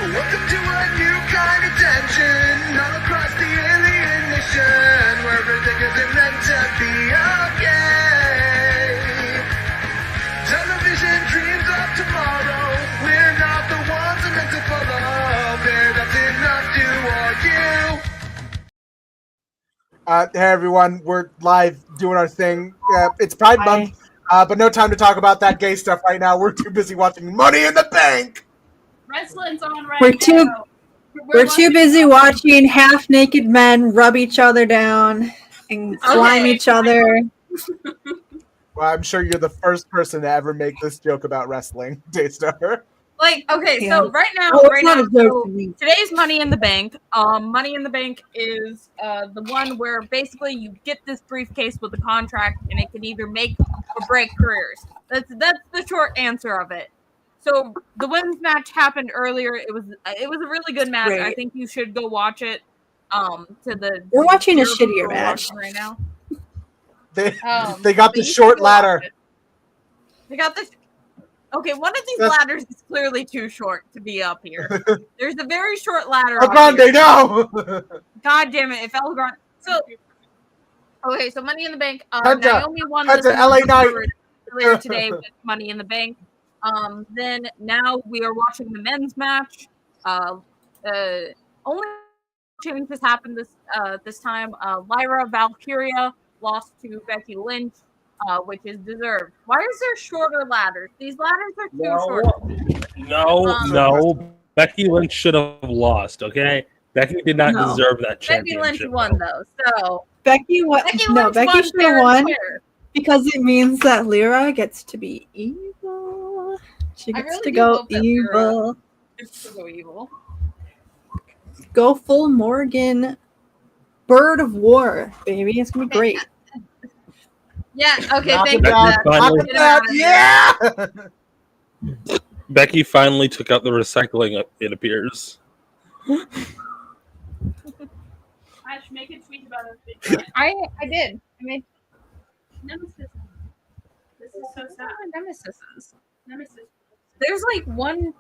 Welcome to a new kind of tension all across the alien mission where everything isn't meant to be okay. Television dreams of tomorrow. We're not the ones we're meant to follow. There, that's enough to argue. Hey everyone, we're live doing our thing. It's Pride Month, but no time to talk about that gay stuff right now. We're too busy watching Money in the Bank. Wrestling's on right now. We're too busy watching half-naked men rub each other down and slime each other. Well, I'm sure you're the first person to ever make this joke about wrestling, Daystar. So right now, today's Money in the Bank. Money in the Bank is the one where basically you get this briefcase with a contract, and it can either make or break careers. That's the short answer of it. So the women's match happened earlier. It was a really good match. Great. I think you should go watch it. We're watching a shittier match right now. They got the short ladder. They got this. Okay, one of these ladders is clearly too short to be up here. There's a very short ladder. El Grande, no! God damn it! If El Grande. So Money in the Bank. Naomi won this LA Knight earlier today with Money in the Bank. Then now we are watching the men's match. Only change has happened this time. Lyra Valkyria lost to Becky Lynch, which is deserved. Why is there shorter ladders? These ladders are too short. No. Becky Lynch should have lost. Okay, Becky did not deserve that championship. Becky Lynch won though. So Becky should have won because it means that Lyra gets to be evil. She gets to go evil. Go full Morgan, Bird of War, baby. It's gonna be great. Yeah. Okay. Thank you. Yeah. Becky finally took out the recycling. It appears. I should make a tweet about it. I did. I made nemesis. This is so sad. Nemesis. There's like one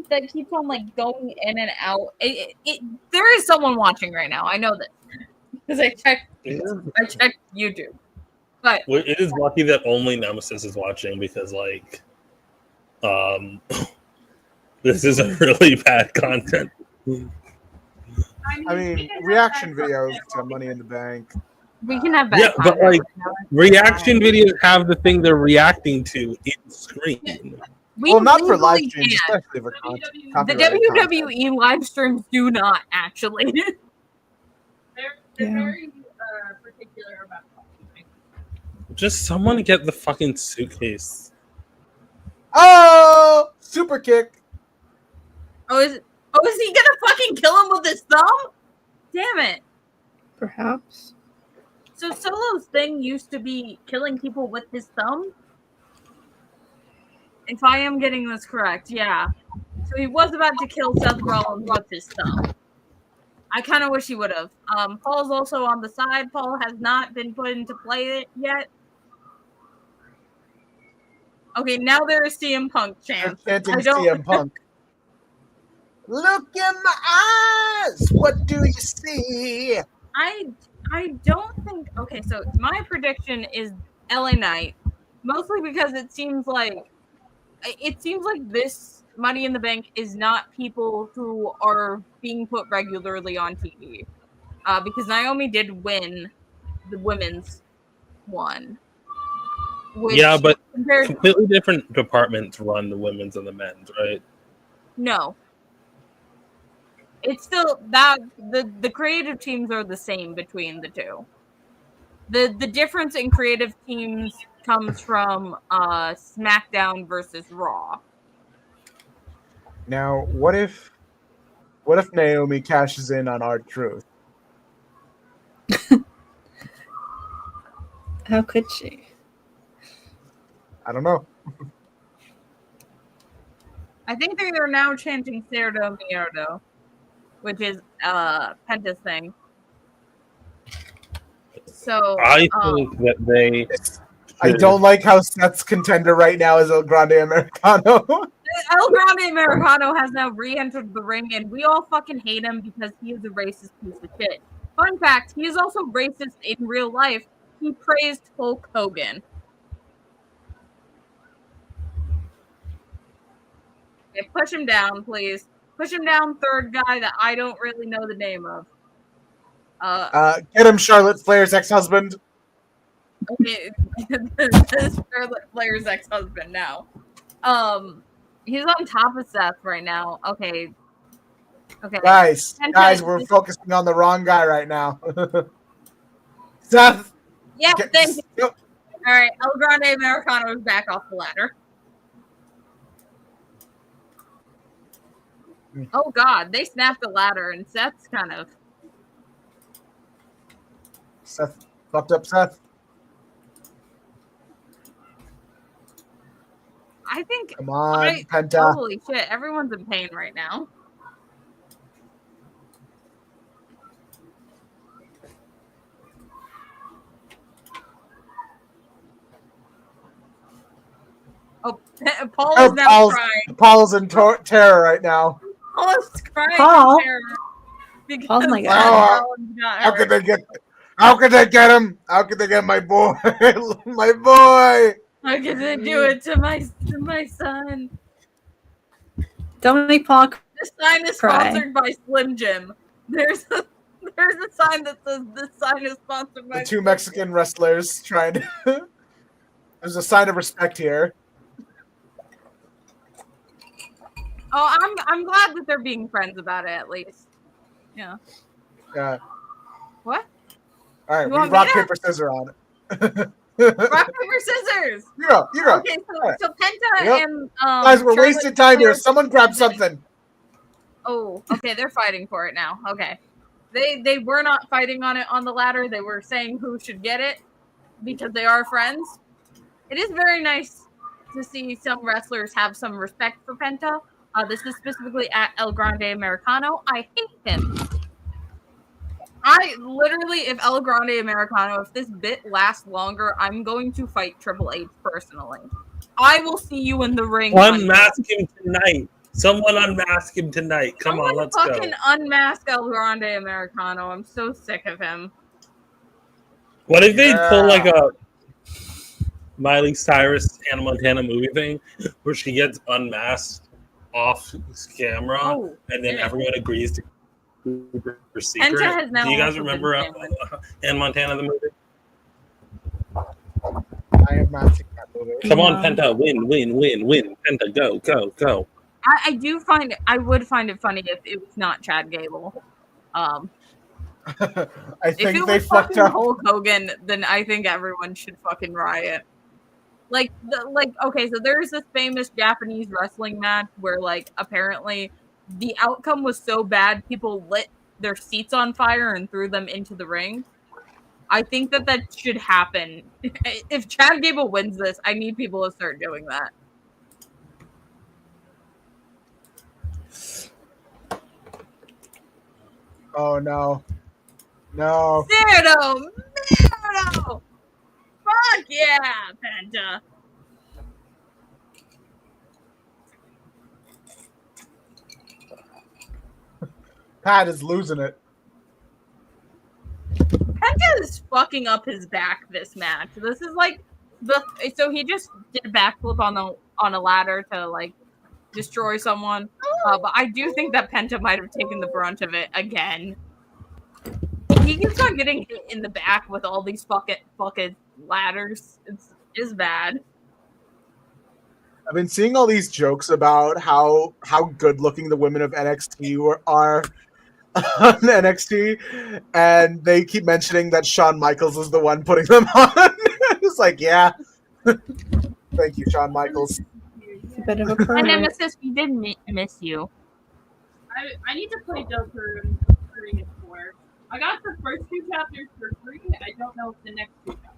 that keeps on like going in and out. There is someone watching right now. I know this because I checked YouTube. But it is lucky that only Nemesis is watching because this is a really bad content. I mean, reaction videos to Money in the Bank. We can have bad content. But reaction videos have the thing they're reacting to in screen. Not for live streams, especially for the WWE live streams do not actually. They're very particular about. Just someone get the fucking suitcase. Oh, super kick. Is he gonna fucking kill him with his thumb? Damn it. Perhaps. So Solo's thing used to be killing people with his thumb? If I am getting this correct, yeah. So he was about to kill Seth Rollins with his thumb. I kind of wish he would have. Paul's also on the side. Paul has not been put into play yet. Okay, now there is CM Punk chant. Chanting CM Punk. Look in my eyes. What do you see? I don't think. Okay, so my prediction is LA Knight, mostly because it seems like this Money in the Bank is not people who are being put regularly on TV, because Naomi did win the women's one. Yeah, but completely different departments run the women's and the men's, right? No. It's still that the creative teams are the same between the two. The difference in creative teams comes from SmackDown versus Raw. Now, what if Naomi cashes in on R-Truth? How could she? I don't know. I think they are now chanting Cerdo Mierdo, which is Penta's thing. So I think that they. I don't like how Seth's contender right now is El Grande Americano. El Grande Americano has now re-entered the ring, and we all fucking hate him because he is a racist piece of shit. Fun fact, he is also racist in real life. He praised Hulk Hogan. Okay, push him down, please. Push him down, third guy that I don't really know the name of. Get him, Charlotte Flair's ex-husband. Okay, this is Charlotte Flair's ex-husband now. He's on top of Seth right now. Okay. Guys, we're focusing on the wrong guy right now. Seth. Yeah, thank you. Yep. All right, El Grande Americano is back off the ladder. Oh God, they snapped the ladder, and Seth's kind of. Seth fucked up. Seth. I think. Come on, Penta. Holy shit! Everyone's in pain right now. Oh, Paul is now crying. Paul's in terror right now. Paul is crying Paul? in terror. Oh my God. How could they get? How could they get him? How could they get my boy? My boy. How could they do it to my son? Don't make Paul cry. This sign is sponsored by Slim Jim. There's a sign that says this sign is sponsored by the two Mexican wrestlers trying to. There's a sign of respect here. Oh, I'm glad that they're being friends about it at least. Yeah. Yeah. What? All right, we rock paper scissors on it. Rock paper scissors. You go. Okay, so Penta and guys, we're wasting time here. Someone grab something. Oh, okay, they're fighting for it now. Okay, they were not fighting on it on the ladder. They were saying who should get it because they are friends. It is very nice to see some wrestlers have some respect for Penta. This is specifically at El Grande Americano. I hate him. I literally, if El Grande Americano, if this bit lasts longer, I'm going to fight Triple H personally. I will see you in the ring. Unmask him tonight. Someone unmask him tonight. Come on, let's go. Fucking unmask El Grande Americano. I'm so sick of him. What if they pull like a Miley Cyrus Hannah Montana movie thing where she gets unmasked off camera and then everyone agrees to her secret? Do you guys remember Hannah Montana the movie? I have not seen that movie. Come on, Penta, win. Penta, go. I would find it funny if it was not Chad Gable. I if think it they was fucked up. Hulk Hogan, then I think everyone should fucking riot. Okay, so there's this famous Japanese wrestling match where, like, apparently the outcome was so bad, people lit their seats on fire and threw them into the ring. I think that should happen. If Chad Gable wins this, I need people to start doing that. Oh, no. No. Cyrano! Fuck yeah, Penta. Pat is losing it. Penta is fucking up his back this match. This is like so he just did a backflip on a ladder to like destroy someone. But I do think that Penta might have taken the brunt of it again. He keeps on getting hit in the back with all these fucking ladders. It's bad. I've been seeing all these jokes about how good looking the women of NXT are on NXT, and they keep mentioning that Shawn Michaels is the one putting them on. It's like, yeah. Thank you, Shawn Michaels. It's a bit of a My nemesis, we did miss you. I need to play Joker 3 and 4. I got the first 2 chapters for free. I don't know if the next 2 chapters.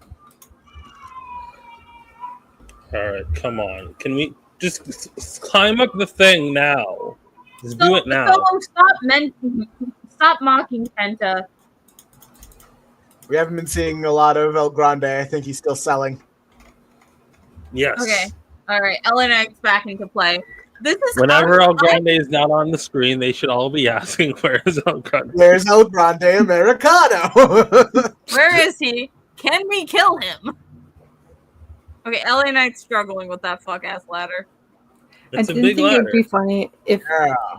All right, come on. Can we just climb up the thing now? Just do it now. Stop mocking Penta. We haven't been seeing a lot of El Grande. I think he's still selling. Yes. Okay. All right. LNX back into play. This is Whenever El Grande is not on the screen, they should all be asking, "Where is El Grande?" Where's El Grande Americano? Where is he? Can we kill him? Okay, LA Knight's struggling with that fuck ass ladder. It's I a didn't big think ladder. it'd be funny if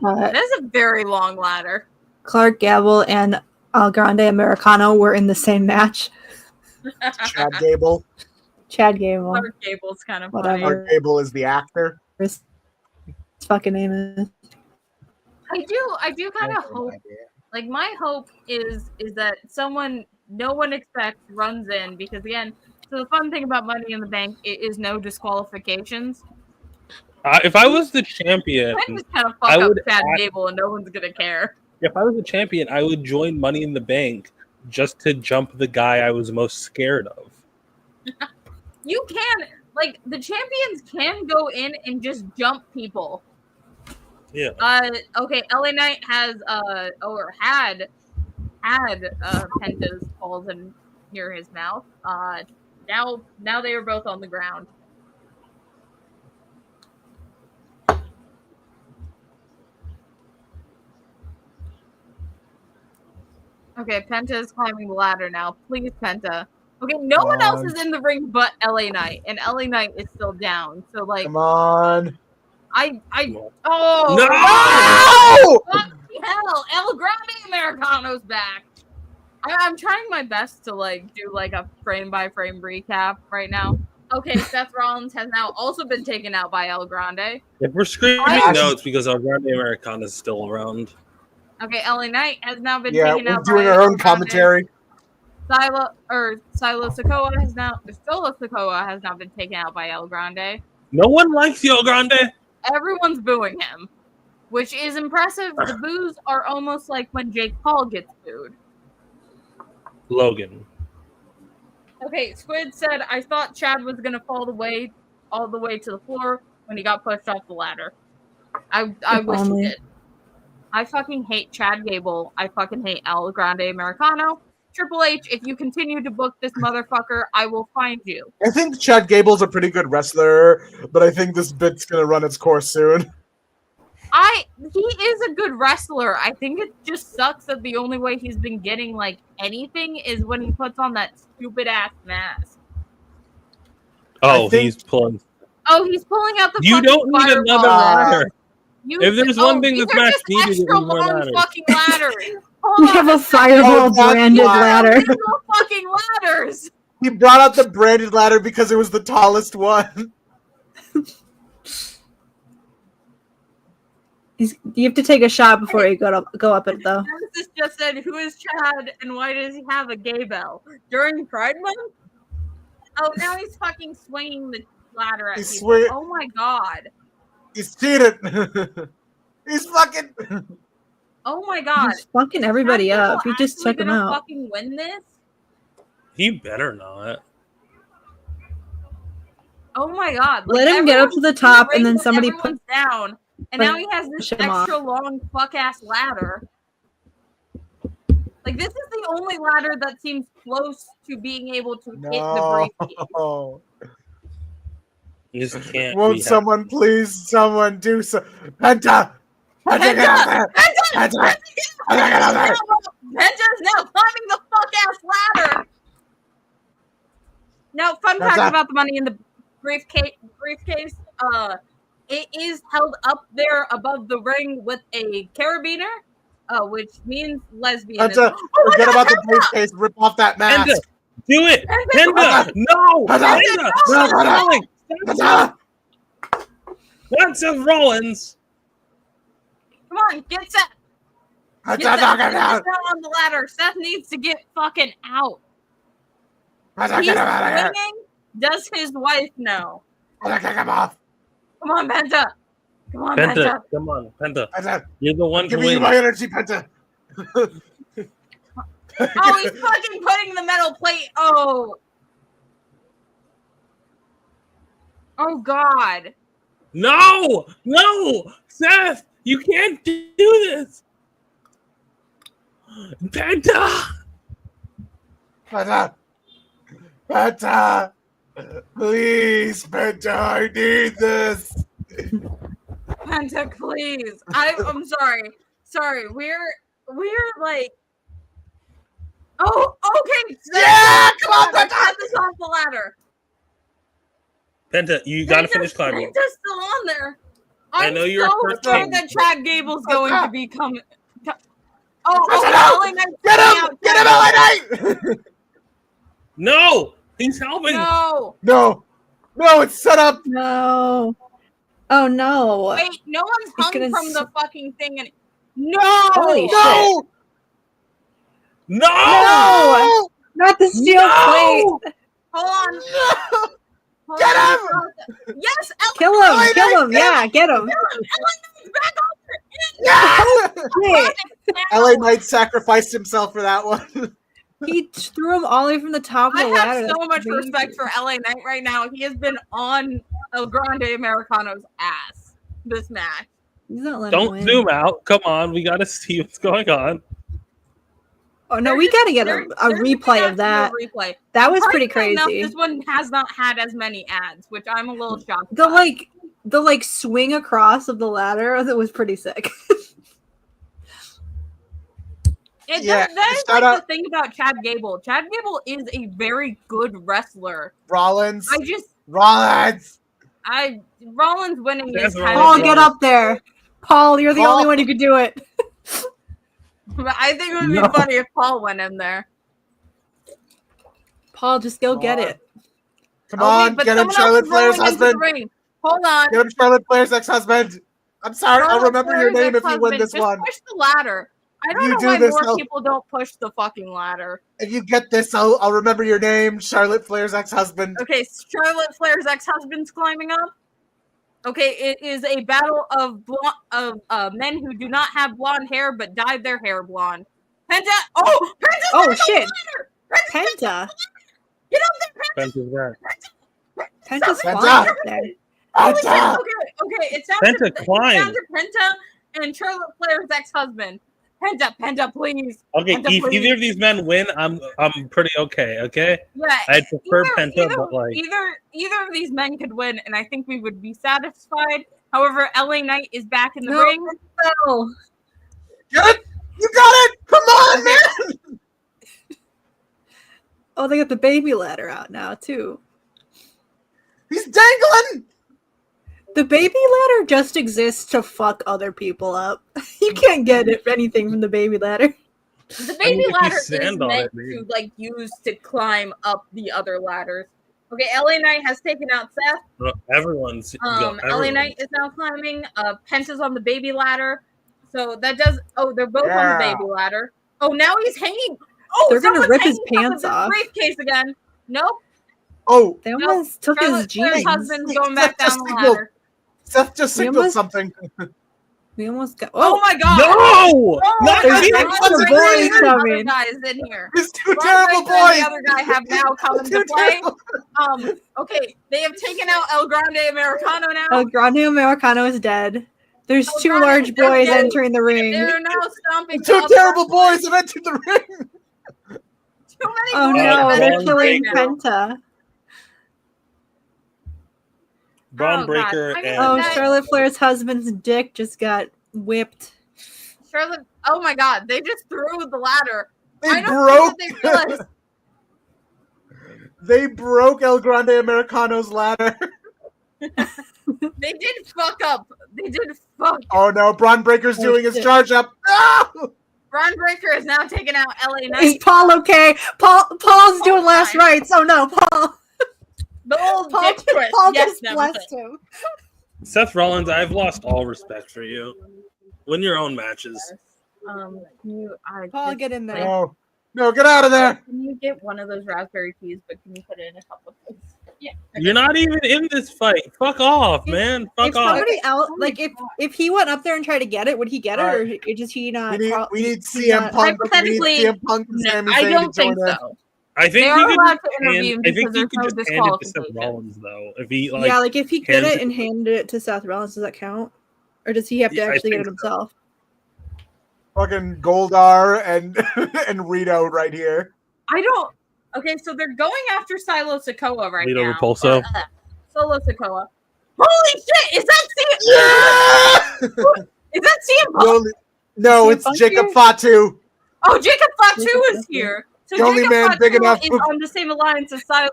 That's a very long ladder. Clark Gable and El Grande Americano were in the same match. Chad Gable. Chad Gable. Clark Gable's kind of Whatever. funny. Clark Gable is the actor. His fucking name is. I do kind of hope. Like my hope is that no one expects runs in because again, so the fun thing about Money in the Bank is no disqualifications. If I was the champion, I just kind of fuck I up would Chad Gable and no one's gonna care. if I was a champion, I would join Money in the Bank just to jump the guy I was most scared of. You can the champions can go in and just jump people. Yeah. Okay, LA Knight has had Penta's balls in near his mouth. Now they are both on the ground. Okay, Penta is climbing the ladder now. Please, Penta. Okay, no one else is in the ring but LA Knight, and LA Knight is still down. So come on. No! Fuck hell! El Grande Americano's back. I'm trying my best to do a frame by frame recap right now. Okay, Seth Rollins has now also been taken out by El Grande. If we're screaming no, it's because El Grande Americana is still around. Okay, LA Knight has now been Yeah, taken out we're doing by our El own Grande. commentary. Solo Sikoa has now been taken out by El Grande. No one likes El Grande. Everyone's booing him, which is impressive. The boos are almost like when Jake Paul gets booed. Logan. Okay, Squid said, I thought Chad was going to fall all the way to the floor when he got pushed off the ladder. I wish he did. I fucking hate Chad Gable. I fucking hate El Grande Americano. Triple H, if you continue to book this motherfucker, I will find you. I think Chad Gable's a pretty good wrestler, but I think this bit's gonna run its course soon. He is a good wrestler. I think it just sucks that the only way he's been getting anything is when he puts on that stupid ass mask. He's pulling. Oh, he's pulling out the. You don't need another ladder. If there's one thing this match needed, it was more ladders. Fucking ladders. We have a Fireball branded ladder. Fucking ladders. He brought out the branded ladder because it was the tallest one. You have to take a shot before you go up it, though. This just said, who is Chad and why does he have a gay bell? During Pride Month? Oh, now he's fucking swinging the ladder at people. Oh my god. He's cheated. He's fucking... Oh my god. He's fucking everybody up. You just took him out. Fucking win this? He better not. Oh my god. Let him get up to the top and then somebody put down. And now he has this extra long fuck ass ladder. This is the only ladder that seems close to being able to hit the briefcase. You just can't. Won't someone please do so? Penta! Penta, get out there! Penta! Penta's now climbing the fuck ass ladder. Now, fun fact about the Money in the briefcase. It is held up there above the ring with a carabiner, which means lesbian. Penta, forget about the briefcase. Rip off that mask. Penta, do it. Penta, no. Penta, Penta. Not Seth Rollins. Come on, get Seth. Get Seth on the ladder. Seth needs to get fucking out. He's swinging. Does his wife know? Kick him off. Come on, Penta. Come on, Penta. Come on, Penta. You're the one to win. Give me my energy, Penta. Oh, he's fucking putting the metal plate. Oh. Oh, God. No! Seth, you can't do this. Penta! Please, Penta, I need this. Penta, Penta, please. I'm sorry. Sorry. We're like. Oh, okay. Yeah, come on, Penta. Get this off the ladder. Penta, you gotta finish climbing. Penta's still on there. I know you're so a scared king. that Chad Gable's going to become. Oh, LA Knight's Get him, LA Knight! No, he's helping. No, it's set up. No. Oh no. Wait, no one's He's hung gonna from the fucking thing. No. Holy shit. No! No! Not the steel plate. Hold on. No! Get him! Yes, Kill him. Yeah, get him. Yeah! LA Knight sacrificed himself for that one. He threw him all the way from the top of the ladder. I have so much respect for LA Knight right now. He has been on El Grande Americano's ass this match. He's not letting Don't zoom out. Come on, we gotta see what's going on. Oh no, we gotta get a replay of that. That was pretty crazy. Enough, this one has not had as many ads, which I'm a little shocked. The swing across of the ladder, that was pretty sick. That is the thing about Chad Gable. Chad Gable is a very good wrestler. Rollins Rollins winning is kind Paul, of get up there. Paul, you're the only one who could do it. But I think it would be funny if Paul went in there. Paul, just go get it. Come on, get him, Charlotte Flair's husband. Hold on. Get him, Charlotte Flair's ex-husband. I'm sorry, I'll remember your name if you win this one. Push the ladder. I don't know why more people don't push the fucking ladder. If you get this, I'll remember your name, Charlotte Flair's ex-husband. Okay, Charlotte Flair's ex-husband's climbing up. Okay, it is a battle of men who do not have blonde hair but dyed their hair blonde. Penta! Oh, Penta! Oh shit! Penta! Get up there, Penta's there. Penta's flying up there. Penta! Okay, it's down Penta to Penta and Charlotte Flair's ex-husband. Penta, please. Okay, Penta, if please. either of these men win, I'm pretty okay. Okay. Yeah, I prefer Penta, but like either of these men could win, and I think we would be satisfied. However, LA Knight is back in the ring. No. Get it! You got it! Come on, man! Oh, they got the baby ladder out now too. He's dangling! The baby ladder just exists to fuck other people up. You can't get anything from the baby ladder. The baby ladder is meant to use to climb up the other ladders. Okay, LA Knight has taken out Seth. Well, everyone's. LA Knight is now climbing. Penta's on the baby ladder. So that does. Oh, they're both on the baby ladder. Oh, now he's hanging. Oh, they're gonna rip his pants off. Briefcase again. Nope. Oh, they almost took his jeans. His husband's going back down the ladder. Seth just signaled something. We almost got. Oh my god! No! Not the boys coming. Guys in here. These two terrible boys. The other guy have now come into play. Okay, they have taken out El Grande Americano now. El Grande Americano is dead. There's two large boys entering the ring. They're now stomping. Two terrible boys have entered the ring. Too many oh boys no, they're killing now. Penta. Braun Breaker and Charlotte Flair's husband's dick just got whipped. Charlotte, oh my god, they just threw the ladder. They broke El Grande Americano's ladder. They did fuck up. Oh no, Braun Breaker's doing his charge up. No! Braun Breaker is now taking out LA Knight. Is Paul okay? Paul's doing last rites. Oh no, Paul. The old dick twist. Paul just blessed him. Seth Rollins, I've lost all respect for you. Win your own matches. Paul, get in there. No, get out of there. Can you get one of those raspberry teas, but can you put it in a cup of ice? Yeah. You're not even in this fight. Fuck off, man. Fuck off. Somebody else, like if he went up there and tried to get it, would he get it, or just he not? We need CM Punk. Hypothetically, I don't think so. I think they are allowed to interview I think because he could there's just no hand it to Seth disqualification. Rollins, though. If he if he get it and handed it to Seth Rollins, does that count, or does he have to actually get it himself? Fucking Goldar and Rito right here. I don't. Okay, so they're going after Silo Sikoa right Rito now. Repulso. Solo Sikoa. Holy shit! Is that Is that CM Punk? No, CM it's Punk Jacob here? Fatu. Oh, Jacob Fatu Jacob is Fatu. here. So The only Jacob man Fatu big enough is to- on the same alliance as Solo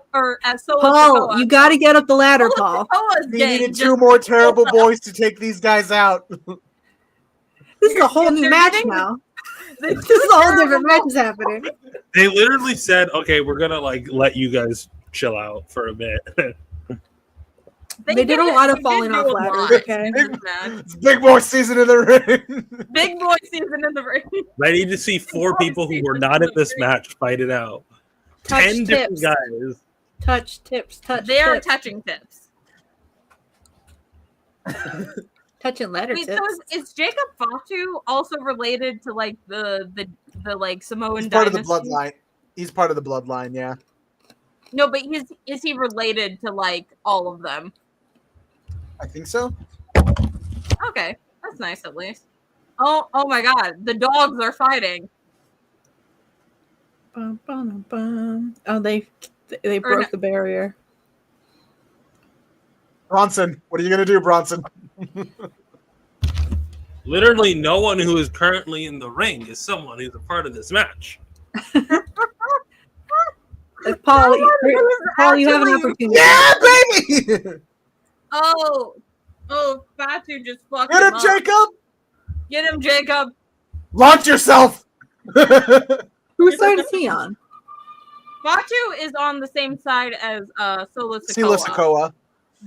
Paul, Sikoa. you got to get up the ladder, Solo Paul. Sikoa's We gang needed just 2 more terrible pulled up. boys to take these guys out. This is a whole new They're match getting- now. the This is a whole different terrible- match is happening. They literally said, "Okay, we're gonna like let you guys chill out for a bit." They did a lot of they falling do off a ladders, lot okay? in this match. It's big boy season in the ring. Big boy season in the ring. I need to see 4 people who were not in this match fight it out. Touch 10 different tips. guys. Touch tips. Touch. They are tips. touching tips. Touching letter Wait, tips. so is Jacob Fatu also related to like the like Samoan He's part of dynasty? the bloodline. He's part of the bloodline, yeah. No, but is he related to like all of them? I think so. Okay, that's nice at least. Oh my God, the dogs are fighting. Bum, bum, bum. Oh, they broke the barrier. Bronson, what are you gonna do, Bronson? Literally, no one who is currently in the ring is someone who's a part of this match. Paul, you have an actually- opportunity. Yeah, baby! Oh, Fatu just fucked Get him, up. Jacob! Get him, Jacob. Launch yourself! Whose side is he on? Fatu is on the same side as Solo Sikoa. Sila Sikoa.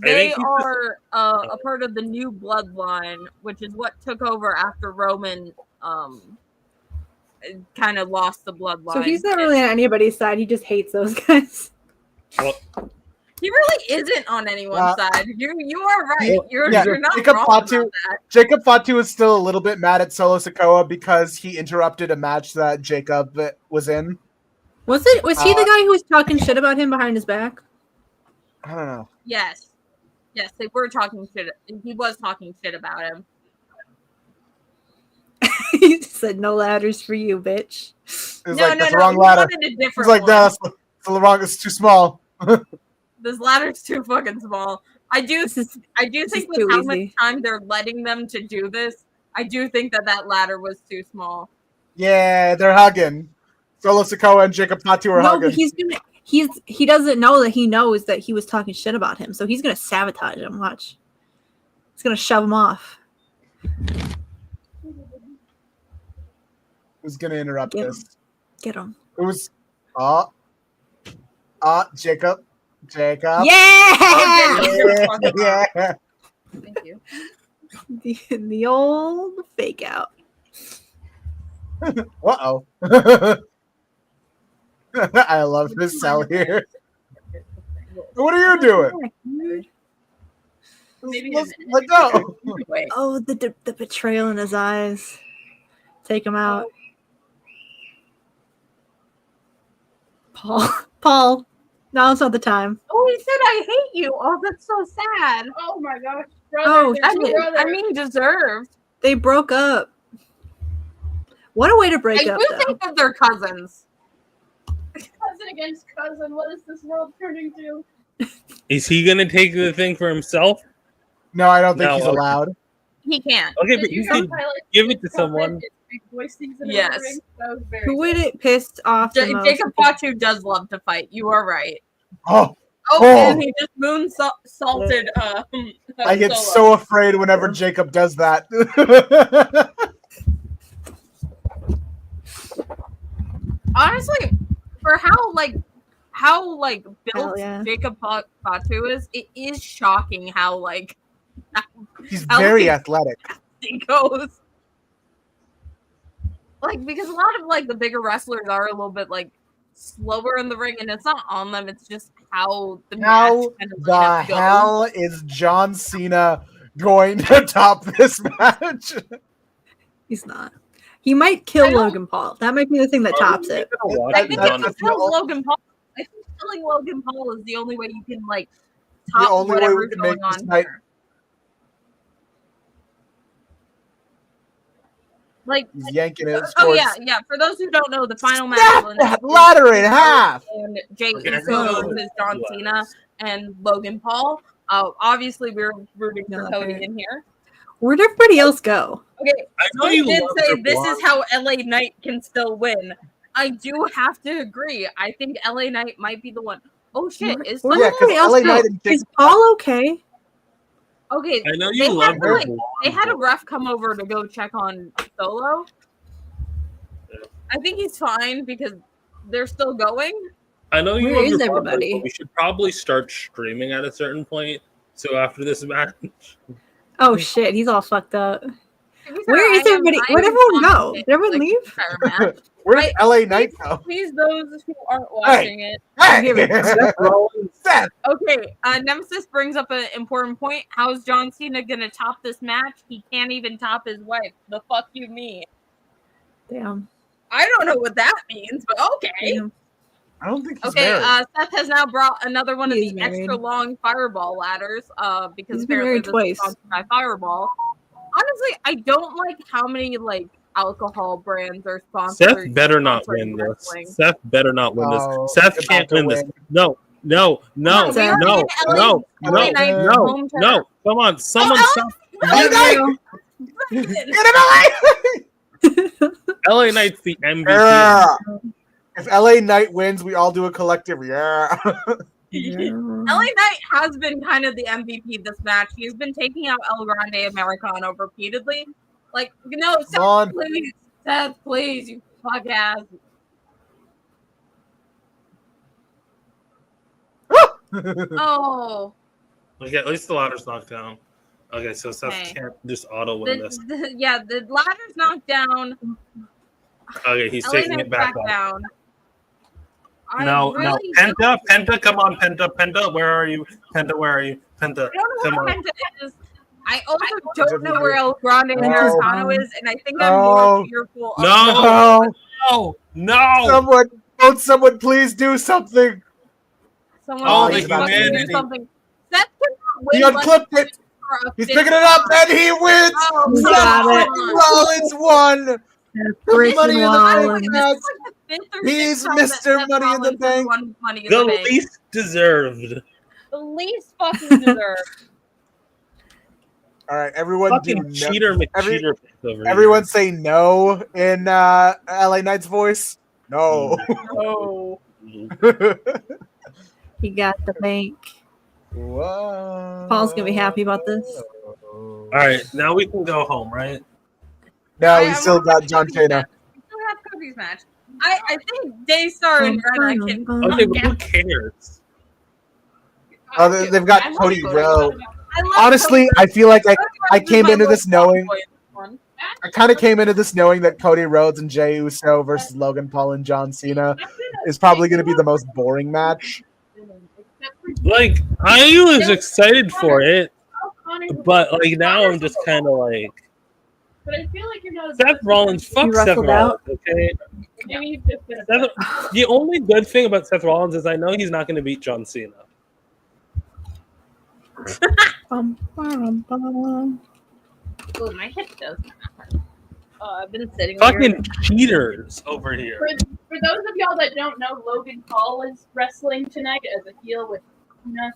They I think are a part of the new bloodline, which is what took over after Roman kind of lost the bloodline. So he's not really on anybody's side. He just hates those guys. Well, He really isn't on anyone's side. You are right. You're not Jacob wrong Fatu, about that. Jacob Fatu is still a little bit mad at Solo Sikoa because he interrupted a match that Jacob was in. Was he the guy who was talking shit about him behind his back? I don't know. Yes, they were talking shit. He was talking shit about him. He said, "No ladders for you, bitch." It was No, like, no, that's no. the wrong He ladder. wanted a It's different like, one. no, that's the wrong, it's too small. This ladder's too fucking small. I do is think with too how much easy. time they're letting them to do this, I do think that ladder was too small. Yeah, they're hugging. Solo Sikoa and Jacob Fatu are No, hugging. but he doesn't know that he knows that he was talking shit about him, so he's gonna sabotage him. Watch. He's gonna shove him off. Who's gonna interrupt Get this? Get him. Who's Jacob? Jacob? Yeah! Yeah. Thank you. The old fake out. Uh-oh. I love this cell here. What are you doing? Maybe Let go. Wait. Oh, the betrayal in his eyes. Take him out. Paul. Now's not the time. Oh, he said I hate you. Oh, that's so sad. Oh my gosh, Oh, brother. I mean, deserved. They broke up. What a way to break I up, do though. think that they're cousins. Cousin against cousin. What is this world turning to? is he gonna take the thing for himself? No, I don't think No, he's okay. allowed. He can't. Okay, Did but you you know can Tyler give it to Squid someone. It's big boy season in the Yes. ring? That was very Who would sad. it pissed off the most? Jacob Fatu does love to fight. You are right. Oh, Oh, Oh. and he just salted. I get Solo. so afraid whenever Jacob does that. Honestly, for how Hell built yeah. Jacob Fatu is, it is shocking how He's How very he- athletic. he goes. Because a lot of the bigger wrestlers are a little bit slower in the ring, and it's not on them. It's just how the How match kind of the lineup goes. hell is John Cena going to top this match? He's not. He might kill I don't- Logan Paul. That might be the thing that tops it. I think That's if the he kills ol- Logan Paul, I think killing Logan Paul is the only way you can The top only way we whatever's can going make this on night- here. He's yanking it. Oh towards- yeah. For those who don't know, the final match Snap was that ladder in half. and Jay Okay, Uso go. versus John Cena and Logan Paul. Obviously, we're rooting for No, Cody okay. in here. Where'd everybody else go? Okay, I know Squid you did love say your this blonde. is how LA Knight can still win. I do have to agree. I think LA Knight might be the one. Oh shit! Is Where'd Yeah, 'cause everybody else LA go? Knight and Is Paul okay? okay? I know They you love had, your like, blonde. they had a ref come over to go check on Solo. I think he's fine because they're still going. I know you Where love is your blonde, everybody? but we should probably start streaming at a certain point. So after this match, Oh shit, he's all fucked up. To be fair, Where is everybody? I Where'd am everyone go? watching it, Did everyone like, leave? the entire match. Where did LA Knight go? Please, those who aren't watching it. Hey! Seth Rollins, Seth! Okay, Nemesis brings up an important point. How is John Cena gonna top this match? He can't even top his wife. The fuck you mean? Damn. I don't know what that means, but okay. Damn. I don't think he's Okay, married. Seth has now brought another one of He is the married. extra long fireball ladders. Because He's been apparently married this is twice. sponsored by Fireball. Honestly, I don't like how many like alcohol brands are sponsored. Seth better not sponsoring win this. wrestling. Seth better not win Oh, this. Seth you're can't about to win this. win. No, no, no, on, we are no, in LA, no, LA no, Knight's no, home turf. no. Come on, someone Oh, stop. LA Knight! Get him away! LA Knight's the MVP. Yeah. If LA Knight wins, we all do a collective. Yeah. LA Knight has been kind of the MVP this match. He's been taking out El Grande Americano repeatedly. Like, no, Seth, on. please, Seth, please, you fuck ass. Oh, Okay, at least the ladder's knocked down. Okay, so Seth Okay. can't just auto win this. the ladder's knocked down. Okay, he's LA taking Knight's it back up. down. I No, really no. Penta, come on, Penta, where are you? Penta, where are you? Penta, I don't come know on. where Penta is. I also don't know where El Grande No. Americano is, and I think I'm No. more fearful of No. No. No. Someone please do something. someone Oh, please the fucking do humanity. something. Seth cannot He win unclipped it. for a He's fifth picking it up time. and he wins. Oh, He come got it. on. Rollins won. Freaking Money in the Rollins. Bank This match. is like the fifth or He's sixth time that Mr. Seth Money in the Rollins has Bank. won Money in The the Bank. least deserved. The least fucking deserved. All right, everyone Fucking do cheater McCheater over Everyone say no in LA Knight's voice. No. Oh. He got the bank. Whoa. Paul's gonna be happy about this. All right, now we can go home, right? No, we still got John Cena. We still have Cody's match. I think Daystar and Rena can. Okay, but who cares? Oh, they've got I love Cody Rhodes. I love Honestly, Cody I feel like Rhodes. I came Cody into Rhodes this is my knowing boy in this one. I kind of came into this knowing that Cody Rhodes and Jey Uso versus Logan Paul and John Cena is probably going to be the most boring match. Like, I was excited for it, but like now I'm just kind of like But I feel like you're not. Seth Rollins. Fuck You Seth wrestled Rollins. out? Okay. Maybe you've just been. The only good thing about Seth Rollins is I know he's not going to beat John Cena. Bum, bum, bum. Ooh, my hip does not hurt. I've been sitting Fucking cheaters over here. For those of y'all that don't know, Logan Paul is wrestling tonight as a heel with Cena.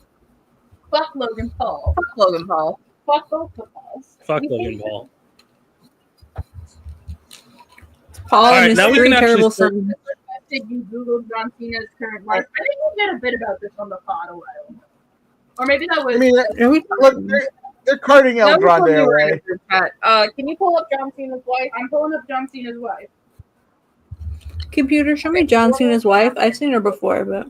Fuck Logan Paul. Fuck Logan Paul. Fuck both the Pauls. Fuck Logan Paul. Paul Alright, and his now we three can actually terrible start- sons. Did you Google John Cena's current life? I think we did a bit about this on the pod a while ago. Or maybe that was. I mean, Are we- look, they're carting El No, we told Grande you we're in away. a group chat. Can you pull up John Cena's wife? I'm pulling up John Cena's wife. Computer, show me John Cena's wife. I've seen her before, but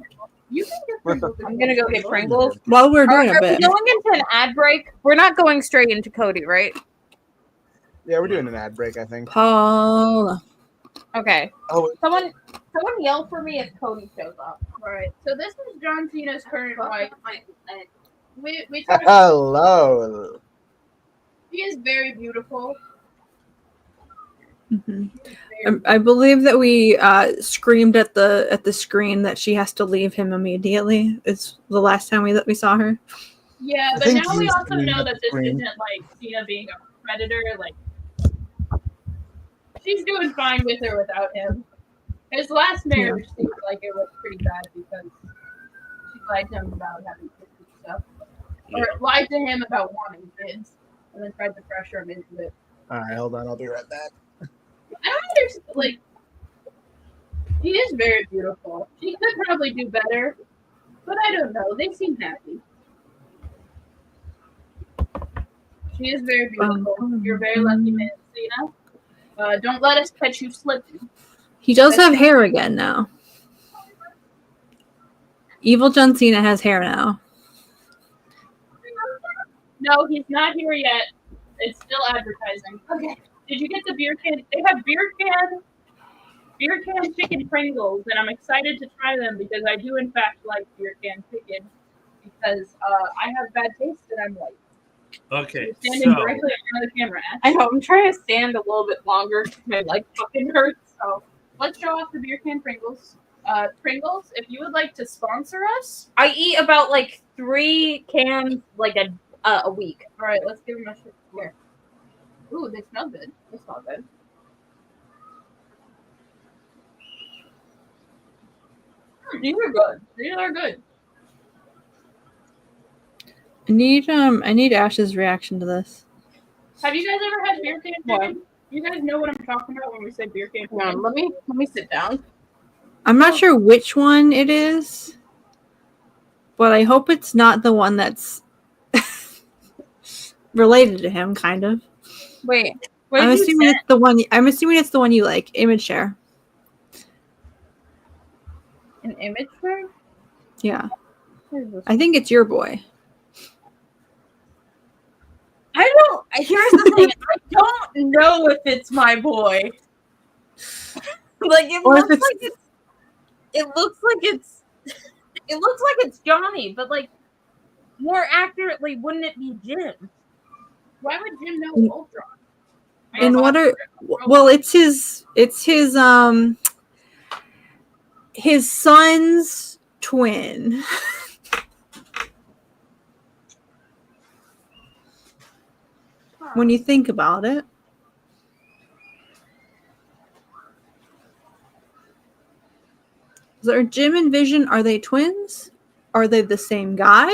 You can get Pringles. I'm gonna go get Pringles. while we're doing Are a we bit, going into an ad break? We're not going straight into Cody, right? Yeah, we're doing an ad break, I think. Paul. Okay. Oh, Someone yell for me if Cody shows up. Alright, so this is John Cena's current wife. We sort of, hello. she is very beautiful. Mhm. I believe that we screamed at the screen that she has to leave him immediately. It's the last time we saw her. Yeah, I but think now we he's also doing know the that this screen. isn't like Cena being a predator. Like, she's doing fine with her without him. His last marriage seemed like it was pretty bad because she lied to him about having kids and stuff. Or lied to him about wanting kids. and then tried to pressure him into it. All right, hold on. I'll be right back. I don't understand. Like, he is very beautiful. She could probably do better, but I don't know. They seem happy. She is very beautiful. You're very lucky, Mancina. Don't let us catch you slipping. He does have hair again now. Evil John Cena has hair now. No, he's not here yet. It's still advertising. Okay. Did you get the beer can? They have beer can chicken Pringles, and I'm excited to try them because I do in fact like beer can chicken because I have bad taste and I'm white. Okay, You're standing directly in front of the camera. I know. I'm trying to stand a little bit longer because my leg fucking hurts. So let's show off the beer can Pringles. Pringles, if you would like to sponsor us, I eat about like 3 cans like a week. All right, let's give them a shit. Here. Ooh, they smell good. They smell good. These are good. These are good. I need Ash's reaction to this. Have you guys ever had beer can chicken? You guys know what I'm talking about when we say beer can chicken? Let me sit down. I'm not sure which one it is, but I hope it's not the one that's related to him, kind of. Wait, I'm assuming it's the one. I'm assuming it's the one you like. Image share. An image share? Yeah, I think it's your boy. Here's the thing. I don't know if it's my boy. Like it looks like it's Johnny, but like more accurately, wouldn't it be Jim? Why would Jim know Ultron? And what are? Well, it's his son's twin. When you think about it. Are Jim and Vision, are they twins? Are they the same guy?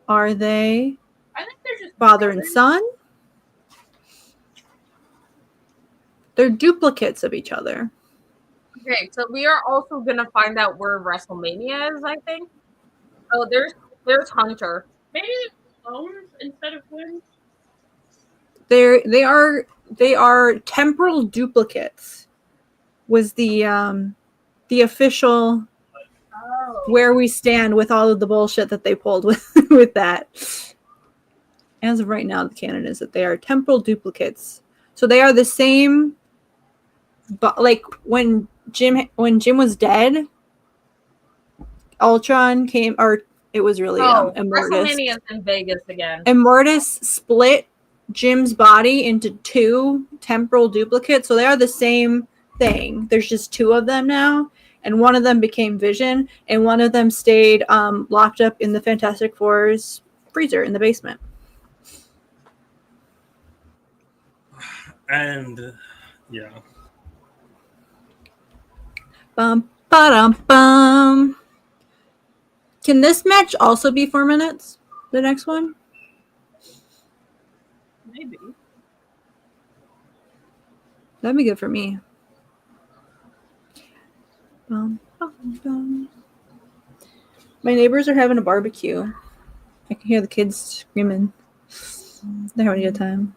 Are they I think they're just father and son? They're duplicates of each other. Okay, so we are also gonna find out where WrestleMania is, I think. Oh, there's Hunter. Maybe clones instead of twins. They are temporal duplicates. Was the official where we stand with all of the bullshit that they pulled with that. As of right now, the canon is that they are temporal duplicates. So they are the same, but like when Jim was dead, Ultron came, or it was really Immortus. WrestleMania is in Vegas again. Immortus split Jim's body into 2 temporal duplicates, so they are the same thing. There's just 2 of them now, and one of them became Vision, and one of them stayed locked up in the Fantastic Four's freezer in the basement. And yeah. Bum ba-dum bum. Can this match also be 4 minutes? The next one? Maybe. That'd be good for me. Bum, bum, bum. My neighbors are having a barbecue. I can hear the kids screaming. They're having a good time.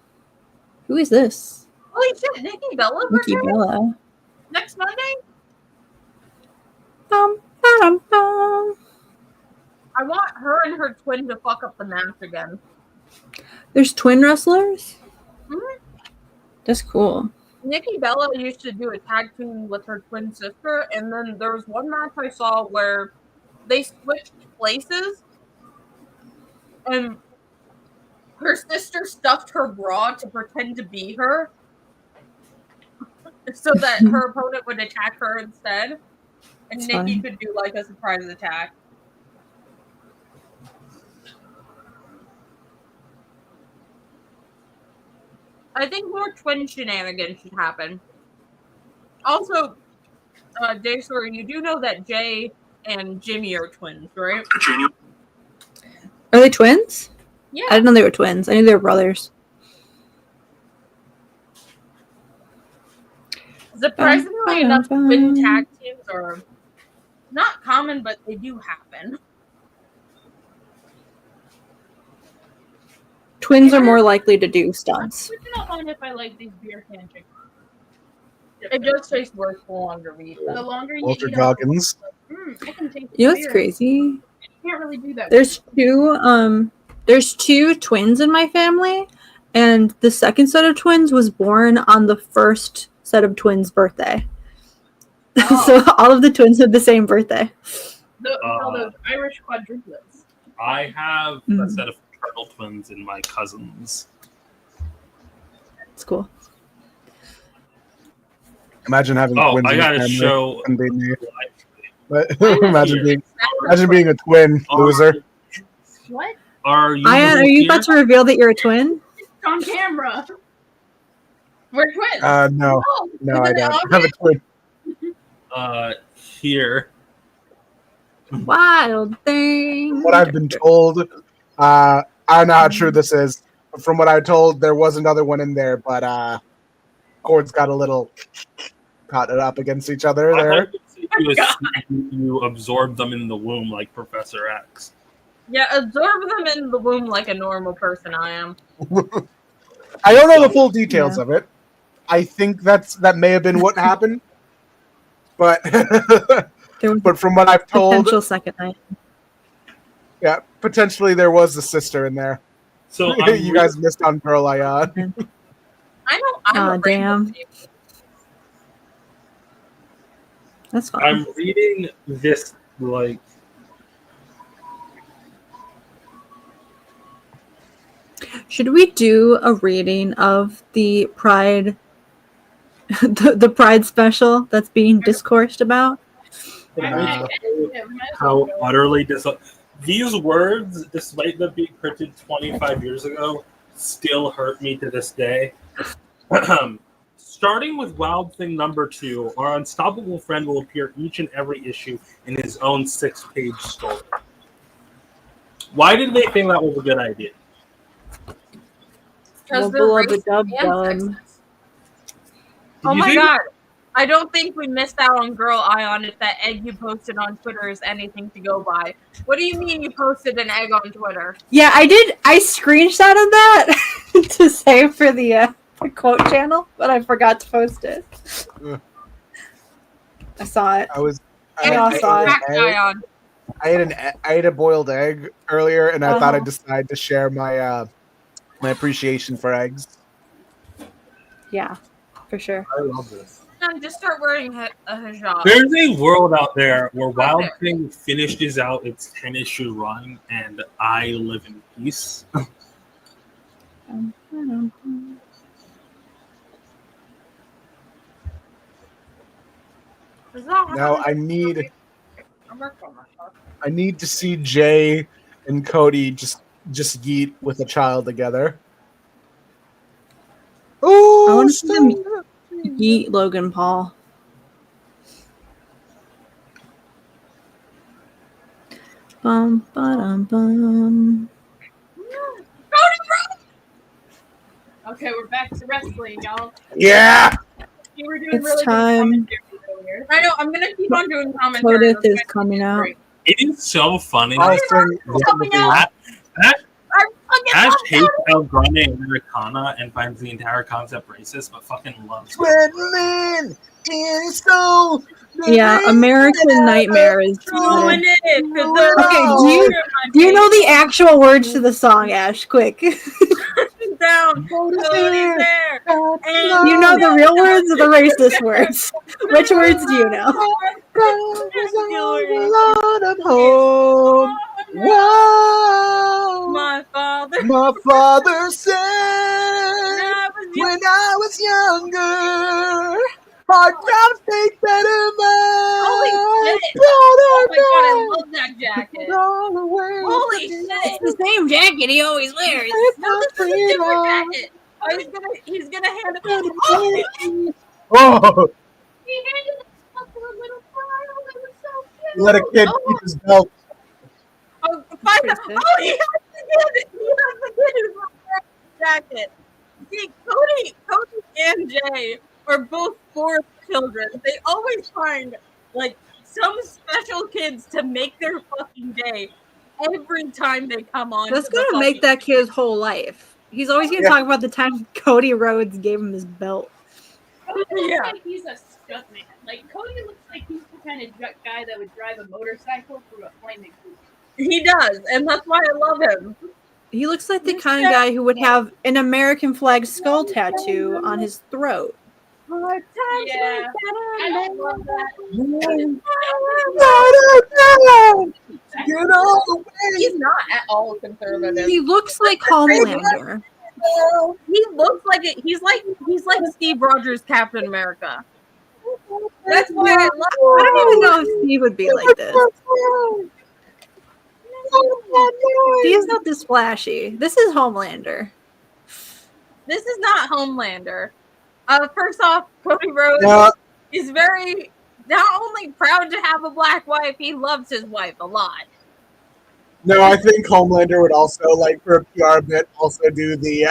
Who is this? Holy shit, Nikki Bella? Nikki Bella. Next Monday? Bum, ba-dum, bum. I want her and her twin to fuck up the match again. There's twin wrestlers? Mm-hmm. That's cool. Nikki Bella used to do a tag team with her twin sister, and then there was one match I saw where they switched places, and her sister stuffed her bra to pretend to be her, so that her opponent would attack her instead, and That's Nikki fine. could do like a surprise attack. I think more twin shenanigans should happen. Also, Daystar, you do know that Jay and Jimmy are twins, right? Are they twins? Yeah. I didn't know they were twins. I knew they were brothers. Surprisingly enough, twin tag teams are not common, but they do happen. Twins are more likely to do stunts. I don't mind if I like these beer can chicken. It does taste worse the longer we eat The them. longer you Walter eat them, Goggins. I can taste You know the what's beer. crazy? You can't really do that. There's two twins in my family, and the second set of twins was born on the first set of twins' birthday. So all of the twins had the same birthday. Those Irish quadruplets. I have a set of fraternal twins in my cousins. It's cool. Imagine having twins. I gotta show. But imagine being a twin loser. What? Are you? Ayaan, are you about to reveal that you're a twin? It's on camera. We're twins. No, I don't have a twin. Here. Wild thing. What I've been told, I don't know how true this is. From what I told, there was another one in there, but cords got a little caught it up against each other there. You absorb them in the womb like Professor X. Yeah, absorb them in the womb like a normal person I am. I don't know the full details of it. I think that may have been what happened, but but from what I've told, potential second night. Yeah, potentially there was a sister in there. So you guys missed on Girl Ayaan. I know. I'm damn. That's fine. I'm reading this like. Should we do a reading of the Pride, the Pride special that's being discoursed about? How utterly these words, despite them being printed 25 years ago, still hurt me to this day. Starting with Wild Thing number 2, our unstoppable friend will appear each and every issue in his own 6-page story. Why did they think that was a good idea? Because they're racist and sexist. Oh my god. I don't think we missed out on Girl Ayaan if that egg you posted on Twitter is anything to go by. What do you mean you posted an egg on Twitter? Yeah, I did. I screenshotted that to save for the quote channel, but I forgot to post it. I saw it. I ate a boiled egg earlier, and I thought I'd decide to share my my appreciation for eggs. Yeah, for sure. I love this. Just start wearing a hijab. There's a world out there where Wild Thing finishes out its 10-issue run, and I live in peace. Now I need to see Jay and Cody just yeet with a child together. I want to see them yeet Logan Paul. Bum ba bum. Okay, we're back to wrestling, y'all. Yeah. You were doing It's really time. good earlier. I know. I'm gonna keep on doing commentary. Codith is coming out. It is so funny. Ash hates El Grande Americana and finds the entire concept racist, but fucking loves it. Yeah, American Nightmare is doing it. Okay, do you know the actual words to the song, Ash? Quick. Down. There. Do you know the real words or the racist words? Which words do you know? Whoa. My father said when I was younger, hard ground fake better man. Holy shit! Oh my god, I love that jacket. Holy shit! It's the same jacket he always wears. No, this is a different jacket. He's gonna hand it. Oh! He handed it up to a little child. It was so cute. Let a kid keep his belt. Oh, he has to get his jacket. See, Cody and Jay are both fourth children. They always find like some special kids to make their fucking day every time they come on. That's gonna make that kid his whole life. He's always gonna talk about the time Cody Rhodes gave him his belt. Cody looks like he's a stuntman. Like Cody looks like he's the kind of guy that would drive a motorcycle through a flaming pool. He does, and that's why I love him. He looks like the kind of guy who would have an American flag skull tattoo on his throat. Yeah, I don't love that. He's not at all conservative. He looks like Homelander. He looks like it. He's like Steve Rogers, Captain America. That's why I love him. I don't even know if Steve would be like this. He is not this flashy. This is Homelander. This is not Homelander. First off, Cody Rhodes is very not only proud to have a black wife, he loves his wife a lot. No, I think Homelander would also, like, for a PR bit, also do the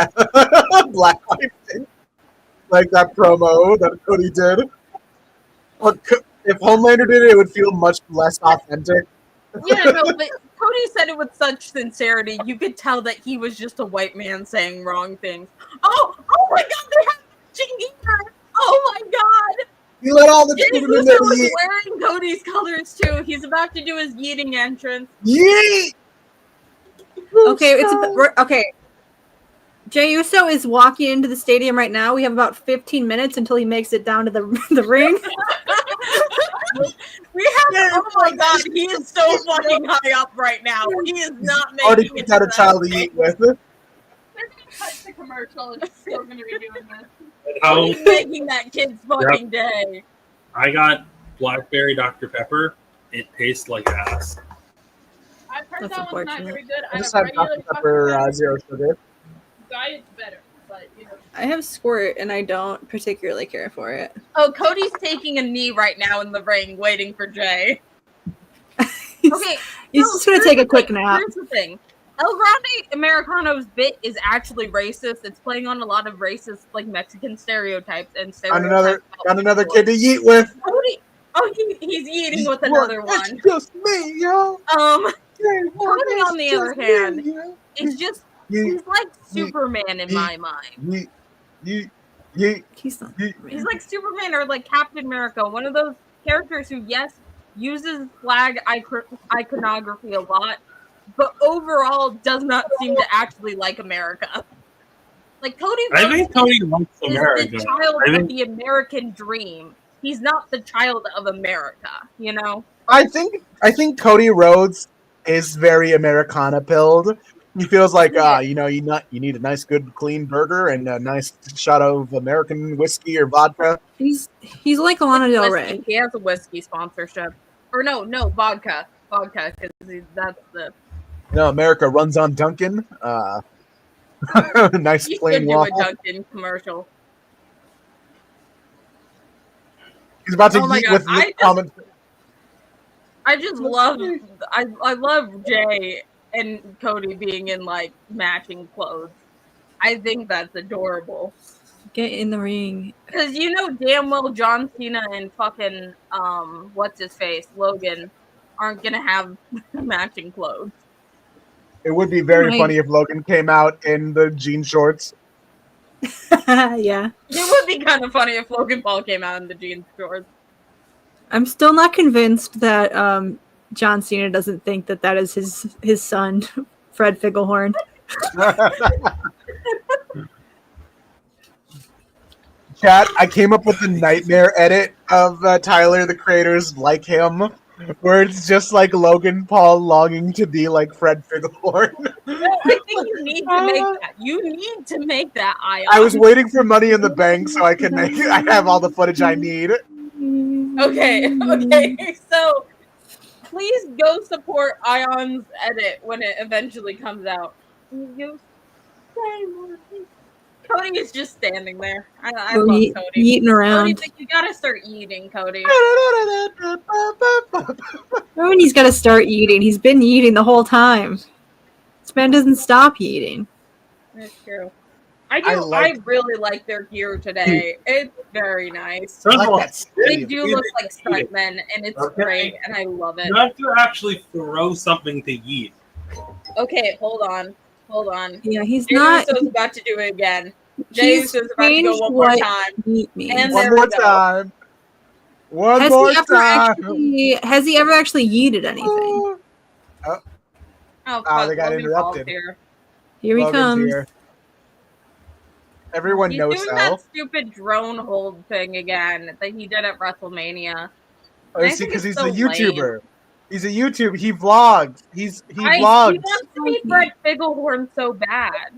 black wife thing. Like that promo that Cody did. But if Homelander did it, it would feel much less authentic. Yeah, no, but Cody said it with such sincerity. You could tell that he was just a white man saying wrong things. Oh my God, they have matching gear! Oh my God! He let all the Jay children in Uso there is wearing Cody's colors too. He's about to do his yeeting entrance. Yeet! Okay, okay. Jey Uso is walking into the stadium right now. We have about 15 minutes until he makes it down to the ring. Oh my God, he is so fucking high up right now. He is not making already it got to a child to eat with. They're gonna cut the commercial and it's still gonna be doing this. He's making that kid's fucking day. I got blackberry Dr. Pepper. It tastes like ass. I've heard That's that one's not unfortunate. very good. I I just have have regular Dr. Pepper Zero Sugar. diet's better, but you know. I have Squirt, and I don't particularly care for it. Oh, Cody's taking a knee right now in the ring, waiting for Jay. he's Okay, just going to take a quick nap. Here's the thing. El Grande Americano's bit is actually racist. It's playing on a lot of racist, like, Mexican stereotypes and stereotypes. Got another kid to eat with. Cody, he's eating with another one. It's just me, yo. Cody, on the other hand, it's just Yeet. he's like Superman in my mind. He's not. He's like Superman or like Captain America, one of those characters who, yes, uses flag iconography a lot, but overall does not seem to actually like America. Like Cody I think Cody likes is America. the child of the American dream. He's not the child of America, you know? I think Cody Rhodes is very Americana pilled. He feels like you need a nice, good, clean burger and a nice shot of American whiskey or vodka. He's like Lana Del Rey. He has a whiskey sponsorship, or no, vodka, because that's the. No, America runs on Dunkin'. Nice You plain should do waffle. a Dunkin' commercial. He's about to Oh my eat God, with the comment. I just love, I love Jay and Cody being in like matching clothes. I think that's adorable. Get in the ring. Because you know damn well John Cena and fucking what's his face Logan aren't gonna have matching clothes. It would be very Right. funny if Logan came out in the jean shorts. Yeah. It would be kind of funny if Logan Paul came out in the jeans shorts. I'm still not convinced that John Cena doesn't think that is his son, Fred Figglehorn. Chat, I came up with the nightmare edit of Tyler, the creators like him, where it's just like Logan Paul longing to be like Fred Figglehorn. I think you need to make that. You need to make that. I was waiting for Money in the Bank so I can make. I have all the footage I need. Okay. So please go support Ayaan's edit when it eventually comes out. Cody is just standing there. I love Cody. Eating around. Cody, you gotta start eating, Cody. When he's got to start eating. He's been eating the whole time. This man doesn't stop eating. That's true. I really like their gear today. It's very nice. First of all, They do look like stuntmen, and it's great, and I love it. You have to actually throw something to eat. Okay, hold on. Yeah, he's Jey not. Uso's about to do it again. Jey He's Uso's about to go changed one more what time. meat means. And One there more we go. time. One Has more he ever time. actually? Has he ever actually yeeted anything? Oh, fuck, they got Logan Paul's interrupted. here. Here he Logan's comes. here. Everyone He's knows doing Sal. that stupid drone hold thing again that he did at WrestleMania. Oh, I see, think because it's he's a so YouTuber. lame. He's a YouTuber. He vlogs. He He vlogs. wants to be Brett Figglehorn so bad.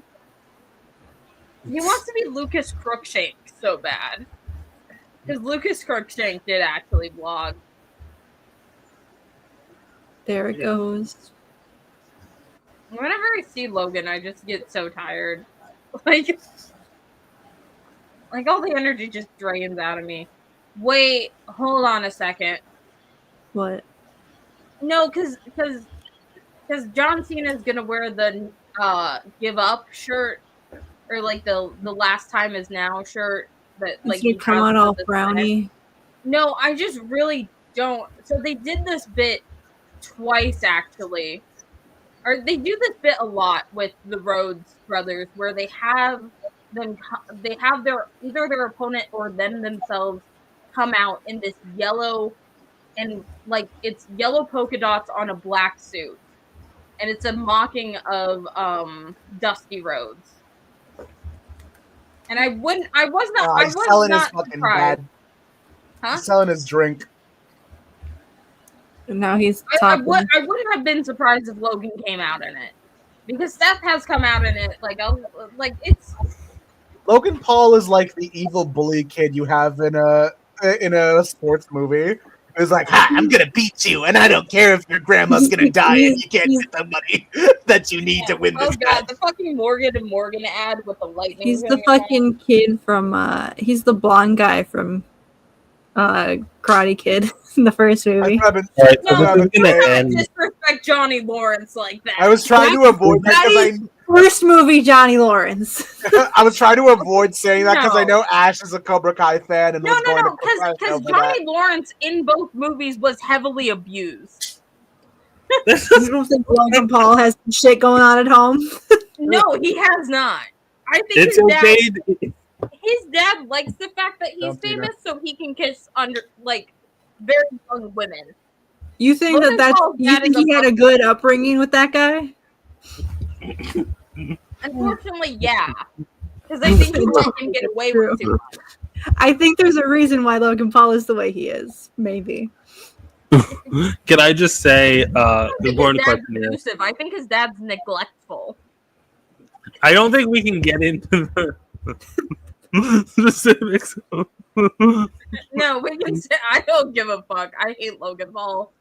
He wants to be Lucas Crookshank so bad. Because Lucas Crookshank did actually vlog. There it goes. Whenever I see Logan, I just get so tired. Like all the energy just drains out of me. Wait, hold on a second. What? No, because John Cena is gonna wear the "Give Up" shirt, or like the "Last Time Is Now" shirt that like You he come has out for all this browny. event. No, I just really don't. So they did this bit twice actually, or they do this bit a lot with the Rhodes brothers, where they have their opponent or them themselves come out in this yellow, and like it's yellow polka dots on a black suit, and it's a mocking of Dusty Rhodes. And I was He's selling his not fucking surprised. bad. Huh? He's selling his drink. And now he's I talking. wouldn't have been surprised if Logan came out in it, because Seth has come out in it. Like it's Logan Paul is like the evil bully kid you have in a sports movie. It's like, ha, I'm gonna beat you, and I don't care if your grandma's gonna die and you can't get the money that you need to win this god, match. the fucking Morgan and Morgan ad with the lightning. He's the fucking kid from. He's the blonde guy from Karate Kid in the first movie. All right, so this is gonna end. Disrespect Johnny Lawrence like that. I was trying to avoid that because First movie, Johnny Lawrence. I was trying to avoid saying that because I know Ash is a Cobra Kai fan and was going to because Johnny Lawrence in both movies was heavily abused. You don't think Logan Paul has some shit going on at home? No, he has not. I think It's his dad likes the fact that he's famous, so he can kiss very young women. You think Logan that's Paul's you dad think is he had a good upbringing with that guy? Unfortunately, yeah. Because I think he let him get away with too much. I think there's a reason why Logan Paul is the way he is. Maybe. Can I just say, important question here? Abusive. I think his dad's neglectful. I don't think we can get into the specifics. No, we can say I don't give a fuck. I hate Logan Paul.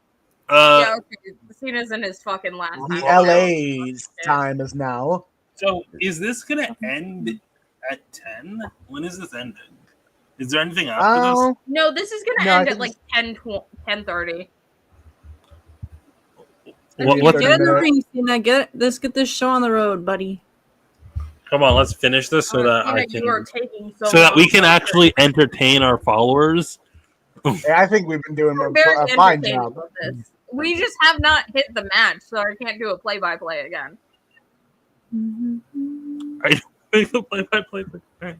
Yeah, okay. Cena's in his fucking last the time. LA's time is now. So is this gonna end at 10? When is this ending? Is there anything after this? No, this is gonna end at like 10:30. What's Let's get this show on the road, buddy. Come on, let's finish this so that I you can, are taking so that we can actually entertain our followers. Yeah, I think we've been doing a fine job. With this. We just have not hit the match, so I can't do a play-by-play again. I don't the play-by-play. Right.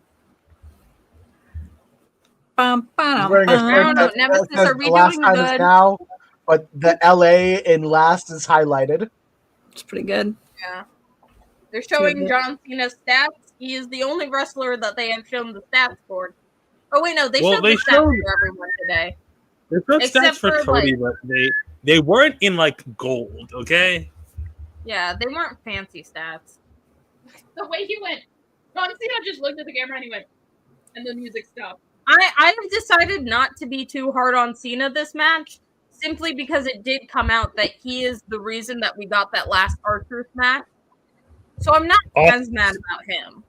He's wearing a shirt that Nemesis, says are we the last doing time good? is now, but the LA in last is highlighted. It's pretty good. Yeah. They're showing John Cena's stats. He is the only wrestler that they have shown the stats for. Oh wait, no, they showed the stats for everyone today. They showed stats for Cody, but they weren't in like gold, okay? Yeah, they weren't fancy stats. The way he went, John Cena just looked at the camera and he went, and the music stopped. I have decided not to be too hard on Cena this match, simply because it did come out that he is the reason that we got that last R-Truth match. So I'm not as mad about him.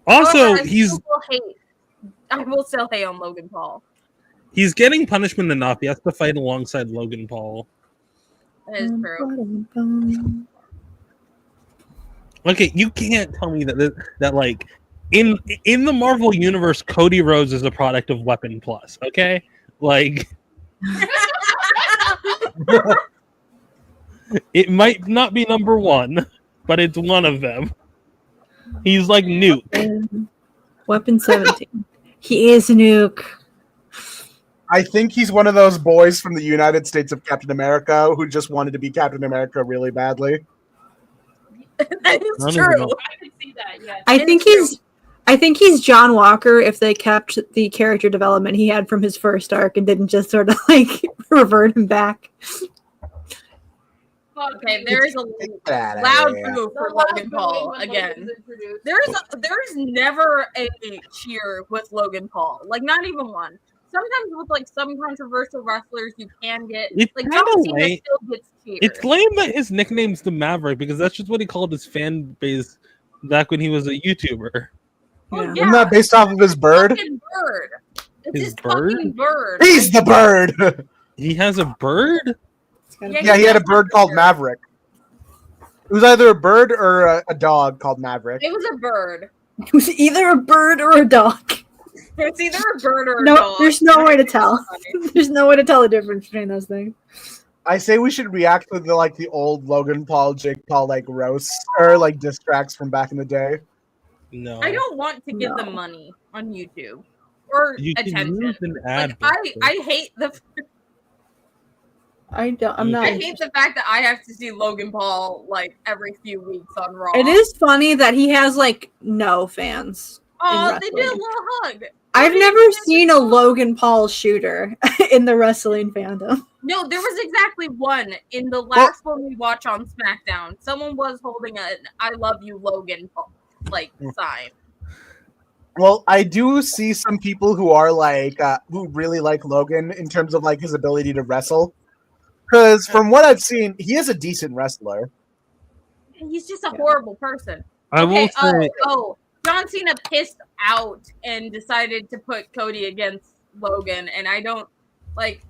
Also, However, I will still hate on Logan Paul. He's getting punishment enough. He has to fight alongside Logan Paul. That is true. Okay, you can't tell me that like in the Marvel universe, Cody Rhodes is a product of Weapon Plus. Okay, like it might not be number one, but it's one of them. He's like Nuke. Weapon 17. He is Nuke. I think he's one of those boys from the United States of Captain America who just wanted to be Captain America really badly. That is don't true. even know. I could see that. Yes. I think he's John Walker if they kept the character development he had from his first arc and didn't just sort of like revert him back. Okay, there is a That loud idea. boo for Logan Paul again. There is never a cheer with Logan Paul, like not even one. Sometimes with like some controversial wrestlers, you can get It's like kinda John Cena lame. still gets cheers. It's lame that his nickname's the Maverick because that's just what he called his fan base back when he was a YouTuber. Oh, Yeah. yeah. Isn't that based off of his bird? Fucking bird. It's His his bird? fucking bird. He's the bird! He has a bird? Yeah, he had a bird called Maverick. It was either a bird or a dog called Maverick. It was a bird. It was either a bird or a dog. It's either a bird or a No, dog. there's no way to tell. There's no way to tell the difference between those things. I say we should react to the old Logan Paul, Jake Paul like roasts or like diss tracks from back in the day. No. I don't want to give them money on YouTube or You can attention. use an ad. Like, I hate the I don't. I'm not. I hate the fact that I have to see Logan Paul like every few weeks on Raw. It is funny that he has like no fans. Oh, in they did a wrestling. little hug. I've They never did seen a little hug. Logan Paul shooter in the wrestling fandom. No, there was exactly one in the last one we watched on SmackDown. Someone was holding an "I love you, Logan" like sign. Well, I do see some people who are like who really like Logan in terms of like his ability to wrestle. Because from what I've seen, he is a decent wrestler. He's just a horrible person. I will say John Cena pissed out and decided to put Cody against Logan, and I don't like.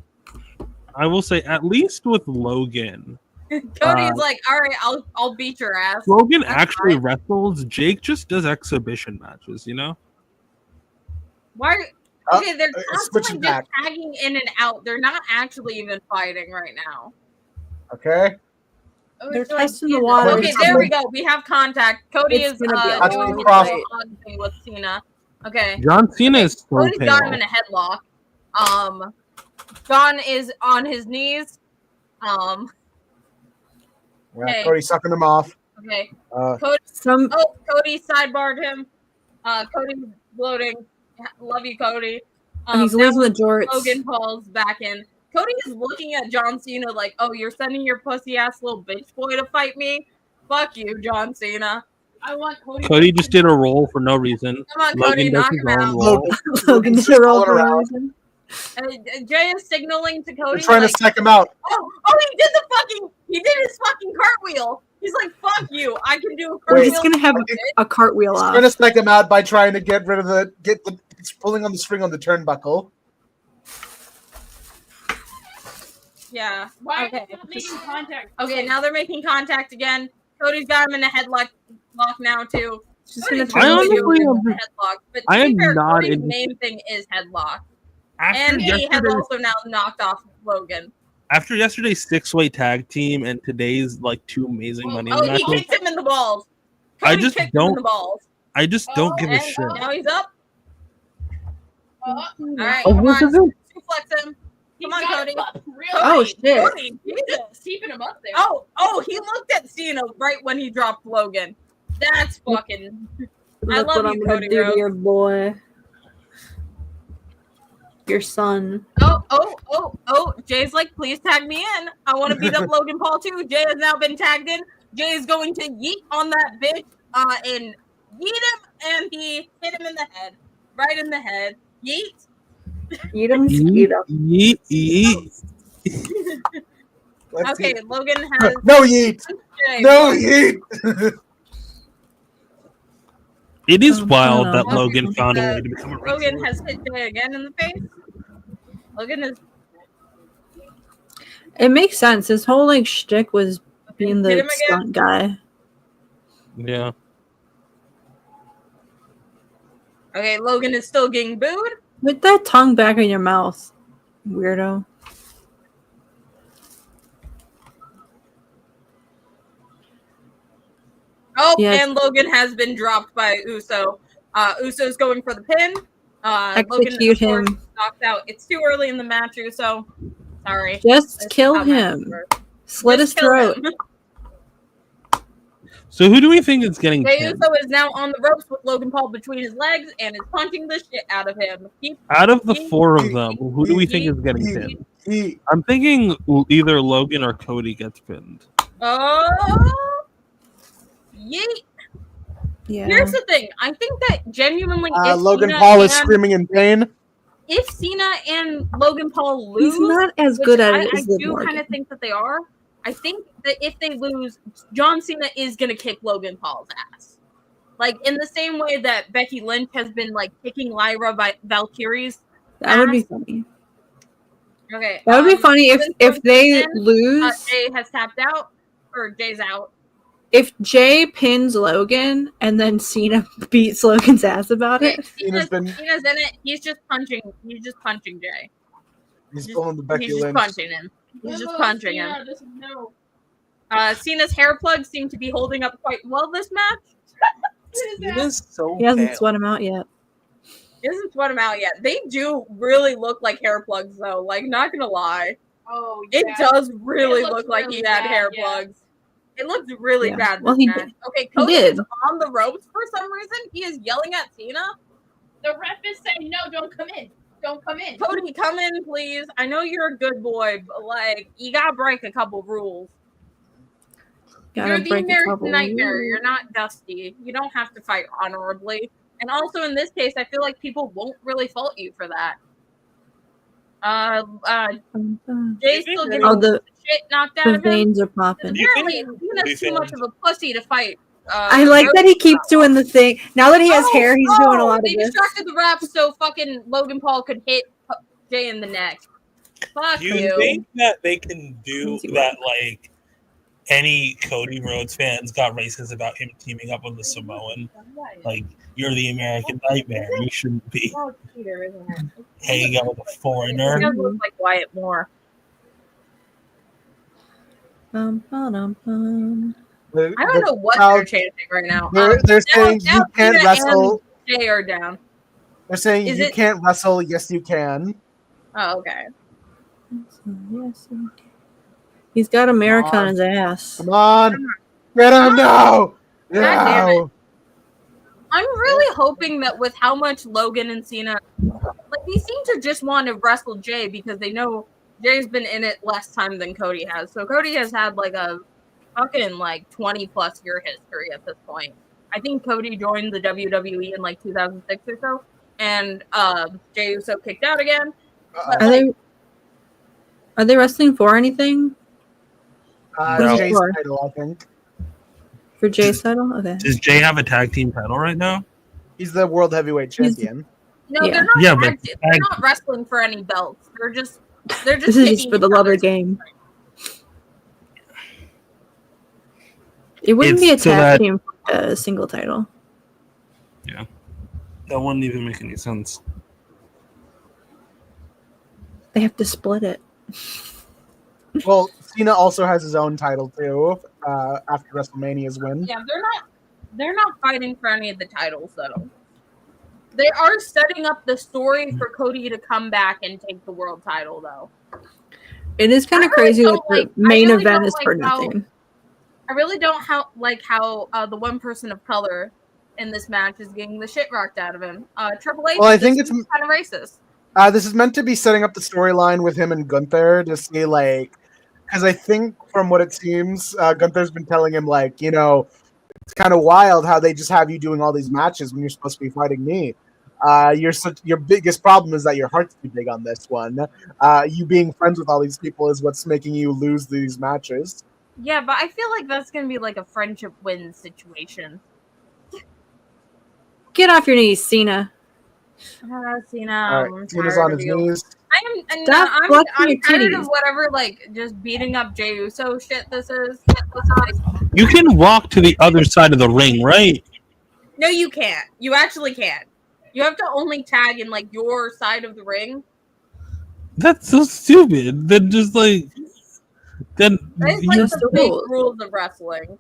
I will say at least with Logan. Cody's like, all right, I'll beat your ass. Logan That's actually fine. wrestles. Jake just does exhibition matches, you know? Why? Okay, they're switch constantly it just back. tagging in and out. They're not actually even fighting right now. Okay. They're It's like, testing the Jesus. water. Okay, there we go. We have contact. Cody It's is gonna be That's doing the his problem. little hug thing with Cena. Okay. John Cena is so Cody's got him pale. in a headlock. John is on his knees. Yeah, Okay. Cody sucking him off. Okay. Uh, Cody sidebarred him. Cody bloating. Love you, Cody. He's now losing the jorts. Logan Paul's back in. Cody is looking at John Cena like, oh, you're sending your pussy ass little bitch boy to fight me? Fuck you, John Cena. I want Cody. Cody just did a roll for no reason. Come on, Cody, Logan does knock his him own out. roll. Logan Just did a roll all for no around. reason. Jay is signaling to They're Cody. trying like, to psych him out. oh, he did his fucking cartwheel. He's like, fuck you, I can do a We're cartwheel. just gonna have a cartwheel He's off. trying to psych him out by trying to get rid of it's pulling on the string on the turnbuckle. Yeah. Why Okay. are they not making contact? Okay, now they're making contact again. Cody's got him in a headlock now too. Just gonna Cody's turn I really honestly good am- with headlock, but to I be am fair, not Cody's in- main thing is headlock, After and he has yesterday's, also now knocked off Logan. after yesterday's 6-way tag team and today's like two amazing money in the Oh, he matches, kicked him in the balls. I Cody just kicked him in don't- the balls. I just don't give a And shit. now he's up. All right, Oh, come what on, is it? suplex him. Come on, Cody. Oh, shit. Cody, Jesus. Keeping him up there. Oh, he looked at Cena right when he dropped Logan. That's fucking. I Look love what you, I'm gonna Cody do to Rhodes. your boy. Your son. Oh, Jay's like, please tag me in. I want to beat up Logan Paul too. Jay has now been tagged in. Jay is going to yeet on that bitch and yeet him, and he hit him in the head. Right in the head. Yeet. Eat him, skeet him. Yeet. Let's Okay, see. Logan has No yeet! Jay. No yeet! It is wild that Okay, Logan found a way to become a Logan wrestler. has hit Jay again in the face. Logan is It makes sense. His whole like shtick was being Hit the him again? stunt guy. Yeah. Okay, Logan is still getting booed. Put that tongue back in your mouth, weirdo. Oh, Yes. and Logan has been dropped by Uso. Uso's going for the pin. Logan, Execute of course, him. knocked out. It's too early in the match, Uso. Sorry. Just That's kill how matches him. work. Slit his Just kill throat. him. So who do we think is getting Jey pinned? Uso is now on the ropes with Logan Paul between his legs and is punching the shit out of him. Out of the four of them, who do we think is getting pinned? I'm thinking either Logan or Cody gets pinned. Oh, yeet. Yeah. Here's the thing. I think that genuinely, if Logan Cena Paul is and- screaming in pain. If Cena and Logan Paul lose, He's not as which good at I it as Liv do kind Morgan. of think that they are. I think that if they lose, John Cena is gonna kick Logan Paul's ass. Like in the same way that Becky Lynch has been like kicking Lyra by Valkyrie's. That would be funny. Okay. That would be funny if they Logan's lose. Jay has tapped out, or Jay's out. If Jay pins Logan and then Cena beats Logan's ass about Okay, it. Cena's in it. He's just punching Jay. He's pulling the Becky He's just Lynch. punching him. He's just punching him. This is no. Cena's hair plugs seem to be holding up quite well this match. It is so He hasn't pale. sweat him out yet. He hasn't sweat him out yet. They do really look like hair plugs, though. Like, not gonna lie. Oh, yeah. It does really It looks look like really he had bad, hair yeah. plugs. It looks really Yeah. bad Well, this he match. did. Okay, He Cody did. is on the ropes for some reason. He is yelling at Cena. The ref is saying, no, don't come in. Don't come in. Cody, come in, please. I know you're a good boy, but, like, you gotta break a couple rules. Gotta You're the break a American couple Nightmare. rules. You're not Dusty. You don't have to fight honorably. And also, in this case, I feel like people won't really fault you for that. Jay's still getting Oh, the shit knocked out the of him. veins are popping. Apparently, Cena's too much of a pussy to fight. I like that he keeps doing the thing. Now that he has hair, he's doing a lot of They this. distracted the ref so fucking Logan Paul could hit Jay in the neck. Fuck Do you you. think that they can do that? Like any Cody Rhodes fans got racist about him teaming up with the Samoan. Like you're the American Nightmare. You shouldn't be hanging out with a foreigner. He does look like Wyatt Moore. Bum, ba-dum, bum. I don't know what they're chanting right now. They're saying now you can't Cena wrestle. and Jay are down. They're saying Is you it- can't wrestle. Yes, you can. Oh, okay. Yes, okay. He's got America on his ass. Come on, get him now! God damn it. No. I'm really hoping that with how much Logan and Cena, like, they seem to just want to wrestle Jay because they know Jay's been in it less time than Cody has. So Cody has had like a fucking like 20 plus year history at this point. I think Cody joined the WWE in like 2006 or so, and Jey Uso kicked out again. But, Are they wrestling for anything? No. Jay's For? title, I think. For Jay's title? Okay. Does Jay have a tag team title right now? He's the world heavyweight champion. No, Yeah. they're not. Yeah, but they're not wrestling for any belts. They're just. This is just kicking for the each love of other's- the game. It wouldn't be a It's so tag that- team for a single title. Yeah. That wouldn't even make any sense. They have to split it. Well, Cena also has his own title too. After WrestleMania's win. Yeah, they're not fighting for any of the titles though. They are setting up the story for Cody to come back and take the world title though. It is kind I of really crazy don't that the like- I main really event don't is for like how- nothing. I really don't like how the one person of color in this match is getting the shit rocked out of him. Triple H. Well, I think it's kind of racist. This is meant to be setting up the storyline with him and Gunther to see, like, because I think from what it seems, Gunther's been telling him, like, you know, it's kind of wild how they just have you doing all these matches when you're supposed to be fighting me. Your biggest problem is that your heart's too big on this one. You being friends with all these people is what's making you lose these matches. Yeah, but I feel like that's gonna be like a friendship win situation. Get off your knees, Cena. Cena, All I'm right, Cena's tired on of his you. knees. Stop flexing I'm your tired titties. of whatever, like, just beating up Jey Uso shit this is. You can walk to the other side of the ring, right? No, you can't. You actually can't. You have to only tag in like your side of the ring. That's so stupid. Then just like then That's you like the big rules of wrestling.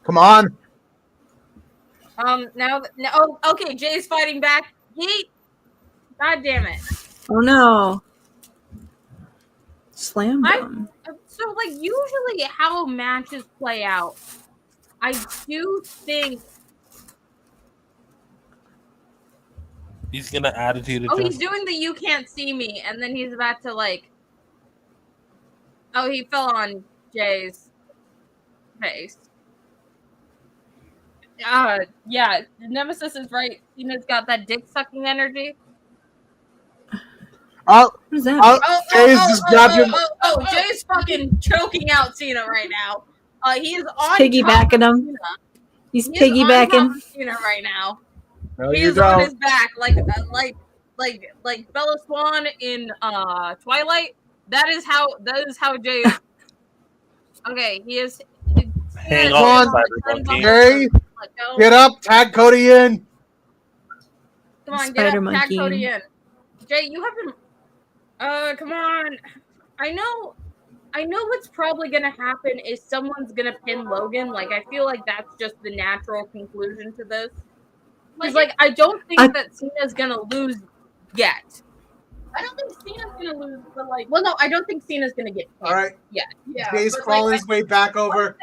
Come on. Oh, okay. Jay's fighting back. God damn it. Oh no. Slam them. So, like, usually how matches play out, I do think. he's gonna attitude Oh, adjust. he's doing the "you can't see me," and then he's about to like. Oh, he fell on Jay's face. Yeah, Nemesis is right. Cena's got that dick sucking energy. Oh, What is that? Jay's just grabbed him. Jay's fucking choking out Cena right now. He is on Piggybacking him. He's piggybacking Cena right now. No, He you is on don't. his back like Bella Swan in Twilight. That is how Jay is. Okay, he is. Hang on, Spider Monkey. Jay, get up, tag Cody in. Come on, Spider get up, Monkey. tag Cody in. Jay, you have been. Come on. I know what's probably gonna happen is someone's gonna pin Logan. Like, I feel like that's just the natural conclusion to this. Because, like, I don't think that Cena's gonna lose yet. I don't think Cena's gonna lose, but like, well, no, I don't think Cena's gonna get pinned. All right. Yeah. Jay's crawling his way back over.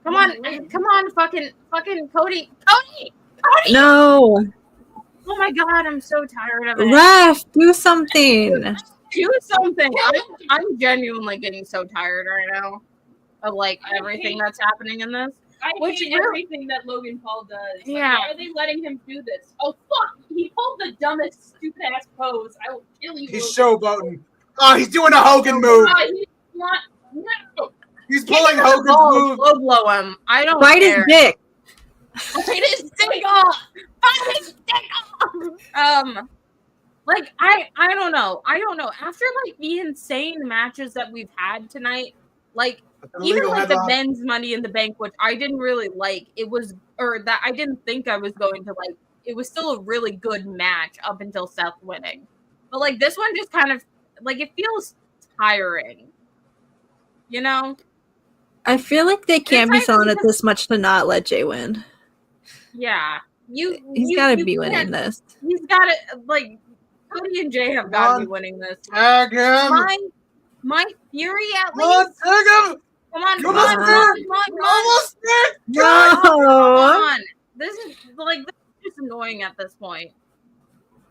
Come on, fucking Cody. No. Oh my god, I'm so tired of it. Ref, do something. Do something. I'm genuinely getting so tired right now of like everything that's happening in this. I hate everything that Logan Paul does. Yeah. Why are they letting him do this? Oh fuck! He pulled the dumbest, stupid ass pose. I will kill you. He's showboating. Oh, he's doing a Hogan move. No. He's pulling Hogan's move. Low blow him. I don't Bite his care. dick. Bite his dick off. Bite his dick off. Like I don't know. After like the insane matches that we've had tonight, like even like the men's Money in the Bank, which I didn't really like, that I didn't think I was going to like. It was still a really good match up until Seth winning, but like this one just kind of like it feels tiring, you know. I feel like they can't be selling it this much to not let Jay win. Yeah, he's got to be winning this. He's got to like Cody and Jay have got to be winning this. Tag him. My theory at Come on, least. tag him. Come on. Almost there. No. Come on. This is just annoying at this point.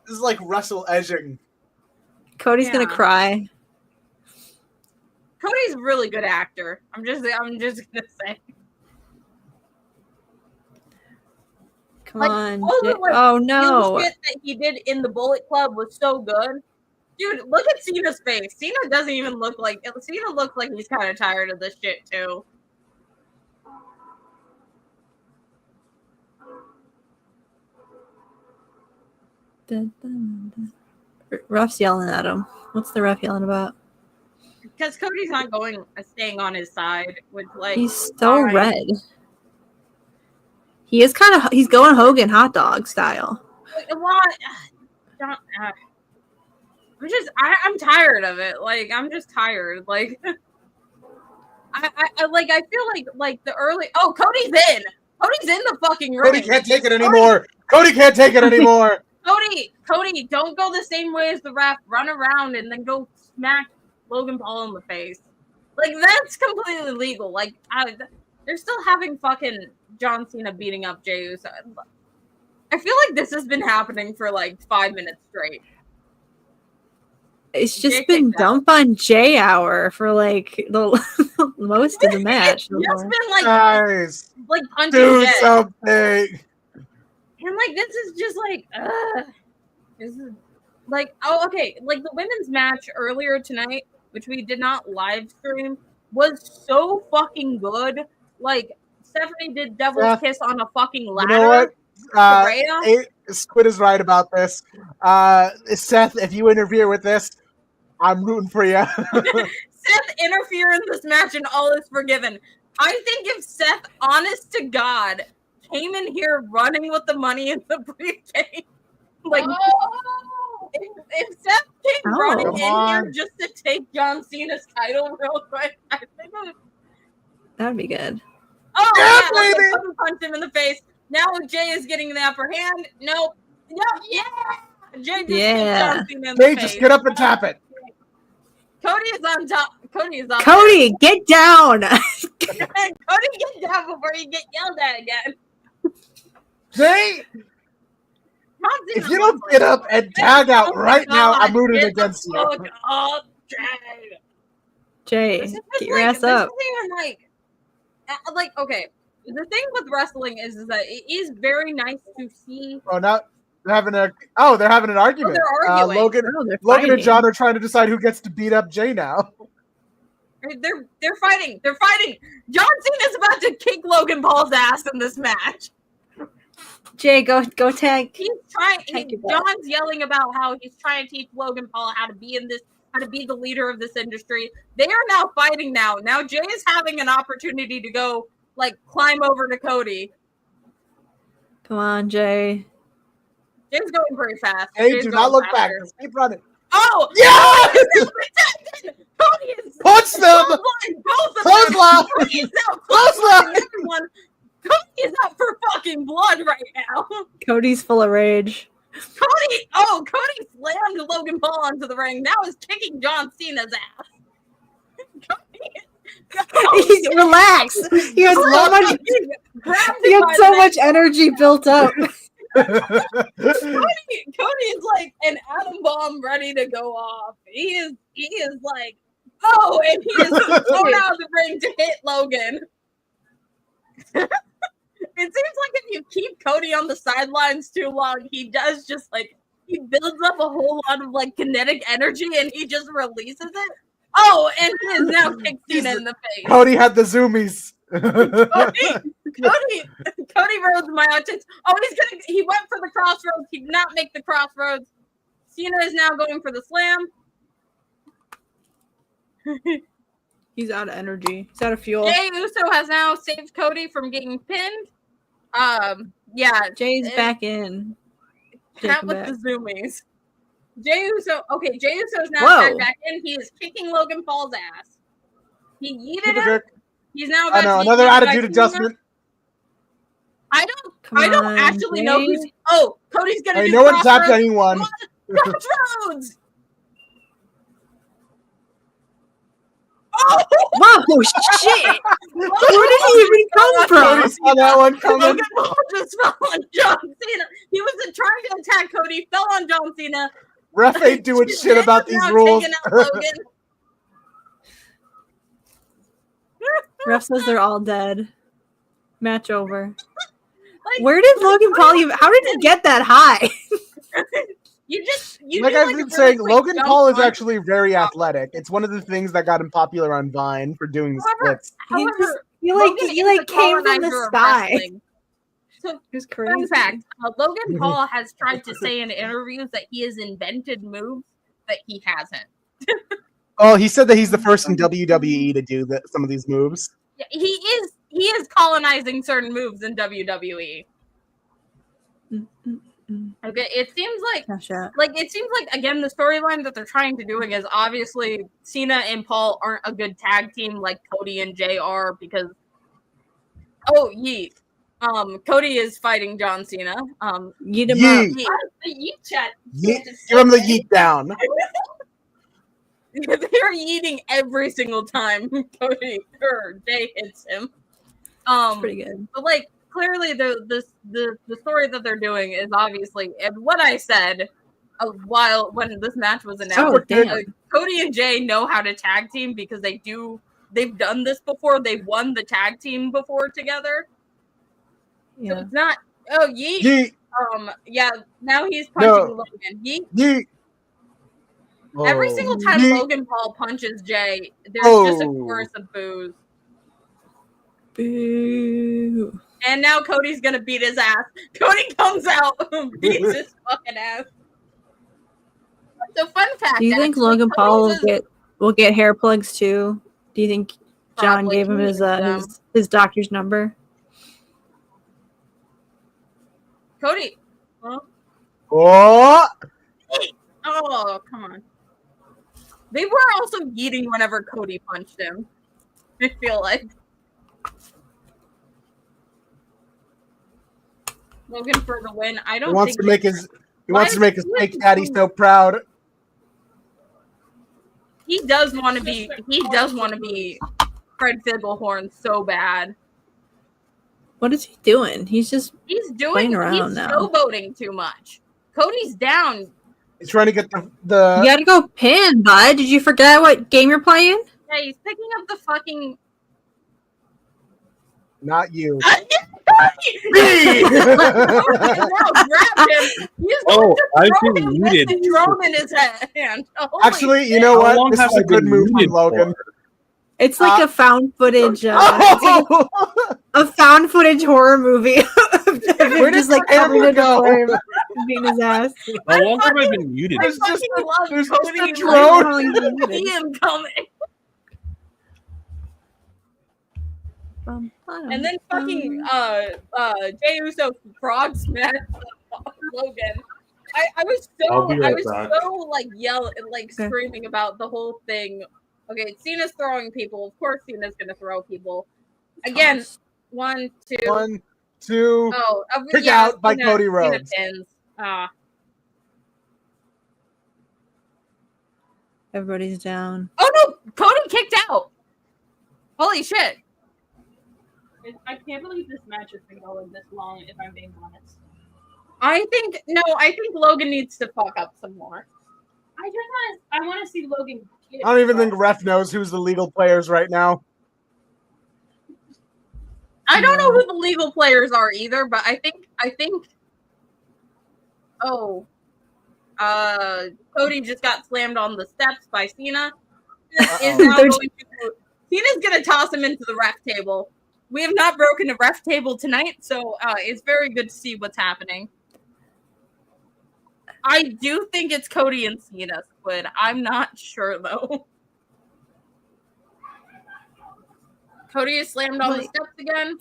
This is like wrestle edging. Cody's gonna cry. Cody's a really good actor. I'm just gonna say. Come on. Oh no. The shit that he did in the Bullet Club was so good. Dude, look at Cena's face. Cena doesn't even look like Cena looks like he's kind of tired of this shit too. Ref's yelling at him. What's the ref yelling about? Because Cody's not staying on his side, which like he's so red. He is he's going Hogan hot dog style. I'm tired of it. Like I'm just tired. Like I feel like the early. Oh, Cody's in. Cody's in the fucking room. Cody can't take it anymore. Cody can't take it anymore. Cody, don't go the same way as the ref. Run around and then go smack Logan Paul in the face. Like that's completely legal. Like they're still having fucking John Cena beating up Jey Uso. I feel like this has been happening for like 5 minutes straight. It's just been dump on Jay hour for like the most of the match. It's just been like guys, like punching do Jay. something. And like this is just like this is like okay, like the women's match earlier tonight, which we did not live stream, was so fucking good. Like Stephanie did Devil's Kiss on a fucking ladder. You know what? Squid is right about this. Seth, if you interfere with this, I'm rooting for you. Seth interfere in this match and all is forgiven. I think if Seth, honest to God, came in here running with the money in the briefcase. Like, if Seth came running Come in on. here just to take John Cena's title real quick, I think it would. That would be good. Oh, Yeah, yeah, baby! Cody punched him in the face. Now Jay is getting the upper hand. Nope. No, yeah! Jay just hit John Cena in the Hey, face. just get up and tap it. Cody is on top. Cody is on Cody, get down! Cody, get down before you get yelled at again. Jay, John Cena if you don't get up and tag out Oh my right now, God, I'm rooting get against the you. fuck up, Jay. Jay, This is get your like, ass up. This isn't even like, okay. The thing with wrestling is that it is very nice to see. Oh, now they're having an argument. they're arguing. Logan they're and fighting. John are trying to decide who gets to beat up Jay now. They're fighting. They're fighting. John Cena's about to kick Logan Paul's ass in this match. Jay, go tag. He's trying. Tag your butt. John's yelling about how he's trying to teach Logan Paul how to be the leader of this industry. They are now fighting now. Now Jay is having an opportunity to go climb over to Cody. Come on, Jay. Jay's going pretty fast. Hey, Jay's do going not look faster. back. Just keep running. Oh! Yes! Cody is Punch them! clothesline both of Close them. lock! Cody is now Close clotheslining lock! everyone. Cody is out for fucking blood right now. Cody's full of rage. Cody slammed Logan Paul onto the ring. Now is kicking John Cena's ass. Relax. He has so much. He had so much energy built up. Cody is like an atom bomb ready to go off. He is like, and he is thrown out of the ring to hit Logan. It seems like if you keep Cody on the sidelines too long, he does just he builds up a whole lot of kinetic energy and he just releases it. Oh, and he is now kicked Cena in the face. Cody had the zoomies. Cody Rhodes myotics. Oh, he went for the crossroads. He did not make the crossroads. Cena is now going for the slam. He's out of energy. He's out of fuel. Jey Uso has now saved Cody from getting pinned. Jay's back in. Cat with the zoomies. Jey Uso is now back in. He is kicking Logan Paul's ass. He yeeted him. He's now about to another yeet attitude adjustment. I don't actually know who's. Oh, Cody's gonna do no one tapped Crossroads. anyone. Crossroads. Oh, whoa, shit! Where did he even come from? Cody saw that one coming. Logan Paul just fell on John Cena. He wasn't trying to attack Cody. Fell on John Cena. Ref ain't doing shit about these rules. Ref says they're all dead. Match over. Where did Logan Paul even? How did he get that high? I've been saying, Logan Paul is actually very athletic. It's one of the things that got him popular on Vine for doing the splits. He came from the sky. So, it's crazy. Fun fact: Logan Paul has tried to say in interviews that he has invented moves that he hasn't. Oh, he said that he's the first in WWE to do some of these moves. Yeah, he is colonizing certain moves in WWE. Okay, it seems like again the storyline that they're trying to doing is obviously Cena and Paul aren't a good tag team like Cody and Jay are because Cody is fighting John Cena. Yeet him up. Yeet chat. Give him the yeet down. They're eating every single time Cody or Jay hits him. Pretty good. But clearly the story that they're doing is obviously, and what I said when this match was announced, Cody and Jay know how to tag team because they've done this before. They've won the tag team before together. Yeah. So it's not yeet. Yeet. Now he's punching Logan. Yeet. Yeet. Every single time Logan Paul punches Jay, there's just a chorus of boos. Boo. And now Cody's gonna beat his ass. Cody comes out and beats his fucking ass. So fun fact. Do you think Logan Paul will get hair plugs too? Do you think John gave him his doctor's number? Cody. Huh? Oh! Oh, come on. They were also yeeting whenever Cody punched him. I feel like. Logan for the win. I don't He wants think to make his Why fake daddy so proud. he does want to be Fred Figglehorn so bad. What is he doing? He's playing around he's now. showboating too much. Cody's down. He's trying to get the You gotta go pin, bud. Did you forget what game you're playing? Yeah, he's picking up the fucking not you. Me! Now grabbed him. He's going to I've throw been him with muted. the drone in his hand. Holy Actually, you shit. know How long what? This have is I a good been move from muted Logan. for? It's like a found footage. It's like a found footage horror movie of him just like coming to the him and beating his ass. How long have I been muted? I There's just fucking love there's Cody. just a Like, drone. see him coming. And then fucking Jey Uso frog smashed Logan. I was back. so like yelling, like screaming about the whole thing. Okay, Cena's throwing people. Of course, Cena's gonna throw people. Again, 1, 2. 1, 2. Oh, Kick out by Cody Rhodes. Cena pins. Everybody's down. Oh no, Cody kicked out. Holy shit. I can't believe this match has been going this long, if I'm being honest. I think Logan needs to fuck up some more. I want to see Logan. I don't even think ref knows who's the legal players right now. I don't know who the legal players are either, but I think Cody just got slammed on the steps by Cena. Cena's gonna toss him into the ref table. We have not broken a ref table tonight, so it's very good to see what's happening. I do think it's Cody and Cena, Squid. I'm not sure though. Cody is slammed on the steps again.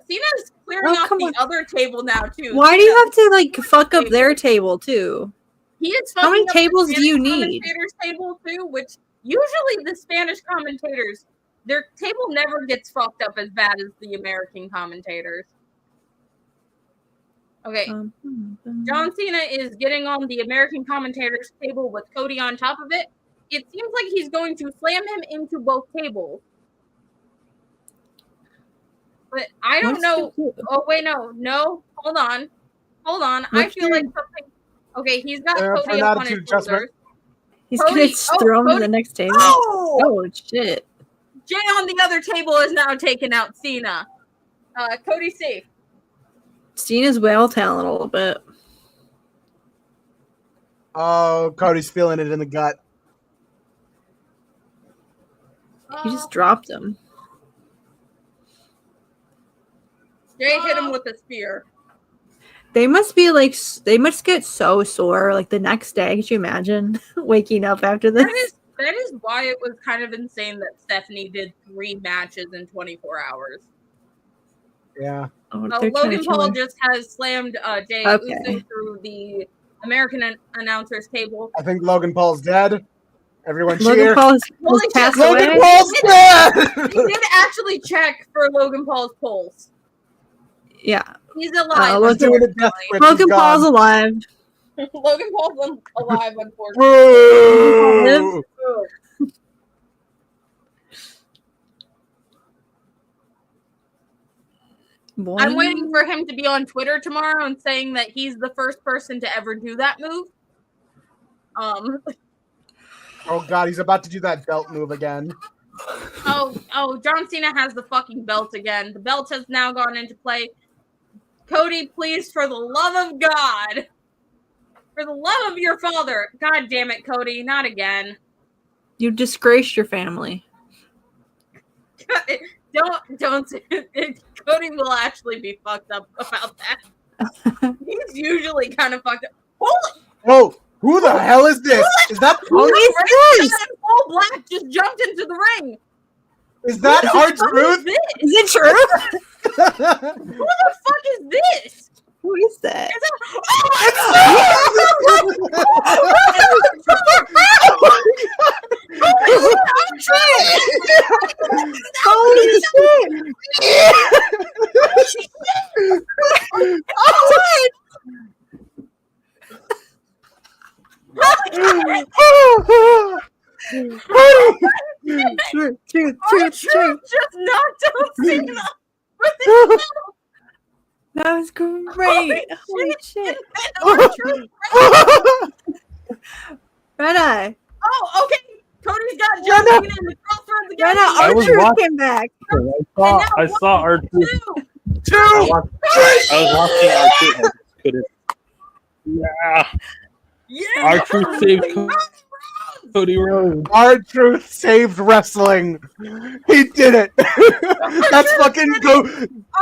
Cena's clearing off the other table now too. Why do you have to like fuck up their table too? He is How many fucking up tables the do you Spanish need? commentators' table too, which usually the Spanish commentators, their table never gets fucked up as bad as the American commentators. Okay, John Cena is getting on the American commentators' table with Cody on top of it. It seems like he's going to slam him into both tables. But I don't know. Oh, wait, no. Hold on. I feel like something. Okay, he's got Cody up on his shoulders. He's going to throw him to the next table. Oh, shit. Jay on the other table is now taking out Cena. Cody's safe. Cena's whale talent a little bit. Oh, Cody's feeling it in the gut. He just dropped him. Jay hit him with a spear. They must get so sore like the next day. Could you imagine waking up after this? That is why it was kind of insane that Stephanie did 3 matches in 24 hours. Yeah. Logan Paul just has slammed Jey Uso through the American announcer's table. I think Logan Paul's dead. Everyone Logan cheer. Paul has passed away. Logan Paul's dead! He did actually check for Logan Paul's pulse. Yeah. He's alive. Logan Paul's alive. Logan Paul's alive, unfortunately. I'm waiting for him to be on Twitter tomorrow and saying that he's the first person to ever do that move. Oh God, he's about to do that belt move again. Oh, John Cena has the fucking belt again. The belt has now gone into play. Cody, please, for the love of God, for the love of your father, God damn it, Cody, not again. You disgraced your family. Don't. Cody will actually be fucked up about that. He's usually kind of fucked up. Holy! Oh, who the hell is this? Is that Who is this? All black just jumped into the ring. Is that our truth? Is it true? Who the fuck is this? Who is that? Holy shit! Truth. Just knocked out Cena. That was great. Holy shit. Rena. Oh, okay. Cody's got John Cena and the girlfriends again. Rena, I was R-Truth watching- came back. I saw R2. Two. I was watching R2. I just couldn't. Yeah. Yeah. R2 saved Cody Rhodes. R-Truth saved wrestling. He did it. That's fucking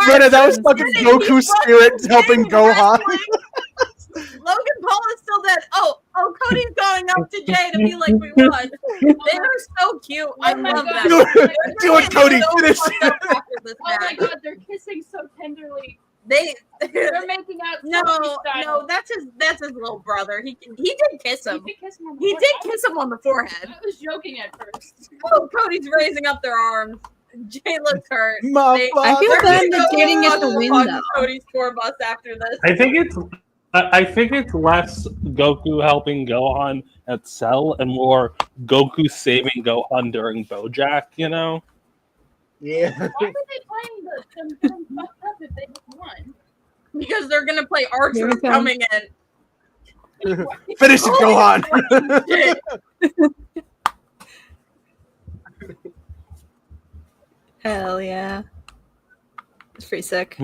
Rena, that was fucking Goku's spirit helping Gohan. Logan Paul is still dead. Oh, Cody's going up to Jay to be like, we won. They are so cute. I love that. Do it, Cody. Finish. Oh my god, they're kissing so tenderly. They're making out. No, that's his little brother. He did kiss him. He did kiss him on the forehead. I was joking at first. Oh, Cody's raising up their arms. Jay looks hurt. I feel bad that Jay didn't get the win, though. Cody's tour bus after this. I think it's less Goku helping Gohan at Cell and more Goku saving Gohan during BoJack. You know? Yeah. Why are they playing them fucked up if they won? Because they're gonna play Archer coming in. Finish it, Gohan. Hell yeah. It's pretty sick.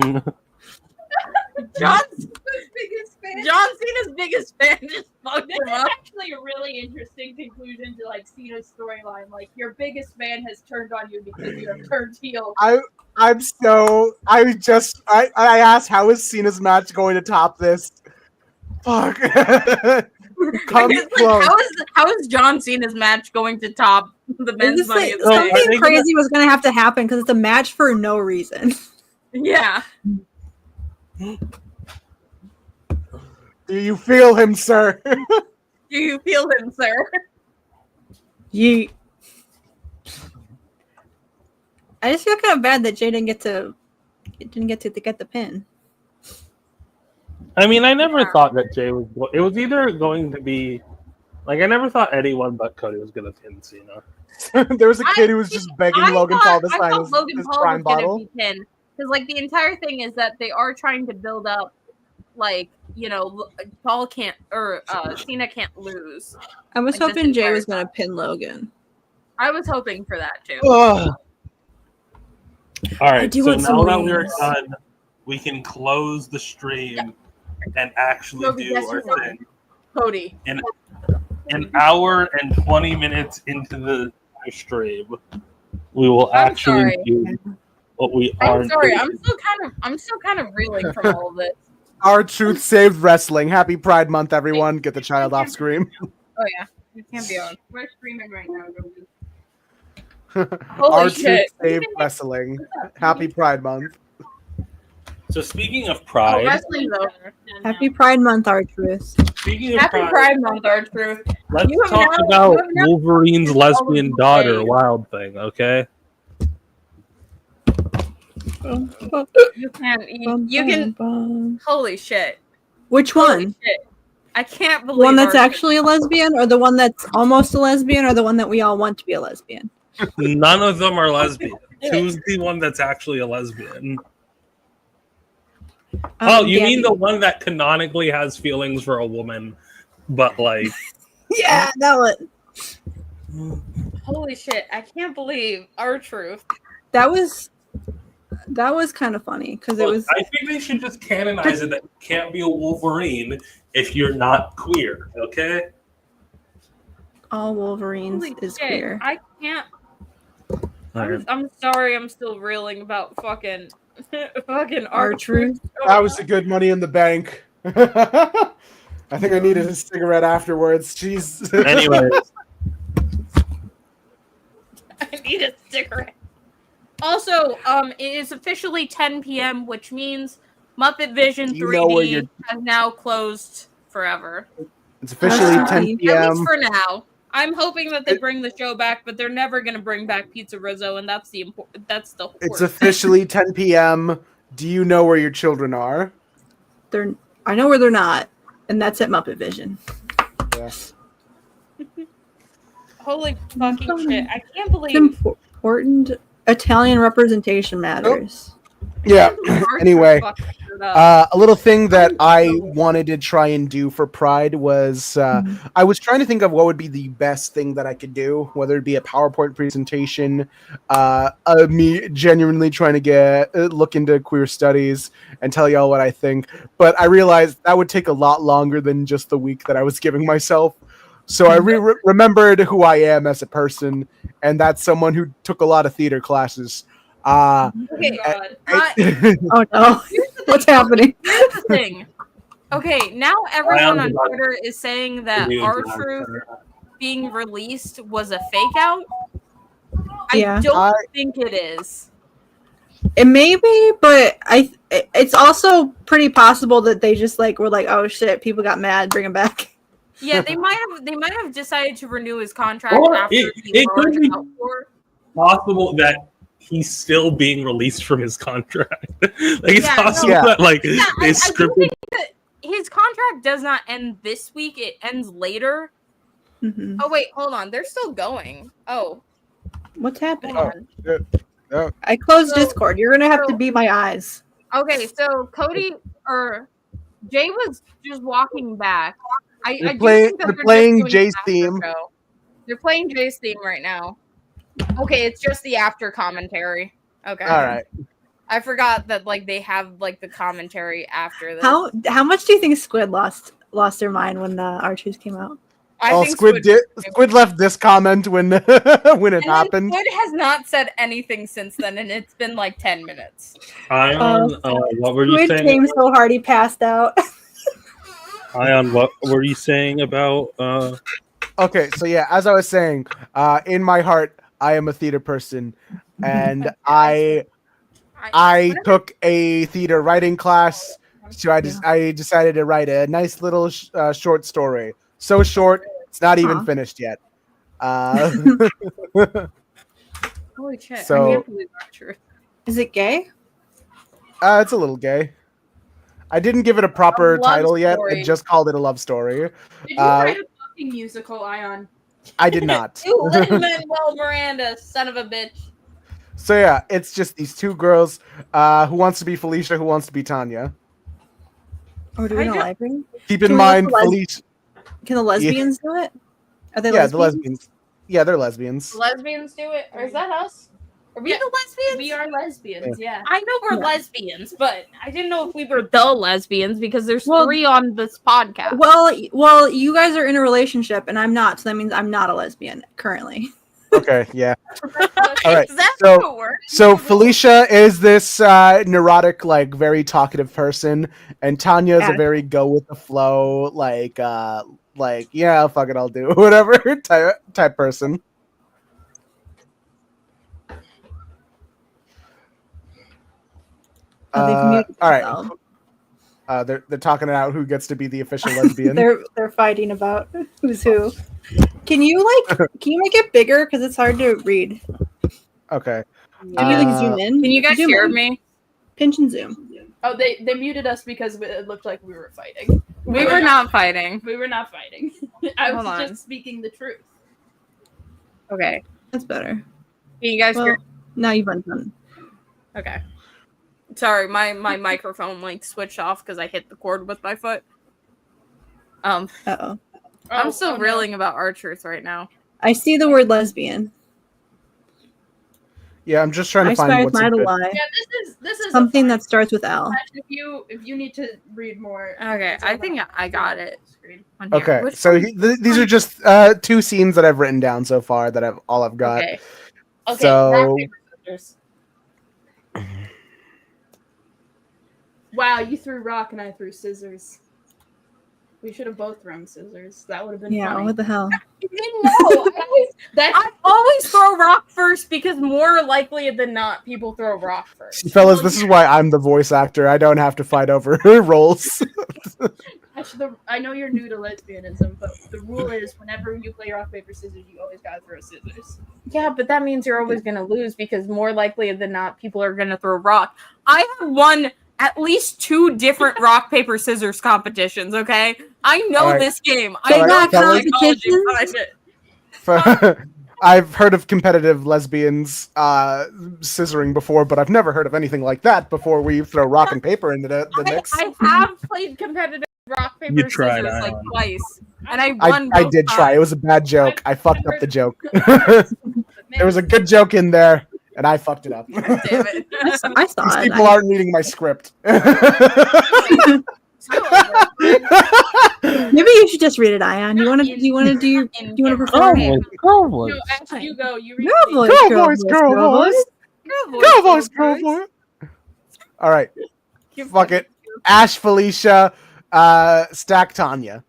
John Cena's biggest fan just fucked him That's up. actually a really interesting conclusion to like Cena's storyline. Like your biggest fan has turned on you because you have turned heel. I asked, how is Cena's match going to top this? Fuck. Come It's close. like, how is John Cena's match going to top the men's money? Like, something crazy was going to have to happen because it's a match for no reason. Yeah. Do you feel him, sir? Do you feel him, sir? Yeet. I just feel kind of bad that Jay didn't get to get the pin. I mean, I never thought that Jay was. It was either going to be, like, I never thought anyone but Cody was going to pin Cena. There was a kid who was just begging Logan Paul to sign his Logan Paul prime was bottle. going to be pinned. Because, like, the entire thing is that they are trying to build up, like, you know, Paul can't, or Cena can't lose. I was like, hoping Jay was going to pin Logan. I was hoping for that, too. All right, do so want some now that we're wings. done, we can close the stream and actually Logan, do guess our who won? thing. Cody. An hour and 20 minutes into the stream, we will I'm actually sorry. do what we are. I'm sorry. doing. I'm still kind of reeling from all of this. R-Truth saved wrestling. Happy Pride Month, everyone. Get the child off screen. Oh yeah, you can't be on. We're streaming right now, Rogan. Holy R-Truth shit! saved wrestling. Happy Pride Month. So speaking of Oh, Pride, wrestling's over. Happy Pride Month, R-Truth. speaking of Happy Pride Month, R-Truth. let's You have talk now- about you have now- Wolverine's lesbian Days. daughter, Wild Thing. Okay. You can. Holy shit! Which Holy one? shit! I can't The believe one that's R-Truth. actually a lesbian, or the one that's almost a lesbian, or the one that we all want to be a lesbian? None of them are lesbian. Who's the one that's actually a lesbian? Oh, you mean the one that canonically has feelings for a woman, but like Yeah, that one. Holy shit! I can't believe R-Truth. That was kind of funny because it Look, was. I think they should just canonize it that you can't be a Wolverine if you're not queer, okay? All Wolverines Holy is shit! queer. I can't. Alright. I'm sorry. I'm still reeling about fucking R-Truth. R-Truth. That was a good Money in the Bank. I think I needed a cigarette afterwards. Jeez. Anyways, I need a cigarette. Also, it is officially 10 p.m., which means Muppet Vision You know where 3D has now closed forever. It's officially 10 At least p.m. for now. I'm hoping that they bring the show back, but they're never going to bring back Pizza Rizzo, and that's the It's worst. officially 10 p.m. Do you know where your children are? I know where they're not, and that's at Muppet Vision. Yeah. Holy fucking shit! I can't believe Important Italian representation matters. Yeah. Anyway, a little thing that I wanted to try and do for Pride was I was trying to think of what would be the best thing that I could do, whether it be a PowerPoint presentation, me genuinely trying to look into queer studies and tell y'all what I think. But I realized that would take a lot longer than just the week that I was giving myself. So I remembered who I am as a person, and that's someone who took a lot of theater classes. Okay, oh no, what's happening? Here's the thing. Okay, now everyone on Twitter is saying that R-Truth being released was a fake out. I don't think it is. It may be, but it's also pretty possible that they just were like, oh shit, people got mad, bring him back. Yeah, they might have decided to renew his contract after it could be possible that he's still being released from his contract. It's possible that they scripted. His contract does not end this week; it ends later. Mm-hmm. Oh wait, hold on. They're still going. Oh, what's happening? Oh. I closed Discord. You're gonna have to be my eyes. Okay, so Cody or Jay was just walking back. They're playing Jay's theme. They're playing Jay's theme right now. Okay, it's just the after commentary. Okay. All right. I forgot that they have the commentary after this. How much do you think Squid lost their mind when R-Truth came out? I think Squid left this comment when when it happened. Squid has not said anything since then, and it's been 10 minutes. Ayaan, what were you saying? Squid came so hard he passed out. Ayaan, what were you saying about? Okay, so yeah, as I was saying, in my heart, I am a theater person, and I took a theater writing class. So I decided to write a nice little short story. So short, it's not even finished yet. Holy shit! So, I can't believe that's true. Is it gay? It's a little gay. I didn't give it a proper title yet. I just called it a love story. Did you write a fucking musical, Ayaan? I did not. You Lin-Manuel Miranda, son of a bitch. So yeah, it's just these two girls. Who wants to be Felicia? Who wants to be Tanya? Or do we know library? Keep in mind, Felicia. Can the lesbians do it? Are they lesbians? The lesbians. Yeah, they're lesbians. Lesbians do it? Or is that us? Are we the lesbians? We are lesbians, yeah. I know we're lesbians, but I didn't know if we were the lesbians because there's 3 on this podcast. Well, you guys are in a relationship and I'm not, so that means I'm not a lesbian currently. Okay, yeah. All right. So Felicia is this neurotic, very talkative person, and Tanya is a very go with the flow, yeah, fuck it, I'll do whatever type person. All right. They're talking about who gets to be the official lesbian. they're fighting about who's who. Can you make it bigger because it's hard to read? Okay. Maybe zoom in. Can you guys hear me? Pinch and zoom. Oh, they muted us because it looked like we were fighting. We were not fighting. We were not fighting. I was just speaking the truth. Okay, that's better. Can you guys hear? Now you've undone. Okay. Sorry, my microphone switched off because I hit the cord with my foot. Uh-oh. I'm still reeling about R-Truth right now. I see the word lesbian. Yeah, I'm just trying to find what's a good. Yeah, this is something that starts with L. If you need to read more. Okay, I think I got it. Okay, so these are just 2 scenes that I've written down so far that I've got. Okay. So. Wow, you threw rock and I threw scissors. We should have both thrown scissors. That would have been Yeah, funny. what the hell? You didn't know. I always throw rock first because more likely than not, people throw rock first. Fellas, this is why I'm the voice actor. I don't have to fight over roles. I know you're new to lesbianism, but the rule is whenever you play rock, paper, scissors, you always gotta throw scissors. Yeah, but that means you're always going to lose because more likely than not, people are going to throw rock. I have won at least 2 different rock, paper, scissors competitions, okay? I know this game. I All know right, fellas. psychology behind it. I've heard of competitive lesbians scissoring before, but I've never heard of anything like that before we throw rock and paper into the mix. I have played competitive rock, paper, You scissors tried, like Ayaan. twice. And I won I both did try. It times. was a bad joke. I fucked up the joke. There was a good joke in there, and I fucked it up. Damn it. I saw These it. people aren't reading my script. Maybe you should just read it, Ayaan. You want to perform? Girl No, actually, you go. You read Girl it. voice, Girl voice, girl voice. Girl voice, girl voice. All right. Fuck it. Ash, Felicia, Stack, Tanya.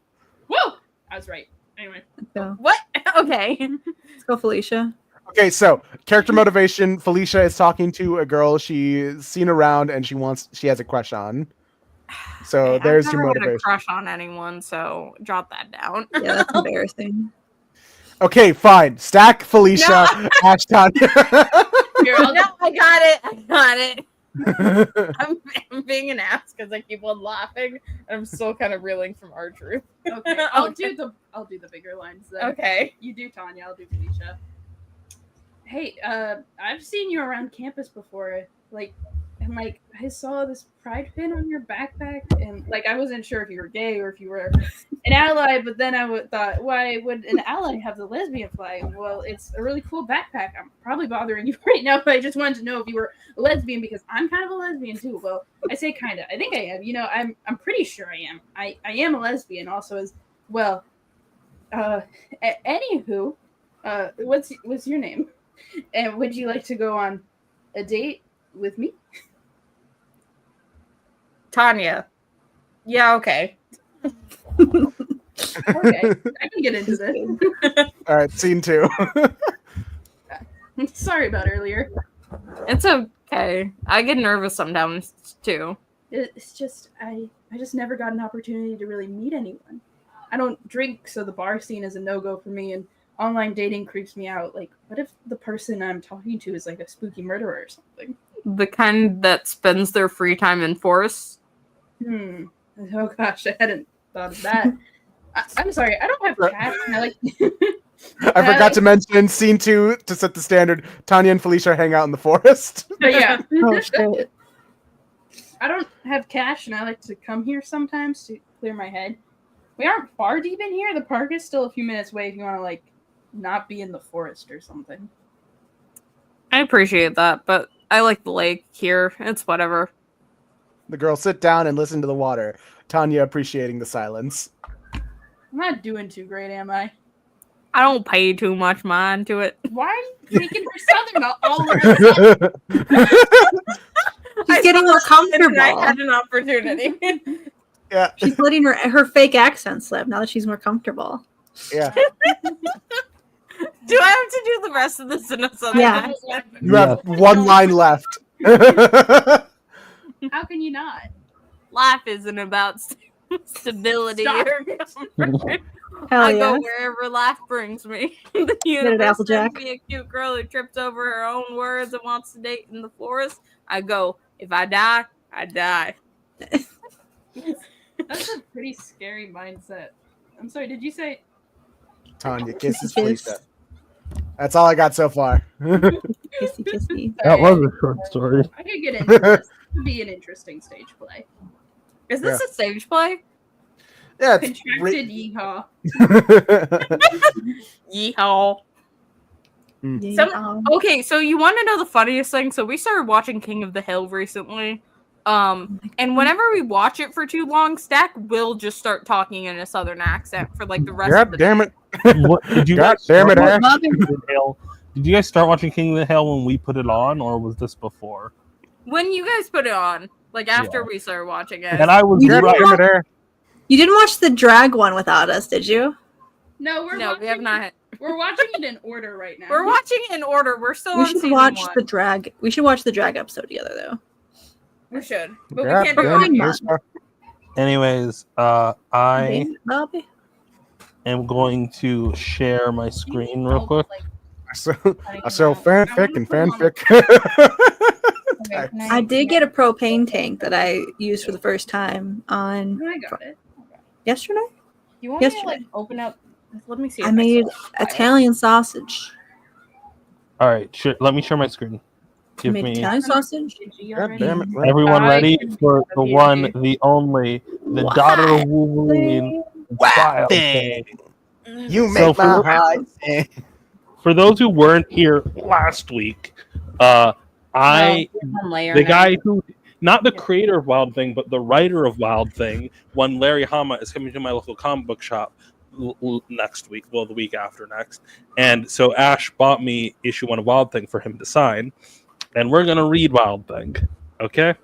Whoa! I was right. Anyway. So, What? Okay. let's go, Felicia. Okay, so character motivation. Felicia is talking to a girl she's seen around and she has a crush on. So Okay, there's I've your never had a motivation. crush on anyone, so jot that down. Yeah, that's embarrassing. Okay, fine. Stack, Felicia, Ash, Tanya. Here, I'll No, I got it. I got it. I'm being an ass because I keep on laughing, and I'm still kind of reeling from our truth. Okay, I'll do the bigger lines then. Okay. You do Tanya, I'll do Felicia. Hey, I've seen you around campus before. I saw this pride pin on your backpack, and I wasn't sure if you were gay or if you were an ally. But then I thought, why would an ally have the lesbian flag? Well, it's a really cool backpack. I'm probably bothering you right now, but I just wanted to know if you were a lesbian because I'm kind of a lesbian too. Well, I say kind of. I think I am. I'm pretty sure I am. I am a lesbian also as well. Anywho, what's your name? And would you like to go on a date with me? Tanya. Yeah, okay. Okay, I can get into this. All right, scene 2. Sorry about earlier. It's okay. I get nervous sometimes too. It's just I just never got an opportunity to really meet anyone. I don't drink, so the bar scene is a no-go for me, and online dating creeps me out. What if the person I'm talking to is a spooky murderer or something? The kind that spends their free time in forests. Oh gosh, I hadn't thought of that. I'm sorry, I don't have cash. I forgot to mention scene 2 to set the standard. Tanya and Felicia hang out in the forest. But yeah. Oh shit! I don't have cash, and I like to come here sometimes to clear my head. We aren't far deep in here. The park is still a few minutes away if you want to, not be in the forest or something. I appreciate that, but I like the lake here. It's whatever. The girls sit down and listen to the water. Tanya appreciating the silence. I'm not doing too great, am I? I don't pay too much mind to it. Why are you making her southern all of a sudden? She's getting more comfortable. I had an opportunity. Yeah. She's letting her fake accent slip now that she's more comfortable. Yeah. Do I have to do the rest of this in a southern Yeah. accent? You have one line left. How can you not? Life isn't about stability Stop. or comfort. Hell I yeah! go wherever life brings me. The universe Applejack. sends me a cute girl who trips over her own words and wants to date in the forest. I go, if I die, I die. That's a pretty scary mindset. I'm sorry, did you say? Tanya kisses Kiss. Felicia. That's all I got so far. Kissy, kissy. That was a short story. I could get into this. This would be an interesting stage play. Is this a stage play? Yeah, it's Contracted yeehaw. Yeehaw. Yeah. Okay, so you want to know the funniest thing? So we started watching King of the Hill recently. And whenever we watch it for too long, Stack will just start talking in a southern accent for the rest of God the damn it. What, did you God guys damn it, start Ash. watching King of the Hill? Did you guys start watching King of the Hill when we put it on, or was this before? When you guys put it on, after we started watching it. And I was You didn't right. Damn it, Ash. You didn't watch the drag one without us, did you? No, we have not. We're watching it in order right now. We're watching it in order. We're still We on should season watch 1. the drag. We should watch the drag episode together, though. We should, but Yeah, we can't do damn it. it, Daystar. Anyways, I Bobby. am going to share my screen real quick. I sell fanfic and fanfic. I did get a propane tank that I used for the first time on I got it. yesterday. You want me to Yesterday. like open up? Let me see. I if made still have it. Italian sausage. All right, let me share my screen. I Give made me Italian sausage. God damn it. everyone I ready can for the be one, happy. the only, the daughter of Wolverine. Wild Thing. You So make for my the- heart sing. For those who weren't here last week, the guy who, not the creator of Wild Thing, but the writer of Wild Thing, one Larry Hama, is coming to my local comic book shop next week, well, the week after next. And so Ash bought me issue 1 of Wild Thing for him to sign, and we're gonna read Wild Thing. Okay?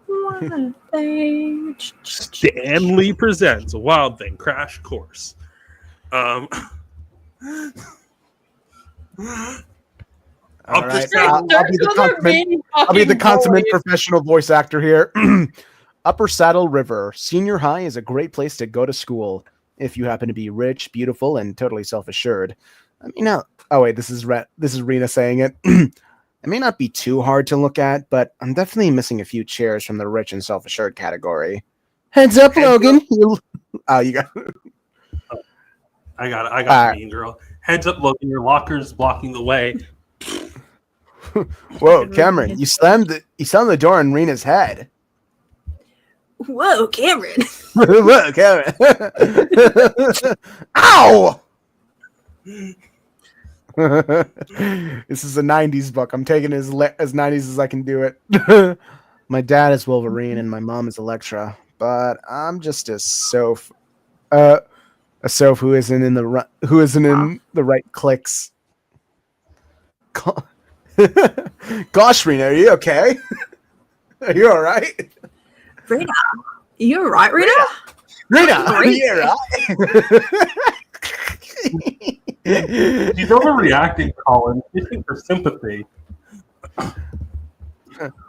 One thing. Stan Lee presents Wild Thing Crash Course. All right, Upper I'll be the consummate professional voice actor here. Upper Saddle River Senior High is a great place to go to school if you happen to be rich, beautiful, and totally self-assured. I mean, oh wait, this is Rena saying it. It may not be too hard to look at, but I'm definitely missing a few chairs from the rich and self-assured category. Heads up, Logan. You got it. I got it, mean girl. Heads up, Logan. Your locker's blocking the way. Whoa, Cameron, you slammed the door on Rena's head. Whoa, Cameron. Whoa, Cameron. Ow! This is a 90s book. I'm taking it as 90s as I can do it. My dad is Wolverine and my mom is Elektra, but I'm just a Soph who isn't in the right clicks. Gosh, Rena, are you okay? Are you all right? Rena, you all right, Rena? Rena, are you all right? She's overreacting, Colin. Fishing for sympathy.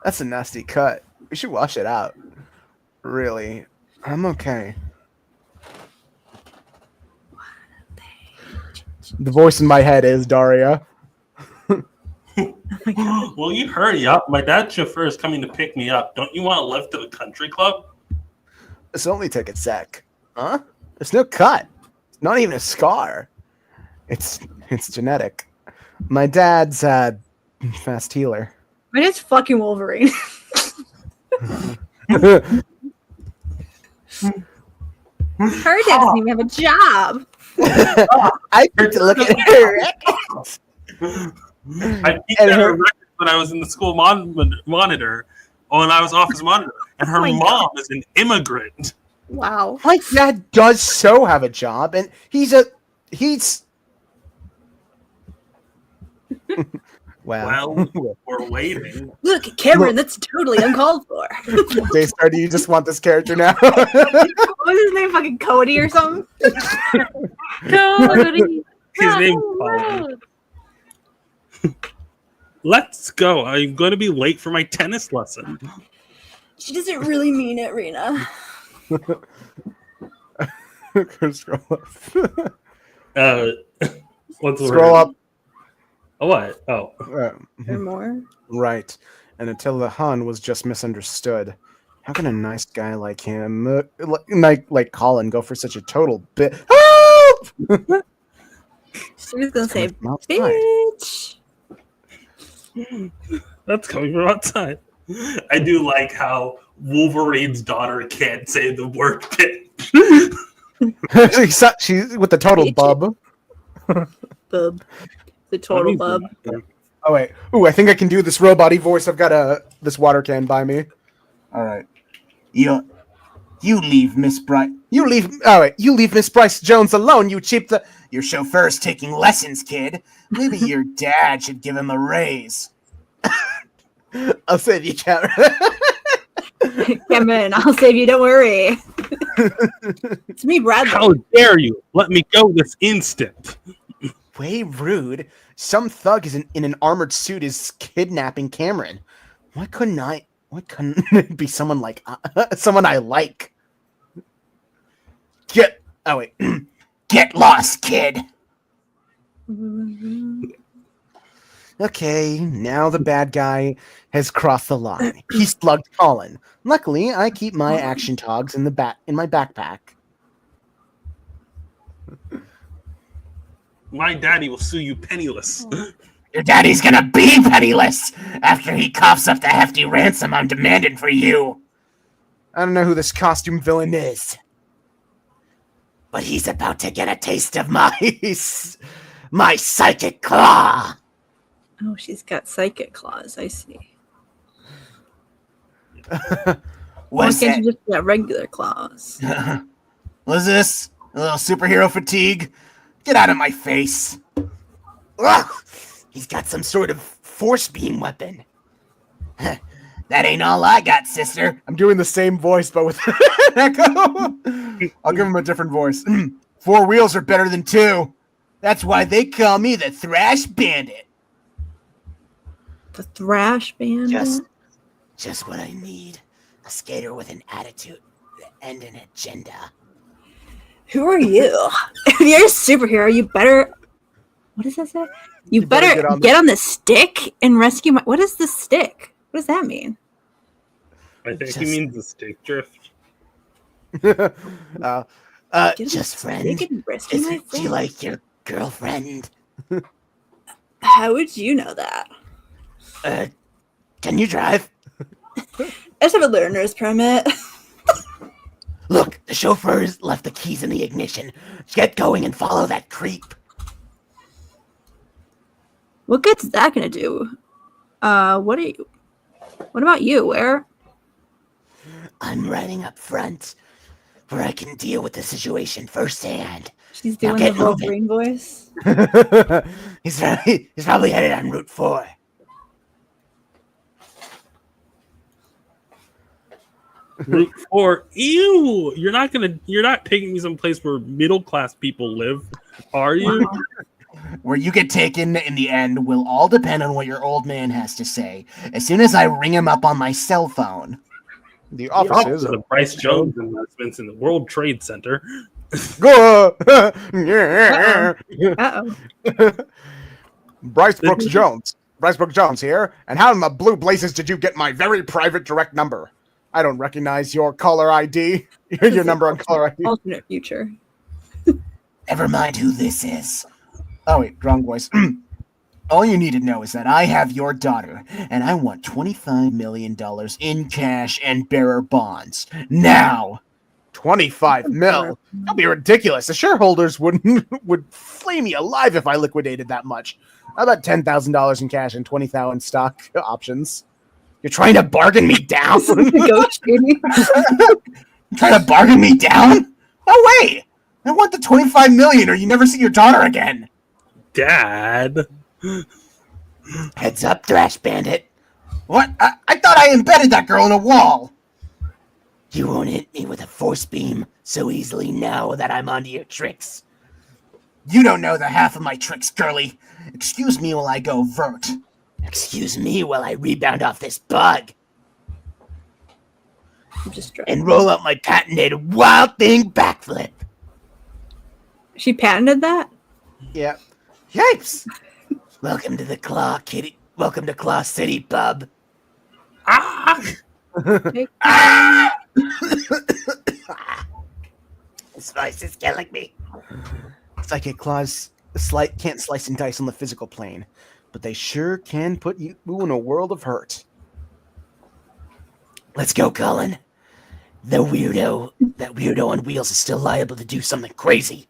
That's a nasty cut. We should wash it out. Really, I'm okay. The voice in my head is Daria. Will you hurry up? My dad's chauffeur is coming to pick me up. Don't you want to lift to the country club? This only took a sec. Huh? There's no cut. It's not even a scar. It's genetic. My dad's fast healer. My name's fucking Wolverine. Her dad doesn't even have a job. I need to look at her records. I peeked at her records when I was in the school monitor, when I was office monitor, and her my mom is an immigrant. Wow. My dad does so have a job, and he's Well, we're waiting. Look, Cameron, that's totally uncalled for. Daystar, do you just want this character now? What was his name? Fucking Cody or something? Cody. His name's Colin. Let's go. I'm going to be late for my tennis lesson. She doesn't really mean it, Rena. Scroll up. What's the Scroll word? up. Oh, what? Oh. There more? Right. And Attila the Hun was just misunderstood. How can a nice guy like him, like Colin, go for such a total bit? Help! She was gonna say, outside. bitch. That's coming from outside. I do like how Wolverine's daughter can't say the word bitch. She's with the total bub. Bub. The total bub. Oh wait. Ooh, I think I can do this robot-y voice. I've got this water can by me. All right. You leave Miss Bryce. You leave Miss Bryce Jones alone. You cheap the. Your chauffeur's taking lessons, kid. Maybe your dad should give him a raise. I'll save you, Cameron. Come in, I'll save you. Don't worry. It's me, Bradley. How dare you? Let me go this instant. Way rude. Some thug in an armored suit is kidnapping Cameron. Why couldn't it be someone like someone I like? Get lost, kid. Okay, now the bad guy has crossed the line. He slugged Colin. Luckily, I keep my action togs in my backpack. My daddy will sue you penniless. Your daddy's gonna be penniless after he coughs up the hefty ransom I'm demanding for you. I don't know who this costume villain is, but he's about to get a taste of my psychic claw. Oh, she's got psychic claws. I see. Why can't you just get regular claws? Was this a little superhero fatigue? Get out of my face. Ugh, he's got some sort of force beam weapon. That ain't all I got, sister. I'm doing the same voice, but with an echo. I'll give him a different voice. 4 wheels are better than 2. That's why they call me the Thrash Bandit. The Thrash Bandit? Just what I need. A skater with an attitude and an agenda. Who are you? If you're a superhero, you better... What does that say? You better get on the stick and rescue my... What is the stick? What does that mean? I think he means the stick drift. Just friend. Do you like your girlfriend? How would you know that? Can you drive? I just have a learner's permit. Look, the chauffeur's left the keys in the ignition. Get going and follow that creep. What good's that gonna do? What about you? Where? I'm riding up front, where I can deal with the situation firsthand. She's doing the Wolverine voice. He's probably headed on Route 4. Route 4. Ew! You're not taking me someplace where middle class people live, are you? Where you get taken in the end will all depend on what your old man has to say. As soon as I ring him up on my cell phone. The offices of the Bryce Jones investments in the World Trade Center. Go! Uh-oh. Bryce Brooks Jones here. And how in the blue blazes did you get my very private direct number? I don't recognize your caller ID. Your number on caller ID. Alternate future. Never mind who this is. Oh wait, wrong voice. All you need to know is that I have your daughter, and I want $25 million in cash and bearer bonds. Now! 25 mil? That'd be ridiculous. The shareholders would flay me alive if I liquidated that much. How about $10,000 in cash and 20,000 stock options? You're trying to bargain me down? Negotiating. Trying to bargain me down? No way! I want the 25 million or you never see your daughter again. Dad. Heads up, Thrash Bandit. What? I thought I embedded that girl in a wall. You won't hit me with a force beam so easily now that I'm onto your tricks. You don't know the half of my tricks, girlie. Excuse me while I go vert. Excuse me while I rebound off this bug. And roll out my patented Wild Thing backflip. She patented that? Yeah. Yipes! Welcome to the Claw Kitty. Welcome to Claw City, bub. Ah! Ah! This voice is killing me. Psychic claws can't slice and dice on the physical plane, but they sure can put you in a world of hurt. Let's go, Colin. That weirdo on wheels is still liable to do something crazy.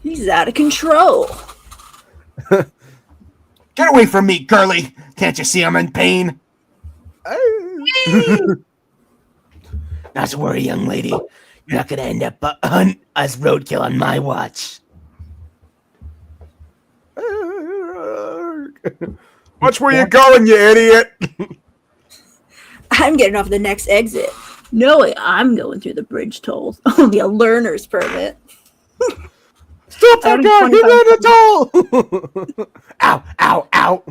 He's out of control. Get away from me, girlie! Can't you see I'm in pain? Not to worry, young lady. You're not going to end up as roadkill on my watch. Watch where you're going, you idiot! I'm getting off the next exit. No way, I'm going through the bridge tolls. Only a learner's permit. Stop that guy! He's in a toll! Ow! Ow! Ow!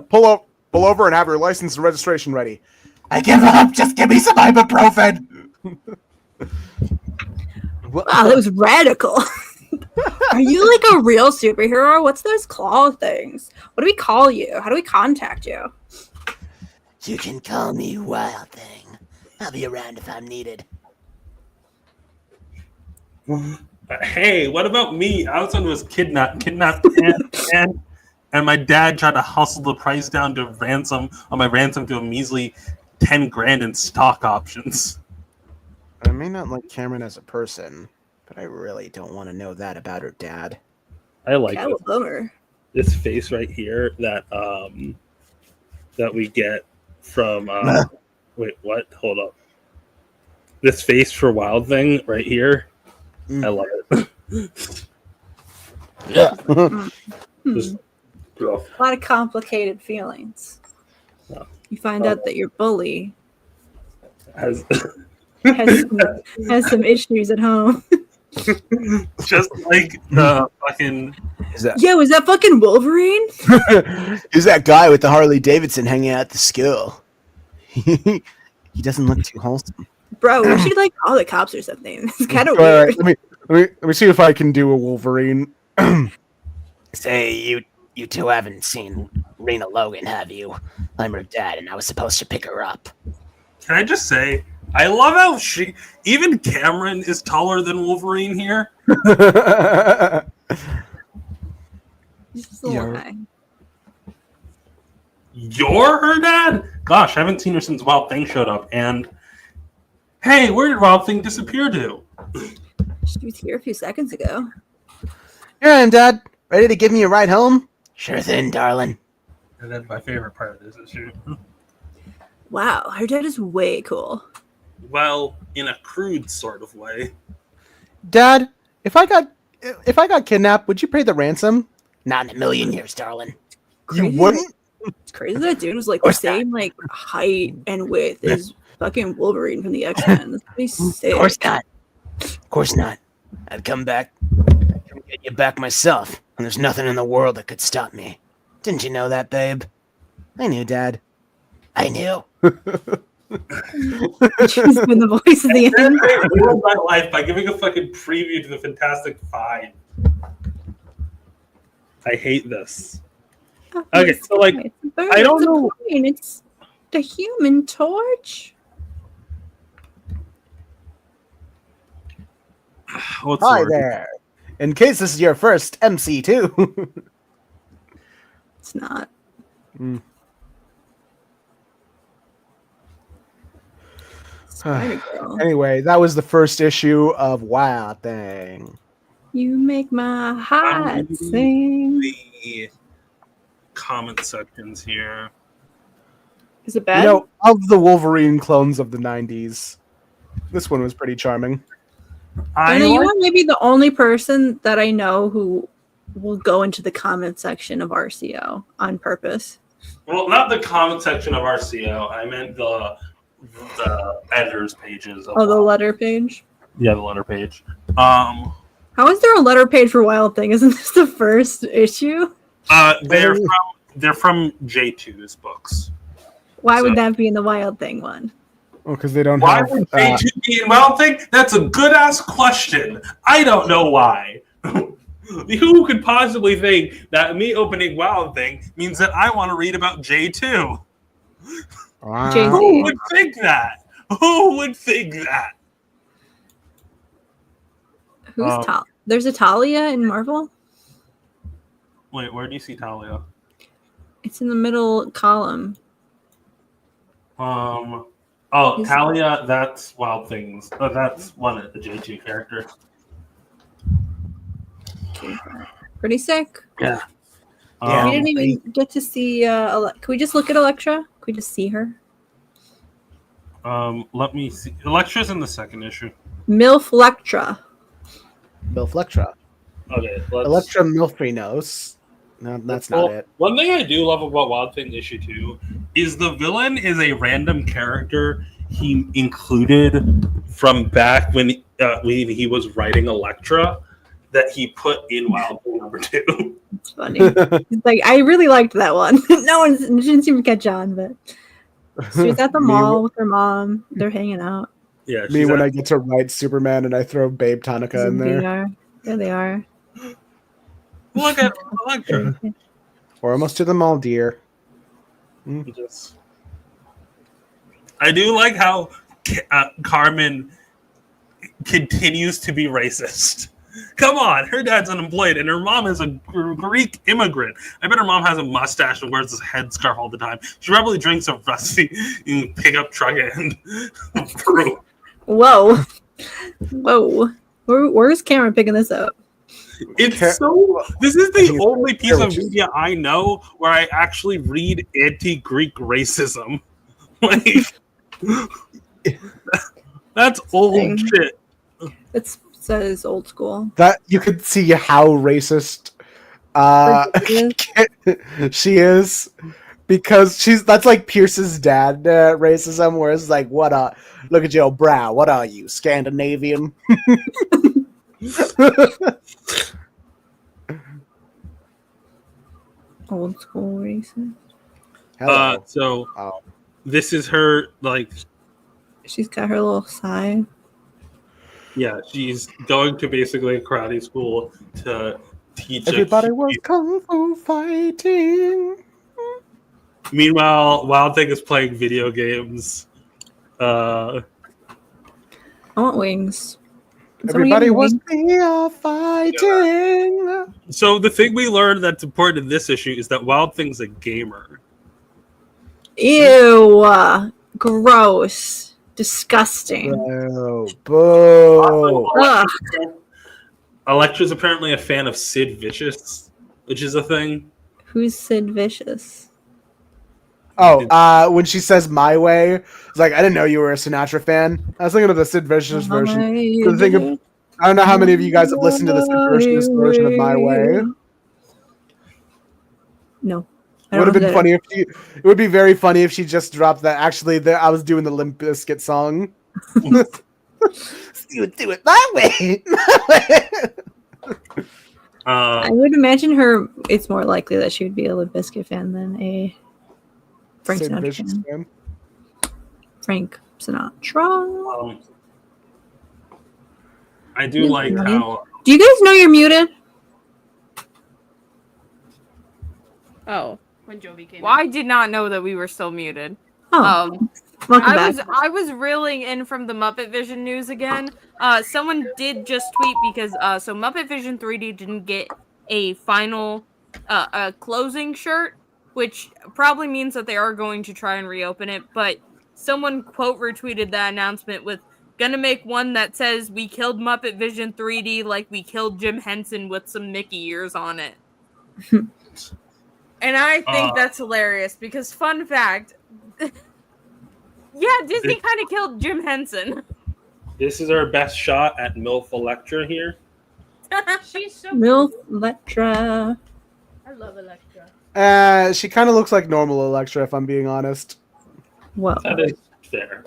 Pull over and have your license and registration ready. I give up. Just give me some ibuprofen. Wow, that was radical. Are you like a real superhero? What's those claw things? What do we call you? How do we contact you? You can call me Wild Thing. I'll be around if I'm needed. Hey, what about me? I was kidnapped, and my dad tried to hustle the price down to my ransom to a measly 10 grand in stock options. I may not like Cameron as a person, but I really don't want to know that about her dad. I like this face right here that we get from wait, what? Hold up. This face for Wild Thing right here. I love it. Yeah. Just a lot of complicated feelings. Yeah. You find out that your bully has some issues at home. Just like the fucking. Was that fucking Wolverine? Who's that guy with the Harley Davidson hanging out at the school? He doesn't look too wholesome. Bro, we should like call the cops or something. It's kind of weird. Let me see if I can do a Wolverine. Say, you two haven't seen Rena Logan, have you? I'm her dad, and I was supposed to pick her up. Can I just say, I love how even Cameron is taller than Wolverine here. Just a little high. You're her dad? Gosh, I haven't seen her since Wild Thing showed up. And hey, where did Wild Thing disappear to? She was here a few seconds ago. Here I am, Dad. Ready to give me a ride home? Sure thing, darling. And that's my favorite part of this issue. Wow, her dad is way cool. Well, in a crude sort of way. Dad, if I got kidnapped, would you pay the ransom? Not in a million years, darling. You wouldn't? It's crazy that dude was like the same like height and width as fucking Wolverine from the X-Men. That's pretty sick. Of course not. Of course not. I'd come back, come get you back myself, and there's nothing in the world that could stop me. Didn't you know that, babe? I knew, Dad. I knew. She's been the voice of the end. I ruined my life by giving a fucking preview to the Fantastic Five. I hate this. Okay, so like, I don't know. It's the Human Torch. Hi there. In case this is your first MC2. It's not. Anyway, that was the first issue of Wild Thing. You make my heart sing. The comment sections here. Is it bad? You know, of the Wolverine clones of the 90s, this one was pretty charming. You are maybe the only person that I know who will go into the comment section of RCO on purpose. Well, not the comment section of RCO. I meant the editors pages. The letter page? Yeah, the letter page. How is there a letter page for Wild Thing? Isn't this the first issue? They're from J2's books. Why would that be in the Wild Thing one? Oh, because they don't why have... Why would J2 be in Wild Thing? That's a good-ass question. I don't know why. Who could possibly think that me opening Wild Thing means that I want to read about J2? Wow. Who would think that? Who would think that? Who's There's a Talia in Marvel? Wait, where do you see Talia? It's in the middle column. Talia, that's Wild Things. That's one of the J2 character. Pretty sick. Yeah. We didn't even get to see. Can we just look at Elektra? Can we just see her? Let me see. Elektra's in the second issue. Milflectra. Milflectra. Okay. Elektra Milfinos. No, that's not it. One thing I do love about Wild Thing issue 2 is the villain is a random character he included from back when he was writing Elektra that he put in Wild Thing number 2. It's funny. It's like, I really liked that one. No one didn't seem to catch on, but she was at the mall with her mom. They're hanging out. Yeah, Me when I get to write Superman and I throw Babe Tonica in there. There they are. Look at Elektra. We're almost to the mall, dear. I do like how Carmen continues to be racist. Come on, her dad's unemployed and her mom is a Greek immigrant. I bet her mom has a mustache and wears this headscarf all the time. She probably drinks a rusty pickup truck and Peru. Whoa. Where's Cameron picking this up? It's so. This is the only piece of media I know where I actually read anti-Greek racism. Like, that's old shit. It says old school. That you could see how racist she is, because that's like Pierce's dad racism, where it's like, look at your brow. What are you, Scandinavian? Old school racist. This is her, like, she's got her little side. Yeah, she's going to basically a karate school to teach. Everybody was kung fu fighting. Meanwhile, Wild Thing is playing video games. I want wings. Everybody was fighting. Yeah. So the thing we learned that's important in this issue is that Wild Thing's a gamer. Ew. Gross. Disgusting. Boo. Elektra's apparently a fan of Sid Vicious, which is a thing. Who's Sid Vicious? Oh, when she says "my way," it's like, I didn't know you were a Sinatra fan. I was thinking of the Sid Vicious version. I don't know how many of you guys have listened to the Sid Vicious version of "My Way." No. It would have been funny if she. It would be very funny if she just dropped that. Actually, I was doing the Limp Bizkit song. You would do it my way. I would imagine her. It's more likely that she would be a Limp Bizkit fan than a Frank Sinatra fan. Frank Sinatra. I do like how. Do you guys know you're muted? Oh. When Jovi came Well, I did not know that we were still muted. Oh. Welcome back. I was reeling in from the Muppet Vision news again. Someone did just tweet because so Muppet Vision 3D didn't get a final a closing shirt, which probably means that they are going to try and reopen it, but someone quote retweeted that announcement with gonna make one that says we killed Muppet Vision 3D like we killed Jim Henson with some Mickey ears on it. And I think that's hilarious because, fun fact, yeah, Disney kind of killed Jim Henson. This is our best shot at MILF Elektra here. She's so MILF Elektra. I love Elektra. She kind of looks like normal Elektra, if I'm being honest. Well, that is fair.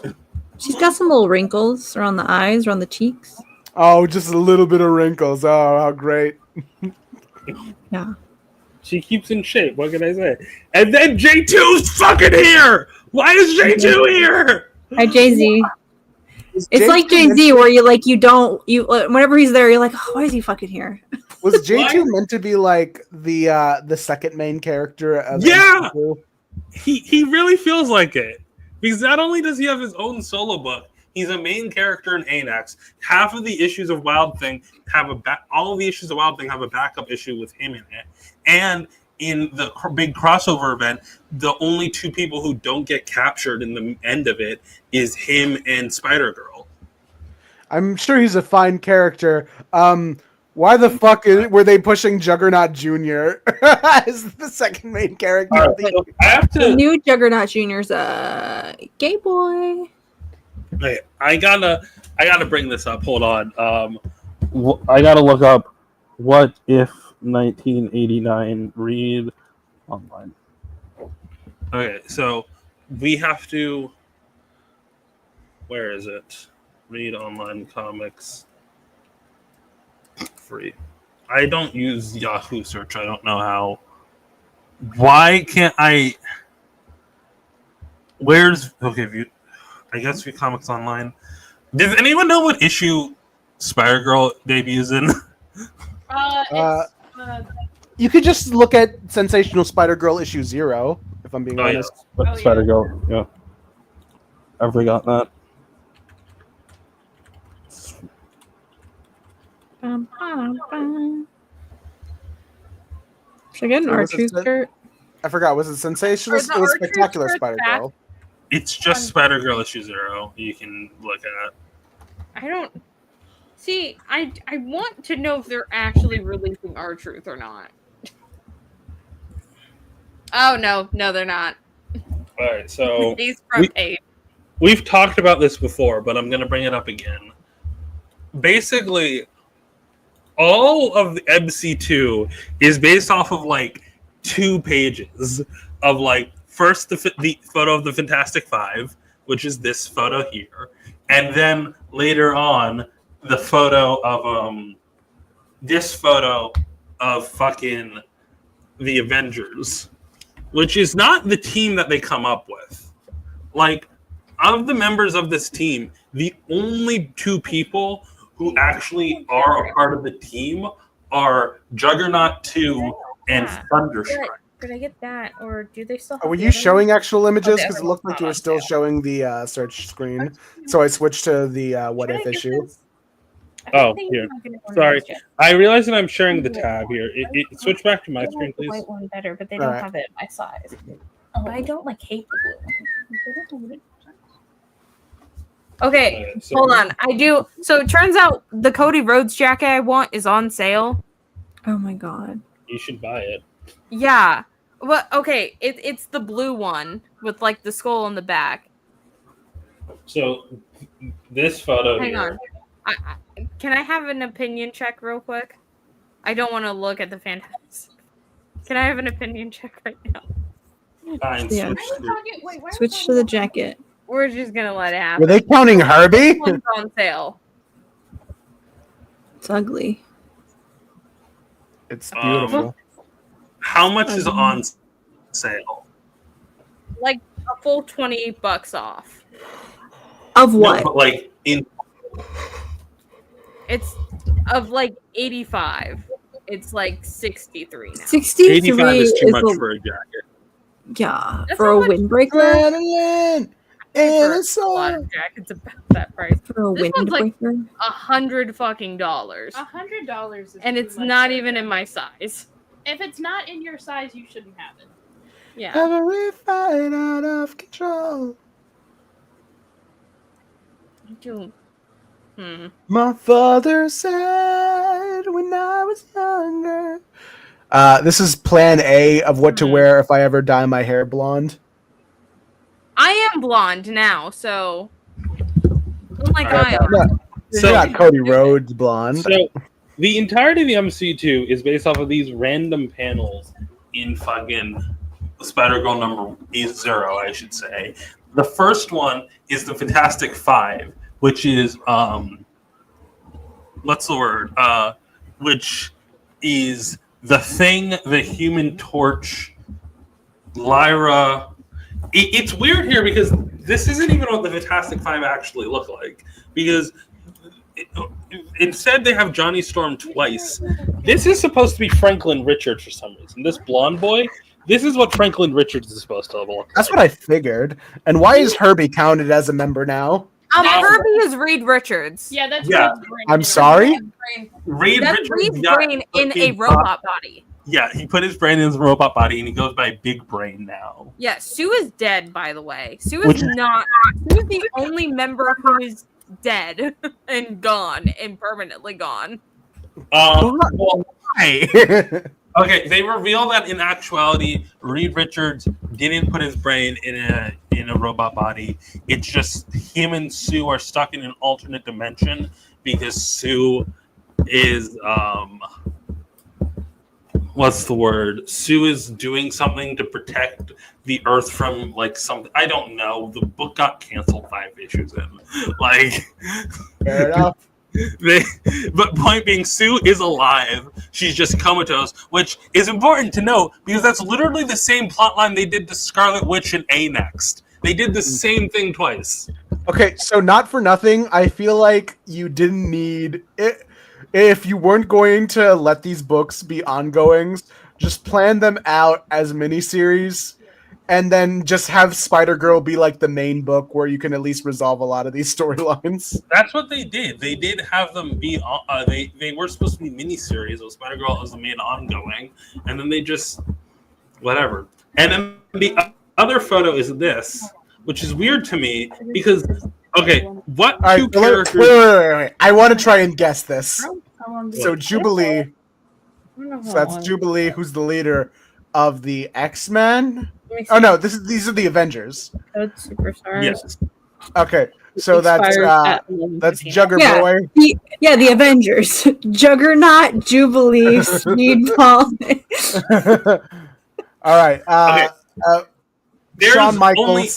She's got some little wrinkles around the eyes, around the cheeks. Oh, just a little bit of wrinkles. Oh, how great. Yeah. She keeps in shape. What can I say? And then J2's fucking here. Why is J2 here? Hi, Jay-Z. It's like Jay-Z, where you whenever he's there, you're like, oh, why is he fucking here? Was J2 meant to be like the second main character? Of yeah, he really feels like it because not only does he have his own solo book, he's a main character in Anax. Half of the issues of Wild Thing all of the issues of Wild Thing have a backup issue with him in it. And in the big crossover event, the only two people who don't get captured in the end of it is him and Spider-Girl. I'm sure he's a fine character. Why the fuck were they pushing Juggernaut Jr. as the second main character? The new Juggernaut Jr.'s a gay boy. Hey, I gotta bring this up. Hold on. I gotta look up what if 1989. Read online. Okay, so we have to. Where is it? Read online comics. Free. I don't use Yahoo search. I don't know how. Why can't I? Where's okay? View. I guess View Comics Online. Does anyone know what issue Spider Girl debuts in? You could just look at Sensational Spider Girl issue 0, if I'm being honest. Yeah. Spider Girl. Yeah. I forgot that. Should I get an R2 skirt? I forgot. Was it Sensational? It was Spectacular Spider Girl. It's just Spider Girl issue 0. You can look at. I don't see. I want to know if they're actually releasing R-Truth or not. Oh no, they're not. All right, so These front page. We've talked about this before, but I'm going to bring it up again. Basically, all of the MC2 is based off of like 2 pages of like first the photo of the Fantastic Five, which is this photo here, and then later on the photo of this photo of fucking the Avengers, which is not the team that they come up with. Like, of the members of this team, the only 2 people who actually are a part of the team are Juggernaut 2 and Thunderstrike. Did I get that, or do they still have Were the you other showing one? actual images? the Because it other looked one's like you not were on still sale. showing the search screen. So I switched to the what Should I if get issue. this? I Oh, think here. I'm not gonna go Sorry. next yet. I realize that I'm sharing the tab here. Switch back to my I screen, like the please. white one better, but they All don't right. have it my size. But I don't like hate the blue one. Okay, So- hold on. I do. So it turns out the Cody Rhodes jacket I want is on sale. Oh my god. You should buy it. Yeah. Well, okay. It's the blue one with like the skull on the back. So this photo Hang here. on. Can I have an opinion check real quick? I don't want to look at the Fantastic. Can I have an opinion check right now? Fine, Yeah. switch Switch to the jacket. We're just gonna let it happen. Were they counting Herbie? This one's on sale. It's ugly. It's beautiful. How much is on sale? Like a full $20 off. Of No, what? but like in It's of like 85. It's like 63 now. 63 85 is too much a- for a jacket. Yeah, That's for how a much- windbreaker. Madeline, and it's A lot all. of jackets about that price. For a This one's like windbreaker. $100 fucking dollars. $100 is And too it's much not for even a in my size. If it's not in your size, you shouldn't have it. Yeah. Every fight out of control. I do. My father said when I was younger. This is plan A of what to wear if I ever dye my hair blonde. I am blonde now, so. Like Alright, I am. No, So- not Cody Rhodes blonde. So the entirety of the MC2 is based off of these random panels in fucking Spider-Girl number 0, I should say. The first one is the Fantastic Five, which is what's the word? Which is the Thing, the Human Torch, Lyra. It's weird here because this isn't even what the Fantastic Five actually look like. Because instead they have Johnny Storm twice. This is supposed to be Franklin Richards for some reason. This blonde boy, this is what Franklin Richards is supposed to look like. That's what I figured. And why is Herbie counted as a member now? Herbie is Reed Richards. Yeah, that's Yeah. Reed's brain. I'm sorry? Reed That's Richards Reed's got brain in a fucking robot body. Yeah, he put his brain in his robot body and he goes by Big Brain now. Yeah, Sue is dead, by the way. Sue Which is is- not. Sue is the only member who is dead and gone and permanently gone. Well, Hey. okay, they reveal that in actuality, Reed Richards didn't put his brain in a robot body. It's just him and Sue are stuck in an alternate dimension because Sue is what's the word? Sue is doing something to protect the Earth from like something. I don't know. The book got canceled 5 issues in. Like, Fair enough. But point being, Sue is alive. She's just comatose, which is important to note because that's literally the same plotline they did to Scarlet Witch and A Next. They did the same thing twice. Okay, so not for nothing, I feel like you didn't need it. If you weren't going to let these books be ongoings, just plan them out as miniseries, and then just have Spider-Girl be like the main book where you can at least resolve a lot of these storylines. That's what they did. They did have them be. They were supposed to be miniseries with Spider-Girl as the main ongoing, and then they just whatever. And then the other photo is this, which is weird to me because okay, what All two right, characters? wait. I want to try and guess this. So Jubilee, so that's Jubilee, who's the leader of the X-Men. Oh no, these are the Avengers. Code Superstars. Yes. Okay, so that's Jugger Yeah, Boy. the Avengers. Juggernaut, Jubilee, Speedball. All right. There's Shawn Michaels.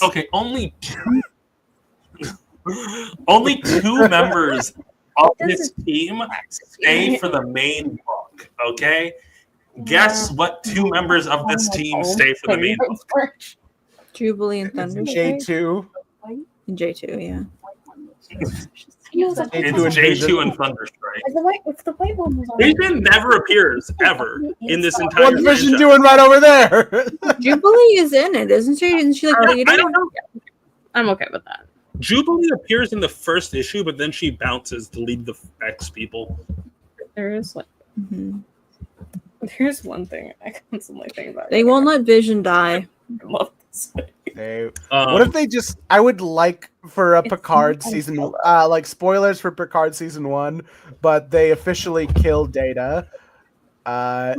only two members of this team stay for the main book. Okay, guess what? 2 members of this team stay for the main book. Jubilee and Thunder. J2. And J2, yeah. It's J2 and Thunderstrike. If the white one was on Vision never appears ever in this entire. What's Vision doing right over there? Jubilee is in it, isn't she? Isn't she like the leader? I don't know. I'm okay with that. Jubilee appears in the first issue, but then she bounces to lead the X people. There is like, there's one thing I constantly think about. They won't let Vision die. I love this. Hey, what if they just? I would like for a Picard season, like spoilers for Picard season 1, but they officially killed Data. No!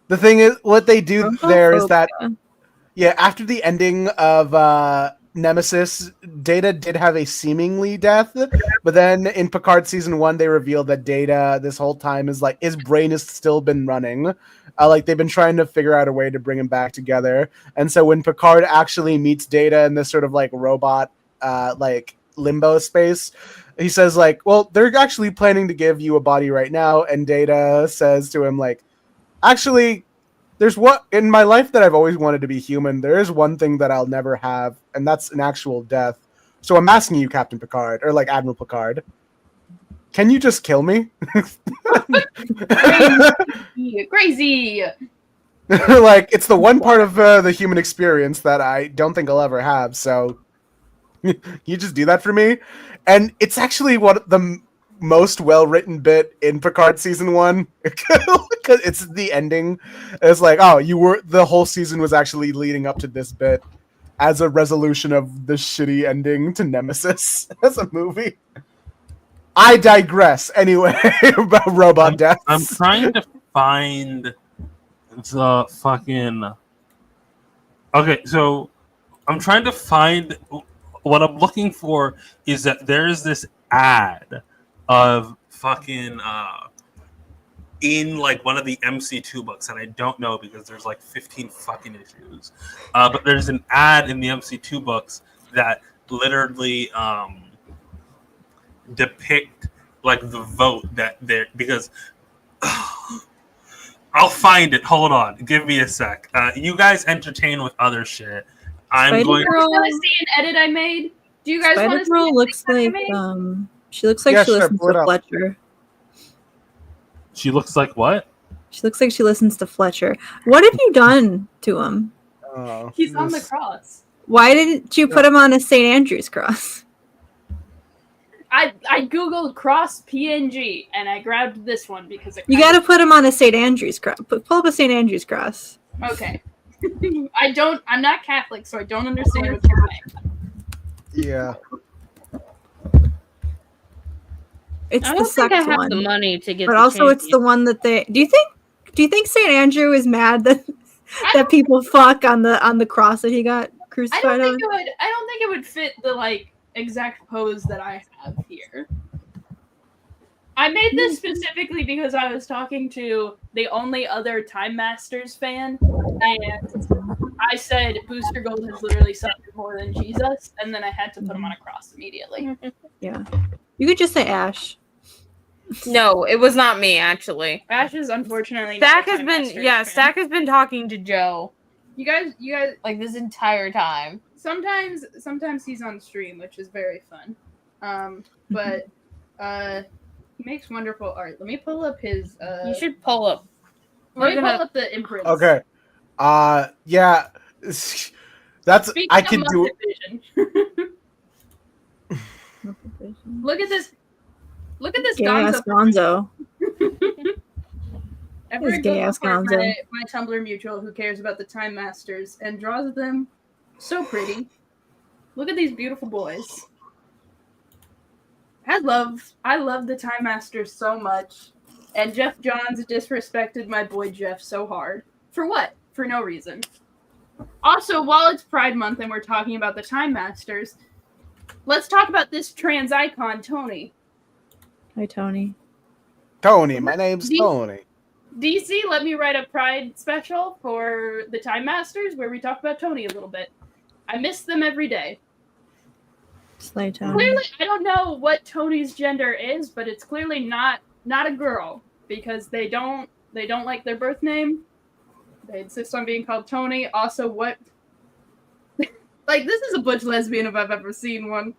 The thing is, what they do there is that, yeah, after the ending of Nemesis, Data did have a seemingly death, but then in Picard season 1, they revealed that Data this whole time is like his brain has still been running. Like they've been trying to figure out a way to bring him back together, and so when Picard actually meets Data in this sort of like robot, like limbo space, he says like, "Well, they're actually planning to give you a body right now," and Data says to him like, "Actually, there's what in my life that I've always wanted to be human. There is one thing that I'll never have, and that's an actual death. So I'm asking you, Captain Picard, or like Admiral Picard, can you just kill me?" Crazy. Like it's the one part of the human experience that I don't think I'll ever have. So you just do that for me, and it's actually what the most well-written bit in Picard season 1 because it's the ending. It's like, oh, the whole season was actually leading up to this bit as a resolution of the shitty ending to Nemesis as a movie. I digress. Anyway, about robot deaths. I'm trying to find the fucking. Okay, so I'm trying to find what I'm looking for is that there's this ad of fucking in like one of the MC2 books, and I don't know because there's like 15 fucking issues. But there's an ad in the MC2 books that literally depict like the vote that they're because I'll find it. Hold on, give me a sec. You guys entertain with other shit. I'm going to see an edit I made. Do you guys want to see Spider-Girl looks like she looks like she listens to Fletcher. She looks like what? She looks like she listens to Fletcher. What have you done to him? He's on the cross. Why didn't you put him on a St. Andrew's cross? I googled cross PNG and I grabbed this one because you got to put him on a St. Andrew's cross. Pull up a St. Andrew's cross. Okay. I'm not Catholic, so I don't understand what you're saying. Yeah. It's I the don't think I sex have one, the money to get. but also it's the one that they. Do you think St. Andrew is mad that people fuck on the cross that he got crucified on? I don't think it would fit the like exact pose that I have here. I made this specifically because I was talking to the only other Time Masters fan, and I said Booster Gold has literally suffered more than Jesus, and then I had to put him on a cross immediately. Yeah. You could just say Ash. No, it was not me actually. Ash is unfortunately Stack not a has Time been Masters fan. Stack has been talking to Joe You guys like this entire time. sometimes he's on stream, which is very fun. But he makes wonderful art. Let me pull up his You should pull up. let me pull up the imprints. Okay. Yeah. That's Speaking I of can do Muppet Vision. Look at this. Look at this Gay ass Gonzo. Gonzo. Every gay ass Gonzo. my Tumblr mutual who cares about the Time Masters and draws them so pretty. Look at these beautiful boys. I love the Time Masters so much. And Jeff Johns disrespected my boy Jeff so hard. For what? For no reason. Also, while it's Pride Month and we're talking about the Time Masters, let's talk about this trans icon, Tony. Hi, Tony. Tony. My name's Tony. DC, let me write a Pride special for the Time Masters where we talk about Tony a little bit. I miss them every day. Slay Tony. Clearly, I don't know what Tony's gender is, but it's clearly not a girl because they don't like their birth name. They insist on being called Tony. Also, what? Like, this is a butch lesbian if I've ever seen one.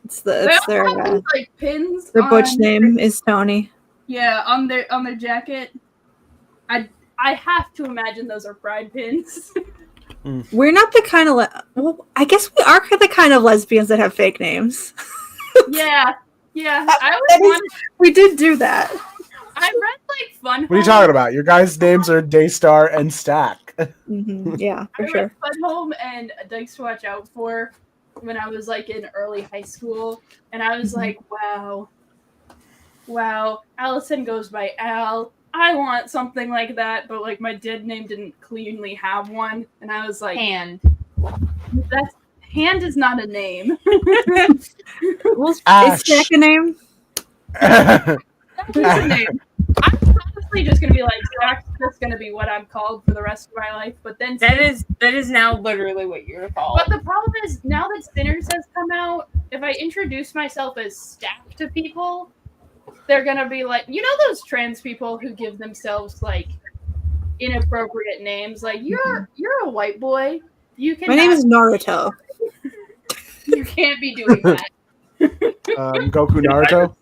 It's their these, like, pins. their butch name is Tony. Yeah, on their jacket. I have to imagine those are pride pins. We're not the kind of well, I guess we are the kind of lesbians that have fake names. Yeah. I always wanted. We did do that. I read like Fun. What are you talking about? Your guys' names are Daystar and Stack. Yeah, for I sure. read Fun Home and Dykes to Watch Out For when I was like in early high school, and I was like, wow, Allison goes by Al. I want something like that, but like my dead name didn't cleanly have one, and I was like, Hand. Hand is not a name. Well, Ash. is Stack a name? That is a name. I'm honestly just gonna be like, Stack's just gonna be what I'm called for the rest of my life. But then That is now literally what you're called. But the problem is, now that Sinners has come out, if I introduce myself as Stack to people, they're gonna be like, you know those trans people who give themselves like inappropriate names, like you're a white boy. You can. My name is Naruto. You can't be doing that. Goku Naruto.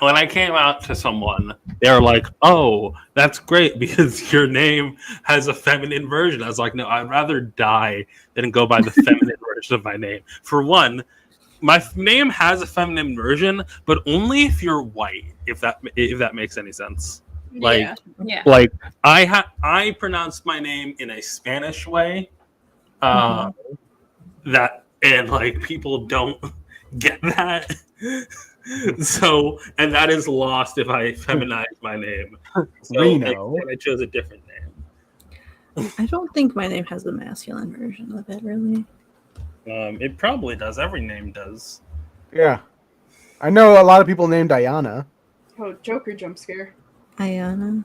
When I came out to someone, they were like, "Oh, that's great because your name has a feminine version." I was like, "No, I'd rather die than go by the feminine version of my name." For one, my name has a feminine version, but only if you're white. If that makes any sense. Like, yeah. like I pronounced my name in a Spanish way. That and like people don't get that. So, and that is lost if I feminize my name. So Reno. I chose a different name. I don't think my name has a masculine version of it, really. It probably does. Every name does. Yeah. I know a lot of people named Ayana. Oh, Joker jump scare. Ayana.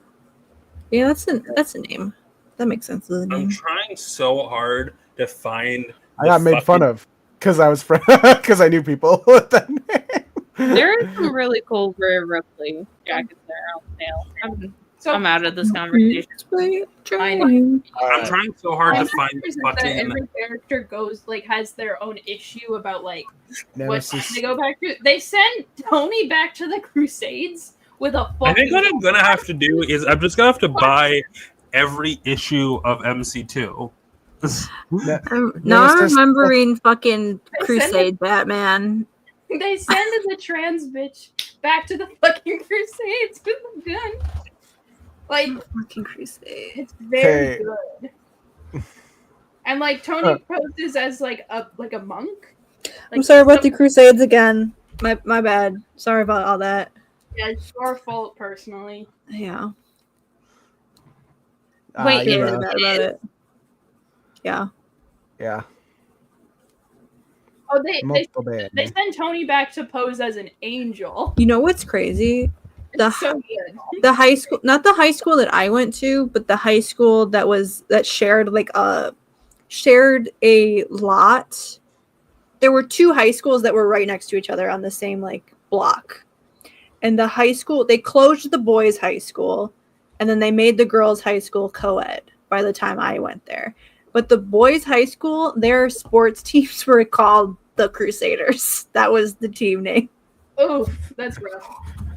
Yeah, that's a name. That makes sense as a I'm name. trying so hard to find. I got made fun of because I was because I knew people with that name. There are some really cool Rhea Ripley jackets there out now. I'm out of this conversation. I'm trying so hard to find fucking. Every character goes like has their own issue about like Nemesis. what they go back to. They send Tony back to the Crusades with a. I think what I'm gonna have to do is I'm just gonna have to buy every issue of MC2. Now I'm remembering fucking Crusade Batman. They send the trans bitch back to the fucking Crusades with a gun. Like fucking Crusade. It's very good. And like Tony poses as like a monk. Like, I'm sorry about the Crusades again. My bad. Sorry about all that. Yeah, it's your fault personally. Yeah. Wait, Bad about it. Yeah. Yeah. Oh, they Molto bene. send Tony back to pose as an angel. You know what's crazy? It's so good. The high school, not the high school that I went to, but the high school that shared a lot. There were two high schools that were right next to each other on the same like block. And the high school, they closed the boys' high school, and then they made the girls' high school co-ed by the time I went there. But the boys' high school, their sports teams were called the Crusaders. That was the team name. Oof, that's rough.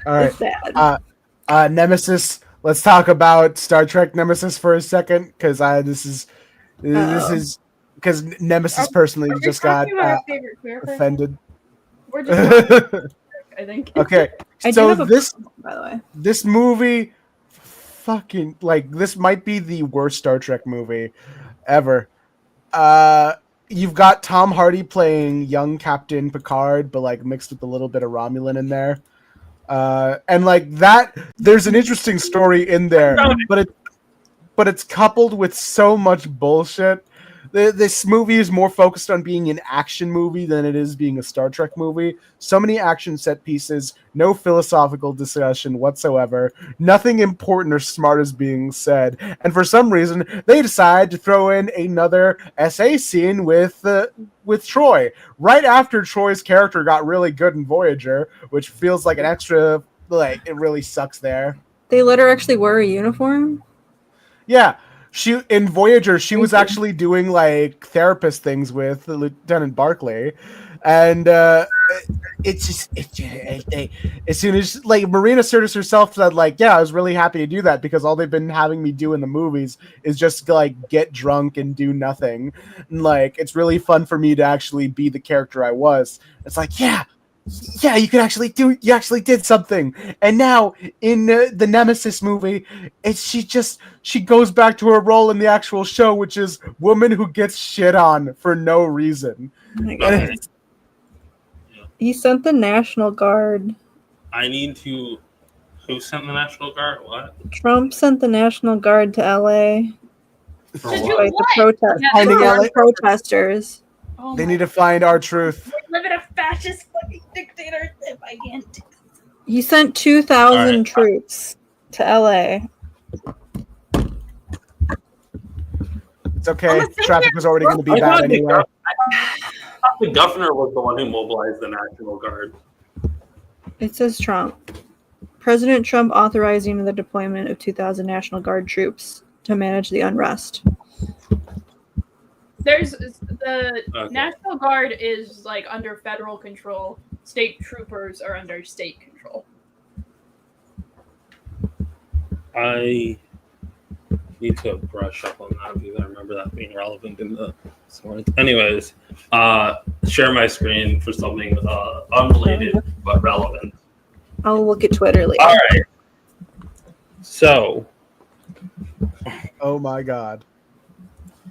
All right. It's bad. Nemesis. Let's talk about Star Trek Nemesis for a second, because this is because Nemesis personally just got offended. We're just I think. Okay, I so do have this by the way. this movie, fucking like this might be the worst Star Trek movie ever. You've got Tom Hardy playing young Captain Picard, but like mixed with a little bit of Romulan in there. And like that, there's an interesting story in there, but it's coupled with so much bullshit. This movie is more focused on being an action movie than it is being a Star Trek movie. So many action set pieces, no philosophical discussion whatsoever. Nothing important or smart is being said. And for some reason, they decide to throw in another SA scene with Troy. Right after Troy's character got really good in Voyager, which feels like an extra, like, it really sucks there. They let her actually wear a uniform? Yeah. She in Voyager, she was actually doing like therapist things with Lieutenant Barclay, and as soon as like Marina Sirtis herself said, like, yeah, I was really happy to do that because all they've been having me do in the movies is just like get drunk and do nothing. And, like, it's really fun for me to actually be the character I was. It's like, yeah, you could actually you actually did something. And now in the Nemesis movie, she goes back to her role in the actual show, which is woman who gets shit on for no reason. Oh my God. He sent the National Guard. Who sent the National Guard? What? Trump sent the National Guard to LA To to do fight the Finding LA protesters. Oh They my need to find our truth. live in a fascist fucking dictatorship. I can't. He sent 2,000 troops to LA. It's okay. Traffic was already going to be bad anyway. The governor was the one who mobilized the National Guard. It says Trump. President Trump authorizing the deployment of 2,000 National Guard troops to manage the unrest. There's the National Guard is like under federal control. State troopers are under state control. I need to brush up on that because I remember that being relevant in the story. Anyways, share my screen for something unrelated but relevant. I'll look at Twitter later. All right. So. Oh my God.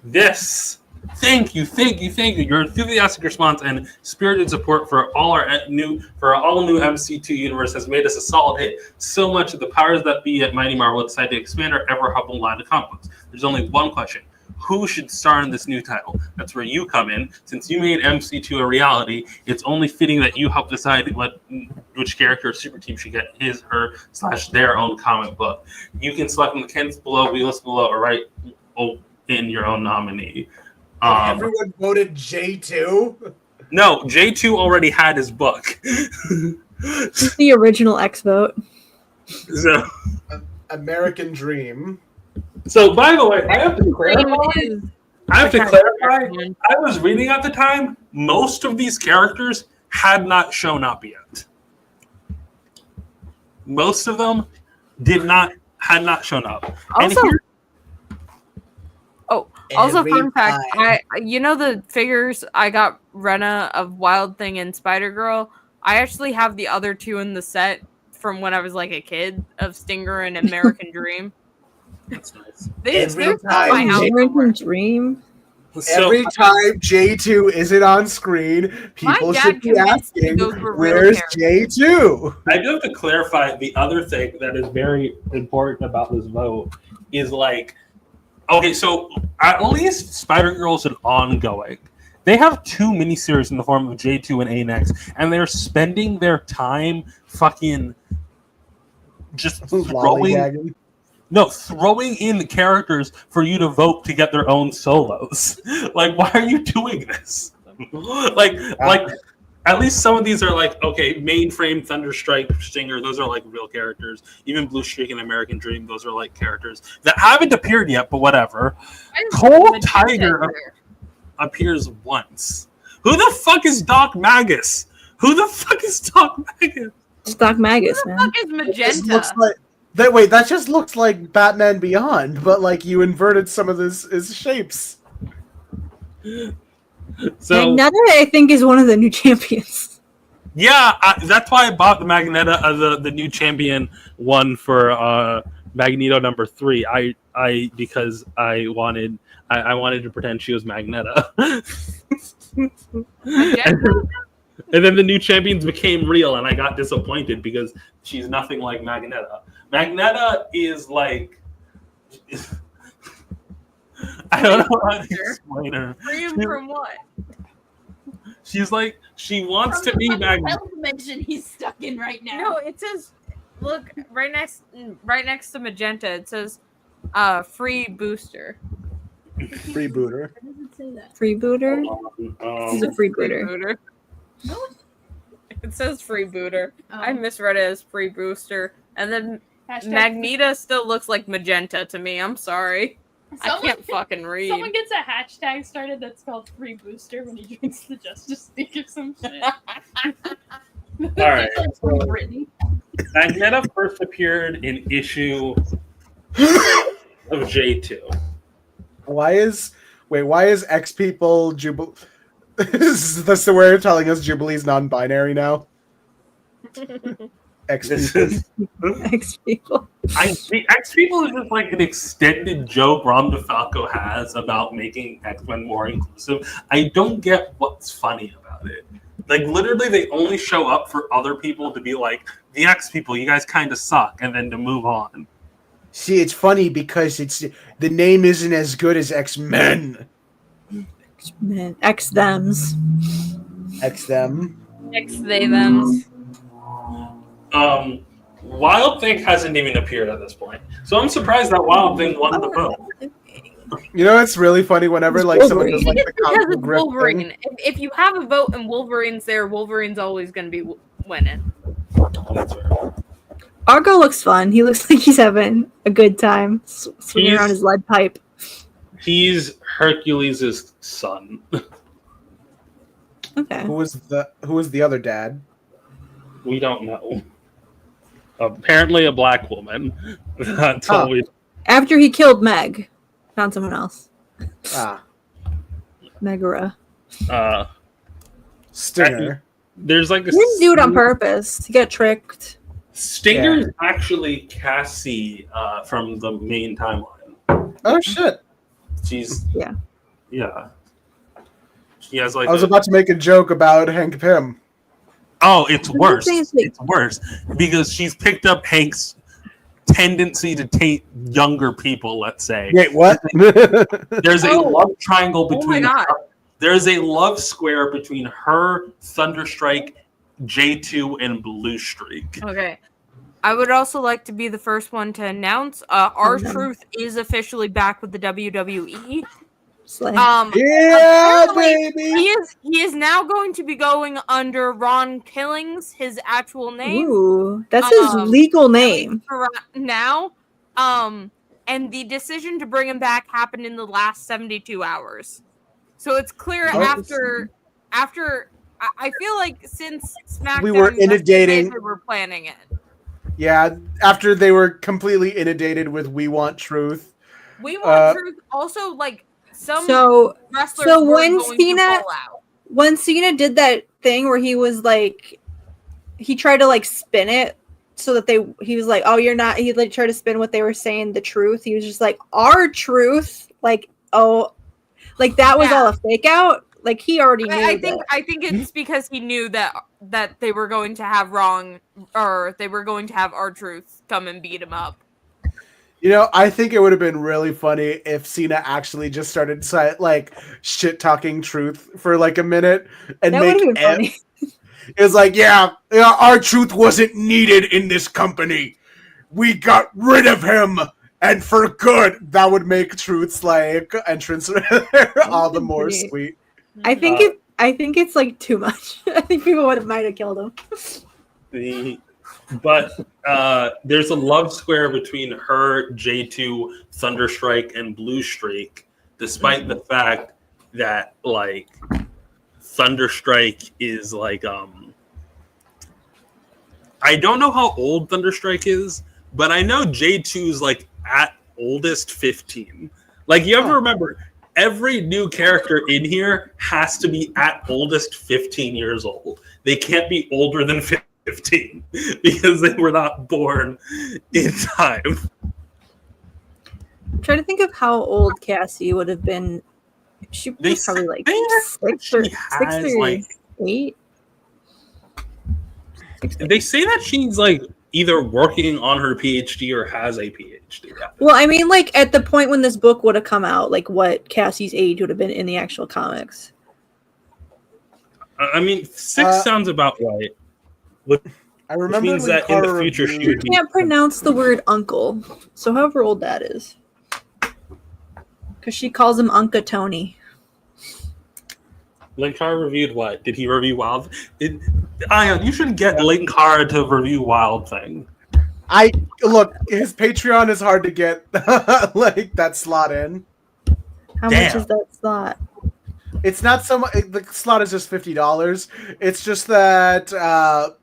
This. Thank you. Your enthusiastic response and spirited support for all new MC2 universe has made us a solid hit. So much that the powers that be at Mighty Marvel decided to expand our ever humble line of comic books. There's only one question: who should star in this new title? That's where you come in. Since you made MC2 a reality, it's only fitting that you help decide which character or super team should get his, her, / their own comic book. You can select from the candidates below, we list below, or write in your own nominee. Everyone voted J2? No, J2 already had his book. It's the original X vote. So, American Dream. So, by the way, I have to clarify. I was reading at the time, most of these characters had not shown up yet. Most of them had not shown up. Also, fun fact, the figures I got Rena of Wild Thing and Spider-Girl, I actually have the other two in the set from when I was like a kid of Stinger and American Dream. That's nice. American Dream? Every time J2 isn't on screen, people should be asking, where's J2? I do have to clarify the other thing that is very important about this vote is like, okay, so at least Spider-Girl's an ongoing. They have 2 miniseries in the form of J2 and ANX, and they're spending their time fucking just throwing in the characters for you to vote to get their own solos. Like, why are you doing this? like at least some of these are like, okay, Mainframe, Thunderstrike, Stinger, those are like real characters. Even Blue Streak and American Dream, those are like characters that haven't appeared yet, but whatever. Cold Tiger appears once. Who the fuck is Doc Magus? It's Doc Magus, man. Who the fuck is Magenta? That just looks like Batman Beyond, but like you inverted some of his shapes. So Magneta, I think, is one of the new champions. Yeah, that's why I bought the Magneta, the new champion one for Magneto number 3. Because I wanted to pretend she was Magneta. And then the new champions became real, and I got disappointed because she's nothing like Magneta. Magneta is like, I don't know how to explain her. Free from what? She's like, she wants to be Magneta. Dimension he's stuck in right now. No, it says, look, right next to Magenta, it says free booster. Freebooter. Why does it say that? Freebooter? This is a freebooter. It says freebooter. Oh. I misread it as free booster. And then Magneta still looks like Magenta to me. I'm sorry. I can't fucking read. Someone gets a hashtag started that's called Free Booster when he joins the Justice League or some shit. All right. It's like from Britain. Magneta first appeared in issue of J2. Why is X people Jubilee? Is this the way you're telling us Jubilee's non-binary now? X people. X people. The X people is just like an extended joke Ron DeFalco has about making X-Men more inclusive. I don't get what's funny about it. Like, literally, they only show up for other people to be like, the X people, you guys kind of suck, and then to move on. See, it's funny because the name isn't as good as X-Men. X-Men. X-Thems. X-Them. X-they-thems. Wild Thing hasn't even appeared at this point. So I'm surprised that Wild Thing won the vote. You know, it's really funny whenever like someone does like the Because comic it's grip Wolverine. thing. If you have a vote and Wolverine's there, Wolverine's always going to be winning. That's fair. Argo looks fun. He looks like he's having a good time swinging around his lead pipe. He's Hercules' son. Okay. Who was the other dad? We don't know. Apparently a black woman. That's all we. After he killed Meg, found someone else. Megara. Stinger. There's like a. He didn't do it on purpose. He got tricked. Stinger is actually Cassie from the main timeline. Oh shit! She's Yeah. She has like. I was about to make a joke about Hank Pym. Oh, it's worse. It's It's worse because she's picked up Hank's tendency to take younger people. Let's say. Wait, what? There's a love triangle between. my God. There's a love square between her, Thunderstrike, J2, and Blue Streak. Okay. I would also like to be the first one to announce R-Truth is officially back with the WWE. Yeah, baby. He is now going to be going under Ron Killings, his actual name. Ooh, that's his legal name. For right now. And the decision to bring him back happened in the last 72 hours. So it's clear after I feel like since SmackDown We were inundating. they were planning it. Yeah, after they were completely inundated with "We Want Truth." We Want Truth also like some wrestlers so were when going to fall out. When Cena did that thing where he was like, he tried to like spin it so that he was like, oh, you're not. He like tried to spin what they were saying, the truth. He was just like, our truth, like, oh, like that was all a fake out. Like he already knew. I think it's because he knew that they were going to have R-Truth come and beat him up. You know, I think it would have been really funny if Cena actually just started like shit talking truth for like a minute and That would make have been funny. it's like, yeah, our truth wasn't needed in this company. We got rid of him, and for good. That would make Truth's like entrance all the more Pretty- sweet. I think it's like too might I think people might have killed him. But there's a love square between her, J2, Thunderstrike, and Blue Streak, despite the fact that like Thunderstrike is like I don't know how old Thunderstrike is, but I know J2's like at oldest 15. Like you have to remember, every new character in here has to be at oldest 15 years old. They can't be older than 15 because they were not born in time. I'm trying to think of how old Cassie would have been. She was probably like six or like 8. They say that she's like either working on her PhD or has a PhD. Well, I mean, like at the point when this book would have come out, like what Cassie's age would have been in the actual comics. I mean, 6 sounds about right. I remember means that in the future she would be. Can't pronounce the word uncle, so however old that is, because she calls him Uncle Tony. Linkara reviewed what? Did he review Wild? Ayaan, you should get Linkara to review Wild Thing. I look, his Patreon is hard to get like that slot in. How much is that slot? It's not so much. The slot is just $50. It's just that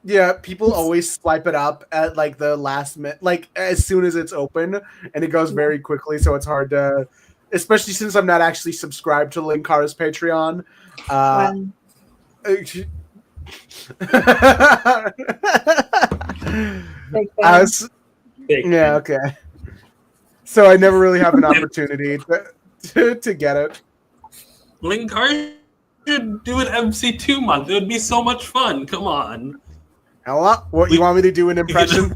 yeah, people always swipe it up at like the last minute, like as soon as it's open, and it goes very quickly. So it's hard to, especially since I'm not actually subscribed to Linkara's Patreon. Yeah, okay. So I never really have an opportunity to get it. Linkara should do an MC2 month. It would be so much fun. Come on. Hello? What, you want me to do an impression?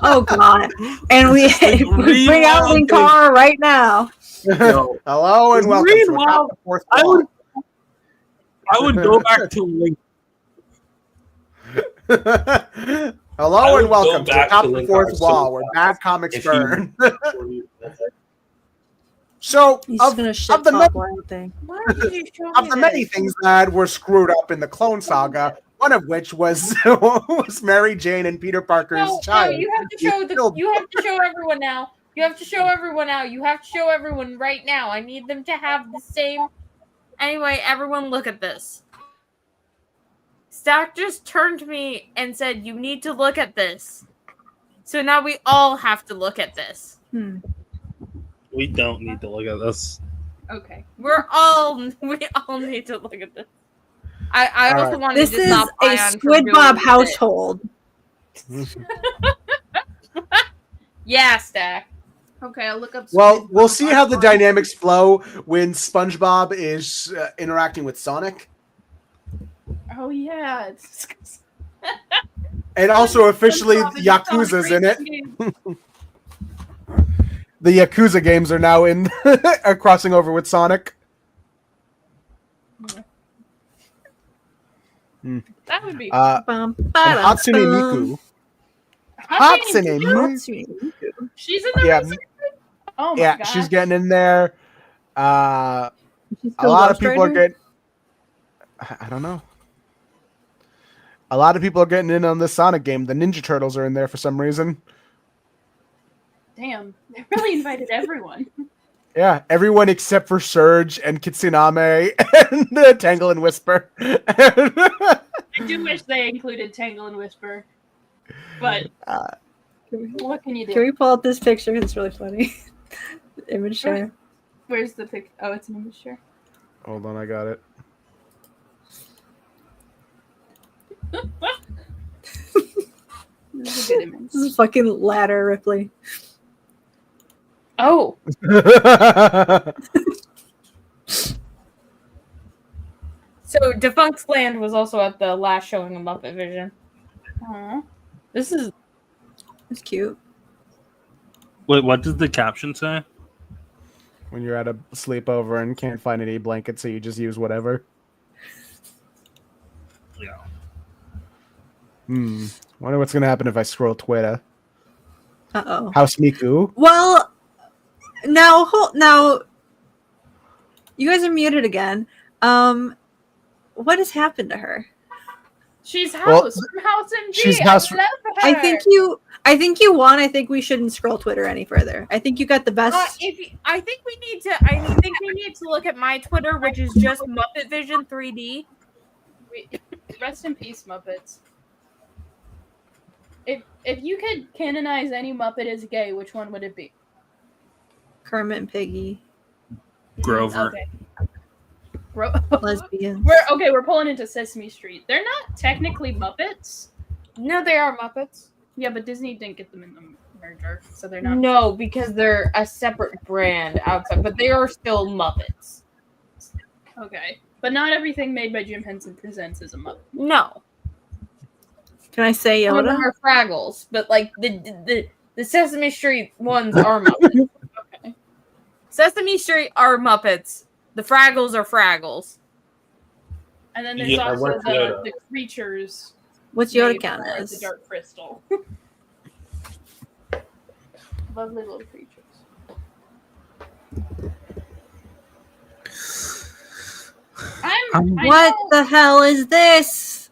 Oh God! And we bring out Linkara right now. Hello and welcome to the fourth wall. I would go back to Link. Hello and welcome to the top of the fourth wall, where bad comics burn. So, of the many things that were screwed up in the Clone Saga, one of which was was Mary Jane and Peter Parker's child. No, you have to show you have to show everyone now. You have to show everyone now. You have to show everyone right now. I need them to have the same. Anyway, everyone, look at this. Stack just turned to me and said, "You need to look at this." So now we all have to look at this. We don't need to look at this. Okay, we all need to look at this. I also wanted this to stop is a Ayaan Squid from Bob doing household. Yeah, Stack. Okay, I'll look up. Well, we'll see how the dynamics flow when SpongeBob is interacting with Sonic. Oh yeah, And also officially Yakuza's in it. The Yakuza games are now in are crossing over with Sonic. that would be. And Hatsune Miku. Hatsune Miku. She's in the Yeah. Oh my Yeah, God. she's getting in there. A lot of people are getting. I don't know. A lot of people are getting in on this Sonic game. The Ninja Turtles are in there for some reason. Damn, they really invited everyone. Yeah, everyone except for Surge and Kitsuname and Tangle and Whisper. I do wish they included Tangle and Whisper, but what can you do? Can we pull up this picture? It's really funny. Image share. Where's the pic? Oh, it's an image share. Hold on, I got it. This is a good image. This is fucking Ladder Ripley. Oh. So Defunct Land was also at the last showing of Muppet Vision. Aww. This is It's cute. Wait, what does the caption say? When you're at a sleepover and can't find any blankets, so you just use whatever. Yeah. Wonder what's gonna happen if I scroll Twitter. Uh-oh. House Miku. Well, now you guys are muted again. What has happened to her? She's House Well, from House MG. she's House- I love her. I think you won. I think we shouldn't scroll Twitter any further. I think you got the best. I think we need to look at my Twitter, which is just Muppet Vision 3D. Rest in peace, Muppets. If you could canonize any Muppet as gay, which one would it be? Kermit and Piggy. Grover. Okay. Lesbians. We're pulling into Sesame Street. They're not technically Muppets. No, they are Muppets. Yeah, but Disney didn't get them in the merger, so they're not. No, because they're a separate brand outside, but they are still Muppets. Okay, but not everything made by Jim Henson Presents is a Muppet. No. Can I say Some of Yoda? them are Fraggles, but like the Sesame Street ones are Muppets. Okay. Sesame Street are Muppets. The Fraggles are Fraggles. And then there's also the creatures. What's Yoda made count by, like, as? the Dark Crystal. Lovely little creatures. What the hell is this?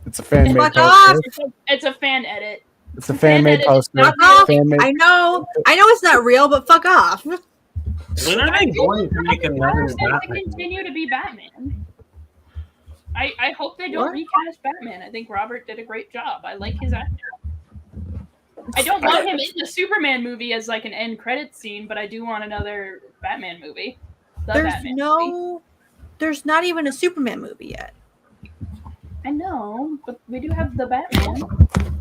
It's a fan made Fuck off! poster. It's a fan edit. It's a fan made poster. Fuck off! Fan-made- I know it's not real, but fuck off. When are they going to make another To Batman? continue to be Batman. I hope they don't recast Batman. I think Robert did a great job. I like his acting. I don't want him in the Superman movie as like an end credit scene, but I do want another Batman movie. There's not even a Superman movie yet. I know, but we do have the Batman.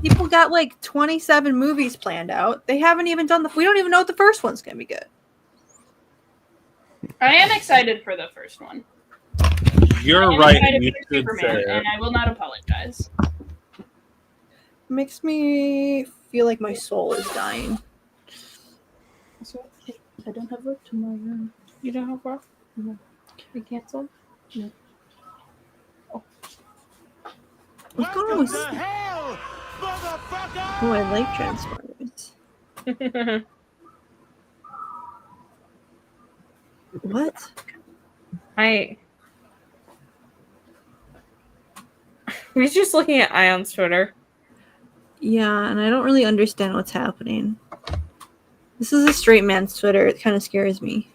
People got like 27 movies planned out. They haven't even done we don't even know if the first one's gonna be good. I am excited for the first one. You're I am right. excited You for should Superman, say it. and I will not apologize. Makes me feel like my soul is dying. I don't have work tomorrow. You don't have work? No. Can we cancel? No. What's going on with Oh, I like Transformers. What? I was just looking at Ion's Twitter. Yeah, and I don't really understand what's happening. This is a straight man's Twitter. It kind of scares me.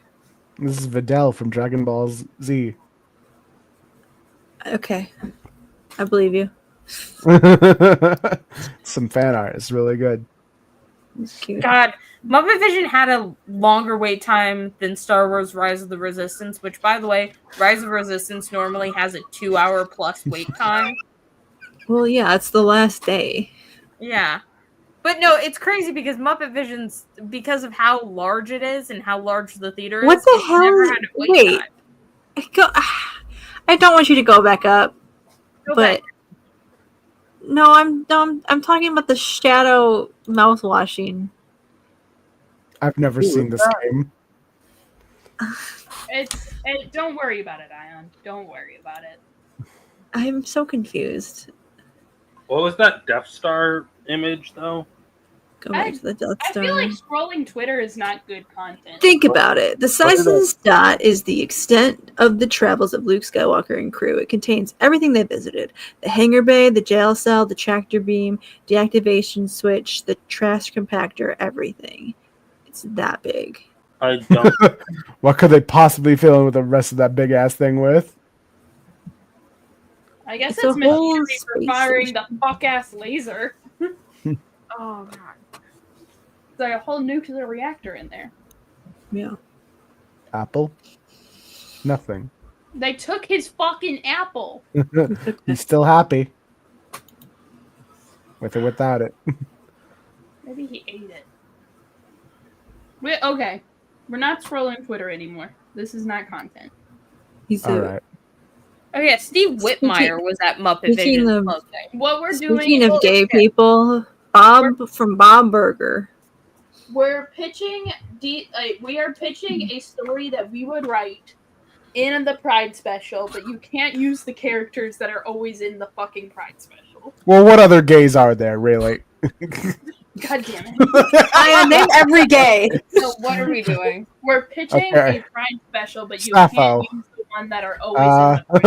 This is Videl from Dragon Ball Z. Okay. I believe you. Some fan art. It's really good. It's cute. God, Muppet Vision had a longer wait time than Star Wars Rise of the Resistance, which, by the way, Rise of Resistance normally has a 2-hour plus wait time. Well, yeah, it's the last day. Yeah. But no, it's crazy because Muppet Vision's, because of how large it is and how large the theater What is, the it's hell never is- had a wait wait. time. I don't want you to go back up, Go but back. no, I'm talking about the shadow mouthwashing. I've never seen this game. Don't worry about it, Ion. Don't worry about it. I'm so confused. What was that Death Star image, though? Go back to the Death I Star. feel like scrolling Twitter is not good content. Think about it. The size of this dot is the extent of the travels of Luke Skywalker and crew. It contains everything they visited. The hangar bay, the jail cell, the tractor beam, deactivation switch, the trash compactor, everything. It's that big. I don't. What could they possibly fill in with the rest of that big ass thing with? I guess It's a it's whole machinery for space firing the fuck-ass laser. Oh, God. There's like a whole nuclear reactor in there. Yeah. Apple? Nothing. They took his fucking apple. He's still happy. With or without it. Maybe he ate it. Okay. We're not scrolling Twitter anymore. This is not content. He's Alright. Oh, yeah, Steve Whitmire was at Muppet speaking Vision. of- Closing. What we're Speaking doing... of gay people, Bob from Bob Burger. We're pitching we are pitching a story that we would write in the Pride special, but you can't use the characters that are always in the fucking Pride special. Well, what other gays are there, really? God damn it. I name every gay. So what are we doing? We're pitching Okay. a Pride special, but you Sappho. can't use the one that are always in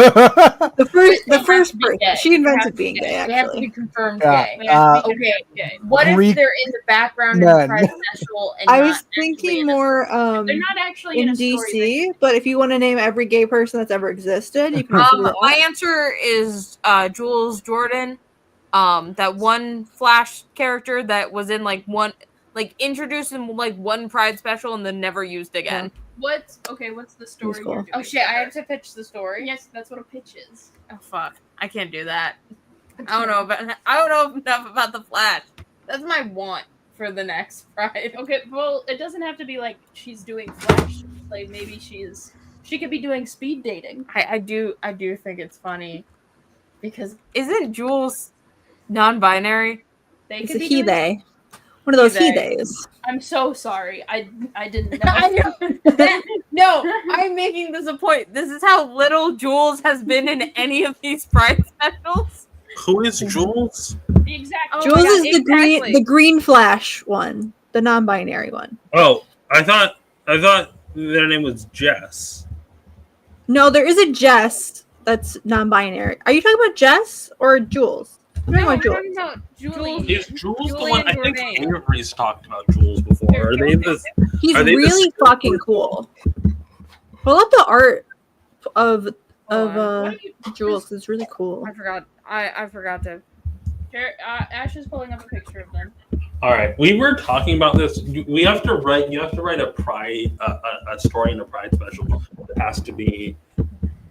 the Pride. The first to be gay. she invented being gay. They have to be Actually, confirmed Yeah, gay. They have to be Okay. gay. What Greek if they're in the background in the men. Pride special and I not was actually thinking in the more They're not actually in in a story. DC. But if you want to name every gay person that's ever existed, you can also do that. My answer is Jules Jordan. That one Flash character that was in introduced in one Pride special and then never used again. What's the story cool. you're doing? Oh shit! I have to pitch the story. Yes, that's what a pitch is. Oh fuck! I can't do that. I don't know enough about the Flash. That's my want for the next Pride. Okay, well, it doesn't have to be like she's doing Flash. Like maybe she could be doing speed dating. I do think it's funny because isn't Jules non-binary? They It's could a be he doing. they. One of those He he they. days. I'm so sorry. I didn't know. I know. No, I'm making this a point. This is how little Jules has been in any of these Pride specials. Who is Jules? The exact. Oh Jules my God, is the exactly. green Flash one, the non-binary one. Oh, I thought their name was Jess. No, there is a Jess that's non-binary. Are you talking about Jess or Jules? I'm talking No, about we're Jules. talking about Julie. Is Jules the Julie one? and I think Jordan. Avery's talked about Jules before. Are they this? He's Are they the really same fucking cool. Pull up the art of Hold on. What are you? Jules. It's really cool. I forgot. I forgot to. Ash is pulling up a picture of them. All right, we were talking about this. We have to write. You have to write a Pride, a story in a Pride special. It has to be.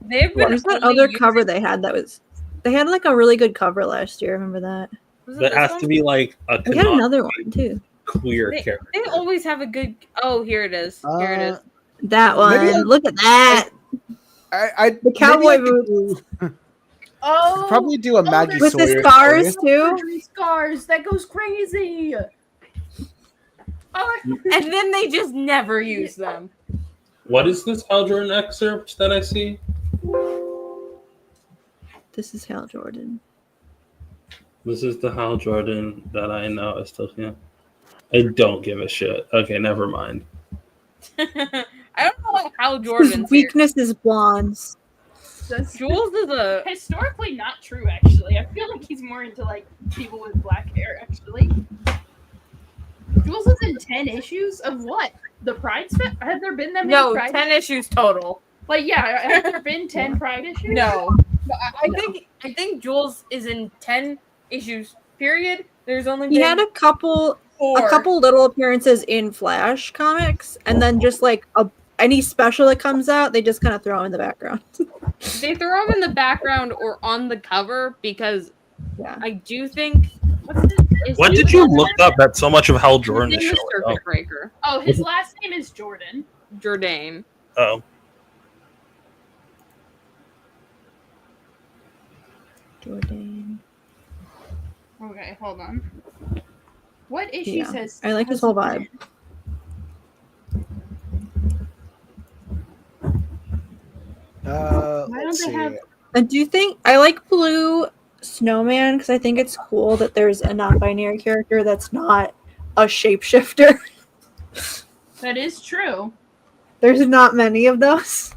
They've been There's that only other using- cover they had that was. They had like a really good cover last year. Remember that? Was it That this has one? to be like a We had another one too. queer They, character. they always have a good. Oh, here it is. Here it is. That one. Maybe I- Look at that. The cowboy boots. Oh, probably do a Maggie With the Sawyer scars story. too. Three scars. That goes crazy. Oh, And then they just never use them. What is this Hal Jordan excerpt that I see? This is Hal Jordan. This is the Hal Jordan that I know. I still can't. I don't give a shit. Okay, never mind. I don't know what Hal His Jordan's weakness is blondes. that's Jules is a. historically not true. Actually, I feel like he's more into like people with black hair. Actually, Jules is in 10 issues of what? The Pride special? Have there been that many No, Pride? 10 issues total. Like, yeah, have there been 10 Pride issues? No. I think Jules is in 10 issues, period. There's only He been had a couple 4. little appearances in Flash comics, and then just like any special that comes out, they just kind of throw him in the background. They throw him in the background or on the cover because Yeah. I do think. What did you look up that so much of Hal Jordan His is name is showing up? Circuit Breaker. Oh, his last name is Jordan. Jourdain. Oh, Jordan. Okay, hold on. What issue Yeah. says? I like his whole vibe. Why Let's don't they see. have- I do think I like Blue Snowman because I think it's cool that there's a non-binary character that's not a shapeshifter. That is true. There's not many of those.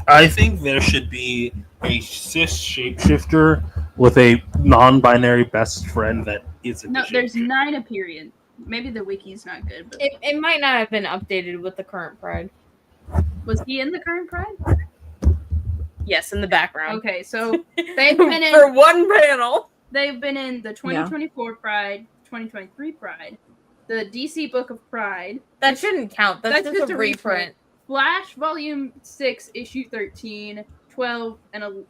I think there should be a cis shapeshifter with a non-binary best friend that isn't. No, a there's shapeshifter. 9 appearance. Maybe the wiki's not good, but It might not have been updated with the current Pride. was he in the current Pride? Yes, in the background. Okay, so they've been in. For one panel. They've been in the 2024 Pride, 2023 Pride, the DC Book of Pride, That shouldn't count. That's just a reprint. Flash Volume 6, Issue 13, 12, and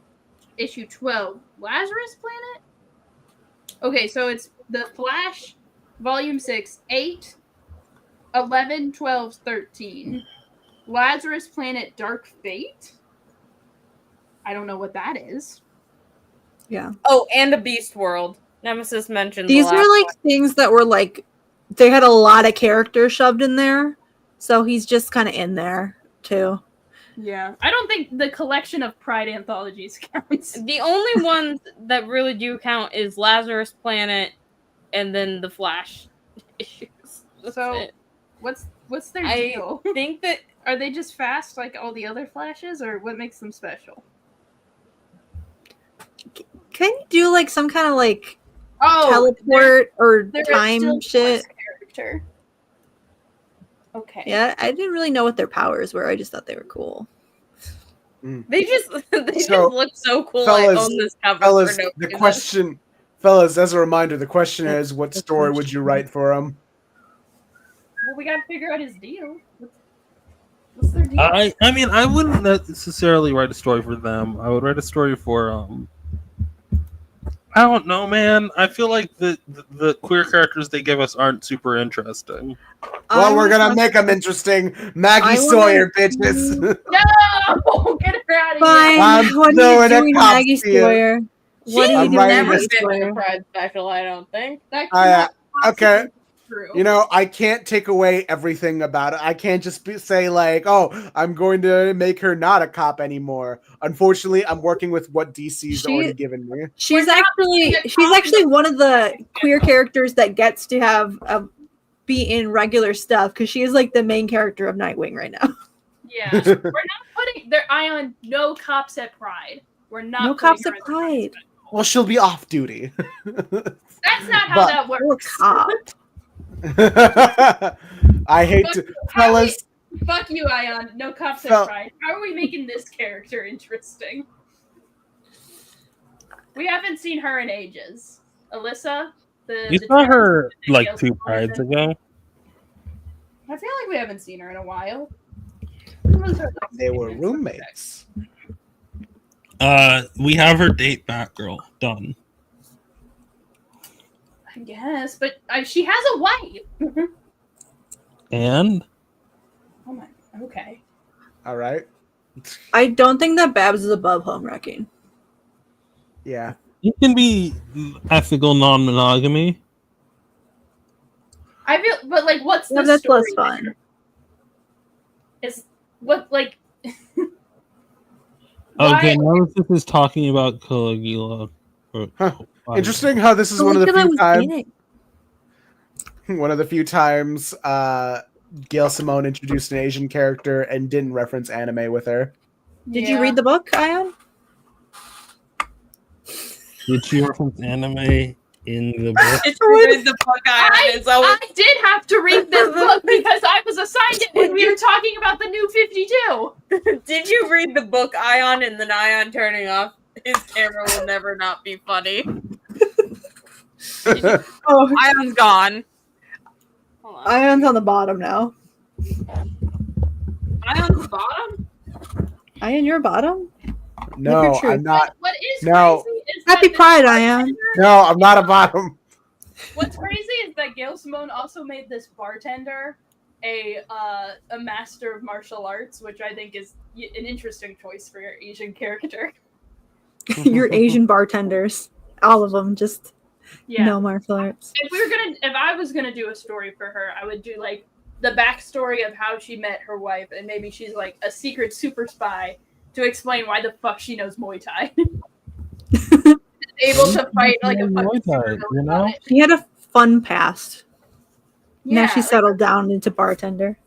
Issue 12, Lazarus Planet? Okay, so it's the Flash Volume 6, 8, 11, 12, 13. Lazarus Planet Dark Fate? I don't know what that is. Yeah. Oh, and a Beast World. Nemesis mentioned These the are last like things that were like they had a lot of characters shoved in there, so he's just kind of in there too. Yeah, I don't think the collection of Pride anthologies counts. The only ones that really do count is Lazarus Planet and then the Flash issues. That's So, it. what's their I deal? think that Are they just fast like all the other Flashes, or what makes them special? Can you do like some kind of like Oh, teleport or they're a time still shit? force character. Okay. Yeah, I didn't really know what their powers were. I just thought they were cool. they just just So, look so cool. fellas- I own this cover Fellas, for no the reason. question, fellas, as a reminder, the question is, what story would you write for him? Well, we gotta figure out his deal. What's their deal? I mean, I wouldn't necessarily write a story for them. I would write a story for I don't know, man. I feel like the queer characters they give us aren't super interesting. Well, we're gonna make them interesting. Maggie Sawyer, bitches. No! Get her out of Fine. I'm What still are in you a doing, cop Maggie field. Sawyer? What are you I'm doing, writing Never this- Maggie been in the Sawyer? Pride special, I don't think. That Oh, yeah. cannot possibly Okay. be true. You know, I can't take away everything about it. I can't just say like, "Oh, I'm going to make her not a cop anymore." Unfortunately, I'm working with what DC's She- already given me. She's We're not actually putting a she's cop actually in one of the queer characters that gets to have be in regular stuff because she is like the main character of Nightwing right now. Yeah, we're not putting their eye on no cops at Pride. We're not. No putting cops her at in the Pride Pride. Well, she'll be off duty. That's not how But- that Or works. cop. I hate to, fellas. Fuck you, Ayaan. No cops Fel- at Pride. How are we making this character interesting? We haven't seen her in ages. Alyssa, You the saw trans- her the like Gale 2 Simone prides thing. ago. I feel like we haven't seen her in a while. When was her last They were appearance on roommates. We have her date Batgirl done. I guess, but she has a wife. And Oh my. Okay. All right. I don't think that Babs is above home wrecking. Yeah. it can be ethical non-monogamy. I feel, but like, what's Yeah, the that's story less fun. there? Is what like? Okay, why- now this is talking about Caligula. Huh. Interesting how this is one of the Caligula few was times. dating. One of the few times Gail Simone introduced an Asian character and didn't reference anime with her. Did you read the book, Ayaan? Did she reference anime in the book? Did you read the book, Ayaan? It's always I did have to read this book because I was assigned it when we were talking about the new 52. Did you read the book, Ayaan? And then Ayaan turning off his camera will never not be funny. Oh, Ayon's gone. Hold on. Ayon's on the bottom now. Ayon's the bottom? Ayaan, you're bottom? No, Look at you. I'm not. What is No. crazy is Happy that this Pride, Ayaan. bartender- No, I'm not a bottom. What's crazy is that Gail Simone also made this bartender a master of martial arts, which I think is an interesting choice for your Asian character. Your Asian bartenders. All of them, just Yeah. no martial arts. If I was gonna do a story for her, I would do like the backstory of how she met her wife, and maybe she's like a secret super spy to explain why the fuck she knows Muay Thai. Able to fight like a fucking Muay Thai, supervillain you about know? it. She had a fun past. Now Yeah, she settled down into bartender.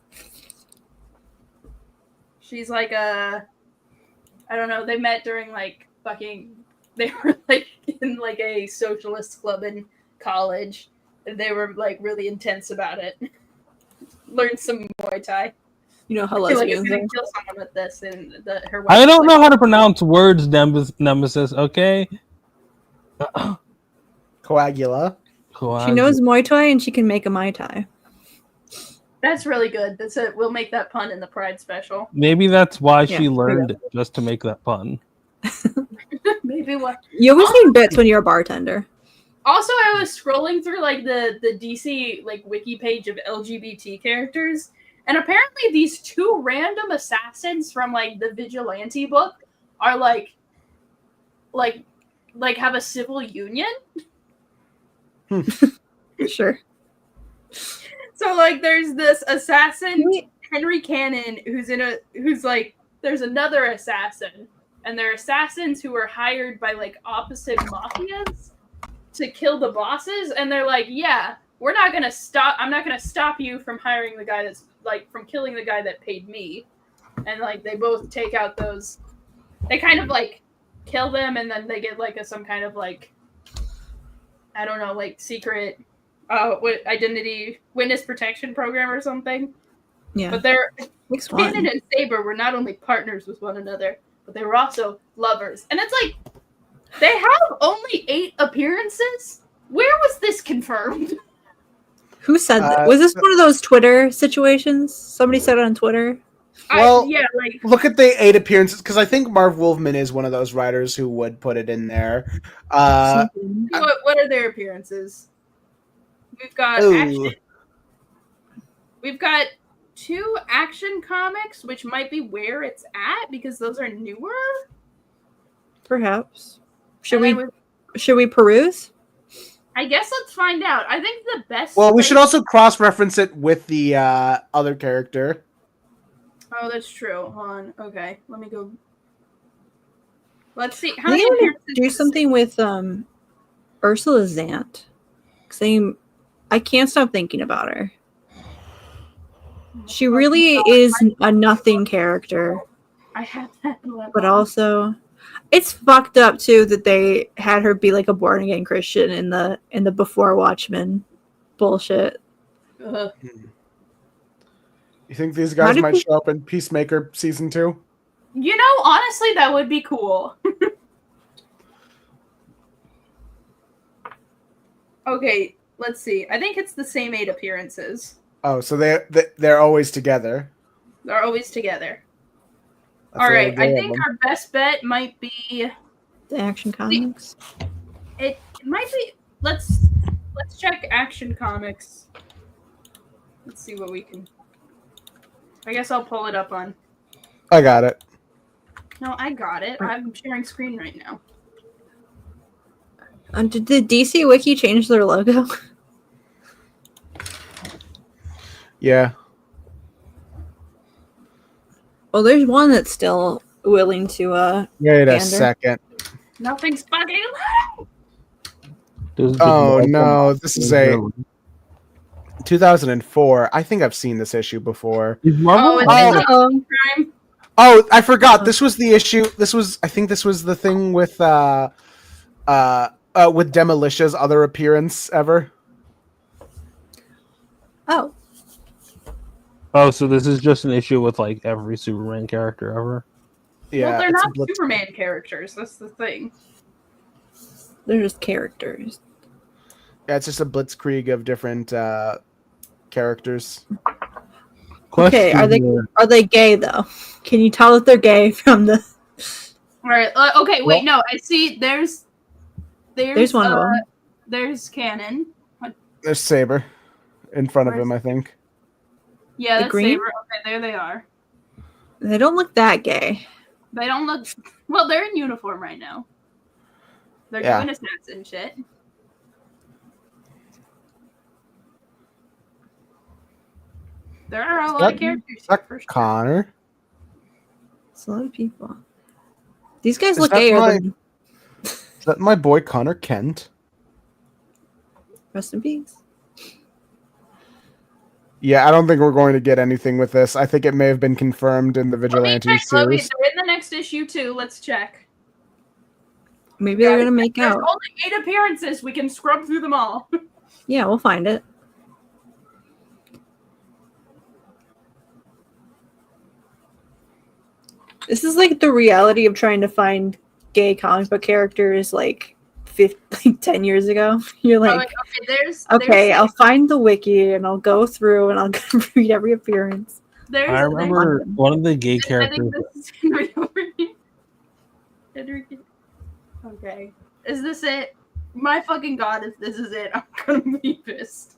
she's like I don't know, they met during like fucking, they were like in like a socialist club in college, and they were like really intense about it. Learned some Muay Thai. You know how I feel like it's lesbians gonna are. kill someone with this, and her. I don't know how to pronounce words, Nemesis. Okay. Coagula. She knows Muay Thai and she can make a Mai Tai. That's really good. That's it. We'll make that pun in the Pride special. Maybe that's why Yeah, she learned it, just to make that pun. Maybe what? You always need bits when you're a bartender. Also, I was scrolling through like the DC like wiki page of LGBT characters, and apparently these two random assassins from like the Vigilante book are like have a civil union. Sure. So like there's this assassin Henry Cannon who's like there's another assassin, and they're assassins who are hired by like opposite mafias to kill the bosses, and they're like, yeah, I'm not gonna stop you from hiring the guy that's like from killing the guy that paid me. And like they both take out those, they kind of like kill them, and then they get like some kind of like, I don't know, like secret identity witness protection program or something. Yeah. But they're Which Cannon one? and Saber were not only partners with one another, but they were also lovers. And it's like they have only 8 appearances. Where was this confirmed? Who said that? Was this one of those Twitter situations? Somebody said it on Twitter. Well, yeah, like look at the 8 appearances, because I think Marv Wolfman is one of those writers who would put it in there. what are their appearances? We've got action. We've got 2 Action Comics, which might be where it's at because those are newer. Perhaps. Should we peruse? I guess let's find out. I think the best. Well, we should also cross-reference it with the other character. Oh, that's true. Hold on. Okay, let me go. Let's see. How We many need to appearances do something with Ursula Zant. Because I can't stop thinking about her. She really is a nothing character. I have that. But also, it's fucked up too that they had her be like a born again Christian in the Before Watchmen bullshit. Ugh. You think these guys might show up in Peacemaker season 2? You know, honestly, that would be cool. Okay, let's see. I think it's the same 8 appearances. Oh, so they're always together. They're always together. That's All right, I of think them. our best bet might be The Action Comics. it might be. Let's check Action Comics. Let's see what we can. I guess I'll pull it up on. I got it. No, I got it. I'm sharing screen right now. Did the DC Wiki change their logo? Yeah. Well, there's one that's still willing to Wait a pander. second. Nothing's fucking Oh no, this is a 2004. I think I've seen this issue before. Oh, it's crime. Oh, I forgot. This was the issue. I think this was the thing with Demolicia's other appearance ever. Oh. Oh, so this is just an issue with like every Superman character ever. Yeah, Well, they're it's a not Superman characters. That's the thing. They're just characters. Yeah, it's just a blitzkrieg of different characters. Okay, are they gay though? Can you tell if they're gay from the? All right. Okay. Wait. No. I see. There's one of them. There's Cannon. There's Saber in front of him, I think. Yeah, The that's green? Saber. Okay, there they are. They don't look that gay. They don't look. Well, they're in uniform right now. They're doing assassin shit. There are a lot of characters. That Connor. It's a lot of people. These guys Is look that gayer my- than. Is that my boy Connor Kent? Rest in peace. Yeah, I don't think we're going to get anything with this. I think it may have been confirmed in the Vigilante series. They're in the next issue too. Let's check. Maybe they're gonna make There's out. only 8 appearances. We can scrub through them all. Yeah, we'll find it. This is like the reality of trying to find gay comic book characters like 10 years ago. You're like, there's I'll find the wiki and I'll go through and I'll read every appearance. I remember one of the gay I characters. think this is Henry over here. Henry. Okay. Is this it? My fucking god, if this is it, I'm gonna be pissed.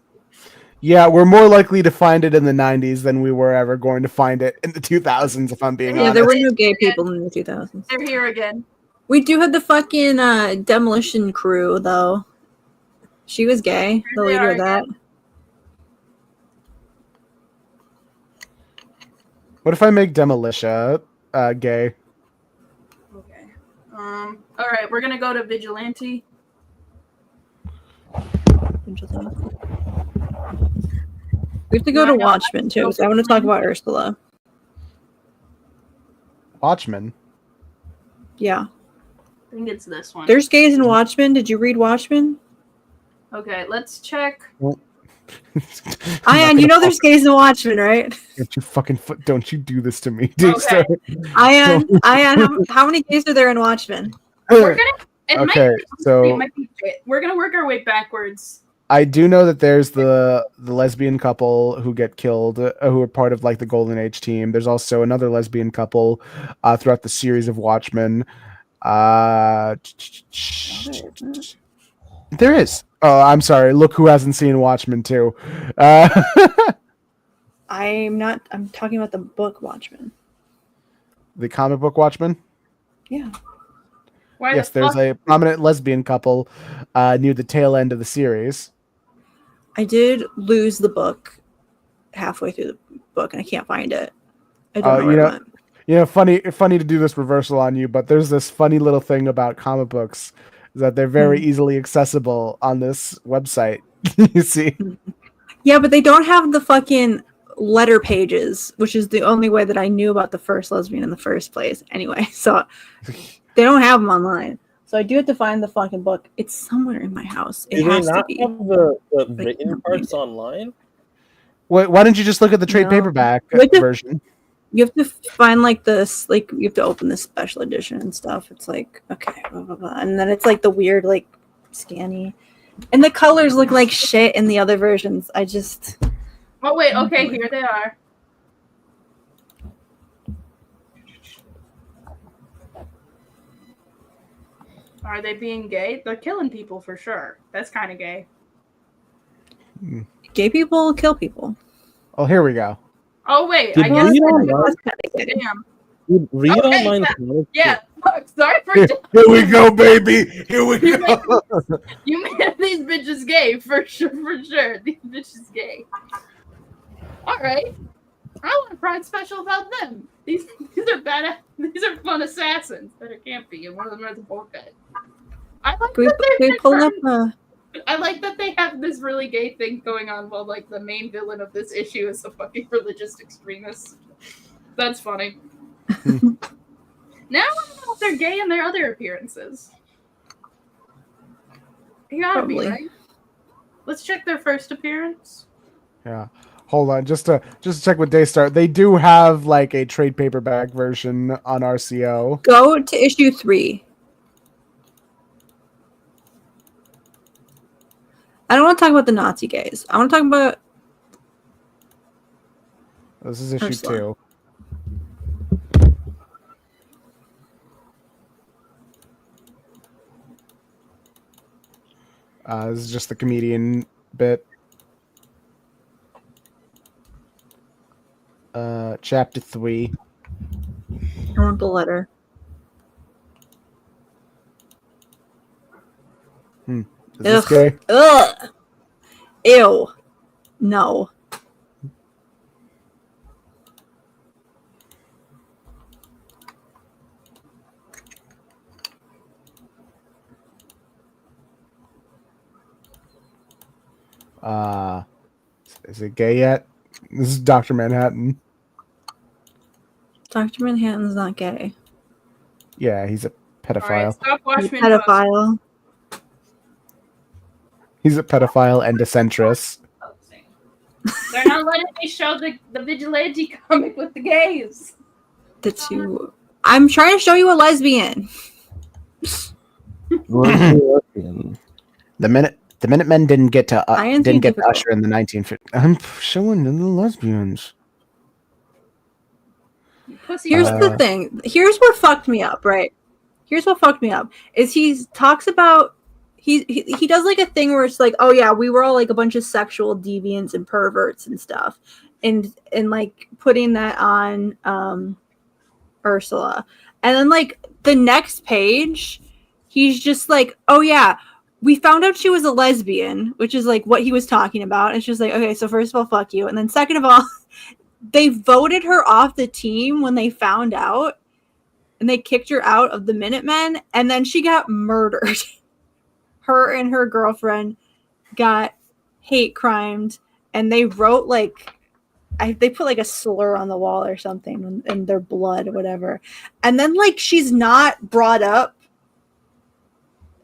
Yeah, we're more likely to find it in the 90s than we were ever going to find it in the 2000s, if I'm being honest. Yeah, there were no gay people in the 2000s. They're here again. We do have the fucking demolition crew, though. She was gay. The They leader are of that. What if I make Demolitia gay? Okay. All right, we're gonna go to Vigilante. We have to go to Watchmen too, because I want to talk about Ursula. Watchmen. Yeah. I think it's this one. There's gays in Watchmen. Did you read Watchmen? Okay, let's check. Ayaan, you know there's gays in Watchmen, right? Don't you do this to me, Daystar. Ayaan, how many gays are there in Watchmen? We're gonna. Okay, so we're gonna work our way backwards. I do know that there's the lesbian couple who get killed, who are part of like the Golden Age team. There's also another lesbian couple throughout the series of Watchmen. There is. Oh, I'm sorry. Look who hasn't seen Watchmen too. I'm talking about the book Watchmen. The comic book Watchmen? Yeah. Yes, there's a prominent lesbian couple near the tail end of the series. I did lose the book halfway through the book, and I can't find it. I don't know where it went. Funny to do this reversal on you, but there's this funny little thing about comic books is that they're very easily accessible on this website. You see? Yeah, but they don't have the fucking letter pages, which is the only way that I knew about the first lesbian in the first place. Anyway, so they don't have them online. So I do have to find the fucking book. It's somewhere in my house. It has to be. Have the written parts online? Why don't you just look at the trade paperback version? You have to find like this, like you have to open this special edition and stuff. It's like, okay, blah, blah, blah. And then it's like the weird, like scanny, and the colors look like shit in the other versions. I just. Oh wait, okay, here they are. Are they being gay? They're killing people for sure. That's kind of gay. Gay people kill people. Oh, here we go. Oh wait, Did I guess damn. Read online. Yeah. Sorry for. Here we go, baby. Here we go. You made these bitches gay for sure. For sure, these bitches gay. All right. I want a pride special about them. These are bad. These are fun assassins that are campy, and one of them has a bullhead. I like I like that they have this really gay thing going on while like the main villain of this issue is a fucking religious extremist. That's funny. Now I want to know if they're gay in their other appearances. You gotta be, right? Let's check their first appearance. Yeah. Hold on, just to check with Daystar. They do have like a trade paperback version on RCO. Go to issue 3. I don't want to talk about the Nazi gays. I want to talk about. This is issue Ursula. 2. This is just the comedian bit. Chapter 3. I want the letter. Is this gay? Ugh. Ew. No. Is it gay yet? This is Dr. Manhattan. Dr. Manhattan's not gay. Yeah, he's a pedophile. Right, stop watching He's a pedophile. He's a pedophile and a centrist. They're not letting me show the vigilante comic with the gays. I'm trying to show you a lesbian. The Minutemen didn't get to difficult. Usher in the 1950s. I'm showing them the lesbians. Here's the thing. Here's what fucked me up, right? Here's what fucked me up is he talks about he does like a thing where it's like, oh yeah, we were all like a bunch of sexual deviants and perverts and stuff, and like putting that on Ursula, and then like the next page, he's just like, oh yeah, we found out she was a lesbian, which is like what he was talking about. And she was like, okay, so first of all, fuck you. And then second of all, they voted her off the team when they found out. And they kicked her out of the Minutemen. And then she got murdered. Her and her girlfriend got hate crimed. And they wrote like, they put like a slur on the wall or something in their blood or whatever. And then like she's not brought up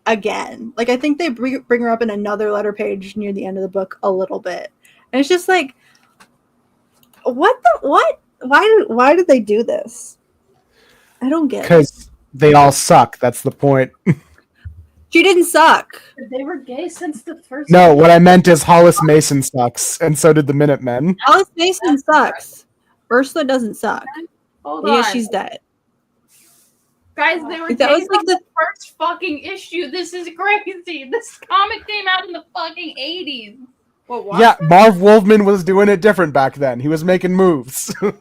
again. Like I think they bring her up in another letter page near the end of the book a little bit. And it's just like, what? Why did they do this? I don't get it. Because they all suck. That's the point. She didn't suck. They were gay since the first. No, what I meant is Hollis Mason sucks, and so did the Minutemen. Alice Mason sucks. Ursula doesn't suck. Hold Yeah, on. she's dead. Guys, they were That gay was like from the first fucking issue. This is crazy. This comic came out in the fucking 80s. What? Yeah, Marv Wolfman was doing it different back then. He was making moves. Also,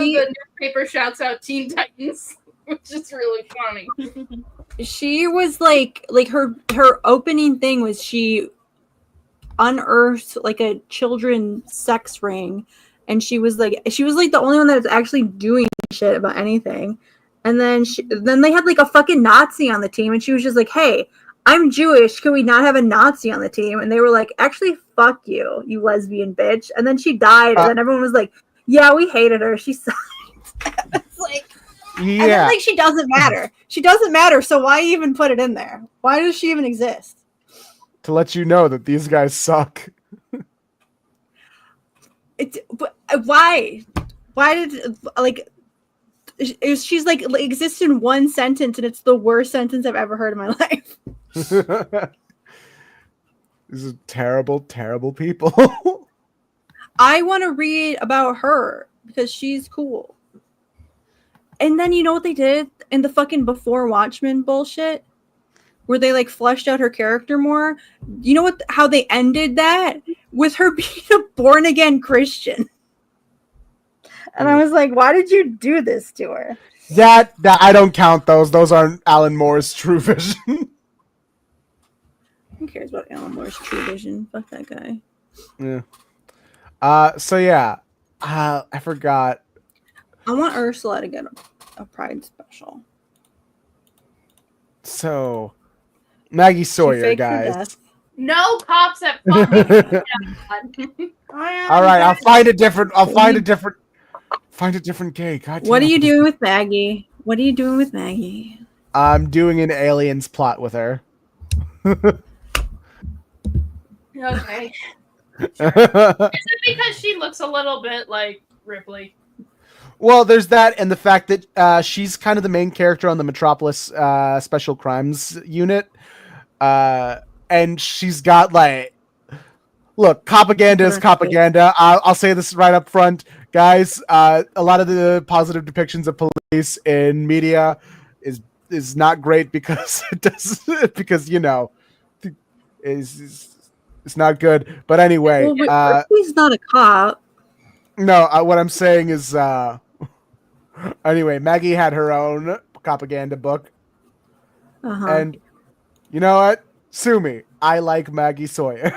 the newspaper shouts out Teen Titans, which is really funny. She was like her opening thing was she unearthed like a children's sex ring, and she was like the only one that was actually doing shit about anything. And then they had like a fucking Nazi on the team, and she was just like, "Hey, I'm Jewish. Can we not have a Nazi on the team?" And they were like, "Actually, fuck you, you lesbian bitch." And then she died, and then everyone was like, "Yeah, we hated her. She sucked." It's like, yeah. and then like she doesn't matter. She doesn't matter. So why even put it in there? Why does she even exist? To let you know that these guys suck. But why? Why did like? She's like exists in one sentence, and it's the worst sentence I've ever heard in my life. These are terrible, terrible people. I want to read about her because she's cool. And then you know what they did in the fucking Before Watchmen bullshit, where they like fleshed out her character more. You know what? How they ended that with her being a born again Christian. And I was like, why did you do this to her? That I don't count those. Those aren't Alan Moore's True Vision. Who cares about Alan Moore's True Vision? Fuck that guy. Yeah. So yeah. I forgot. I want Ursula to get a Pride special. So Maggie Sawyer, guys. No cops at fucking. All right, I'll find a different gay. God What are damn. you doing with Maggie? What are you doing with Maggie? I'm doing an Aliens plot with her. Okay. Is it because she looks a little bit like Ripley? Well, there's that, and the fact that she's kind of the main character on the Metropolis Special Crimes Unit, and she's got like, look, propaganda is propaganda. I'll say this right up front, guys. A lot of the positive depictions of police in media is not great because it does because you know it's not good. But anyway, he's not a cop. No, what I'm saying is, anyway, Maggie had her own propaganda book, and you know what? Sue me. I like Maggie Sawyer.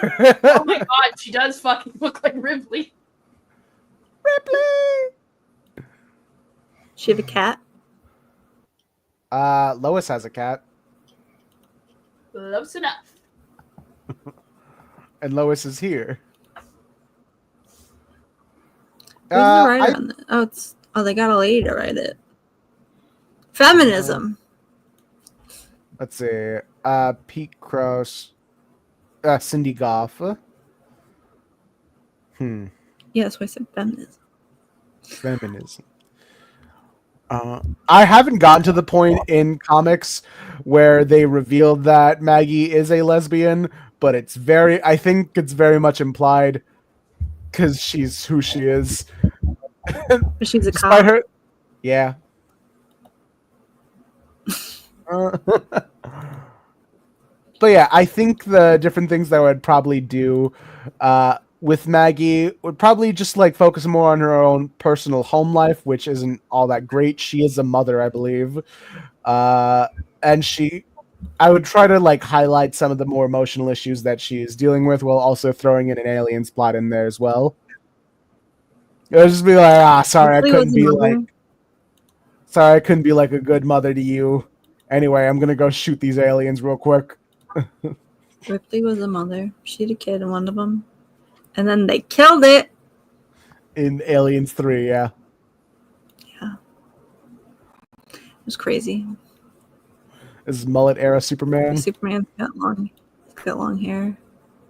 Oh my god, she does fucking look like Ripley. Ripley. She have a cat? Lois has a cat, Close enough. and Lois is here. Who's the writer on that? They got a lady to write it. Feminism. Let's see. Pete Cross, Cindy Goff. Yeah, that's why I said feminism. Feminism. I haven't gotten to the point in comics where they revealed that Maggie is a lesbian, but I think it's very much implied because she's who she is. But she's a Despite cop. her, yeah. But yeah, I think the different things that I would probably do with Maggie would probably just like focus more on her own personal home life, which isn't all that great. She is a mother, I believe, and she I would try to like highlight some of the more emotional issues that she is dealing with, while also throwing in an aliens plot in there as well. It would just be like, sorry, I Ripley couldn't was be a like, mother. sorry, I couldn't be like a good mother to you. Anyway, I'm gonna go shoot these aliens real quick. Ripley was a mother. She had a kid in one of them, and then they killed it. In Aliens 3, yeah. It was crazy. This is mullet era Superman. Superman's got long hair.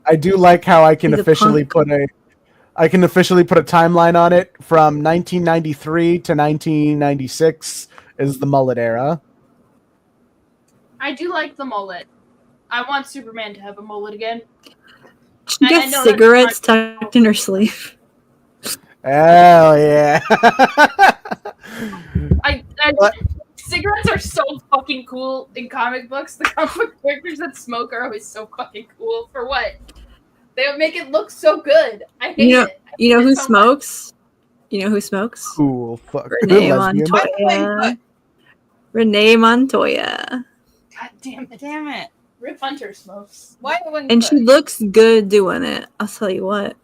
I do like how I can He's a officially punk. put a timeline on it from 1993 to 1996 is the mullet era. I do like the mullet. I want Superman to have a mullet again. She And I gets know that's cigarettes tucked in her sleeve. Hell yeah. Cigarettes are so fucking cool in comic books. The comic book characters that smoke are always so fucking cool. For what? They would make it look so good. I hate it. You know hate who it so smokes? You know who smokes? Cool. Fuck. Renee Lesbian. Montoya. Renee Montoya. God damn it. Damn it. Rip Hunter smokes. Why wouldn't And she looks good doing it. I'll tell you what.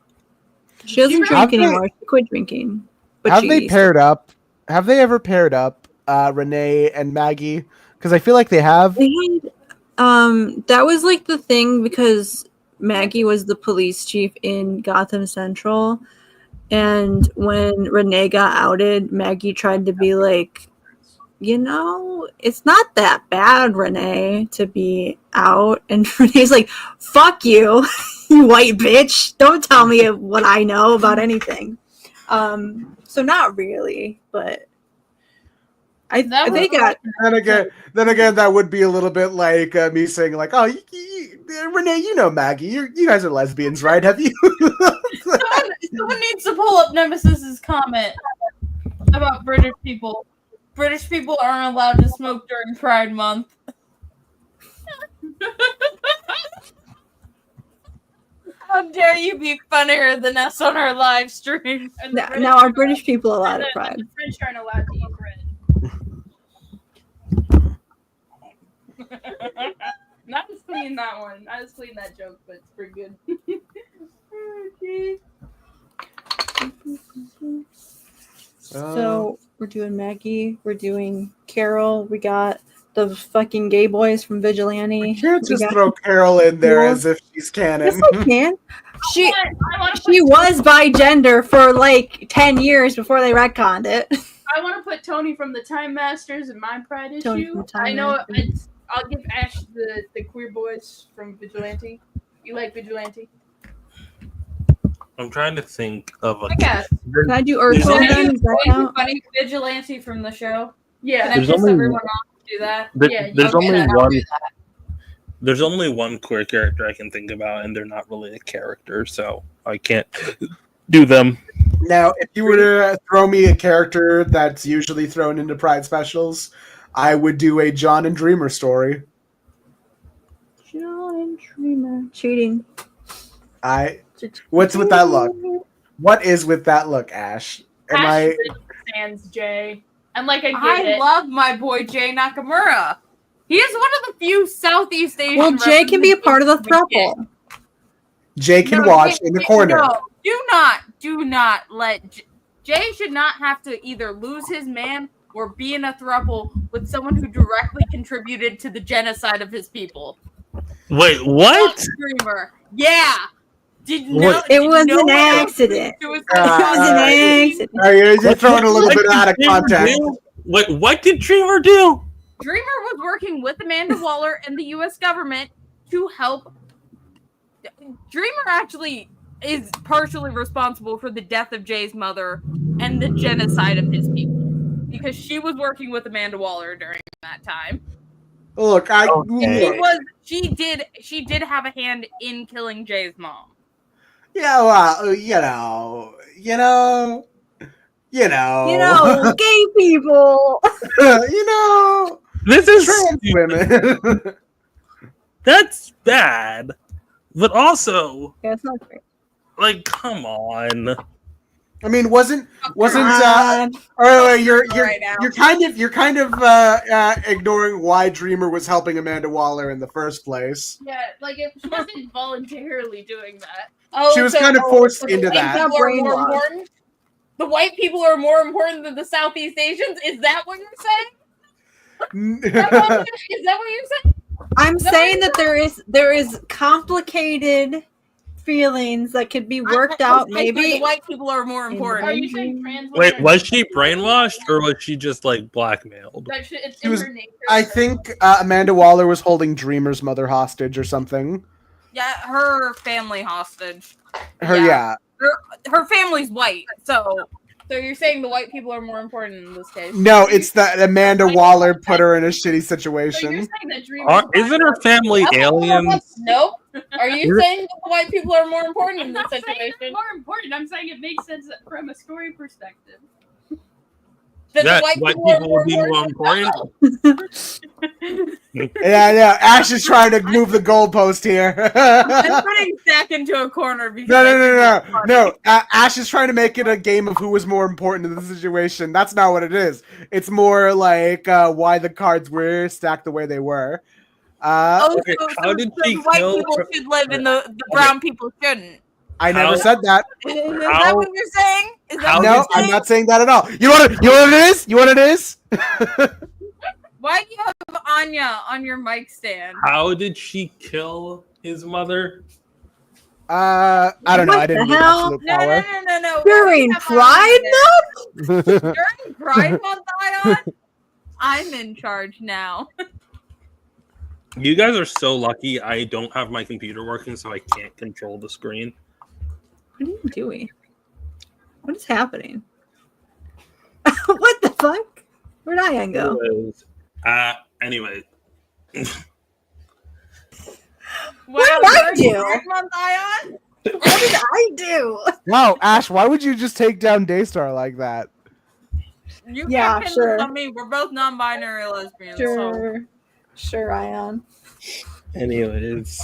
She doesn't really drink did. anymore. She quit drinking. But Have she they used to. paired up? Have they ever paired up Renee and Maggie? Because I feel like they have. They had, that was like the thing because Maggie was the police chief in Gotham Central, and when Renee got outed, Maggie tried to be like, it's not that bad, Renee, to be out. And Renee's like, fuck you, you white bitch. Don't tell me what I know about anything. So not really, but they got. Then again, that would be a little bit like me saying, like, "Oh, Renee, you know Maggie. You guys are lesbians, right? Have you?" Someone needs to pull up Nemesis's comment about British people. British people aren't allowed to smoke during Pride Month. How dare you be funnier than us on our live stream? Now are British people allowed at Pride? The French aren't allowed to eat bread. Not as clean that one. Not as clean that joke, but it's pretty good. So we're doing Maggie, we're doing Carol, we got the fucking gay boys from Vigilante. You can't just throw Carol in there as if she's canon. Yes, I can. She was bi gender for like 10 years before they retconned it. I want to put Tony from the Time Masters in my Pride Tony issue. from Time I know Masters. I'll give Ash the queer boys from Vigilante. You like Vigilante? I'm trying to think of a. I guess. Can I do Ursula then? Does that count? Funny Vigilante from the show. Yeah. Can I There's piss only everyone off to do that? There's Okay, only then I'll one. do that. There's only one queer character I can think about, and they're not really a character, so I can't do them. Now, if you were to throw me a character that's usually thrown into Pride specials, I would do a John and Dreamer story. John and Dreamer. Cheating. What's with that look? What is with that look, Ash? Ash stands Jay. And like I love my boy Jay Nakamura. He is one of the few Southeast Asian. Well, Jay can be a part of the throuple. Jay can watch in the corner. No, do not let Jay should not have to either lose his man or be in a throuple with someone who directly contributed to the genocide of his people. Wait, what? Dreamer. Yeah. It was an accident. It was an accident. You're throwing a little bit out of context. Wait, what did Dreamer do? Dreamer was working with Amanda Waller and the U.S. government to help. Dreamer actually is partially responsible for the death of Jay's mother and the genocide of his people because she was working with Amanda Waller during that time. Look, She did have a hand in killing Jay's mom. Yeah, well, gay people. This is trans women. That's bad, but also, yeah, it's not great. like, come on. I mean, wasn't God. you're Right now. you're kind of ignoring why Dreamer was helping Amanda Waller in the first place. Yeah, like if she wasn't voluntarily doing that. Oh, She was so- kind of forced so into the white that. people are more Brainwashed. important? The white people are more important than the Southeast Asians? Is that what you're saying? Is that what you're saying? I'm No, saying it's that there is complicated feelings that could be worked out. I think the Maybe white people are more important. Are you saying trans Wait, women was are- she brainwashed or was she just like blackmailed? That it's She in was- her nature? I think Amanda Waller was holding Dreamer's mother hostage or something. Yeah, her family hostage. Yeah. Her family's white, so you're saying the white people are more important in this case? No, it's that Amanda Waller put her in a shitty So you're situation. saying that Dreamer's Isn't her family aliens? Nope. Are you saying that the white people are more important in I'm this not saying situation? it's more important. I'm saying it makes sense from a story perspective. That the white people are more would be more important? important. Yeah. Ash is trying to move the goalpost here. I'm putting Zach into a corner because No. Ash is trying to make it a game of who was more important in the situation. That's not what it is. It's more like why the cards were stacked the way they were. Okay, how did she the white kill people her- should live and the brown people shouldn't? I never How- said that. Is that what you're saying? Is that How what No, you're I'm saying? not saying that at all. You know what it is? You know what it is? Why do you have Anya on your mic stand? How did she kill his mother? I don't know. What I didn't the read hell? Absolute No. Power. during Pride Month. During Pride Month, Ayaan, I'm in charge now. You guys are so lucky I don't have my computer working, so I can't control the screen. What are you doing? What is happening? What the fuck? Where'd Ayaan go? Anyway. What did I do? Pride Month, Ayaan? What did I do? Wow, Ash, why would you just take down Daystar like that? You Yeah, can't pin sure. this on me. We're both non-binary lesbians. So. Sure, Ayaan. Anyways,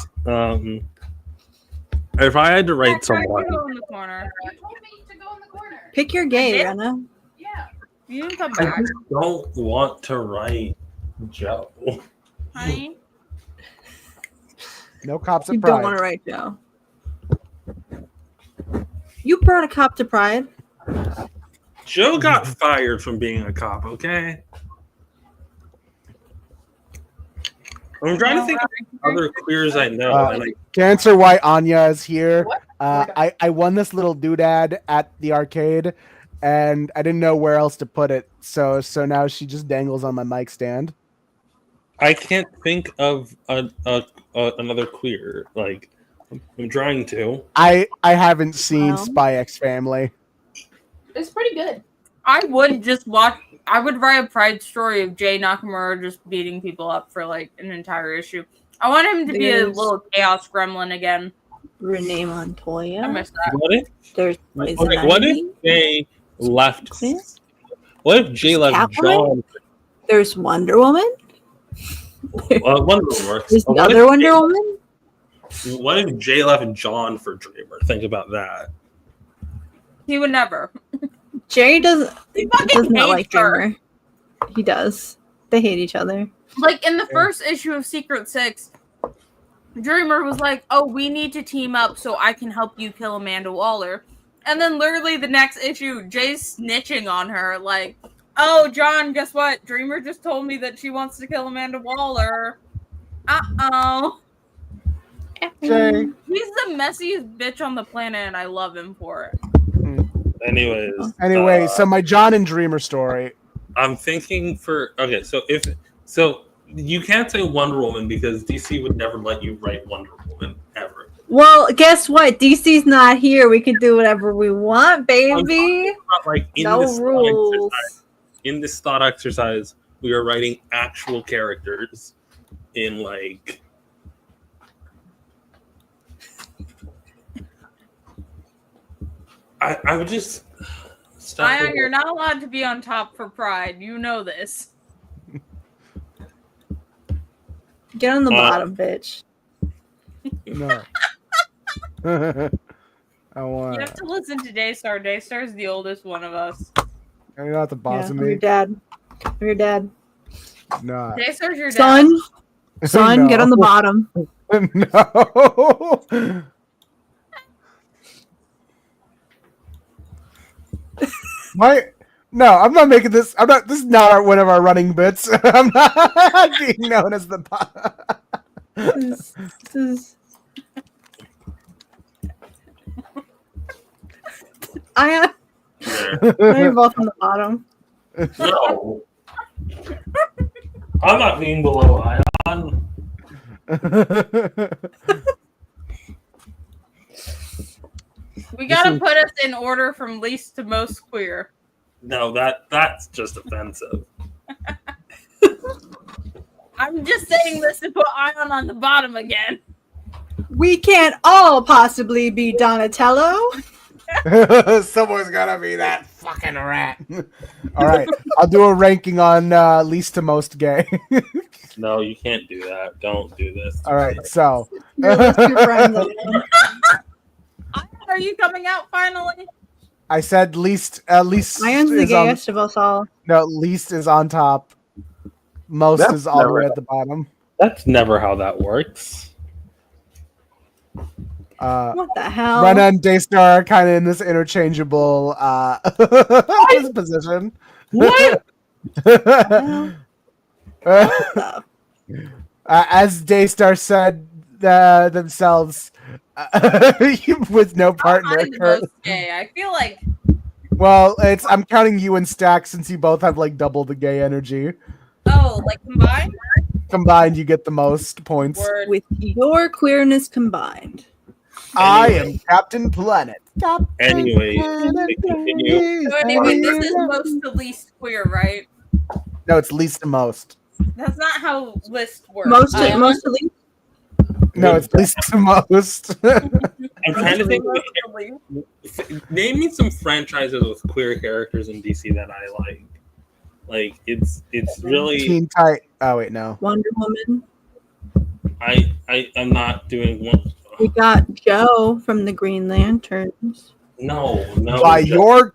if I had to rate someone, Go in the corner. You told me to go in the corner. Pick your gay, did? Rena. Yeah. You can come I back, just don't want to write Joe. honey. No cops You at don't Pride. want to write Joe. You brought a cop to Pride. Joe got fired from being a cop, okay? I'm trying to think of other queers I know. and To answer why Anya is here, What? I won this little doodad at the arcade, and I didn't know where else to put it. So now she just dangles on my mic stand. I can't think of another queer. Like, I'm trying to. I haven't seen Well. Spy X Family. It's pretty good. I would just watch. I would write a Pride story of Jay Nakamura just beating people up for like an entire issue. I want him to be a There's- little chaos gremlin again. Renee I Montoya. miss that. What if? There's Okay, Poison what if Ivy. Jay left? Chris. What if Jay left Catwoman? John? There's Wonder Woman. Wonder Woman works. There's But what another if Wonder Jay- Woman. What if Jay left John for Dreamer? Think about that. He would never. Jerry does fucking not like hates her. Dreamer. He does. They hate each other. Like in the first issue of Secret Six, Dreamer was like, "Oh, we need to team up so I can help you kill Amanda Waller." And then literally the next issue, Jay's snitching on her, like, "Oh, John, guess what? Dreamer just told me that she wants to kill Amanda Waller." Uh-oh. Jay. He's the messiest bitch on the planet, and I love him for it. Anyways. Anyway, so my John and Dreamer story. I'm thinking for okay. So you can't say Wonder Woman because DC would never let you write Wonder Woman ever. Well, guess what? DC's not here. We can do whatever we want, baby. Not like in No this thought rules. exercise. In this thought exercise, we are writing actual characters in like. I would just. Ayaan, you're not allowed to be on top for Pride. You know this. Get on the bottom, bitch. No. I want. You have to listen to Daystar. Daystar's the oldest one of us. You're not the boss of I'm your me. dad. I'm your dad. No. Daystar's your dad. Son, get on the No. bottom. No. No, I'm not making this. I'm not. This is not one of our running bits. I'm not being known as the boss. This is. Ayaan, you're both on the bottom. No. I'm not being below Ayaan. We gotta put us in order from least to most queer. No, that's just offensive. I'm just saying this to put Ayaan on the bottom again. We can't all possibly be Donatello. Someone's gotta be that fucking rat. All right, I'll do a ranking on least to most gay. No, you can't do that. Don't do this. All right, so Are you coming out finally? I said least. Least Ayaan's the is on, gayest of us all. no, least is on top. Most That's is all the way never- at the bottom. That's never how that works. What the hell? Rena and Daystar are kind of in this interchangeable position. What? As Daystar said themselves, with no partner. I'm the most gay. I feel like Well, I'm counting you and Stack since you both have like double the gay energy. like combined. Combined, you get the most points. Word. With your queerness combined. I am Captain Planet. Anyway, to continue. So anyway, this is most to least queer, right? No, it's least to most. That's not how list works. Most at least. No, it's least to most. I'm trying to think. Most to least. Name me some franchises with queer characters in DC that I like. Like it's really. Teen Titan. Oh wait, no. Wonder Woman. I'm not doing one. We got Joe from the Green Lanterns. No. By your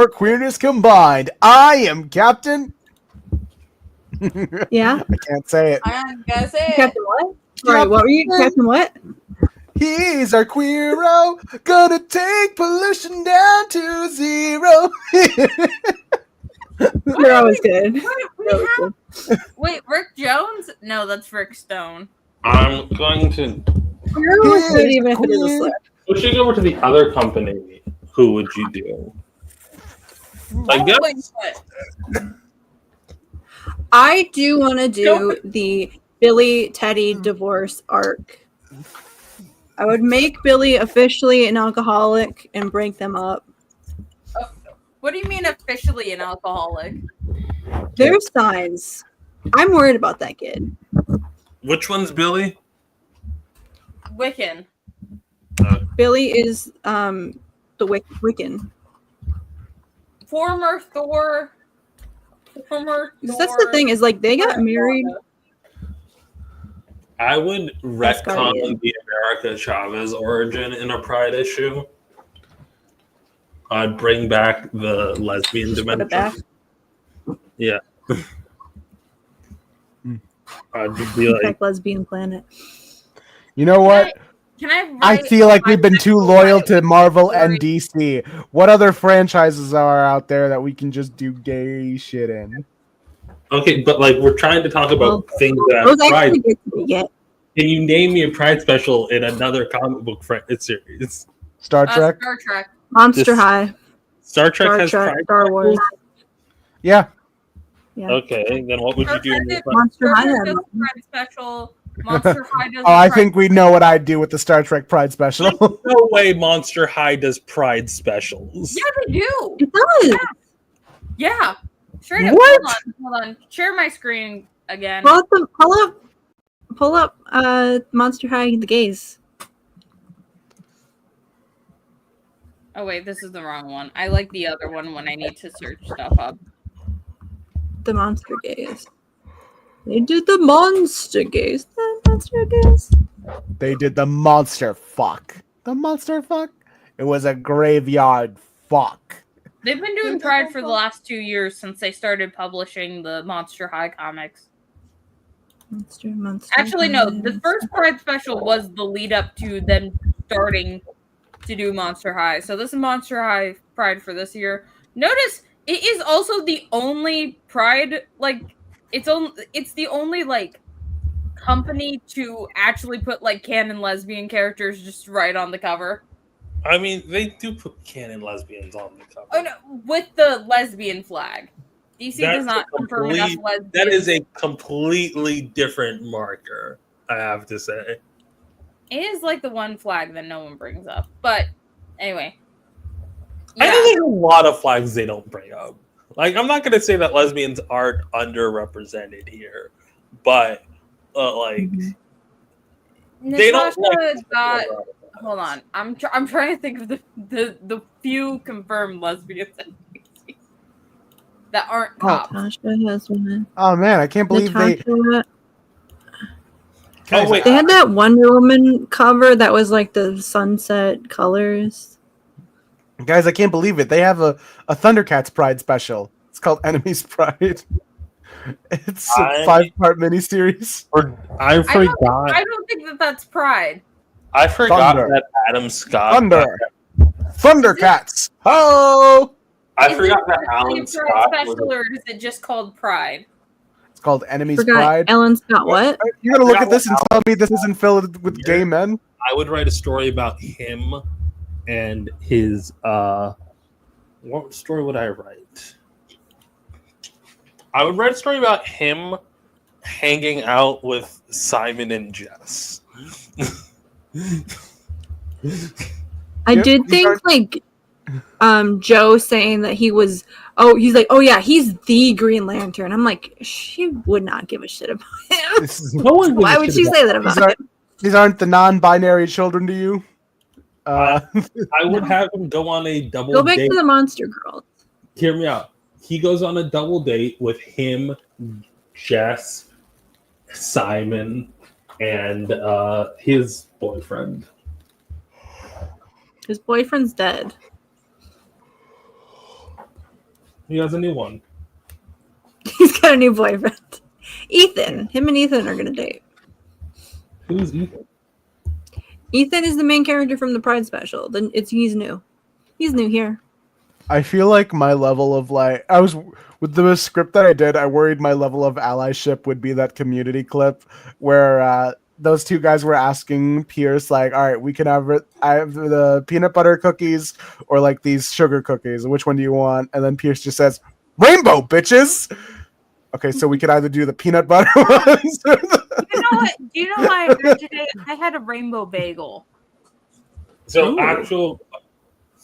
queerness combined, I am Captain. Yeah. I can't say it. I'm gonna say it. Captain what? Sorry, what were you? Captain what? He's our queero, gonna take pollution down to zero. They're always good. Wait, Rick Jones? No, that's Rick Stone. I'm going to You're always good, even if it is a slip. pushing over to the other company. Who would you do? I guess. Wait, what? I do want to do the Billy Teddy divorce arc. I would make Billy officially an alcoholic and break them up. What do you mean officially an alcoholic? There's signs. I'm worried about that kid. Which one's Billy? Wiccan. Billy is the Wiccan. Former Thor. That's the thing is like they got married. I would retcon Guardian. the America Chavez origin in a Pride issue. I'd bring back the lesbian Put it back. dimension. Yeah. I'd be like, Back lesbian planet. You know what? Can I? I write feel like my we've been too sexual loyal life? to Marvel and DC. What other franchises are out there that we can just do gay shit in? okay, but like we're trying to talk about things that Those are Pride. actually get to be gay. Can you name me a Pride special in another comic book series? Star Trek? Star Trek. Monster This- High. Star Trek Star has Trek. Pride Star Wars. specials? Yeah. Yeah. Okay, then what would you do? In your Pride? Monster High. Star had Trek does one. a Pride special. Monster High does. Oh, a I Pride think we know what I'd do with the Star Trek Pride special. No way Monster High does Pride specials. Yeah, they do. It does. Yeah. Straight up. What? Hold on. Share my screen again. Pull up Monster High the gays. Oh wait, this is the wrong one. I like the other one when I need to search stuff up. The monster gays. They did the monster gays. The monster gays. They did the monster fuck. The monster fuck? It was a graveyard fuck. They've been doing Pride for the last 2 years since they started publishing the Monster High comics. Monster. Actually, no. The first Pride special was the lead up to them starting to do Monster High. So this is Monster High Pride for this year. Notice it is also the only Pride, like it's the only like company to actually put like canon lesbian characters just right on the cover. I mean, they do put canon lesbians on the cover. Oh no, with the lesbian flag. DC does not confirm enough lesbians. That is a completely different marker, I have to say. It is like the one flag that no one brings up. But anyway. Yeah. I think there's a lot of flags they don't bring up. Like, I'm not going to say that lesbians aren't underrepresented here, but like they don't. Like, hold on, I'm trying to think of the few confirmed lesbians that aren't cops. Natasha has one. Oh man, I can't believe Natasha, Oh wait, they had that Wonder Woman cover that was like the sunset colors. Guys, I can't believe it. They have a Thundercats Pride special. It's called Enemies Pride. It's a 5-part miniseries. I forgot. I don't think that's Pride. I forgot Thunder. that Adam Scott. Thundercats. Oh! I forgot that Alan Alan Scott Scott special, or is it just called Pride? It's called Enemies Forgot Pride. Ellen Scott what? You're gonna look at this and tell me this isn't filled with gay men? I would write a story about him and his what story would I write? I would write a story about him hanging out with Simon and Jess. I did think like Joe saying that he's like, oh yeah, he's the Green Lantern. I'm like, she would not give a shit about him. Why would she say that about him? These aren't the non-binary children to you? I would have him go on a double date. Go back to the Monster Girls. Hear me out. He goes on a double date with him, Jess, Simon, and his boyfriend. His boyfriend's dead. He has a new one. He's got a new boyfriend. Ethan. Him and Ethan are gonna date. Who's Ethan? Ethan is the main character from the Pride special. He's new. He's new here. I feel like my level of with the script that I did, I worried my level of allyship would be that Community clip where those two guys were asking Pierce, like, all right, we can have the peanut butter cookies or like these sugar cookies. Which one do you want? And then Pierce just says, rainbow, bitches. Okay, so we could either do the peanut butter ones. You know what? Do you know what I heard today? I had a rainbow bagel. So Ooh.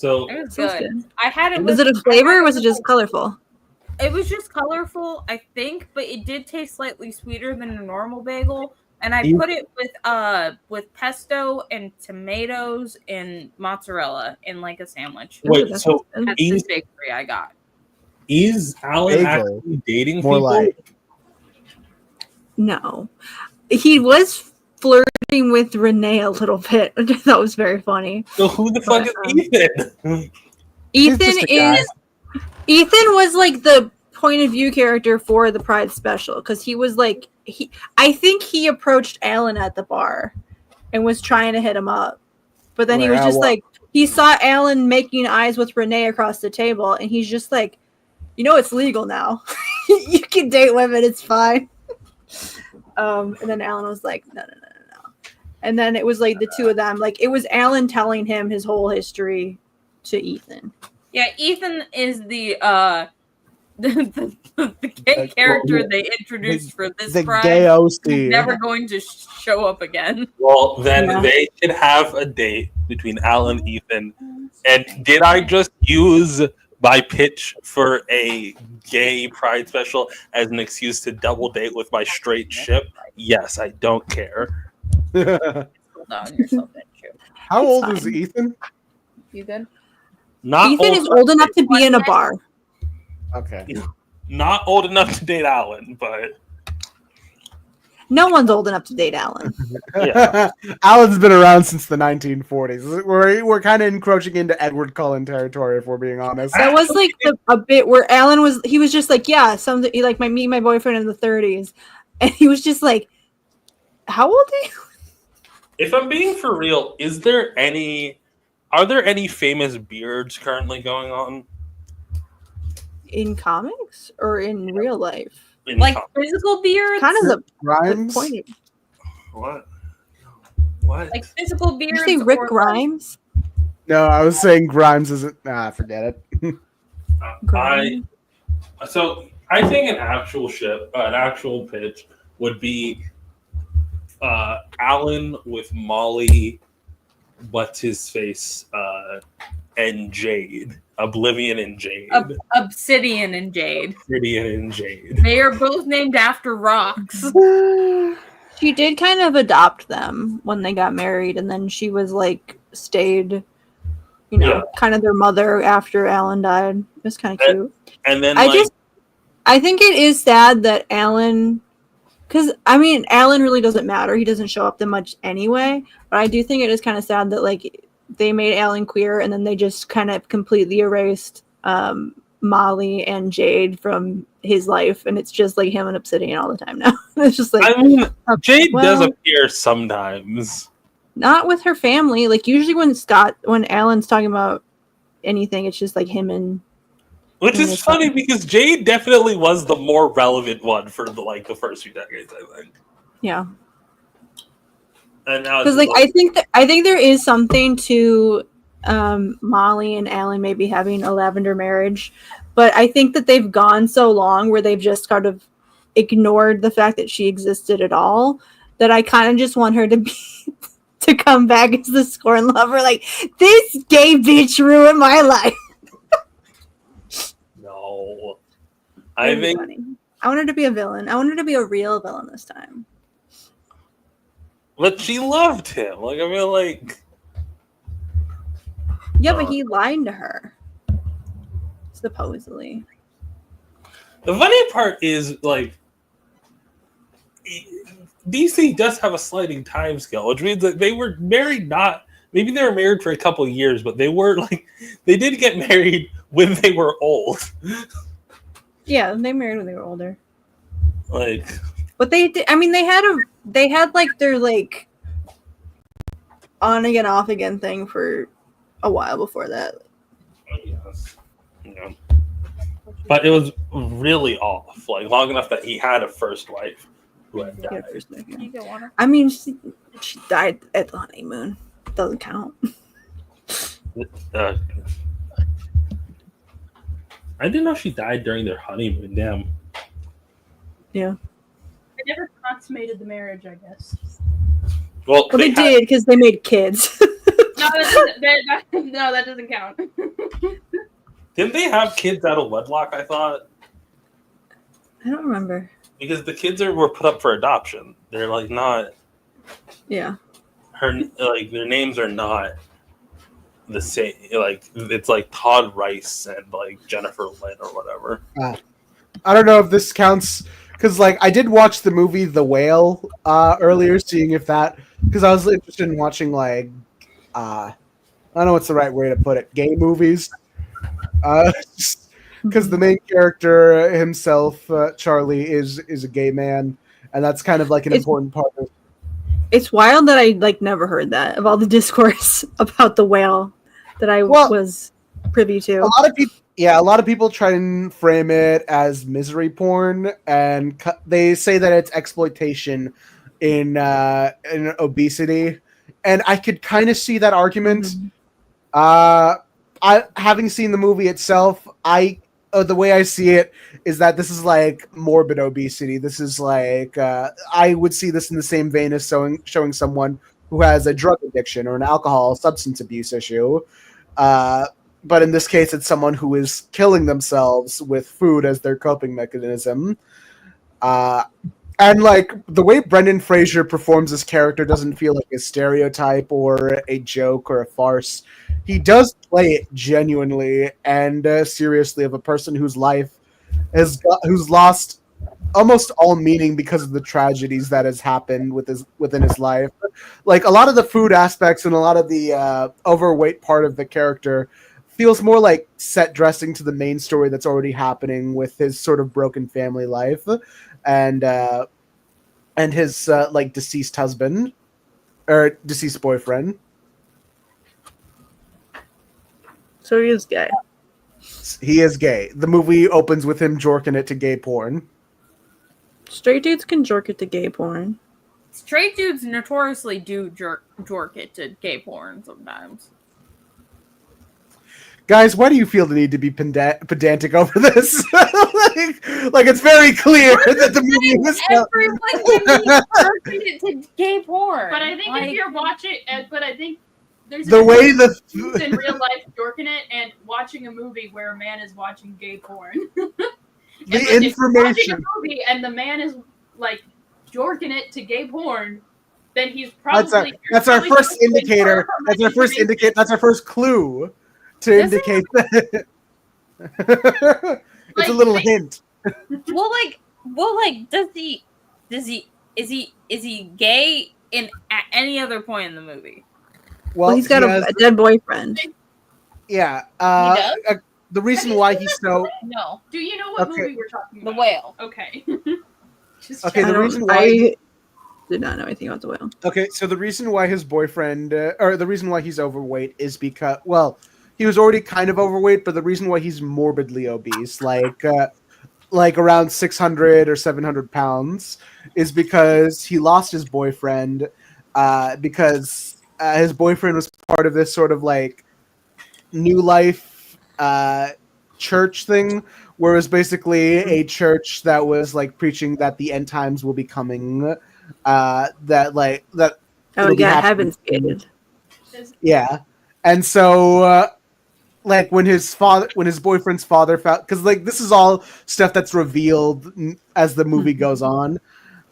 It was good. I had it. Was it a flavor or was it just colorful? It was just colorful, I think, but it did taste slightly sweeter than a normal bagel. And I put it with pesto and tomatoes and mozzarella in like a sandwich. Wait, so That's the bakery I got. Is Alan Bagel. actually dating More people? like. No. He was flirting with Renee a little bit, which I thought was very funny. So who the fuck is Ethan? Ethan was like the point of view character for the Pride special because he was like I think he approached Alan at the bar and was trying to hit him up, but then he was just like he saw Alan making eyes with Renee across the table, and he's just like, it's legal now. You can date women, it's fine. And then Alan was like, no. And then it was like the two of them, like it was Alan telling him his whole history to Ethan. Yeah, Ethan is the gay character they introduced for this the Pride. gay OC. Never going to show up again. Well, then they should have a date between Alan and Ethan. And did I just use my pitch for a gay Pride special as an excuse to double date with my straight ship? Yes, I don't care. Hold on, you're so true. How old is Ethan? You good? Ethan is old enough to be in a bar. Okay. Not old enough to date Alan, but No one's old enough to date Alan. Yeah. Alan's been around since the 1940s. We're kind of encroaching into Edward Cullen territory, if we're being honest. That was like a bit where Alan was. He was just like, yeah, something like my boyfriend in the 30s, and he was just like, how old are you? If I'm being for real, are there any famous beards currently going on? In comics or in real life? Like physical beards? Kind of the Grimes? point. What? Like physical beards? Did you say Rick Grimes? No, I was saying Grimes isn't. Forget it. Grimes? I think an actual pitch would be Alan with Molly, what's his face, and Jade. Oblivion and Jade. Obsidian and Jade. Obsidian and Jade. They are both named after rocks. She did kind of adopt them when they got married, and then she was like stayed, kind of their mother after Alan died. It was kind of cute. And then I think it is sad that Alan, because Alan really doesn't matter. He doesn't show up that much anyway. But I do think it is kind of sad that like they made Alan queer, and then they just kind of completely erased Molly and Jade from his life, and it's just like him and Obsidian all the time now. It's just like Jade does appear sometimes. Not with her family. Like usually when Alan's talking about anything, it's just like him and. Which is funny because Jade definitely was the more relevant one for the first few decades, I think. Yeah. And now because I think there is something to Molly and Alan maybe having a lavender marriage, but I think that they've gone so long where they've just kind of ignored the fact that she existed at all that I kind of just want her to be to come back as the scorn lover. Like, this gay bitch ruined my life. No, I think funny. I want her to be a villain. I want her to be a real villain this time. But she loved him. Yeah, but he lied to her. Supposedly. The funny part is, DC does have a sliding time scale, which means that they were married maybe they were married for a couple of years, but they were, they did get married when they were old. Yeah, they married when they were older. But they did, they had their on again, off again thing for a while before that. Yes. Yeah. But it was really off, long enough that he had a first wife who had died. She died at the honeymoon. Doesn't count. I didn't know she died during their honeymoon. Damn. Yeah. They never consummated the marriage, I guess. Well, they did because they made kids. No, that doesn't count. Didn't they have kids out of wedlock, I thought? I don't remember. Because the kids were put up for adoption. They're not. Yeah. Their names are not the same. It's Todd Rice and Jennifer Lynn or whatever. I don't know if this counts because I did watch the movie The Whale earlier, seeing if that, because I was interested in watching I don't know what's the right way to put it, gay movies. Because the main character himself, Charlie, is a gay man, and that's kind of an important part of. It's wild that I never heard that of all the discourse about The Whale that I was privy to. A lot of people try and frame it as misery porn, and they say that it's exploitation in obesity, and I could kind of see that argument. Mm-hmm. Having seen the movie itself, the way I see it is that this is morbid obesity. This is I would see this in the same vein as showing someone who has a drug addiction or an alcohol substance abuse issue. But in this case, it's someone who is killing themselves with food as their coping mechanism. And the way Brendan Fraser performs this character doesn't feel like a stereotype or a joke or a farce. He does play it genuinely and seriously of a person whose life who's lost almost all meaning because of the tragedies that has happened within his life. Like a lot of the food aspects and a lot of the overweight part of the character feels more like set dressing to the main story that's already happening with his sort of broken family life and his like deceased husband or deceased boyfriend. So he is gay. He is gay. The movie opens with him jorking it to gay porn. Straight dudes can jerk it to gay porn. Straight dudes notoriously do jork it to gay porn sometimes. Guys, why do you feel the need to be pedantic over this? like it's very clear that the movie was everyone can be jorking it to gay porn. But I think if you're watching, but I think there's the way the in real life jorking it and watching a movie where a man is watching gay porn. The if information you're watching a movie and the man is like jorking it to gay porn, then he's probably that's our first indicator. That's our first indicate. That's our first clue to indicate that. It's a little hint. Well, does he is he gay at any other point in the movie? Well, he's got a dead boyfriend. Yeah. He does? The reason why he's so No. Do you know what movie we're talking about? The Whale. Okay. Okay, the reason why I did not know anything about The Whale. Okay, so the reason why his boyfriend or the reason why he's overweight is because, well, he was already kind of overweight, but the reason why he's morbidly obese, like around 600 or 700 pounds, is because he lost his boyfriend because his boyfriend was part of this sort of like New Life church thing, where it was basically a church that was like preaching that the end times will be coming. Oh yeah, heaven's gated. Yeah, and so like when his boyfriend's father found, because like this is all stuff that's revealed as the movie goes on.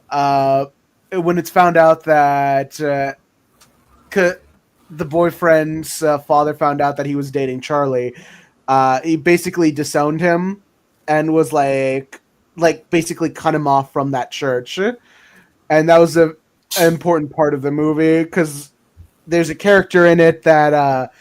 When it's found out that the boyfriend's father found out that he was dating Charlie, he basically disowned him and was like basically cut him off from that church. And that was an important part of the movie because there's a character in it that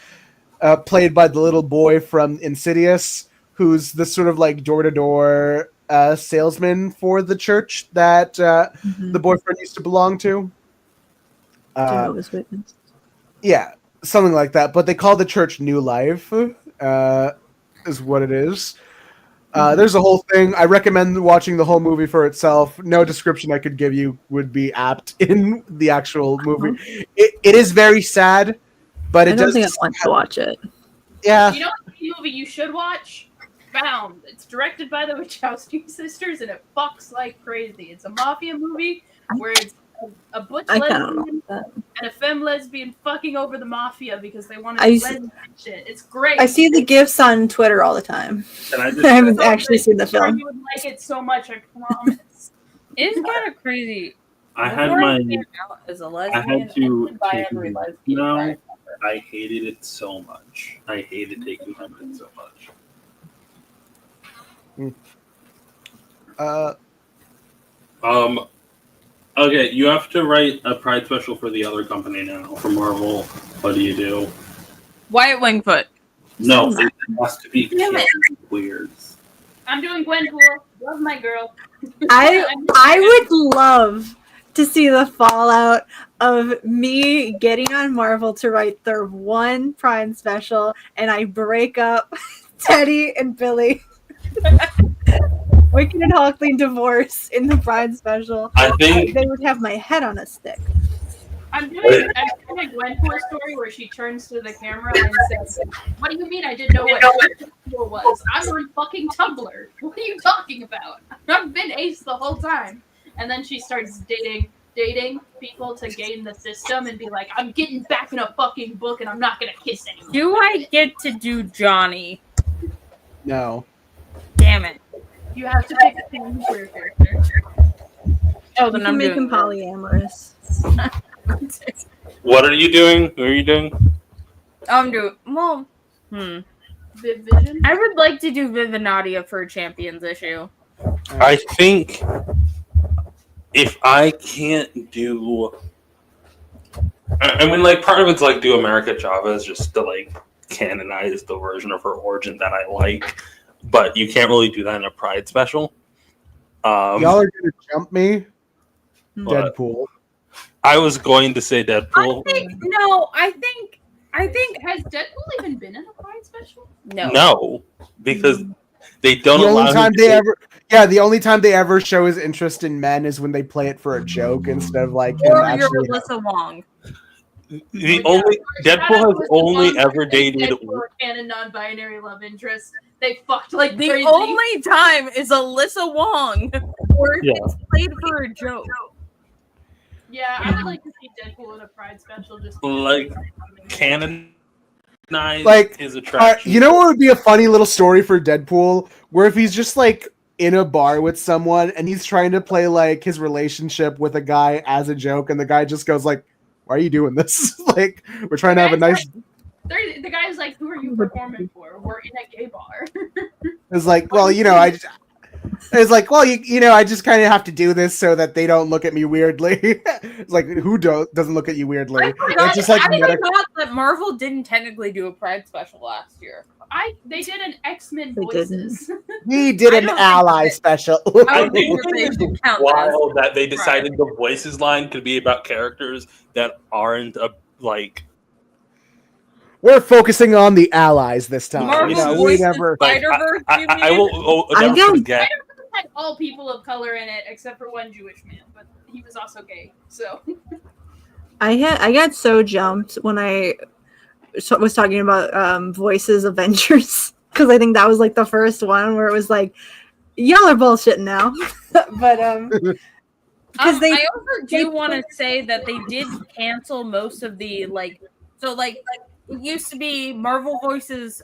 played by the little boy from Insidious, who's the sort of like door-to-door salesman for the church that the boyfriend used to belong to. Jehovah's Witness. Yeah, something like that. But they call the church New Life, is what it is. There's a whole thing. I recommend watching the whole movie for itself. No description I could give you would be apt in the actual movie. It is very sad, but I don't think I want to watch it. Yeah. You know what movie you should watch? Found. It's directed by the Wachowski sisters, and it fucks like crazy. It's a mafia movie where it's a butch lesbian and a femme lesbian fucking over the mafia because they want to do lesbian shit. It's great. I see the gifs on Twitter all the time. I haven't actually seen the film. You would like it so much, I promise. It's kind of crazy. I had my. As a I lesbian, had to buy take every it. lesbian. No, I hated it so much. I hated taking it so much. Okay, you have to write a Pride special for the other company now, for Marvel. What do you do? Wyatt Wingfoot. No, it has to be weird. I'm doing Gwenpool. Love my girl. I would love to see the fallout of me getting on Marvel to write their one Pride special, and I break up Teddy and Billy. Wicked and Hawkling divorce in the Pride special. I think they would have my head on a stick. I'm doing a Gwenpool story where she turns to the camera and says, "What do you mean I didn't know what Gwenpool was? I'm on fucking Tumblr. What are you talking about? I've been ace the whole time." And then she starts dating people to gain the system and be like, "I'm getting back in a fucking book and I'm not gonna kiss anyone." Do I get to do Johnny? No. Damn it. You have to pick a thing for your character. Oh, You then can I'm make doing him polyamorous. What are you doing? What are you doing? I'm doing Viv Vision? I would like to do Viv and Nadia for a Champions issue. I think if I can't do, I mean, like part of it's like do America Chavez just to like canonize the version of her origin that I like, but you can't really do that in a Pride special. Y'all are gonna jump me. What? Deadpool. I was going to say Deadpool. I think Has Deadpool even been in a Pride special? No, because they don't The allow only time him to they say- ever, the only time they ever show his interest in men is when they play it for a joke instead of like him or you're actually. Alyssa Wong. The only Deadpool has only ever dated. Deadpool canon non-binary love interest. They fucked like The crazy. only time is Alyssa Wong, or if Yeah. it's played for a joke. Yeah, I would like to see Deadpool in a Pride special. Just Like canonized Like, his attraction. you know what would be a funny little story for Deadpool, where if he's just like in a bar with someone and he's trying to play like his relationship with a guy as a joke, and the guy just goes like, "Why are you doing this? Like, we're trying to have a nice." The guy's like, "Who are you performing for? We're in a gay bar." It's like, well, it's like, well, I just kind of have to do this so that they don't look at me weirdly. It's like, who doesn't look at you weirdly? It's just like I forgot that Marvel didn't technically do a Pride special last year. They did an X-Men They Voices. we did an ally special. I think it's wild that they decided the voices line could be about characters that aren't like. We're focusing on the allies this time. Marvel we Voices never. Spider-Verse, you I mean? will I never don't- forget. Spider-Man had all people of color in it except for one Jewish man, but he was also gay. So I got so jumped when I was talking about Voices Avengers, because I think that was like the first one where it was like, y'all are bullshitting now. But because I also do want to say that they did cancel most of the it used to be Marvel Voices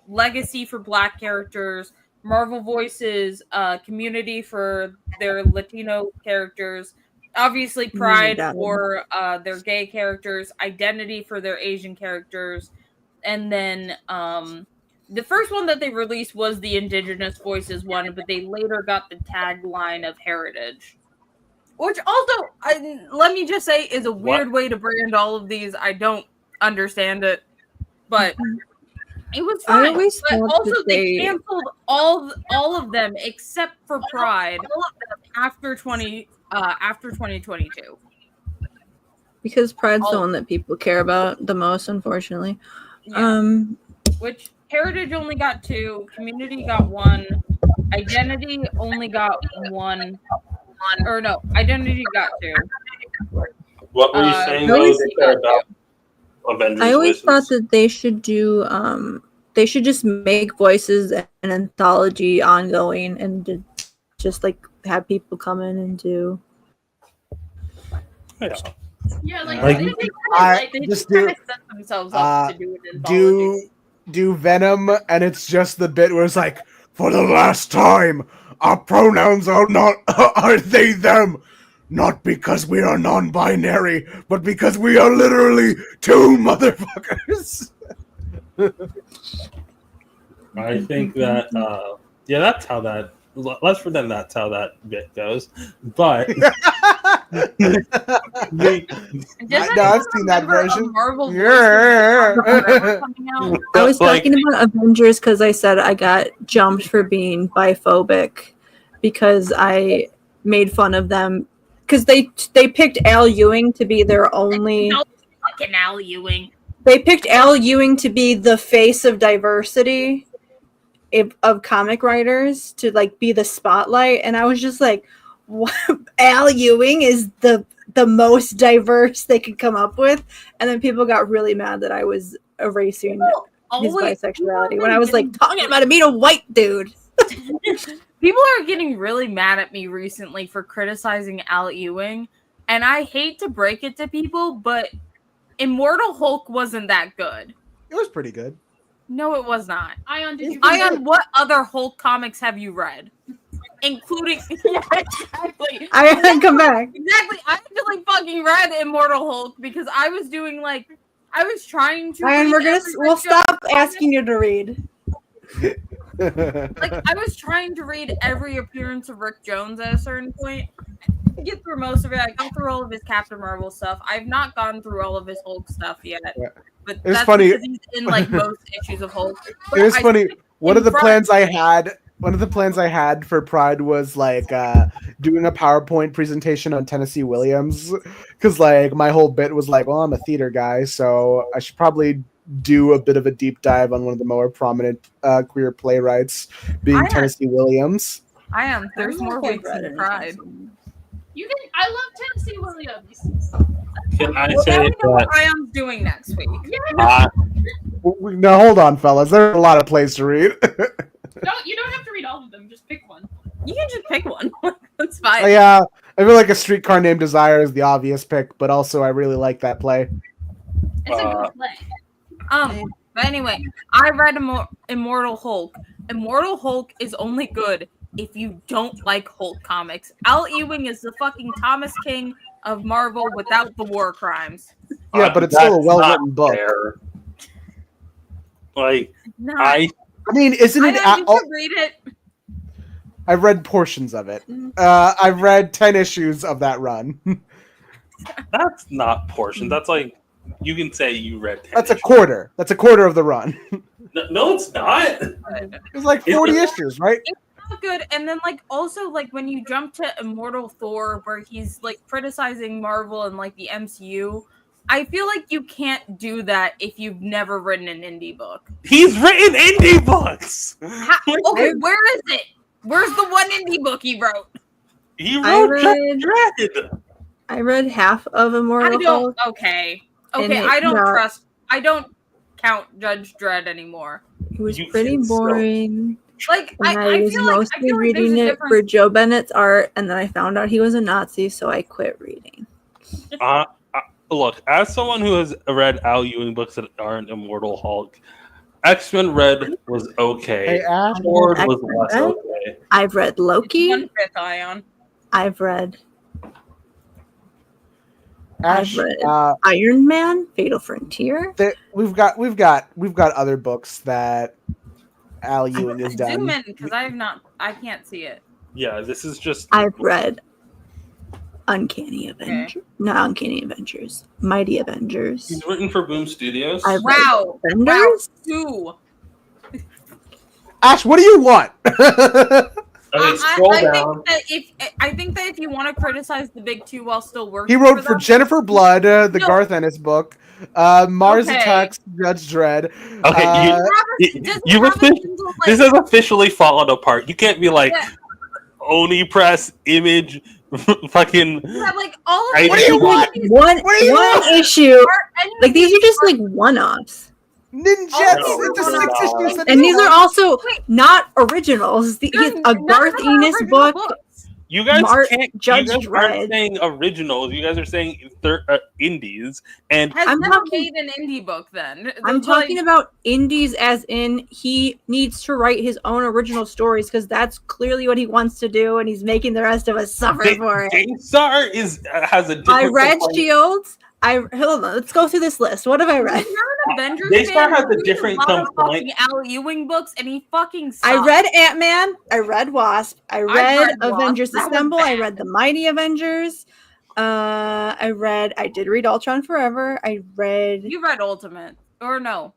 Legacy for Black characters, Marvel Voices Community for their Latino characters, obviously Pride for their gay characters, Identity for their Asian characters, and then the first one that they released was the Indigenous Voices one, but they later got the tagline of Heritage. Which also, let me just say, is a weird way to brand all of these. I don't understand it, but it was fine. I always But thought also, that they canceled all of them except for Pride after 2022. Because Pride's the one that people care about the most, unfortunately. Yeah. Which Heritage only got 2, Community got 1, Identity only got 1. Or no, Identity got 2. What were you saying though about Avengers? I always Voices? thought that they should do they should just make Voices an anthology ongoing and just like have people come in and do. yeah, They just kind of set themselves up to do an anthology. do Venom, and it's just the bit where it's like, for the last time, our pronouns are not are they them, not because we are non-binary, but because we are literally two motherfuckers. I think that that's how that. Let's pretend that's how that bit goes. But No, I've seen that version. Marvel Yeah. I was talking about Avengers because I said I got jumped for being biphobic because I made fun of them because they picked Al Ewing to be their only. Fucking Al Ewing. They picked Al Ewing to be the face of diversity of comic writers, to like be the spotlight, and I was just like, what? Al Ewing is the most diverse they could come up with, and then people got really mad that I was erasing his bisexuality when I was like talking about him being a white dude. People are getting really mad at me recently for criticizing Al Ewing, and I hate to break it to people, but Immortal Hulk wasn't that good. It was pretty good. No, it was not. Ayaan, what other Hulk comics have you read? Including yeah, exactly. I had to come back. Exactly. I actually fucking read Immortal Hulk because I was doing I was trying to. And we'll stop asking you to read. Like, I was trying to read every appearance of Rick Jones at a certain point. I get through most of it. I got through all of his Captain Marvel stuff. I've not gone through all of his Hulk stuff yet. Yeah. But It's that's funny. because he's in like most issues of Hulk. But It was I funny. stick One in of the front. plans I had for Pride was like doing a PowerPoint presentation on Tennessee Williams, because like my whole bit was like, well, I'm a theater guy, so I should probably do a bit of a deep dive on one of the more prominent queer playwrights, being Ayaan. Tennessee Williams. Ayaan. There's I don't more think I've weeks read in any Pride. Tennessee. I love Tennessee Williams. Can I Well, now say we know what that? Ayaan's doing next week. Now hold on, fellas. There's a lot of plays to read. You don't have to read all of them. Just pick one. You can just pick one. That's fine. I feel like A Streetcar Named Desire is the obvious pick, but also I really like that play. It's a good play. But anyway, I read Immortal Hulk. Immortal Hulk is only good if you don't like Hulk comics. Al Ewing is the fucking Thomas King of Marvel without the war crimes. Yeah, but it's still a That's well-written not book. fair. Like, No, I mean, isn't I it? know you should read it. I've read portions of it. I've read 10 issues of that run. that's not portion. That's like you can say you read 10 That's a issues. quarter. That's a quarter of the run. No, it's not. It's like 40 issues, right? It's not good. And then like also like when you jump to Immortal Thor, where he's like criticizing Marvel and like the MCU, I feel like you can't do that if you've never written an indie book. He's written indie books. Okay, where is it? Where's the one indie book he wrote? He wrote Judge read- Dredd. I read half of I Immortal don't. Hulk. Okay, And it I don't got- trust. I don't count Judge Dredd anymore. It was You pretty can still- boring. Like And I was feel like mostly there's reading a it difference. for Joe Bennett's art, and then I found out he was a Nazi, so I quit reading. Look, as someone who has read Al Ewing books that aren't Immortal Hulk, X-Men Red was okay. Hey, Ash. Horde was X-Men less Red? okay. I've read Loki. 1/5 Ayaan. I've read Ash, read Iron Man, Fatal Frontier. we've got other books that Al Ewing has Zoom done. in because I can't see it. Yeah, this is just. I've read Uncanny Avengers. Not Uncanny Avengers. Mighty Avengers. He's written for Boom Studios. I've Wow. read Defenders. Two. Ash, what do you want? Okay, scroll down. I think that if you want to criticize the big two while still working, He wrote for them, Jennifer Blood, the No. Garth Ennis book, Mars Okay. Attacks, Judge Dredd. Okay, this has officially fallen apart. You can't be like Yeah. Oni Press Image, fucking. Yeah, like all of What these do you want? One What do you one issue. are any Like these are just are- like one-offs. Ninjets Oh, into no. 6 issues. that And these are also Wait. not originals. There's A none Garth of them are Ennis original book. books. You guys can't. Judge you guys Dredd. aren't saying originals. You guys are saying indies. And Has I'm never talking- made an indie book. Then I'm Like, talking about indies as in he needs to write his own original stories because that's clearly what he wants to do, and he's making the rest of us suffer for it. Daystar has a different. I read complaint. Shields. Hold on, let's go through this list. What have I read? You're an Avengers Daystar fan. has a You read different lot of complaint. fucking Al Ewing books, and he fucking sucks. I read Ant-Man. I read Wasp. I read read Wasp. Avengers That was Assemble. I bad. read the Mighty Avengers. I did read Ultron Forever. You read Ultimate, or no?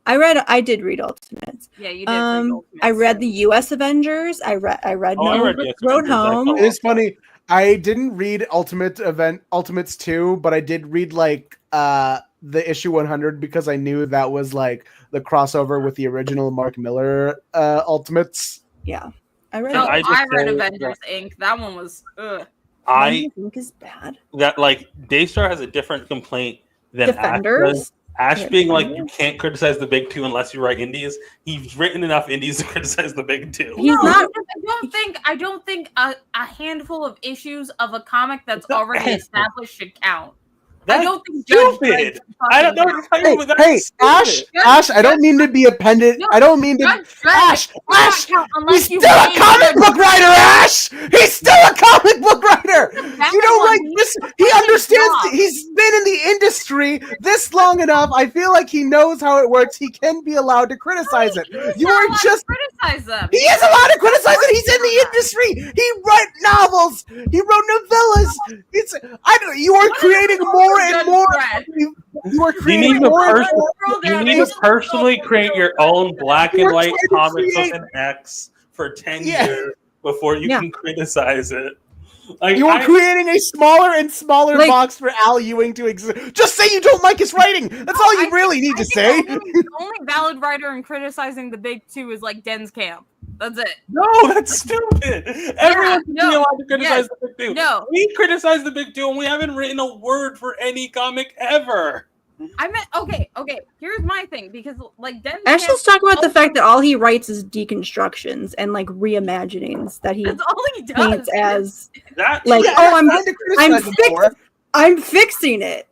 I did read Ultimates. Yeah, you did. Read Ultimate, I read the so- U.S. Avengers. I read Oh, I read No US Road Avengers. I Home. thought- It is funny. I didn't read Ultimates 2, but I did read like the issue 100 because I knew that was like the crossover with the original Mark Miller Ultimates. Yeah, I read. No, I I, just read say Avengers Inc. That one was. Ugh. I think is bad. that like Daystar has a different complaint than Ash Defenders. does. Ash Yeah, being like, Defenders. you can't criticize the big two unless you write indies. He's written enough indies to criticize the big two. He's No, not- because I don't think a handful of issues of a comic that's It's not already handful. established should count. That's I don't think Judge stupid. Dredd should I don't know fucking what to tell Hey, you, but hey, that's stupid. Ash, Ash! I don't mean to be appended. No, I don't mean to. Judge Dredd Ash, should not Ash! count He's unless still you a read comic the- book writer, Ash. He's still a comic book writer. bad You know, one. like this. He He's understands. not. He's been in the industry this long enough. I feel like he knows how it works. He can be allowed to criticize it. You are just criticize them. He is allowed to criticize it. He's in the industry. He wrote novels. He wrote novellas. You are creating more and more. You are creating more and more. You need to personally create your own black and white comic book and X for 10 years before you can criticize it. Like, you are creating a smaller and smaller box for Al Ewing to exist. Just say you don't like his writing. That's all you really need to say. The only valid writer in criticizing the big two is like Den's Camp. That's it. No, that's stupid. Everyone should be allowed to criticize the big two. No. We criticize the big two and we haven't written a word for any comic ever. I meant okay. Here's my thing, because like Den's Ash, let's talk about the fact that all he writes is deconstructions and like reimaginings that he that's all he does. paints as that, like, I'm fixing it.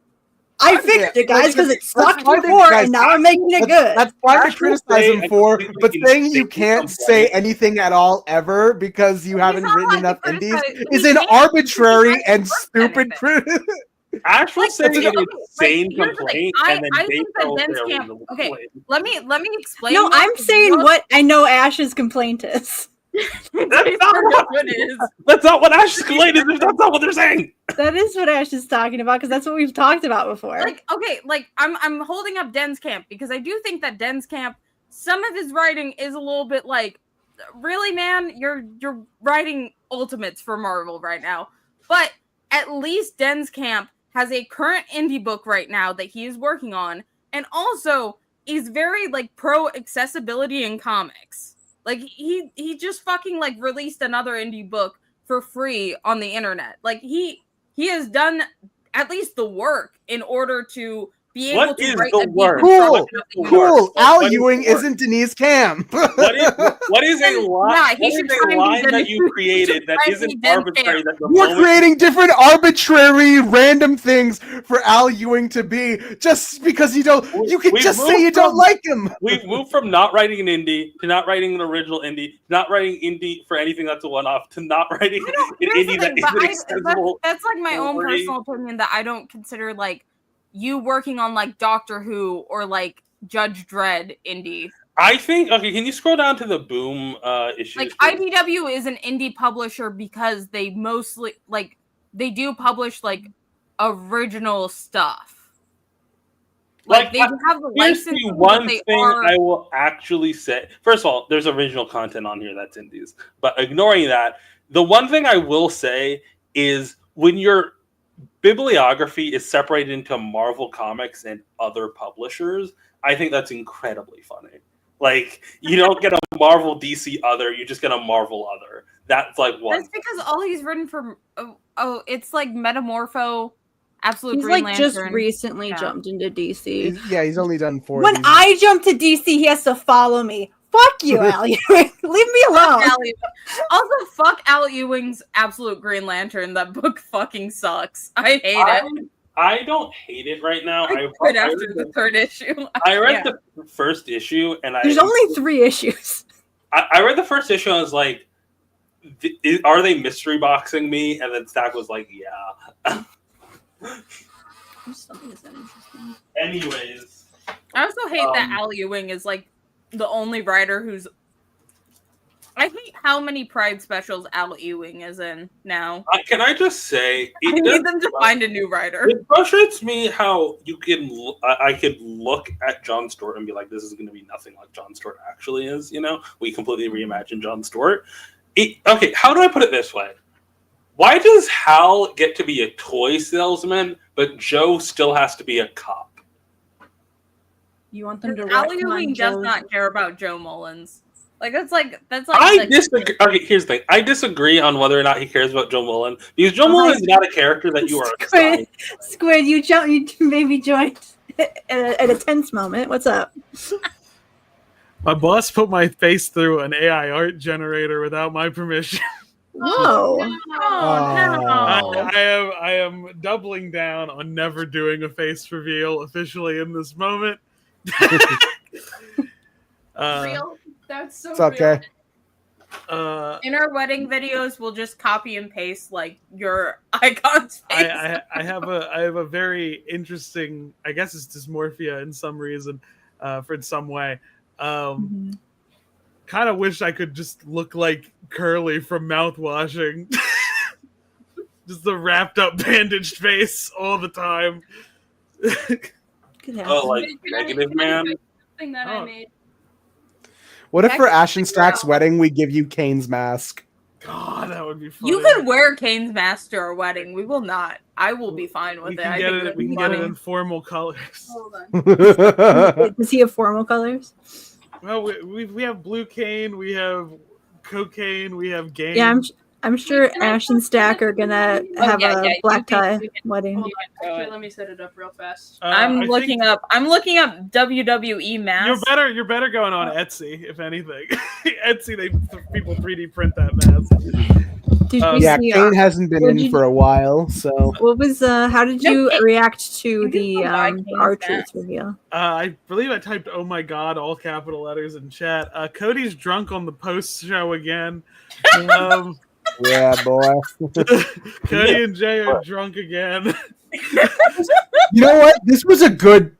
I fixed it, guys, because it sucked before, and now I'm making it good. That's why to criticize him for, but saying you can't say anything at all ever because you haven't written enough indies is an arbitrary and stupid criticism. Ash will say an insane complaint, and then I think that Den's Camp. Okay, let me explain. No, I'm saying what I know Ash's complaint is. That's not what Ash's complaint is. That's not what they're saying. That is what Ash is talking about, because that's what we've talked about before. I'm holding up Den's Camp because I do think that Den's Camp, some of his writing is a little bit like, really, man, you're writing Ultimates for Marvel right now. But at least Den's Camp has a current indie book right now that he is working on, and also is very like pro accessibility in comics. Like he just fucking like released another indie book for free on the internet. Like he has done at least the work in order to be able to write the work. Cool. Al Ewing isn't Denise Camp. What is a line that you created that isn't arbitrary? You're creating different arbitrary random things for Al Ewing to be just because you don't. You can just say you don't like him. We've moved from not writing an indie to not writing an original indie, to not writing indie for anything that's a one-off, to not writing an indie that isn't accessible. That's like my own personal opinion that I don't consider like you working on like Doctor Who or like Judge Dredd indie. I think, okay, can you scroll down to the Boom issues? Like IDW is an indie publisher because they mostly like they do publish like original stuff. Like they have the license. One thing I will actually say. First of all, there's original content on here that's indies. But ignoring that, the one thing I will say is when your bibliography is separated into Marvel Comics and other publishers, I think that's incredibly funny. Like, you don't get a Marvel DC other, you just get a Marvel other. That's like one. That's because all he's written for it's like Metamorpho, Absolute He's Green like Lantern. just recently jumped into DC. He's only done 4. When I jump to DC, he has to follow me. Fuck you, Al Ewing. Leave me alone. Also, fuck Al Ewing's Absolute Green Lantern. That book fucking sucks. I hate it. I don't hate it right now. I quit after the third issue. I read the first issue, and there's only 3 issues. I read the first issue, and I was like, "Are they mystery boxing me?" And then Stack was like, "Yeah." Anyways, I also hate that Al Ewing is like the only writer who's. I hate how many Pride specials Al Ewing is in now. Can I just say, I need them to find a new writer. It frustrates me how you can. I could look at Jon Stewart and be like, "This is going to be nothing like Jon Stewart actually is." You know, we completely reimagined Jon Stewart. Okay, how do I put it this way? Why does Hal get to be a toy salesman, but Joe still has to be a cop? You want them to? Al Ewing does not care about Joe Mullins. Like that's like. I disagree. Okay, here's the thing. I disagree on whether or not he cares about Joe Mullen because Joe Mullen is not a character that you are. Squid, you maybe joined at a tense moment. What's up? My boss put my face through an AI art generator without my permission. Whoa! I am doubling down on never doing a face reveal officially in this moment. Real? That's so it's okay. In our wedding videos, we'll just copy and paste like your icon's face. I have a very interesting, I guess it's dysmorphia in some reason, in some way. Kind of wish I could just look like Curly from mouthwashing. Just the wrapped up bandaged face all the time. Oh, like Negative Man? Thing that I made. What if for Ashton Stack's wedding we give you Kane's mask? God, that would be funny. You could wear Kane's mask to our wedding. We will not. I will be fine with We it. can I get think it. it'd We be can get it funny. in formal colors. Hold on. Does he have formal colors? Well, we have blue cane, we have cocaine, we have game. Yeah, I'm sure Ash and Stack are gonna have a black tie wedding. Hold on. Actually, let me set it up real fast. I'm I looking up WWE masks. You're better going on Etsy, if anything. Etsy, people 3D print that mask. Did you Yeah, see, Kane hasn't been in for a while, so. What was how did you react to the go buy Kane's R-Truth mask. reveal? I believe I typed "Oh my God" all capital letters in chat. Cody's drunk on the post show again. Yeah, boy. Cody and Jay are drunk again. You know what? This was a good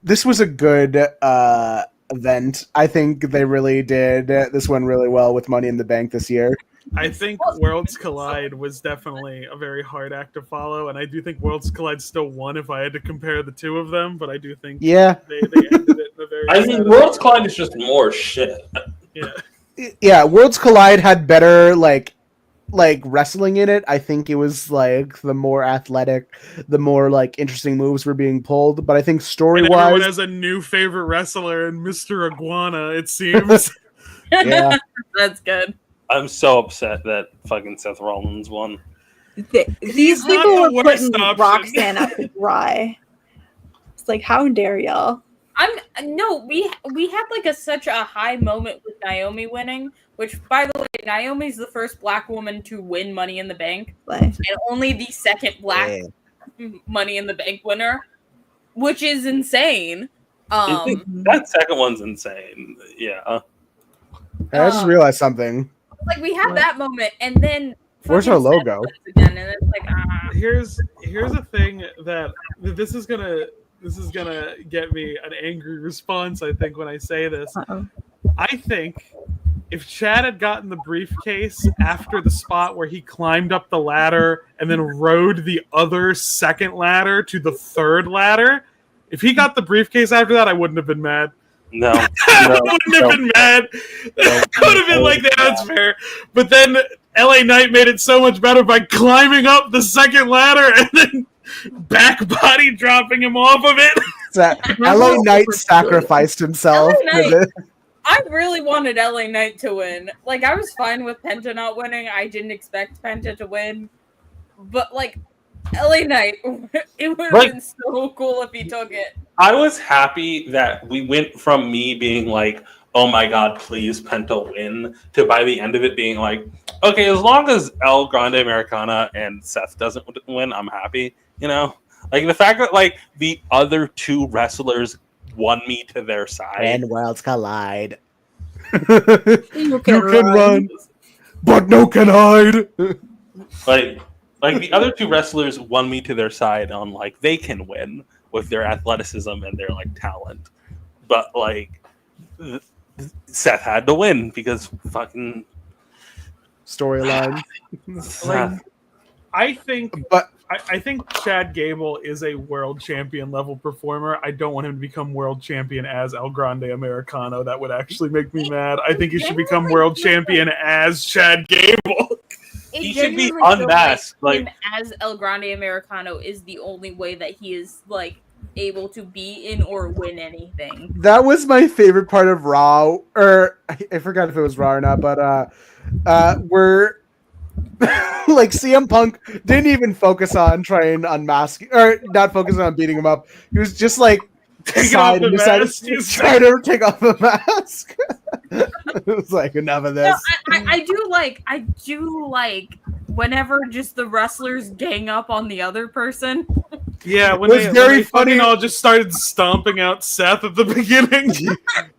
event. I think they really did this one really well with Money in the Bank this year. I think Worlds Collide was definitely a very hard act to follow, and I do think Worlds Collide still won if I had to compare the two of them, but I do think they ended it in a very I mean, Worlds Collide is just more shit. Yeah, Worlds Collide had better like wrestling in it. I think it was like the more athletic, the more like interesting moves were being pulled. But I think story and everyone wise, has a new favorite wrestler in Mr. Iguana, it seems. Yeah. That's good. I'm so upset that fucking Seth Rollins won. These not people the were worst putting option. Roxanne up to dry. It's like, how dare y'all? We had like such a high moment with Naomi winning, which by the way, Naomi's the first black woman to win Money in the Bank, and only the second black Money in the Bank winner, which is insane. That second one's insane. Yeah. I just realized something. Like we had that moment, and then Where's her logo? again, and it's like Here's a thing that this is gonna get me an angry response. I think when I say this, I think if Chad had gotten the briefcase after the spot where he climbed up the ladder and then rode the other second ladder to the third ladder, if he got the briefcase after that, I wouldn't have been mad. No. I wouldn't have been mad. I would have been like, that's fair. But then LA Knight made it so much better by climbing up the second ladder and then back body dropping him off of it. LA Knight sacrificed himself. I really wanted LA Knight to win. Like, I was fine with Penta not winning. I didn't expect Penta to win. But, like, LA Knight, it would have been so cool if he took it. I was happy that we went from me being like, oh my God, please Penta win, to by the end of it being like, okay, as long as El Grande Americana and Seth doesn't win, I'm happy. You know? Like, the fact that, like, the other two wrestlers won me to their side. And Worlds Collide. You can run, but no can hide. Like the other two wrestlers won me to their side on, like, they can win with their athleticism and their, like, talent. But, like, Seth had to win because fucking storyline. I think Chad Gable is a world champion level performer. I don't want him to become world champion as El Grande Americano. That would actually make me mad. I think he should become world champion as Chad Gable. He should be unmasked. Like, as El Grande Americano is the only way that he is, like, able to be in or win anything. That was my favorite part of Raw, or I forgot if it was Raw or not, but where like CM Punk didn't even focus on trying to unmask, or not focusing on beating him up. He was just like trying to take off the mask. It was like, enough of this. No, I do like whenever just the wrestlers gang up on the other person. Yeah, when It was they, very when they funny. fucking all just started stomping out Seth at the beginning.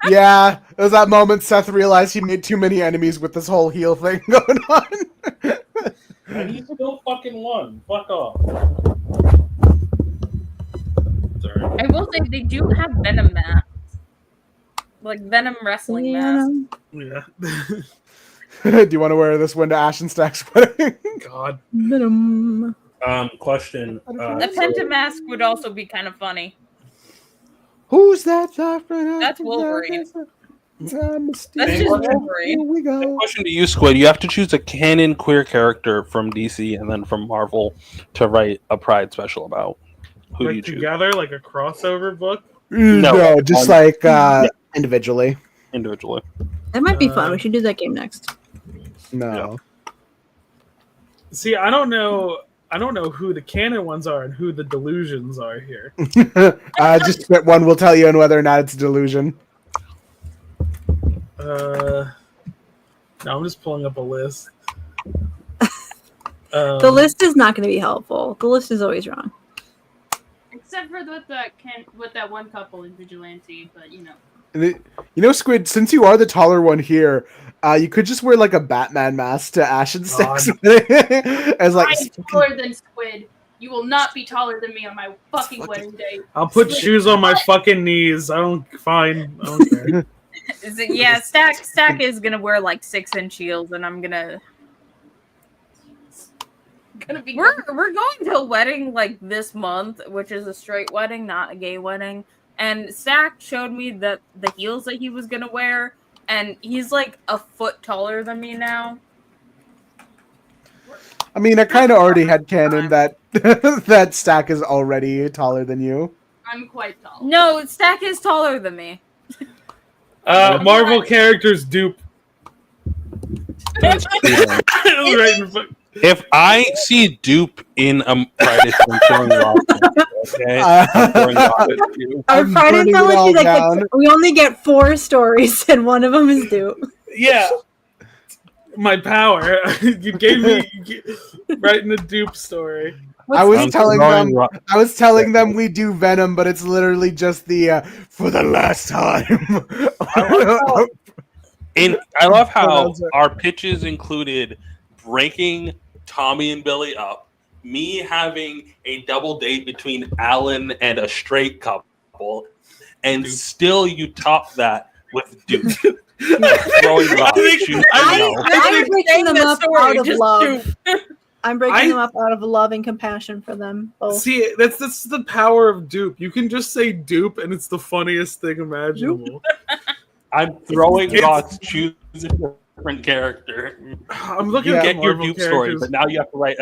Yeah, it was that moment Seth realized he made too many enemies with this whole heal thing going on. And he still fucking won. Fuck off. Sorry. I will say they do have Venom masks. Like Venom wrestling masks. Yeah. Do you want to wear this one to Ash and Stack's wedding? God. Venom. Question. The Penta mask would also be kind of funny. Who's that? That's Wolverine. That's just Here Wolverine. we go. Question to you, Squid. You have to choose a canon queer character from DC and then from Marvel to write a Pride special about. Who do Like you choose? together, like a crossover book? No, just like individually. Individually. That might be fun. We should do that game next. No. See, I don't know who the canon ones are and who the delusions are here. Just spit one will tell you on whether or not it's a delusion. No, I'm just pulling up a list. The list is not going to be helpful. The list is always wrong. Except for with that one couple in Vigilante, but you know. You know, Squid, since you are the taller one here, you could just wear like a Batman mask to Ash and Stack's as like. I'm taller than Squid. You will not be taller than me on my fucking wedding day. I'll put shoes on my fucking knees. I don't care. Yeah, Stack is gonna wear like 6-inch heels, and I'm gonna. We're going to a wedding like this month, which is a straight wedding, not a gay wedding. And Stack showed me the heels that he was gonna wear, and he's like a foot taller than me now. I mean, I kind of already had canon that that Stack is already taller than you. I'm quite tall. No, Stack is taller than me. Marvel characters dupe. Right in front. If I see Dupe in a Pride issue, I'm throwing it off. Okay? I'm throwing it off at you. Our I'm Pride putting it all anthology, down. we only get 4 stories, and one of them is Dupe. Yeah. My power. You gave me right in the dupe story. I was I'm telling throwing them. ro- I was telling them we do Venom, but it's literally just the for the last time. I love how our pitches included breaking Tommy and Billy up, me having a double date between Alan and a straight couple, and still you top that with Duke. Throwing rocks, shooting I'm breaking them up out of just love. I'm breaking them up out of love and compassion for them both. See, that's the power of dupe. You can just say dupe, and it's the funniest thing imaginable. I'm throwing rocks, choose a different character. I'm looking You at get your Marvel dupe story, characters. but now you have to write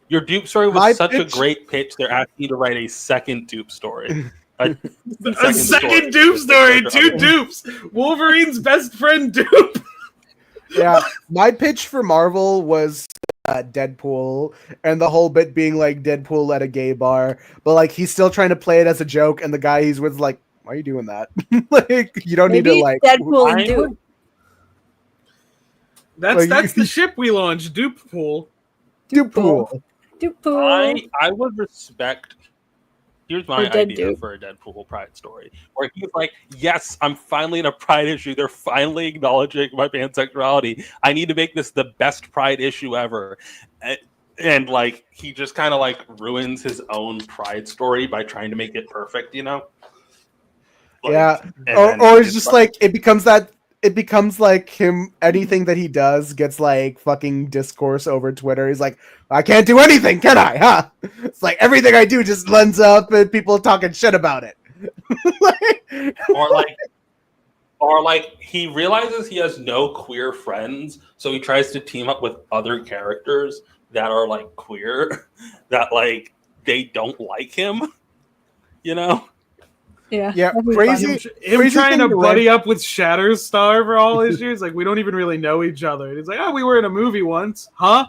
your dupe story was My such pitch- a great pitch. They're asking you to write a second dupe story. A second dupe story, 2 dupes. Wolverine's best friend dupe. Yeah, my pitch for Marvel was Deadpool, and the whole bit being like Deadpool at a gay bar, but like he's still trying to play it as a joke, and the guy he's with is like, "Why are you doing that? Like, you don't Maybe need to like." Deadpool and Dupe. That's the ship we launched, Dupe Pool. Deadpool. Dupe. I would respect. Here's my Or Dead idea Dupe. for a Deadpool Pride story, where he's like, "Yes, I'm finally in a Pride issue. They're finally acknowledging my pansexuality. I need to make this the best Pride issue ever." And like, he just kind of like ruins his own Pride story by trying to make it perfect, you know? Like, Yeah, and or then it's just like it becomes like him. Anything that he does gets like fucking discourse over Twitter. He's like, I can't do anything, can I? Huh? It's like everything I do just lends up and people talking shit about it. or like he realizes he has no queer friends, so he tries to team up with other characters that are like queer, that like they don't like him, you know? Yeah. Yeah, that'd be crazy. fun. Him Crazy trying thing to to buddy up with Shatterstar for all issues. Like, we don't even really know each other. And he's like, oh, we were in a movie once. Huh?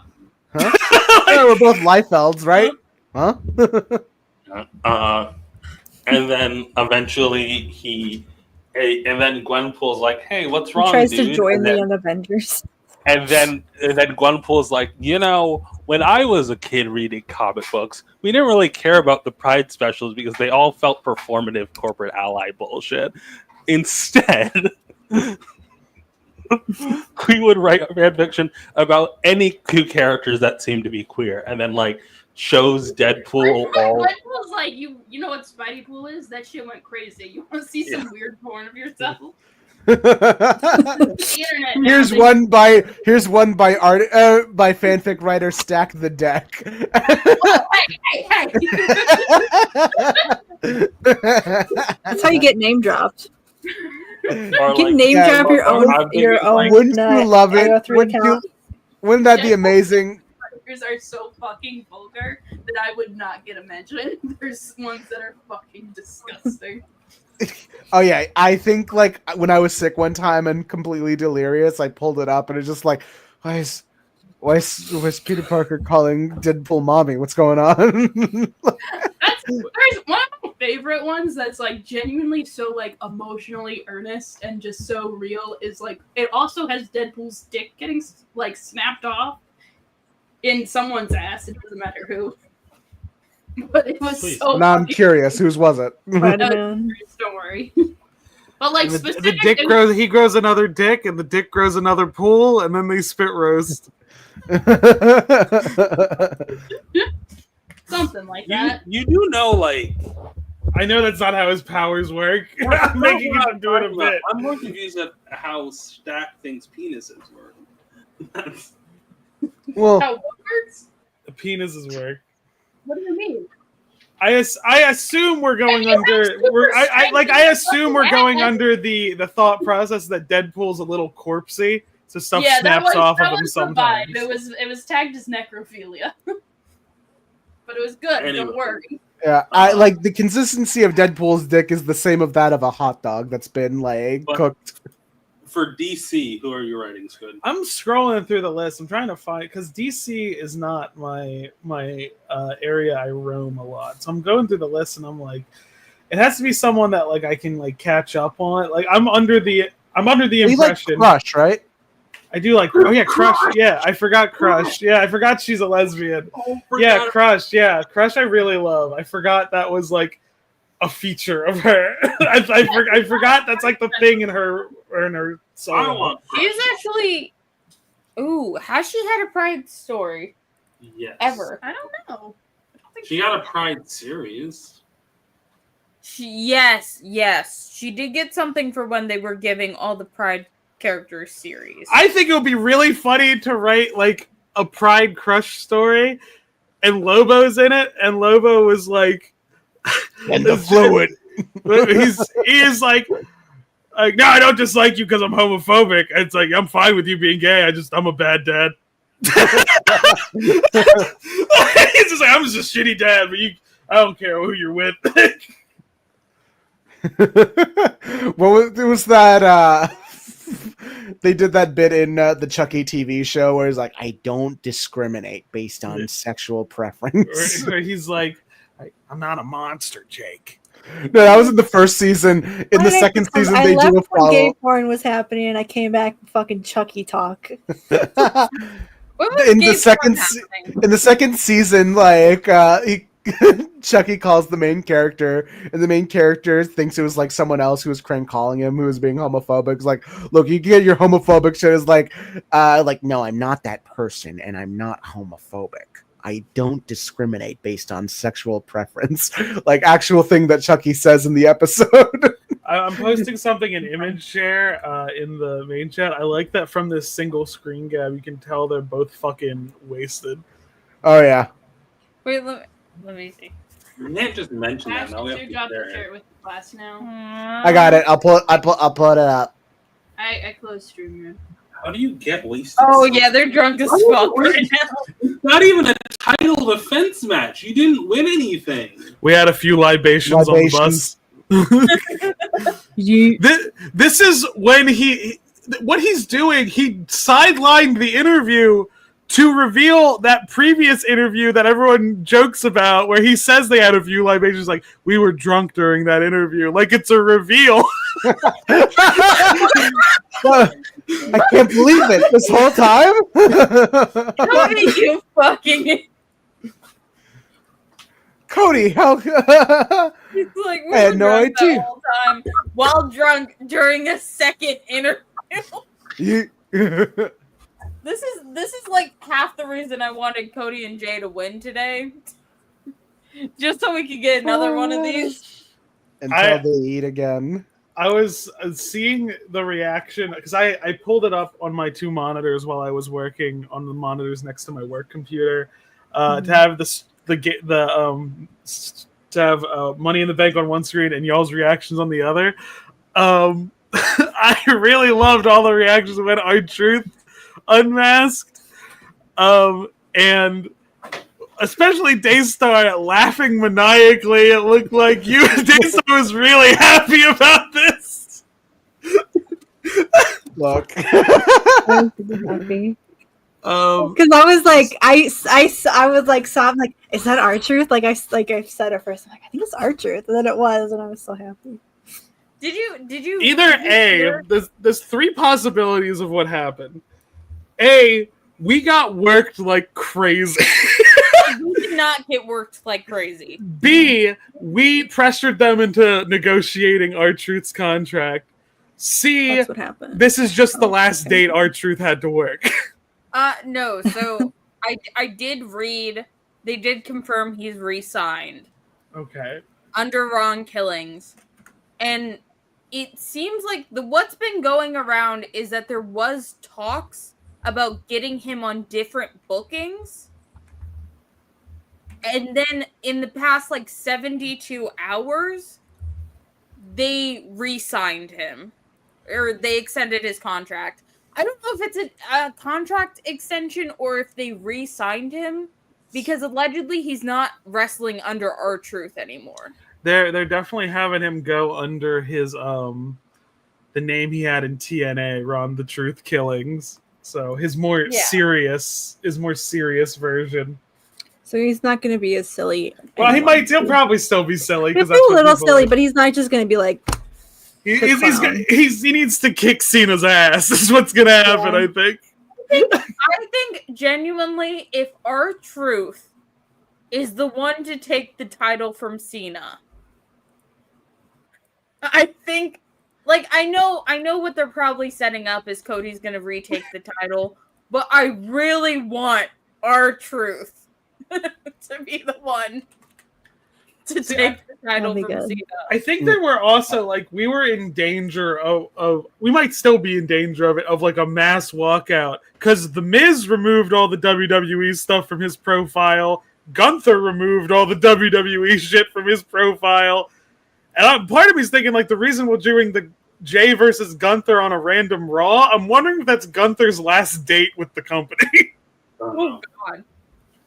Yeah, we're both Liefelds, right? Huh? And then eventually and then Gwenpool's like, "Hey, what's wrong, He tries dude?" to join and the then, Young Avengers. and then Gwenpool's like, "You know, when I was a kid reading comic books, we didn't really care about the Pride specials because they all felt performative corporate ally bullshit. Instead, we would write fan fiction about any two characters that seemed to be queer, and then like shows Deadpool all. Deadpool's like you know what Spidey Pool is? That shit went crazy. You want to see some weird porn of yourself? The internet. Here's one by by fanfic writer Stack the Deck. That's how you get name dropped. Or You like, can name drop your own. Wouldn't you love it? Wouldn't that be amazing? Are so fucking vulgar that I would not get a mention. There's ones that are fucking disgusting. Oh yeah, I think like when I was sick one time and completely delirious, I pulled it up and it's just like, why is Peter Parker calling Deadpool mommy? What's going on? There's one of my favorite ones that's like genuinely so like emotionally earnest and just so real is like it also has Deadpool's dick getting like snapped off in someone's ass. It doesn't matter who. But it was so. Now I'm curious, whose was it? Don't worry. But like the dick grows, he grows another dick, and the dick grows another pool, and then they spit roast. Something like that. You do know, like, I know that's not how his powers work. I'm making him do it a bit. I'm more confused at how Stack thinks penises work. Well, how what works? The penises work. What do you mean? I assume we're going under. I assume we're going under the thought process that Deadpool's a little corpsey, so stuff snaps off of him sometimes. It was tagged as necrophilia, but it was good. Anyway. Don't worry. yeah, I like the consistency of Deadpool's dick is the same of that of a hot dog that's been like cooked. For DC, who are you writing, Squid? I'm scrolling through the list. I'm trying to find because DC is not my area I roam a lot. So I'm going through the list and I'm like, it has to be someone that like I can like catch up on. Like I'm under the impression. Like Crush, right? I do like Crush. Yeah, I forgot Crush. Yeah, I forgot she's a lesbian. Yeah, Crush. Yeah, Crush. I really love. I forgot that was like a feature of her. I forgot that's like the thing in her solo. She's actually. Ooh, has she had a Pride story? Yes. Ever? I don't know. She got a Pride series. Yes. She did get something for when they were giving all the Pride characters series. I think it would be really funny to write like a Pride Crush story, and Lobo's in it, and Lobo was like, and the fluid. He is like, no, I don't dislike you because I'm homophobic. It's like I'm fine with you being gay. I'm a bad dad. He's just like I'm just a shitty dad, but I don't care who you're with. What was that? They did that bit in the Chucky TV show where he's like, I don't discriminate based on sexual preference. Where he's like, I'm not a monster, Jake. No, that was in the first season. In the second season, they do a follow. Gay porn was happening, and I came back and fucking Chucky talk. In the second season, like Chucky calls the main character, and the main character thinks it was like someone else who was crank calling him, who was being homophobic. It's like, look, you get your homophobic shit. Is like, no, I'm not that person, and I'm not homophobic. I don't discriminate based on sexual preference. Like actual thing that Chucky says in the episode. I'm posting something in image share in the main chat. I like that from this single screen grab, you can tell they're both fucking wasted. Oh yeah. Wait, let me see. You can't just mention that. Now we have to share it with the class now. I got it. I'll put it up. I closed stream room. How do you get wasted? Oh yeah, they're drunk as fuck right now. It's not even a title defense match. You didn't win anything. We had a few libations. On the bus. This is when what he's doing. He sidelined the interview to reveal that previous interview that everyone jokes about, where he says they had a few libations, like, we were drunk during that interview. Like, it's a reveal. I can't believe it. This whole time? Cody, you fucking... Cody, how... He's like, we I had were no drunk idea. the whole time while drunk during a second interview. This is like half the reason I wanted Cody and Jay to win today. Just so we could get another one of these. Until they eat again. I was seeing the reaction because I pulled it up on my 2 monitors while I was working on the monitors next to my work computer to have to have Money in the Bank on one screen and y'all's reactions on the other. I really loved all the reactions when R-Truth unmasked, and especially Daystar laughing maniacally. It looked like Daystar was really happy about this. Look, happy. Because I was like, I was like, I'm like, is that R-Truth? Like I said at first, I'm like, I think it's R-Truth, and then it was, and I was so happy. Did you either there's 3 possibilities of what happened. A, we got worked like crazy. We did not get worked like crazy. B, we pressured them into negotiating R-Truth's contract. C, that's what happened. This is just the last date R-Truth had to work. No, so I did read, they did confirm he's re-signed. Okay. Under Wrong Killings. And it seems like what's been going around is that there was talks about getting him on different bookings. And then in the past, 72 hours, they re-signed him. Or they extended his contract. I don't know if it's a contract extension or if they re-signed him. Because allegedly he's not wrestling under R-Truth anymore. They're definitely having him go under his the name he had in TNA, Ron the Truth Killings. So his more serious version. So he's not going to be as silly. Well, he'll probably still be silly. He'll be a little silly, but he's not just going to be like. He needs to kick Cena's ass. Is what's going to happen. I think. I think genuinely, if R-Truth is the one to take the title from Cena, I think, I know what they're probably setting up is Cody's going to retake the title, but I really want R-Truth to be the one to take the title from Cena. I think there were also we were in danger of we might still be in danger of it, of a mass walkout, because The Miz removed all the WWE stuff from his profile. Gunther removed all the WWE shit from his profile. And part of me is thinking, the reason we're doing the Jay versus Gunther on a random Raw, I'm wondering if that's Gunther's last date with the company. Oh, God.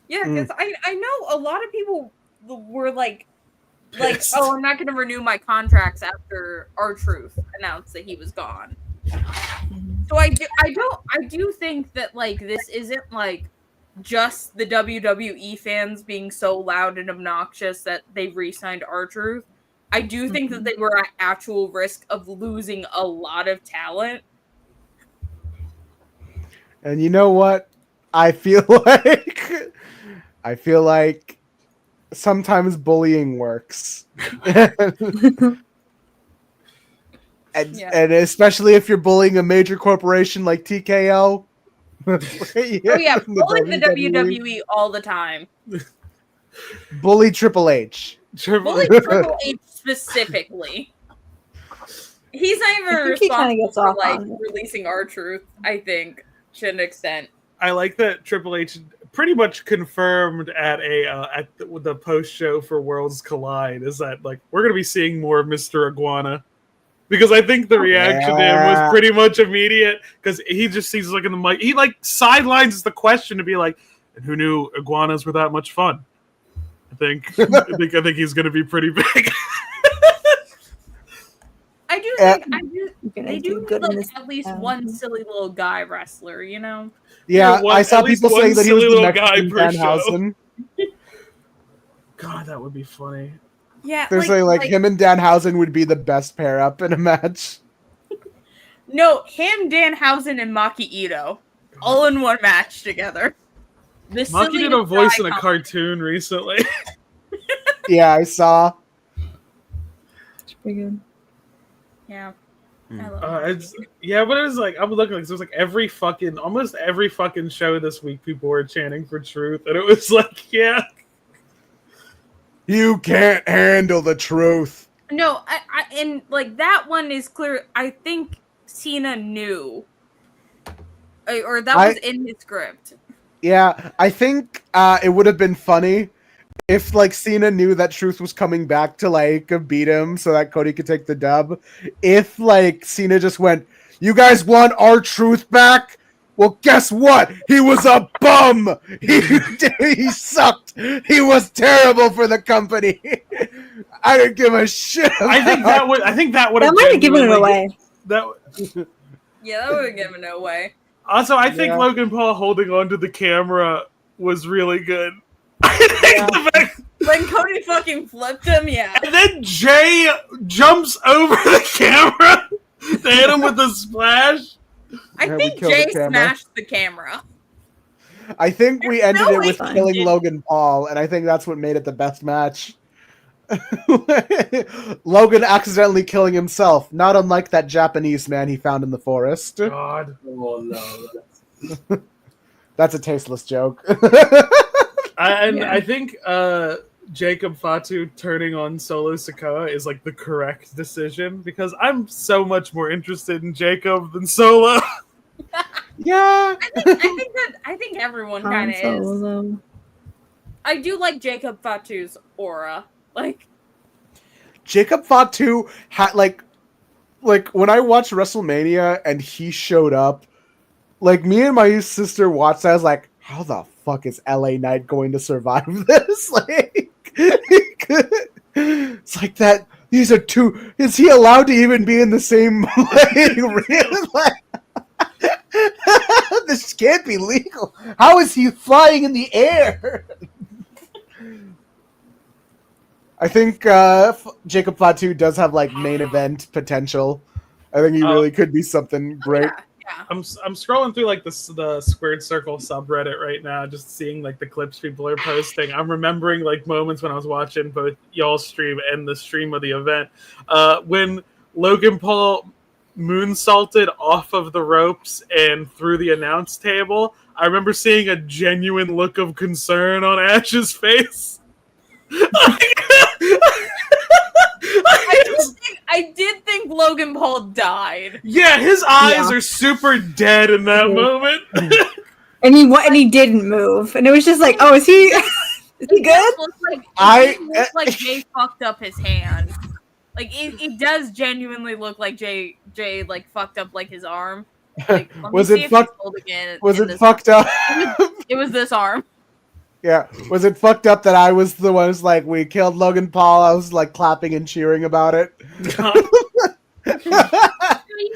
Yeah, because I know a lot of people were oh, I'm not going to renew my contracts after R-Truth announced that he was gone. So I do think that, this isn't, just the WWE fans being so loud and obnoxious that they re-signed R-Truth. I do think that they were at actual risk of losing a lot of talent. And you know what? I feel like sometimes bullying works. And especially if you're bullying a major corporation like TKO. Bullying the WWE all the time. Bully Triple H. Bully Triple H specifically. He's not even responsible for releasing R-Truth, I think, to an extent. I like that Triple H pretty much confirmed at the post show for Worlds Collide is that we're gonna be seeing more of Mr. Iguana, because I think the reaction to him was pretty much immediate, because he just sees in the mic, he sidelines the question to be like, and who knew iguanas were that much fun? I think he's gonna be pretty big. I do think they do need at least one silly little guy wrestler, you know? Yeah, one- I saw at least people one saying that he was silly the little next guy per show. Danhausen. God, that would be funny. Yeah, They're saying like him and Danhausen would be the best pair up in a match. No, him, Danhausen, and Maki Ito, all in one match together. The Maki did a voice in a cartoon recently. Yeah, I saw. It's pretty good. Yeah. I love It's yeah, but it was like I'm looking like there's like almost every fucking show this week people were chanting for truth, and it was like, yeah, You can't handle the truth. No, and like that one is clear. I think Cena knew, or that was in his script. Yeah, I think it would have been funny if like Cena knew that Truth was coming back to like beat him so that Cody could take the dub. If like Cena just went, "You guys want our Truth back? Well, guess what? He was a bum. He sucked. He was terrible for the company. I didn't give a shit." I think that would That might have given it away. Yeah, that would have given it away. Also, I think Yeah. Logan Paul holding onto the camera was really good. When Cody fucking flipped him, yeah. And then Jay jumps over the camera to hit him with a splash. I Yeah, we think killed the Jay camera. smashed the camera. I think we ended no it with way killing he did. Logan Paul, and I think that's what made it the best match. Logan accidentally killing himself, not unlike that Japanese man he found in the forest. God. Oh no. That's a tasteless joke. I think Jacob Fatu turning on Solo Sikoa is like the correct decision because I'm so much more interested in Jacob than Solo. Yeah. I think everyone kind of is. I do like Jacob Fatu's aura. Like Jacob Fatu had like when I watched WrestleMania and he showed up, like me and my sister watched. I was like, "How the fuck is LA Knight going to survive this?" Like, it's like that. These are two. Is he allowed to even be in the same? Like, really? Like, this can't be legal. How is he flying in the air? I think Jacob Fatu does have like main event potential. I think he really could be something great. Yeah. I'm scrolling through like the Squared Circle subreddit right now, just seeing like the clips people are posting. I'm remembering like moments when I was watching both y'all's stream and the stream of the event. When Logan Paul moonsaulted off of the ropes and through the announce table, I remember seeing a genuine look of concern on Ash's face. I did think Logan Paul died. Yeah, his eyes are super dead in that moment. And he didn't move, and it was just like, oh, is he? Is he good? It looks like Jay fucked up his hand. Like it does genuinely look like Jay like fucked up like his arm. Like, Was it fucked? Was it fucked up? It was this arm. Yeah. Was it fucked up that I was the one who's like, we killed Logan Paul? I was like clapping and cheering about it.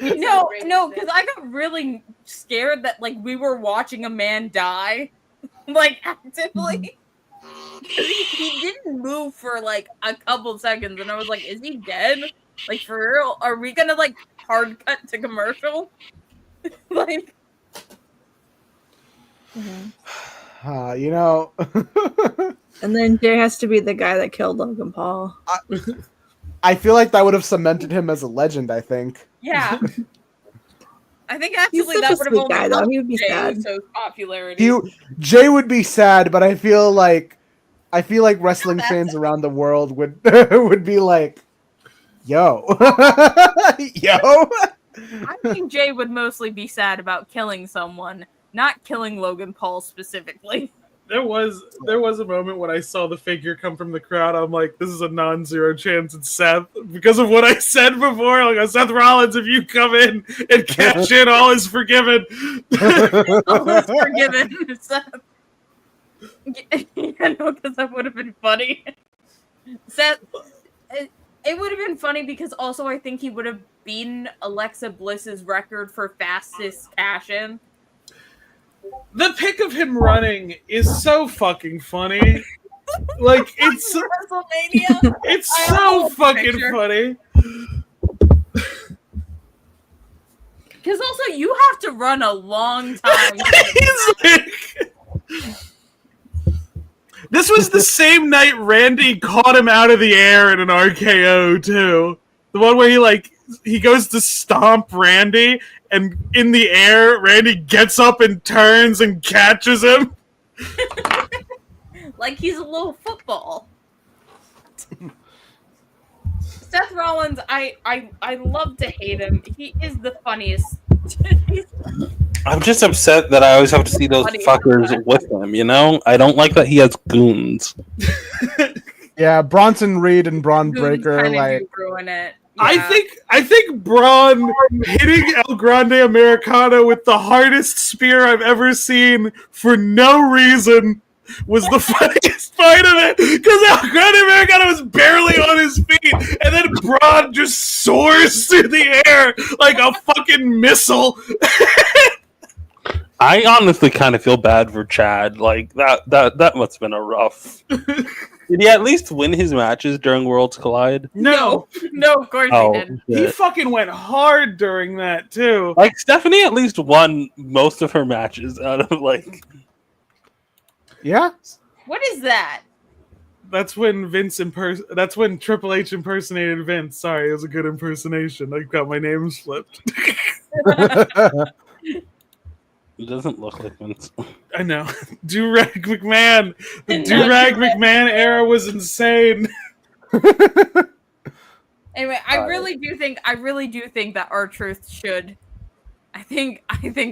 No, because I got really scared that like we were watching a man die, like actively. He didn't move for like a couple seconds, and I was like, "Is he dead? Like for real? Are we gonna like hard cut to commercial?" Like, You know. And then Jay has to be the guy that killed Logan Paul. I feel like that would have cemented him as a legend. I think. yeah. I think actually such that a would have sweet only guy, though. helped He would be Jay sad. so popularity. Jay would be sad, but I feel like wrestling fans around the world would would be like, "Yo, yo." I think Jay would mostly be sad about killing someone, not killing Logan Paul specifically. There was a moment when I saw the figure come from the crowd. I'm like, this is a non-zero chance it's Seth because of what I said before. Like, Seth Rollins, if you come in and cash in, all is forgiven. All is forgiven. Seth. Yeah, no, because that would have been funny. Seth, it would have been funny because also I think he would have beaten Alexa Bliss's record for fastest cash-in. The pic of him running is so fucking funny. Like it's WrestleMania. it's I so love the fucking picture. funny. Because also you have to run a long time. He's like, this was the same night Randy caught him out of the air in an RKO too. The one where he goes to stomp Randy, and in the air, Randy gets up and turns and catches him. Like he's a little football. Seth Rollins, I love to hate him. He is the funniest. I'm just upset that I always have to see those fuckers with him, you know? I don't like that he has goons. Yeah, Bronson Reed and Braun Breaker, Kinda like do ruin it. I think Braun hitting El Grande Americano with the hardest spear I've ever seen for no reason was the funniest part of it, because El Grande Americano was barely on his feet, and then Braun just soars through the air like a fucking missile. I honestly kind of feel bad for Chad. Like that must have been a rough. Did he at least win his matches during Worlds Collide? No, of course he did. He fucking went hard during that too. Like Stephanie at least won most of her matches out of like. Yeah. What is that? That's when That's when Triple H impersonated Vince. Sorry, it was a good impersonation. I got my name flipped. It doesn't look like Vince. I know. Do-Rag McMahon. The Do-Rag McMahon era was insane. Anyway, I really do think that R-Truth should. I think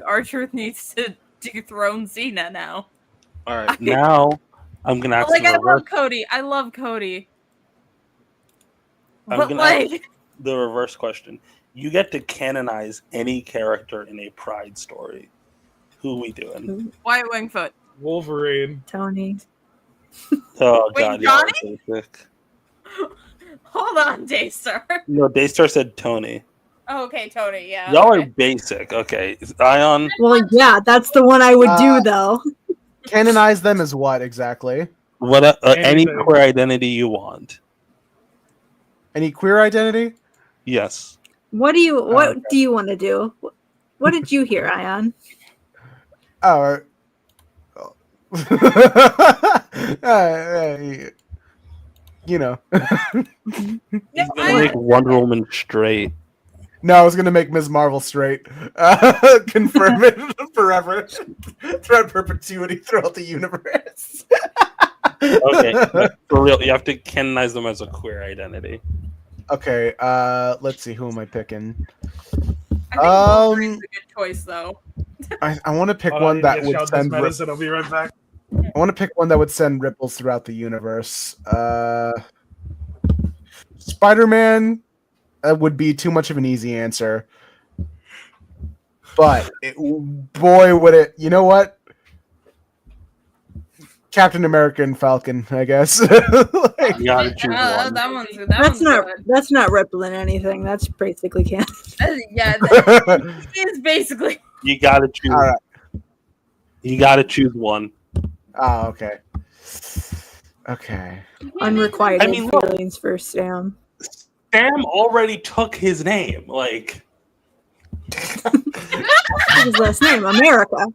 R-Truth needs to dethrone Cena now. All right, now I'm gonna ask. I love Cody. I love Cody. I'm gonna ask the reverse question. You get to canonize any character in a Pride story. Who we doing? Wyatt Wingfoot. Wolverine. Tony. Oh Wait, God, Johnny? y'all are basic. Hold on, Daystar. No, Daystar said Tony. Oh, okay, Tony. Yeah. Y'all are basic. Okay, Ayaan. Well, yeah, that's the one I would do though. Canonize them as what exactly? What any queer identity you want? Any queer identity? Yes. What do you want to do? What did you hear, Ayaan? Oh. You know. He's gonna make Wonder Woman straight. No, I was gonna make Ms. Marvel straight. Confirm it forever. Throughout perpetuity throughout the universe. Okay, for real, you have to canonize them as a queer identity. Okay, let's see, who am I picking? I think Wolverine's a good choice, though. I want to pick one that would send. Medicine. I'll be right back. I want to pick one that would send ripples throughout the universe. Spider-Man would be too much of an easy answer, but boy, would it! You know what? Captain America and Falcon, I guess. You gotta choose one. That's not rippling anything. That's basically canon. That is basically. You gotta choose. All right. You gotta choose one. Oh, okay. Okay. Unrequited look, feelings for Sam. Sam already took his name. Like His last name, America.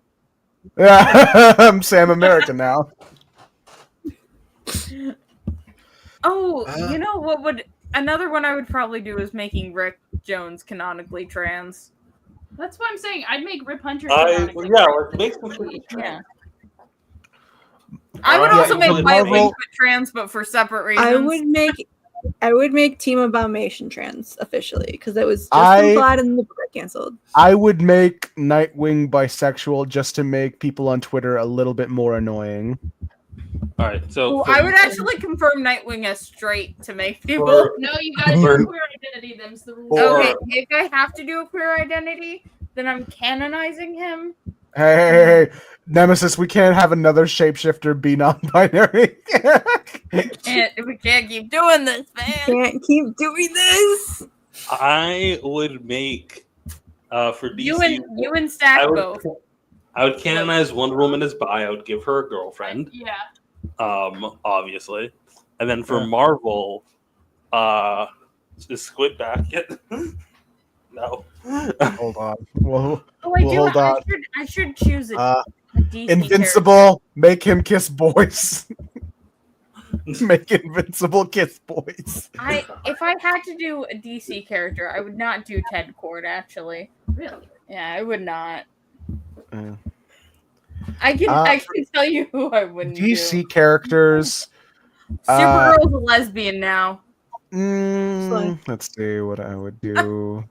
Yeah, I'm Sam America now. Oh, you know what would another one I would probably do is making Rick Jones canonically trans. That's what I'm saying. I'd make Rip Hunter. Make some Yeah. I would also make Wyatt Wingfoot trans, but for separate reasons. I would make Team Abomination trans officially because it was just implied and the book got canceled. I would make Nightwing bisexual just to make people on Twitter a little bit more annoying. All right, so I would actually confirm Nightwing as straight to make people. No, you gotta do a queer identity. Them's the rules. Okay, if I have to do a queer identity, then I'm canonizing him. Hey, Nemesis, we can't have another shapeshifter be non-binary. We can't keep doing this, man. Can't keep doing this. I would make for DC. You and Stack both. I would canonize Wonder Woman as bi. I would give her a girlfriend. Yeah. Obviously. And then for Marvel, is Squid back yet? No. Hold on. Well, Oh, I well, do. hold on. I should choose a DC Invincible, make him kiss boys. Make Invincible kiss boys. If I had to do a DC character, I would not do Ted Kord. Actually, Really? yeah, I would not. Yeah. I can tell you who I wouldn't DC characters. do. Supergirl's a lesbian now. Let's see what I would do.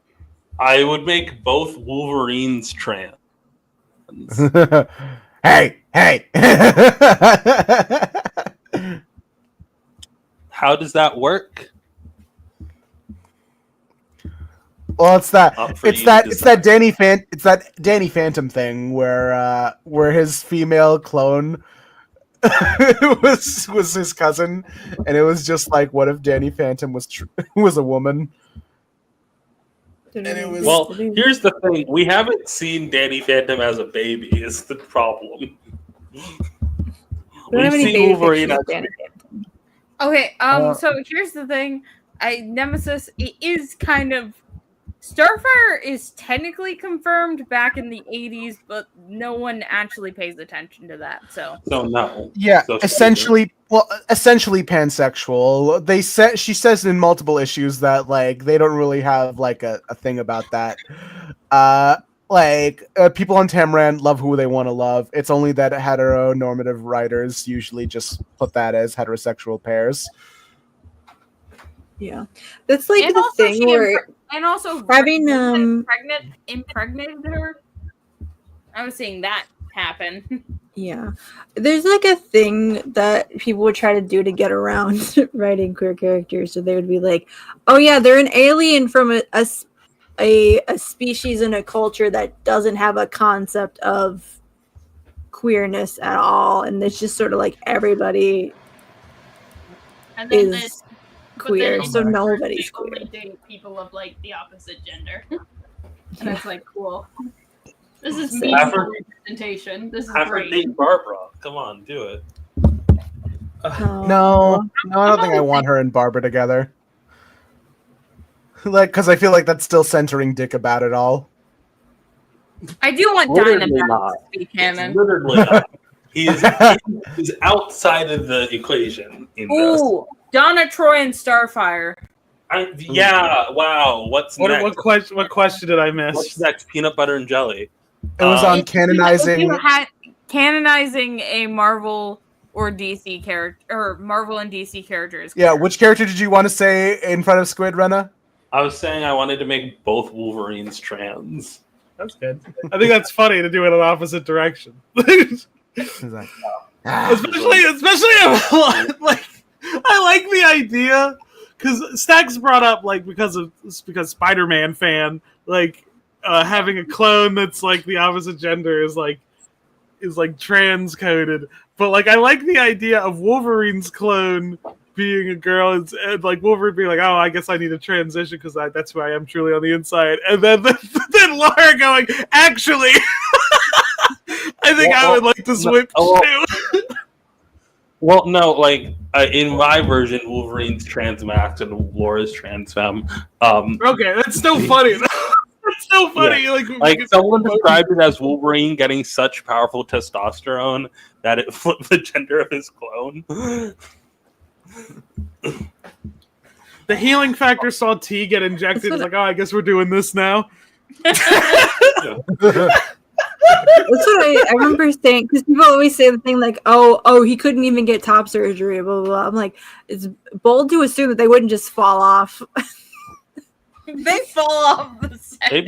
I would make both Wolverines trans. Hey. How does that work? Well, it's that It's Danny Phantom thing where his female clone was his cousin, and it was just like, what if Danny Phantom was a woman? And it was, well, here's the thing: we haven't seen Danny Phantom as a baby. Is the problem? We've seen Wolverine as Okay, so here's the thing. Nemesis, it is kind of... Starfire is technically confirmed back in the 80s, but no one actually pays attention to that, so no. Yeah, So essentially pansexual. She says in multiple issues that like they don't really have like a thing about that. People on Tamran love who they want to love. It's only that heteronormative writers usually just put that as heterosexual pairs. Yeah, that's like the thing where and also having impregnated her. I was seeing that happen. Yeah, there's like a thing that people would try to do to get around writing queer characters. So they would be like, "Oh yeah, they're an alien from a species and a culture that doesn't have a concept of queerness at all, and it's just sort of like everybody And then is queer, so nobody's they queer." only date people of like the opposite gender, and it's like cool. This is meaningful representation. This is have her great. date Barbara. Come on, do it. No, I don't think I want her and Barbara together. Because I feel like that's still centering Dick about it all. I do want Literally Dynamax not. to be canon. Literally not. He's outside of the equation in this. Ooh, Donna Troy and Starfire. Yeah, wow. What's next? What question did I miss? What's next? Peanut butter and jelly. It was on canonizing. Canonizing a Marvel or DC character, or Marvel and DC characters. Yeah, which character did you want to say in front of Squid, Rena? I was saying I wanted to make both Wolverines trans. That's good. I think that's funny to do it in opposite direction. especially like I like the idea because Stacks brought up like because Spider-Man fan like having a clone that's like the opposite gender is like trans coded, but like I like the idea of Wolverine's clone being a girl and like Wolverine being like, oh, I guess I need to transition because that's who I am truly on the inside, and then Laura going, actually, I think I would like to switch too. Well, no, like in my version, Wolverine's trans max and Laura's trans femme. Okay, that's still funny. That's so funny. Yeah. Like someone described it as Wolverine getting such powerful testosterone that it flipped the gender of his clone. The healing factor saw T get injected. It's like, oh, I guess we're doing this now. That's what I remember saying, because people always say the thing like, oh, he couldn't even get top surgery, blah, blah, blah. I'm like, it's bold to assume that they wouldn't just fall off. They fall off the set.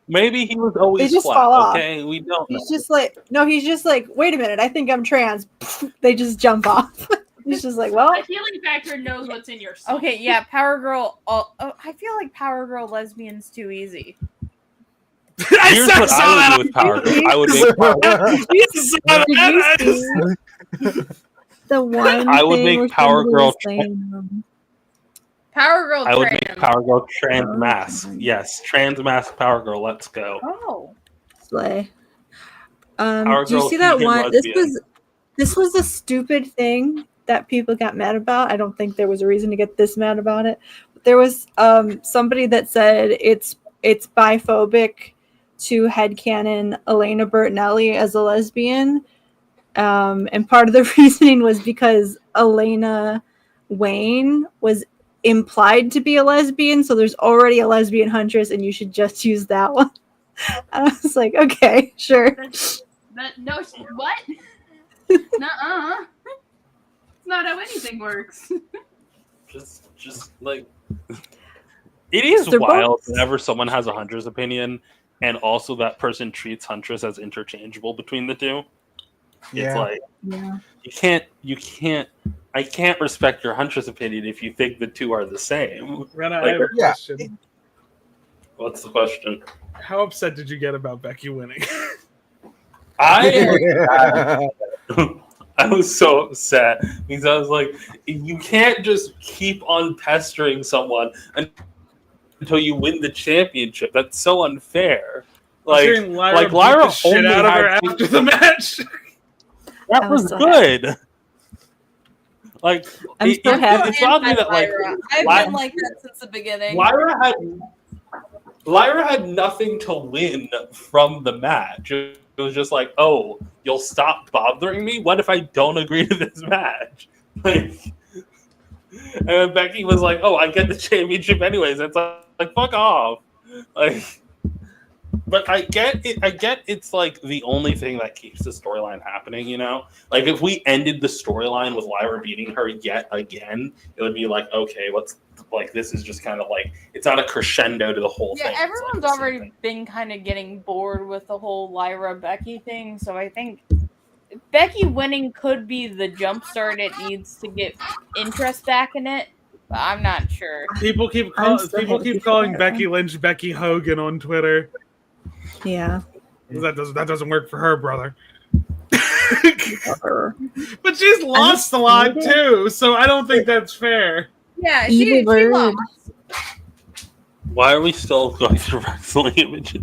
Maybe he was always they just flat, fall off. okay? We don't know. He's just like, wait a minute, I think I'm trans. They just jump off. He's just like, well. The healing factor knows what's in your soul. Okay, yeah, Power Girl. I feel like Power Girl lesbian's too easy. Here's what I would do with Power Girl. I would make the one. I would make Power Girl. Power Girl. I would make Power Girl trans mask. Yes, trans mask Power Girl. Let's go. Oh, slay. Power Do you girl, see that he, him, one? lesbian. This was a stupid thing that people got mad about. I don't think there was a reason to get this mad about it. But there was somebody that said it's biphobic to headcanon Elena Bertinelli as a lesbian. And part of the reasoning was because Elena Wayne was implied to be a lesbian, so there's already a lesbian huntress, and you should just use that one. And I was like, okay, sure. No, what? Nuh-uh. It's not how anything works. Just like it is They're wild both- whenever someone has a Huntress opinion, and also that person treats Huntress as interchangeable between the two. It's Yeah. like Yeah. I can't respect your Huntress opinion if you think the two are the same. Rena, I Like, have a yeah. question. what's the question? How upset did you get about Becky winning? I was so upset because I was like, you can't just keep on pestering someone until you win the championship. That's so unfair. Like Lyra beat Lyra the shit only out of her had after the match. that was so good. Like I'm so happy. it's odd that like I've been like that since the beginning. Lyra had nothing to win from the match. It was just like, oh, you'll stop bothering me? What if I don't agree to this match? Like, and then Becky was like, oh, I get the championship anyways. It's like fuck off. Like, but I get it. I get it's like the only thing that keeps the storyline happening, you know? Like if we ended the storyline with Lyra beating her yet again, it would be like, okay, what's like this is just kind of like it's not a crescendo to the whole Yeah, thing. It's everyone's like the same already thing. been kind of getting bored with the whole Lyra Becky thing, so I think Becky winning could be the jump start it needs to get interest back in it, but I'm not sure. People keep I'm so happy for calling her. Becky Lynch Becky Hogan on Twitter. Yeah. That doesn't work for her, brother. But she's lost a lot hate it. too, so I don't think that's fair. Yeah, Evil she bird. lost. Why are we still going through wrestling images?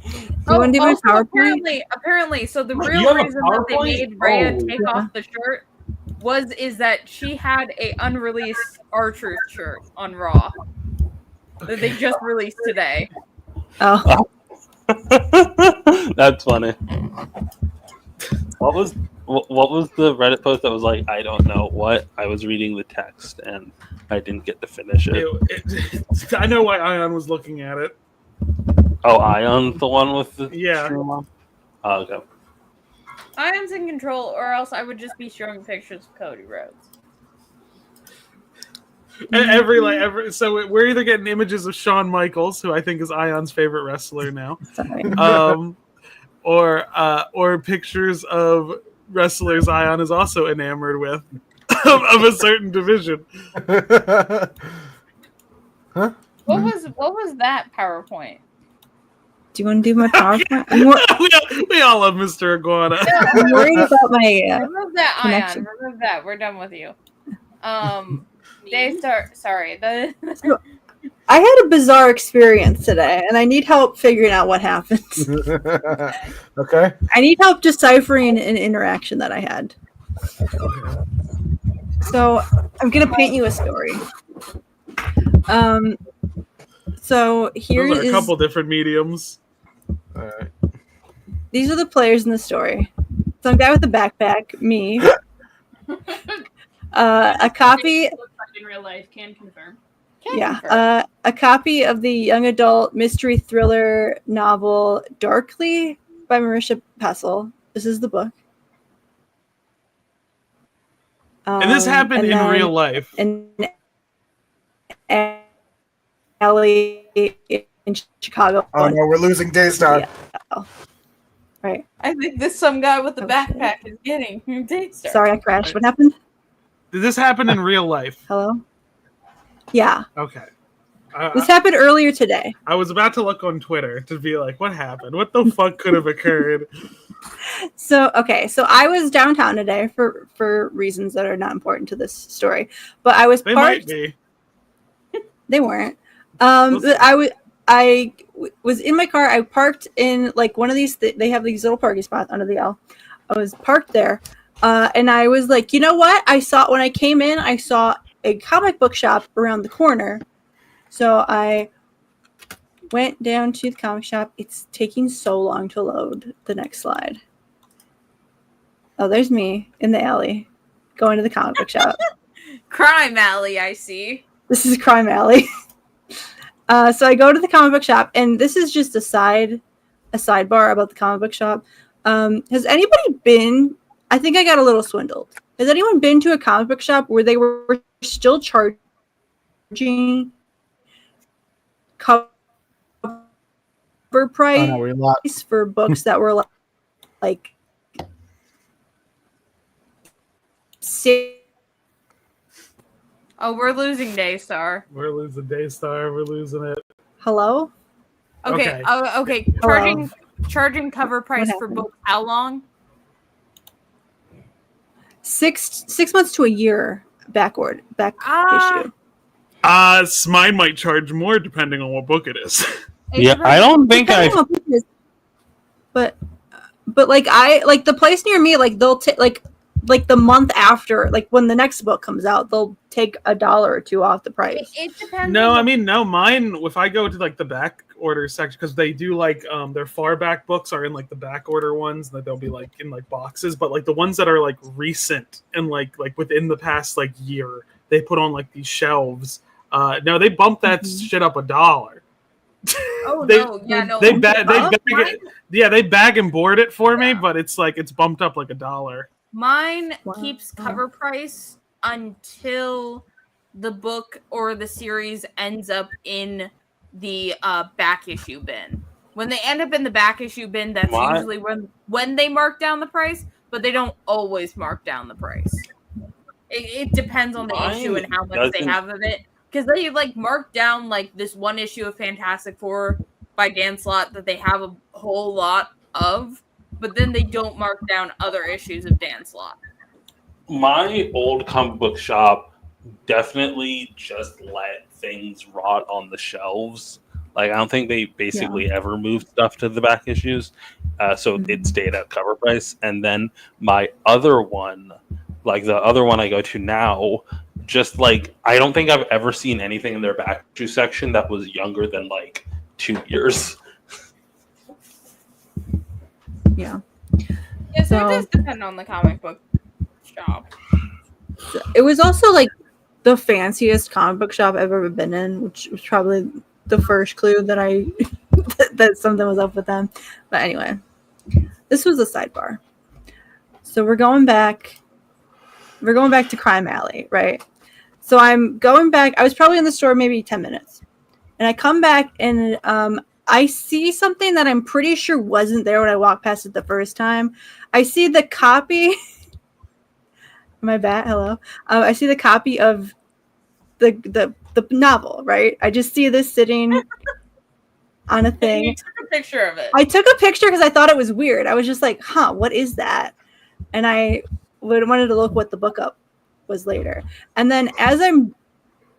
You want to do my also, PowerPoint? apparently, so the What, real you have a reason that they PowerPoint? made Rhea Oh, take yeah. off the shirt is that she had a unreleased R-Truth shirt on Raw that they just released today. Oh, That's funny. What was the Reddit post that was like, I don't know what? I was reading the text and I didn't get to finish it. I know why Ayaan was looking at it. Oh, Ayaan, the one with the Yeah. stream on? Oh, okay. Ayon's in control, or else I would just be showing pictures of Cody Rhodes. And so we're either getting images of Shawn Michaels, who I think is Ayan's favorite wrestler now, sorry. or pictures of wrestlers Ayaan is also enamored with of a certain division. Huh? What was that PowerPoint? Do you want to do my PowerPoint? We all love Mr. Iguana. I'm worried about my. Remove that, connection. Ayaan. Remove that. We're done with you. Daystar. Sorry. I had a bizarre experience today, and I need help figuring out what happened. Okay. I need help deciphering an interaction that I had. So I'm gonna paint you a story. So here Those are a is couple different mediums. All right. these are the players in the story. Some guy with a backpack, me. A copy, Looks like in real life, can confirm. a copy of the young adult mystery thriller novel Darkly by Marisha Pessel. This is the book. And this happened and in then- real life. And Ellie in Chicago. Oh no, we're losing Daystar. Yeah. Right. I think this some guy with the backpack is getting Daystar. Sorry, I crashed. What happened? Did this happen in real life? Hello? Yeah. Okay. This happened earlier today. I was about to look on Twitter to be like, what happened? What the fuck could have occurred? So I was downtown today for reasons that are not important to this story. But I was They might parked. be. They weren't. We'll see. I was in my car. I parked in like one of these. They have these little parking spots under the L. I was parked there, and I was like, you know what? When I came in, I saw a comic book shop around the corner. So I went down to the comic shop. It's taking so long to load the next slide. Oh, there's me in the alley going to the comic book shop. Crime Alley, I see. This is Crime Alley. So I go to the comic book shop, and this is just a sidebar about the comic book shop. Has anybody been? I think I got a little swindled. Has anyone been to a comic book shop where they were still charging cover price for books that were like Oh, we're losing Daystar. We're losing Daystar. We're losing it. Hello? Okay. Okay. Okay. Charging cover price for books. How long? 6 months to a year back issue. Mine might charge more depending on what book it is. Yeah, I don't think But like the place near me, like they'll take like the month after, like when the next book comes out, they'll take $1 or $2 off the price. It depends. No, mine, if I go to like the back order section, because they do like their far back books are in like the back order ones that they'll be like in like boxes, but like the ones that are like recent and like within the past like year, they put on like these shelves. No, they bumped that shit up $1. Oh they bag and board it for me, but it's like it's bumped up like $1. Mine keeps cover price until the book or the series ends up in the back issue bin. When they end up in the back issue bin, that's usually when they mark down the price, but they don't always mark down the price. It depends on the issue and how much they have of it. Because they like mark down like this one issue of Fantastic Four by Dan Slott that they have a whole lot of, but then they don't mark down other issues of Dan Slott. My old comic book shop definitely just let things rot on the shelves. Like, I don't think they basically ever moved stuff to the back issues. So it stayed at cover price. And then my other one, like the other one I go to now, just like, I don't think I've ever seen anything in their back issue section that was younger than like 2 years. Yeah. Yeah, so it does depend on the comic book shop. It was also like the fanciest comic book shop I've ever been in, which was probably the first clue that I that something was up with them. But anyway, this was a sidebar. So we're going back to Crime Alley, right? So I'm going back. I was probably in the store maybe 10 minutes. And I come back and I see something that I'm pretty sure wasn't there when I walked past it the first time. I see the copy. Am I back? Hello. I see the copy of the novel, right? I just see this sitting on a thing. You took a picture of it. I took a picture because I thought it was weird. I was just like, huh, what is that? And I wanted to look what the book up was later. And then as I'm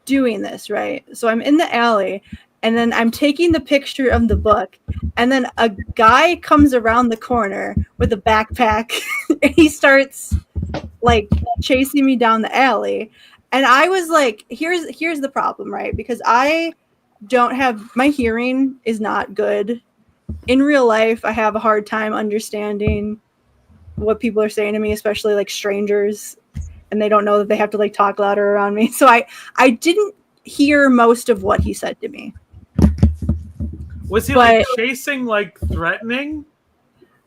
doing this, right? So I'm in the alley and then I'm taking the picture of the book. And then a guy comes around the corner with a backpack and he starts like chasing me down the alley. And I was like, here's the problem, right? Because I don't have, my hearing is not good. In real life, I have a hard time understanding what people are saying to me, especially like strangers, and they don't know that they have to like talk louder around me. So I didn't hear most of what he said to me. Was he like chasing, like threatening?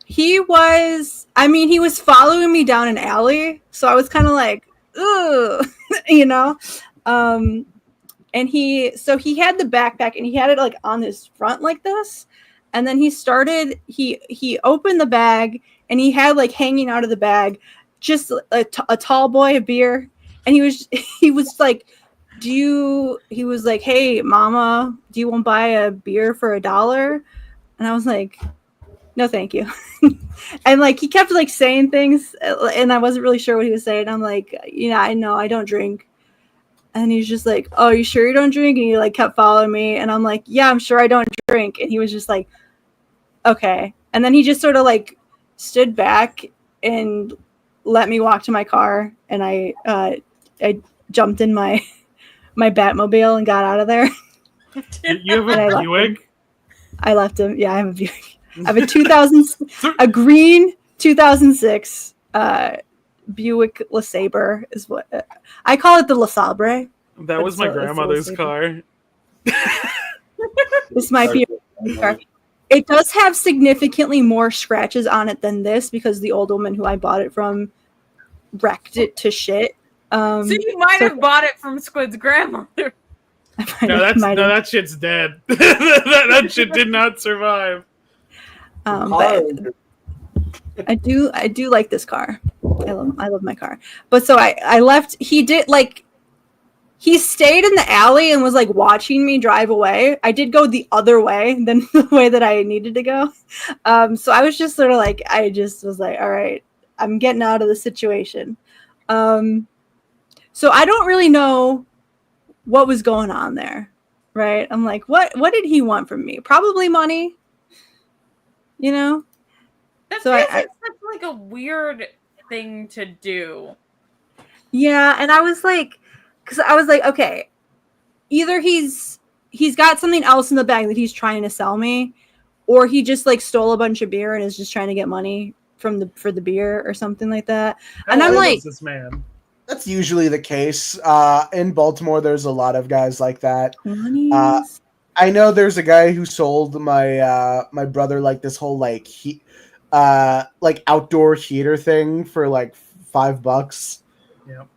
He was following me down an alley. So I was kind of like, ugh, you know? And he had the backpack and he had it like on his front like this. And then he opened the bag and he had like hanging out of the bag just a tall boy of beer. And he was like, he was like, hey, mama, do you want to buy a beer for $1? And I was like, no, thank you. And like, he kept like saying things and I wasn't really sure what he was saying. I'm like, I know I don't drink. And he's just like, "Oh, you sure you don't drink?" And he like kept following me, and I'm like, "Yeah, I'm sure I don't drink." And he was just like, "Okay." And then he just sort of like stood back and let me walk to my car, and I jumped in my Batmobile and got out of there. You have a Buick? I left him. Yeah, I have a Buick. I have a green 2006 Buick LeSabre is what I call it, the LeSabre. That was my grandmother's car. This might be a car. It does have significantly more scratches on it than this because the old woman who I bought it from wrecked it to shit. So you might have bought it from Squid's grandmother. That shit's dead. that shit did not survive. But I do like this car. I love my car. But so I left. He stayed in the alley and was like watching me drive away. I did go the other way than the way that I needed to go. So I was just sort of like, I just was like, all right, I'm getting out of the situation. So I don't really know what was going on there, right? I'm like, what did he want from me? Probably money, you know? That So feels like such like a weird thing to do. Yeah, and I was like, okay, either he's got something else in the bag that he's trying to sell me, or he just like stole a bunch of beer and is just trying to get money for the beer or something like that. And I'm like, this man. That's usually the case. In Baltimore, there's a lot of guys like that. I know there's a guy who sold my my brother like this whole like outdoor heater thing for like $5. Yep.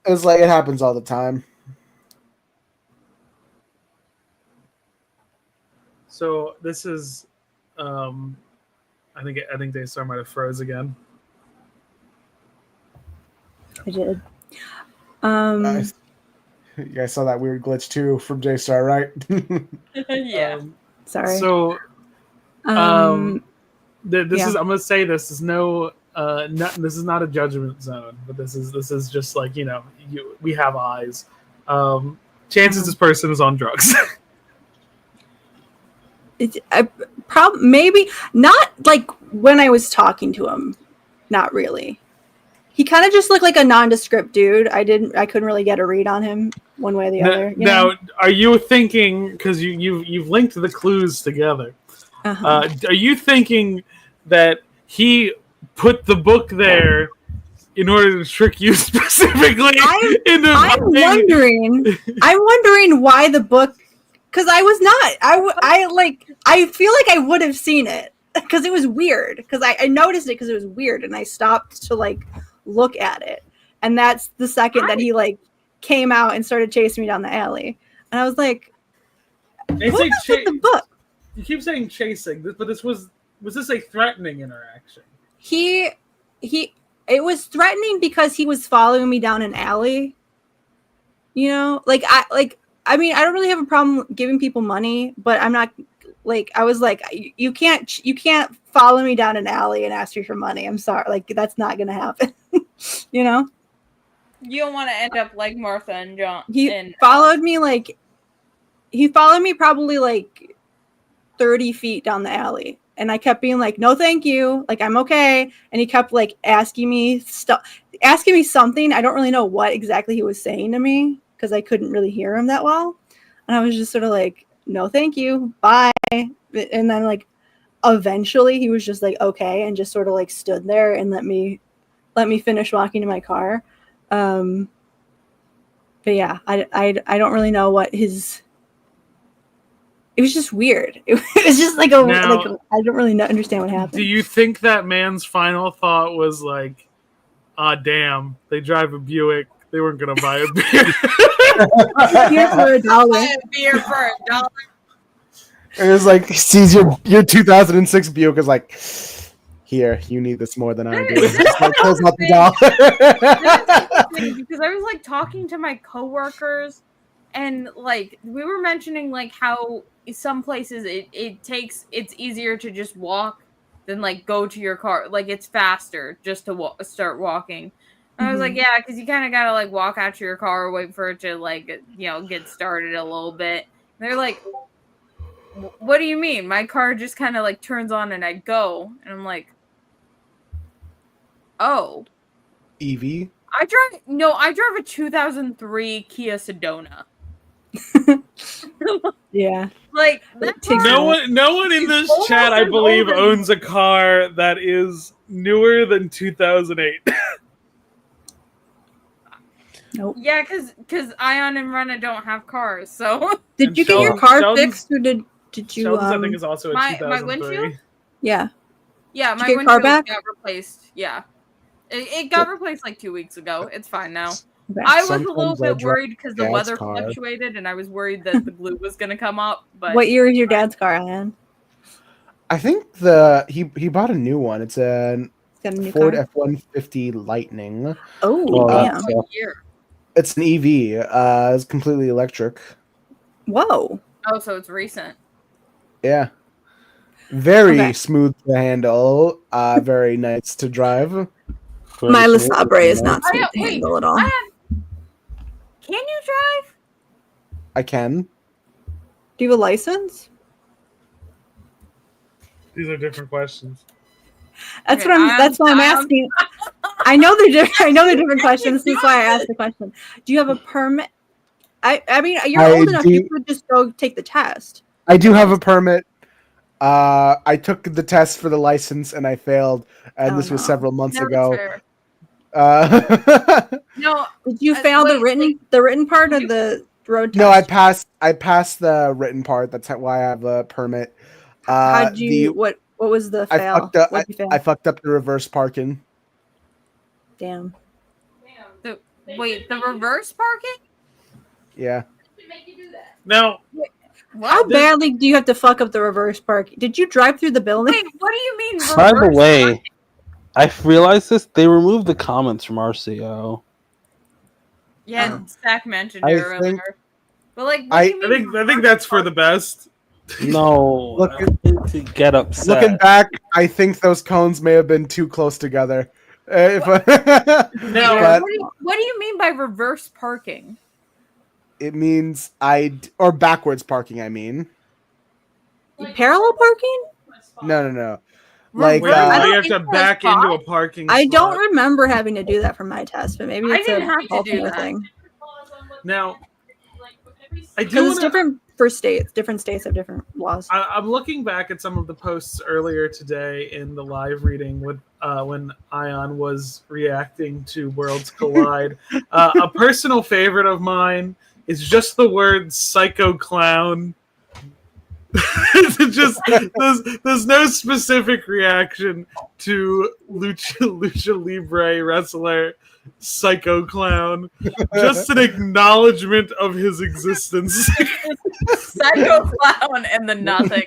It's like it happens all the time. So this is, I think Daystar might have froze again. I did. You guys saw that weird glitch too from Daystar, right? Yeah. Sorry. So, this is. I'm gonna say this is this is not a judgment zone, but this is just like we have eyes. Chances this person is on drugs. Maybe not like when I was talking to him. Not really. He kind of just looked like a nondescript dude. I couldn't really get a read on him one way or the other. Now, are you thinking, because you've linked the clues together? Are you thinking that he put the book there in order to trick you specifically? I'm wondering why the book, because I was not. I feel like I would have seen it because it was weird. Because I noticed it because it was weird, and I stopped to like look at it, and that's the second that he like came out and started chasing me down the alley, and I was like, "What was with the book?" You keep saying chasing, but was this a threatening interaction? It was threatening because he was following me down an alley. You know, I mean, I don't really have a problem giving people money, but I'm not like, I was like, you can't follow me down an alley and ask me for money. I'm sorry, like that's not gonna happen. You know, you don't want to end up like Martha and John. He followed me probably like 30 feet down the alley, and I kept being like, no thank you, like I'm okay. And he kept like asking me something. I don't really know what exactly he was saying to me because I couldn't really hear him that well, and I was just sort of like, no thank you, bye. And then like eventually he was just like okay, and just sort of like stood there and let me finish walking to my car. But yeah, I don't really know what his. It was just weird. It was just like I don't really understand what happened. Do you think that man's final thought was like, "Ah, damn, they drive a Buick. They weren't gonna buy a beer." Beer for $1. Beer for $1. It was like he sees your 2006 Buick is like, here, you need this more than I do. Just like pulls out the dollar. Because I was like talking to my coworkers, and like we were mentioning like how some places it's easier to just walk than like go to your car. Like it's faster just to start walking. I was like, yeah, because you kind of gotta like walk out to your car, wait for it to like get started a little bit. And they're like, what do you mean? My car just kind of like turns on and I go, and I'm like, oh, Evie. I drive a 2003 Kia Sedona. Yeah. Like that car, No one in this chat, I believe, owns a car that is newer than 2008. Nope. Yeah, because Ayaan and Rena don't have cars, so. Did you get your car fixed, or did you? Sheldon's, I think, is also a 2003. My windshield. Yeah. Yeah, Did my you get your car windshield back? got replaced. Yeah, it got replaced like 2 weeks ago. It's fine now. Okay. I was a Sometimes little I bit drive worried because the dad's weather car. fluctuated, and I was worried that the glue was gonna come up. But What year is your dad's car, Ayaan? I think he bought a new one. It's a Got a new Ford car? F-150 Lightning. Oh, damn. what year? It's an EV. It's completely electric. Whoa. Oh, so it's recent. Yeah. Very Okay. smooth to handle. Very nice to drive. My Sabre is not smooth to Wait, handle at all. Can you drive? I can. Do you have a license? These are different questions. That's Okay, what I'm. That's why I'm asking. I know they're different. I know they're different questions. That's why I asked the question. Do you have a permit? I mean, you're I old enough. do- You could just go take the test. I do have a permit. I took the test for the license and I failed, and Oh, this was no. several months No, ago. that's fair. No, Did you fail the wait, written part of the road test? No, I passed the written part. That's why I have a permit. How'd you? What was the I fail? fucked up. What'd you fail? I fucked up the reverse parking. Damn. Wait, the reverse parking? Yeah. Now, How badly do you have to fuck up the reverse park? Did you drive through the building? Wait, what do you mean? By the reverse way, parking? I realized this. They removed the comments from RCO. Yeah, Zach mentioned I it think- earlier. But like, what do you mean? I think that's for the best. No, Look, I need to get upset. looking back, I think those cones may have been too close together. No. What do you mean by reverse parking? It means or backwards parking. I mean, Parallel parking? no. Like Wait, I you don't have to think back that's into a fine. parking I don't spot. remember having to do that for my test, but maybe I it's didn't a have to do Baltimore that. thing. Now, I do Because it's wanna, different for states. Different states have different laws. I'm looking back at some of the posts earlier today in the live reading with when Ayaan was reacting to Worlds Collide. A personal favorite of mine is just the word "psycho clown." Just there's no specific reaction to lucha libre wrestler Psycho Clown. Just an acknowledgement of his existence. Psycho clown and the nothing.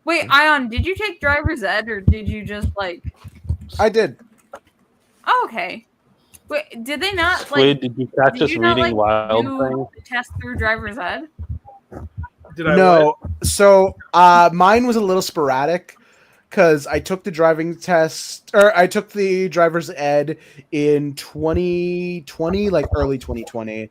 Wait, Ayaan, did you take driver's ed or did you just like? I did. Oh, okay. Wait, did they not like? Squid, did you catch us you not, reading Wild do Thing? the test through driver's ed? Did I No. So mine was a little sporadic because I took the driving test, or I took the driver's ed in 2020, like early 2020.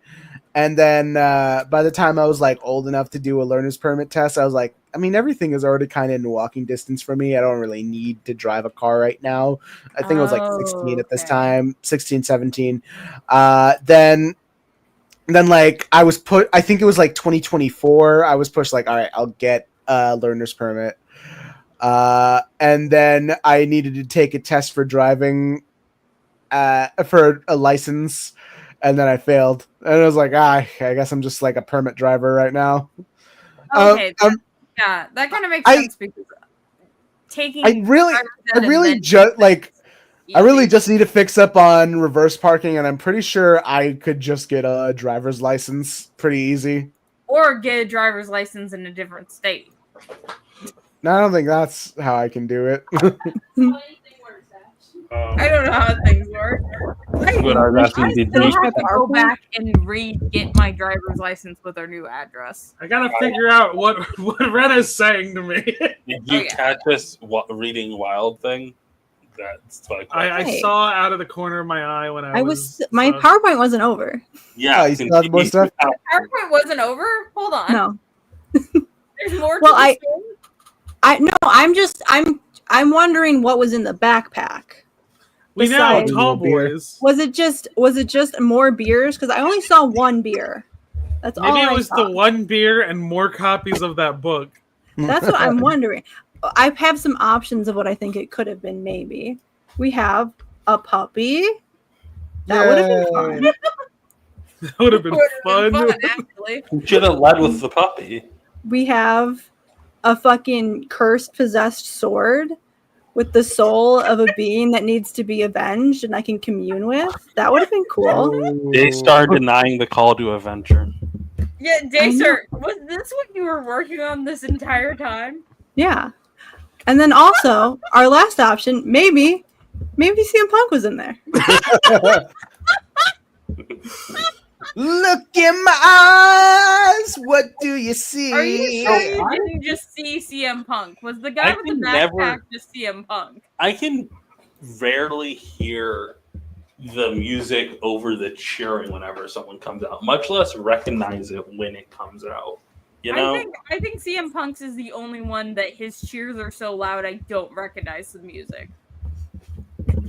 And then by the time I was like old enough to do a learner's permit test, I was like, I mean, everything is already kind of in walking distance for me. I don't really need to drive a car right now. I think I was like 16 at this time, 16, 17. Then like I think it was like 2024. I was pushed like, all right, I'll get a learner's permit. And then I needed to take a test for driving for a license. And then I failed. And I was like, I guess I'm just like a permit driver right now. Okay. Yeah, that kind of makes sense because taking I really just need to fix up on reverse parking, and I'm pretty sure I could just get a driver's license pretty easy. or get a driver's license in a different state. No, I don't think that's how I can do it. I don't know how things work. I still have to go back and get my driver's license with our new address. I gotta figure out what Rena's saying to me. Did you catch us reading Wild Thing? That's like I Hey. saw out of the corner of my eye when I was my PowerPoint wasn't over. yeah. you still have more stuff? PowerPoint wasn't over. Hold on. No. There's more. Well, to the story? I'm wondering what was in the backpack. We know, Besides- tall boys. Was it just more beers? Because I only saw one beer. That's all Maybe it I was saw. the one beer and more copies of that book. That's what I'm wondering. I have some options of what I think it could have been. Maybe we have a puppy. That would have been fun. That would have been fun. Actually. You should have led with the puppy. We have a fucking cursed, possessed sword with the soul of a being that needs to be avenged, and I can commune with. That would have been cool. Daystar denying the call to adventure. Yeah, Daystar, was this what you were working on this entire time? Yeah. And then also, our last option, maybe CM Punk was in there. Look in my eyes. What do you see? Are you sure you didn't just see CM Punk? Was the guy with the backpack just CM Punk? I can rarely hear the music over the cheering whenever someone comes out, much less recognize it when it comes out. You know, I think CM Punk's is the only one that his cheers are so loud I don't recognize the music.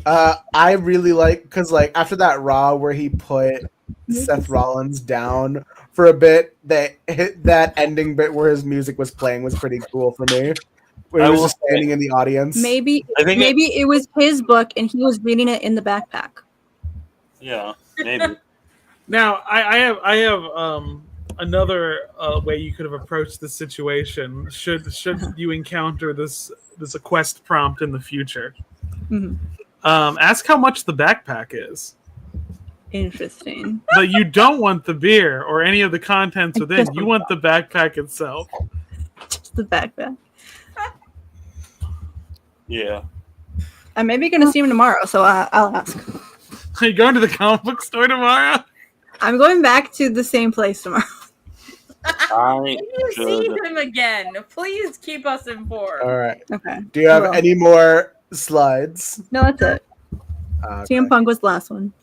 I really like because like after that Raw where he put Seth Rollins down for a bit, that ending bit where his music was playing was pretty cool for me. Where he was just standing in the audience. Maybe it was his book and he was reading it in the backpack. Yeah, maybe. Now I have another way you could have approached this situation. Should you encounter this a quest prompt in the future? Mm-hmm. Ask how much the backpack is. Interesting. But you don't want the beer or any of the contents within. You want the backpack itself. Just the backpack. Yeah. I'm maybe going to see him tomorrow, so I'll ask. Are you going to the comic book store tomorrow? I'm going back to the same place tomorrow. I If you see him again, please keep us informed. All right. Okay. Do you have Well. any more slides? No, that's it. Okay. CM Punk was the last one.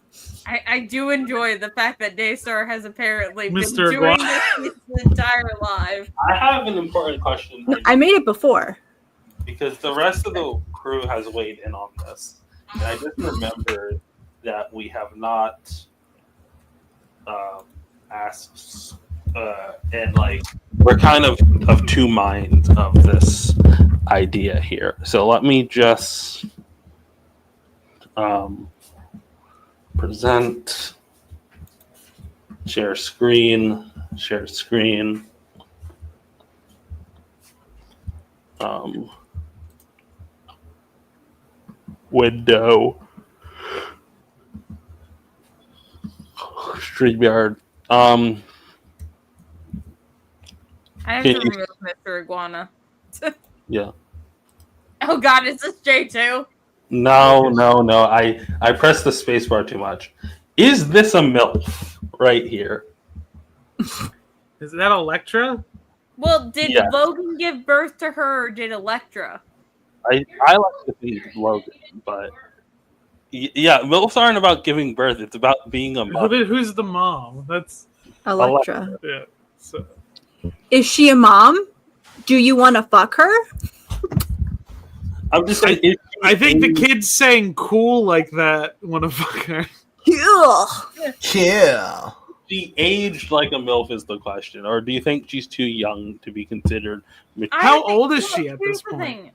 I do enjoy the fact that Daystar has apparently been Mr. doing this his entire life. I have an important question. I made it before. Because the rest of the crew has weighed in on this. And I just remembered that we have not asked, and like, we're kind of two minds of this idea here. So let me just present, share screen. Window, StreamYard. I have Can to you- remove Mr. Iguana. Yeah. Oh god, is this J2? No. I pressed the spacebar too much. Is this a MILF right here? Is that Electra? Well, did Yeah. Logan give birth to her or did Electra? I like to think Logan, but yeah, MILFs aren't about giving birth. It's about being a mother. Who's the mom? That's Electra. yeah. So Is she a mom? Do you want to fuck her? I'm just saying. I think the kids saying "cool" like that want to fuck her. Yeah. She aged like a MILF is the question, or do you think she's too young to be considered? How old is she at this Here's the point? thing.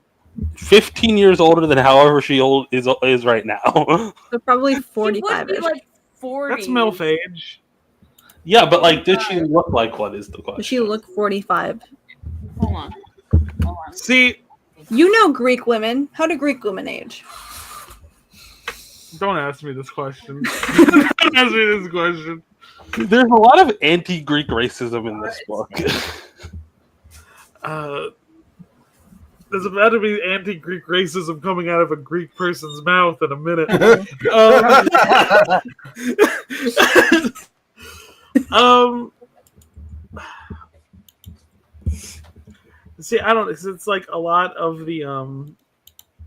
15 years older than however she is right now. So probably She would 45 be ish. like 40. That's MILF age. Yeah, but like, did she look like what is the question? She looked 45. Hold on. See, You know Greek women. How do Greek women age? don't ask me this question. Don't ask me this question. There's a lot of anti-Greek racism in this book. There's about to be anti-Greek racism coming out of a Greek person's mouth in a minute. See, I don't. It's like a lot of the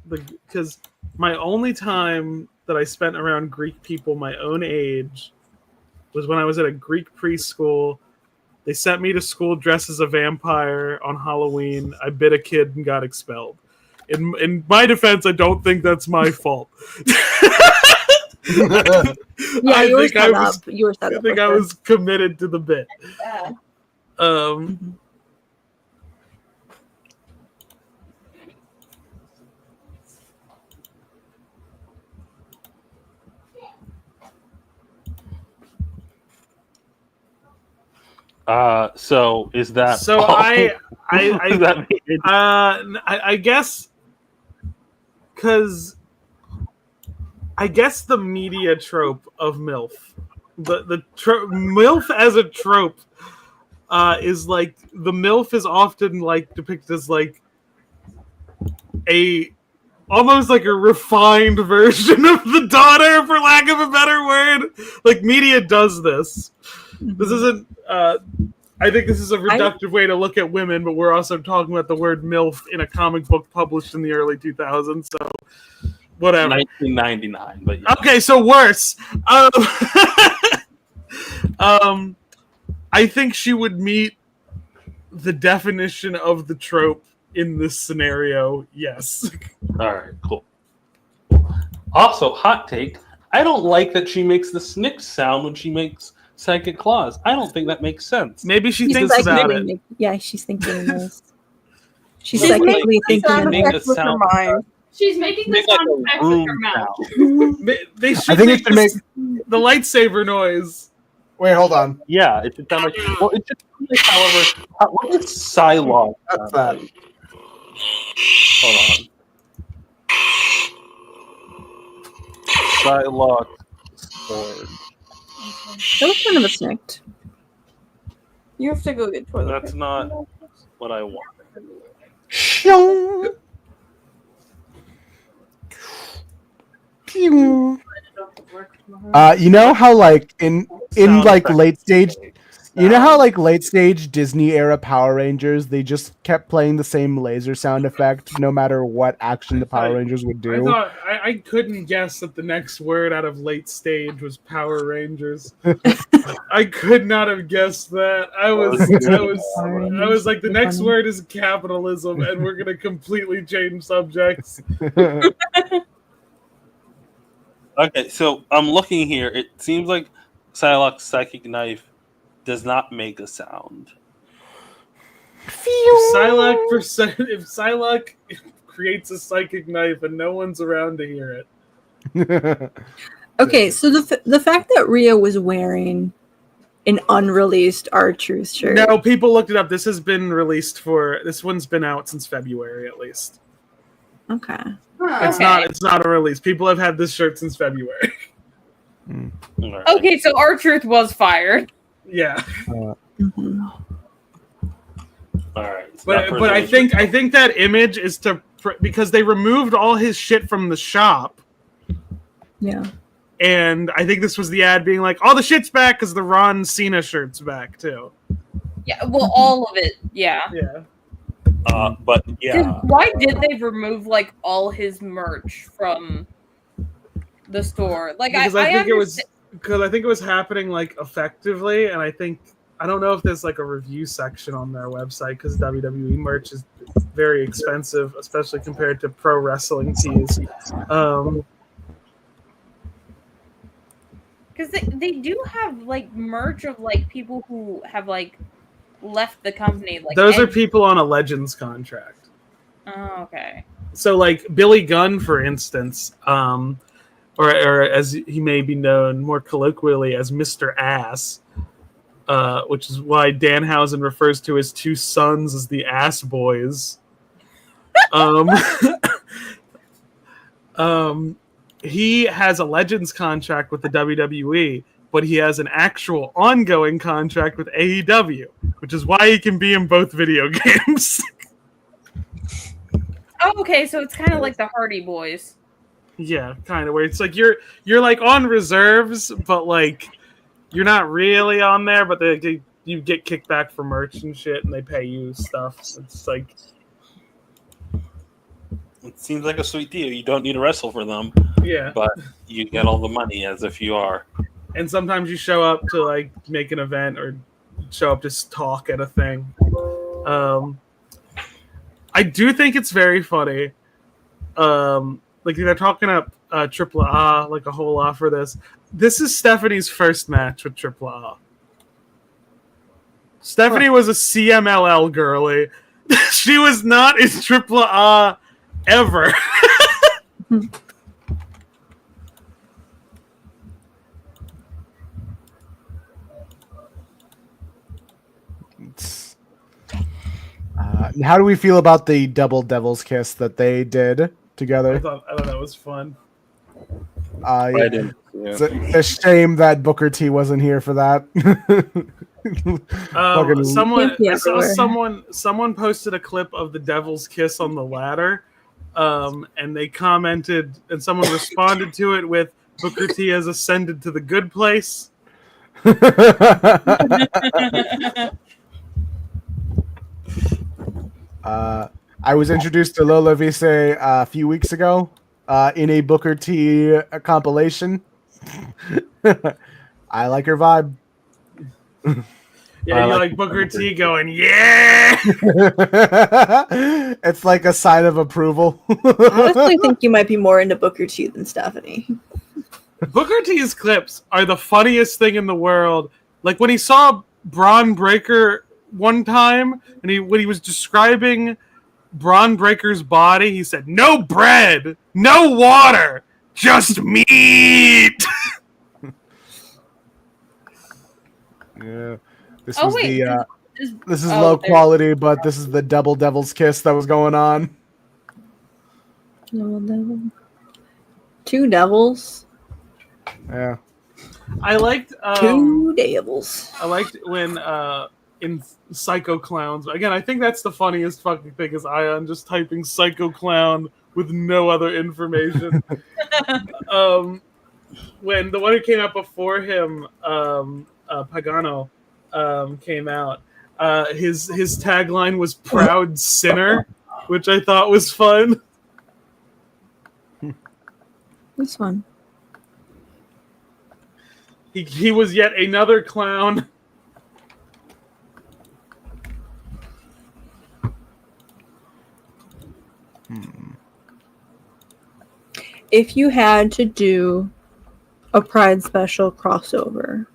because my only time that I spent around Greek people my own age was when I was at a Greek preschool. They sent me to school dressed as a vampire on Halloween. I bit a kid and got expelled. In my defense, I don't think that's my fault. Yeah, you were set up. You were set up. I think I was committed to the bit. So is that? So all? I Does that mean- I guess because I guess the media trope of MILF, the MILF as a trope, is like the MILF is often like depicted as like almost like a refined version of the daughter, for lack of a better word. Like media does this. This isn't. I think this is a reductive way to look at women, but we're also talking about the word MILF in a comic book published in the early 2000s. So, whatever. 1999, but yeah. Okay, so worse. I think she would meet the definition of the trope in this scenario. Yes. All right, cool. Also, hot take. I don't like that she makes the snick sound when she makes psychic claws. I don't think that makes sense. Maybe she thinks about it. Yeah, she's thinking this. She's Like, psychically thinking make about a sound. She's making the Make like sound a effects with room her mouth. They should I think it should make the lightsaber noise. Wait, hold on. Yeah, it should sound like. Well, it should sound like, however, what is Psylocke? That's that. Hold on. Psylocke sword. That was kind of a snicked. You have to go get toilet That's not what I want. You know how like in Sound like effect. late stage, you know how like late stage Disney era Power Rangers, they just kept playing the same laser sound effect no matter what action the Power Rangers would I do. thought I couldn't guess that the next word out of late stage was Power Rangers. I could not have guessed that. I was like, the next word is capitalism, and we're gonna completely change subjects. Okay, so I'm looking here. It seems like Psylocke's psychic knife does not make a sound. If Psylocke creates a psychic knife and no one's around to hear it. Okay, so the fact that Rhea was wearing an unreleased R-Truth shirt. No, people looked it up. This has been released this one's been out since February at least. Okay. It's not a release. People have had this shirt since February. Okay, so R-Truth was fired. Yeah. All right. So But I think that image is because they removed all his shit from the shop. Yeah. And I think this was the ad being like, all the shit's back because the Ron Cena shirt's back too. Yeah, well, all of it. Yeah. Yeah. But yeah. Why did they remove like all his merch from the store? Like, Because I think it was happening like effectively, and I don't know if there's like a review section on their website because WWE merch is very expensive, especially compared to pro wrestling tees. Because they do have like merch of like people who have like left the company. Like Those are people on a Legends contract. Oh, okay. So like Billy Gunn, for instance, or as he may be known more colloquially as Mr. Ass, which is why Danhausen refers to his two sons as the Ass Boys. He has a Legends contract with the WWE, but he has an actual ongoing contract with AEW, which is why he can be in both video games. Oh, okay, so it's kind of like the Hardy Boys. Yeah, kind of, where it's like you're like on reserves, but like you're not really on there, but you get kicked back for merch and shit, and they pay you stuff. It's like It seems like a sweet deal. You don't need to wrestle for them. Yeah. But you get all the money as if you are. And sometimes you show up to like make an event or show up to talk at a thing. I do think it's very funny. Like they're talking up Triple A like a whole lot for this. This is Stephanie's first match with Triple A. Stephanie was a CMLL girly. She was not in Triple A ever. How do we feel about the double devil's kiss that they did together? I thought that was fun. I didn't. Yeah. It's a shame that Booker T wasn't here for that. Someone posted a clip of the devil's kiss on the ladder, and they commented, and someone responded to it with Booker T has ascended to the good place. I was introduced to Lola Vise a few weeks ago in a Booker T compilation. I like her vibe. Yeah, you like Booker T going, yeah! It's like a sign of approval. I honestly think you might be more into Booker T than Stephanie. Booker T's clips are the funniest thing in the world. Like when he saw Braun Breaker one time, and when he was describing Braun Breaker's body, he said, "No bread, no water, just meat." Yeah, this Oh, was wait, this is low quality, but this is the double devil's kiss that was going on. Double devil. Two devils. Yeah, I liked two devils. I liked when in Psycho Clowns. Again, I think that's the funniest fucking thing is Ayaan just typing Psycho Clown with no other information. When the one who came out before him, Pagano, came out, his tagline was "Proud Sinner," which I thought was fun. This one. He was yet another clown. If you had to do a Pride special crossover,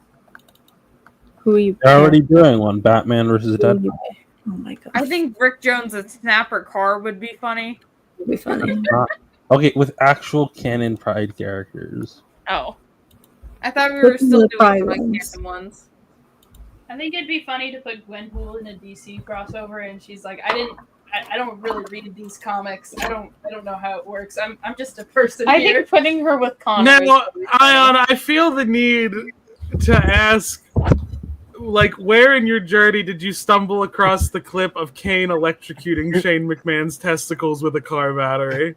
who are you? They're already doing one. Batman versus Deadpool. Oh my god! I think Rick Jones' Snapper car would be funny. Would be funny. Okay, with actual canon Pride characters. Oh, I thought we were still doing like canon ones. I think it'd be funny to put Gwenpool in a DC crossover, and she's like, I don't really read these comics. I don't know how it works. I'm just a person. I here. think putting her with Connor. Now, Ayaan, I feel the need to ask, like, where in your journey did you stumble across the clip of Kane electrocuting Shane McMahon's testicles with a car battery?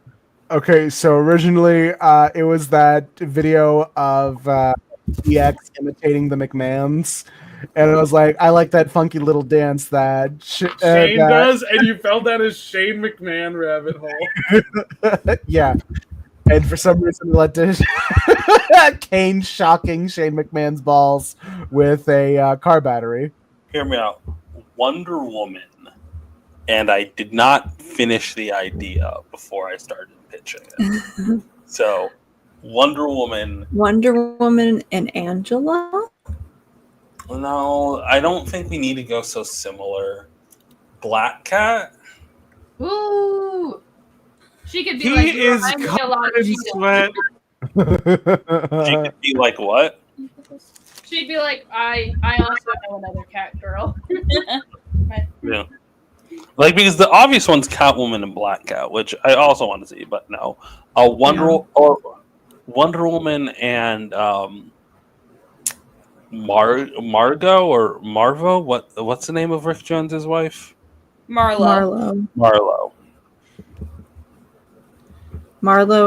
Okay, so originally it was that video of DX imitating the McMahons, and it was like, I like that funky little dance that Shane does, and you fell down a Shane McMahon rabbit hole. Yeah, and for some reason led to Kane shocking Shane McMahon's balls with a car battery. Hear me out. Wonder Woman, and I did not finish the idea before I started pitching it. So, Wonder Woman and Angela? No, I don't think we need to go so similar. Black Cat? Ooh, she could be He like, is "I'm a lot covered of in sweat. She could be like what? She'd be like, I also know another cat girl. Yeah. Like, because the obvious one's Catwoman and Black Cat, which I also want to see, but no. Wonder Woman and Margot or Marvo? What's the name of Rick Jones's wife? Marlo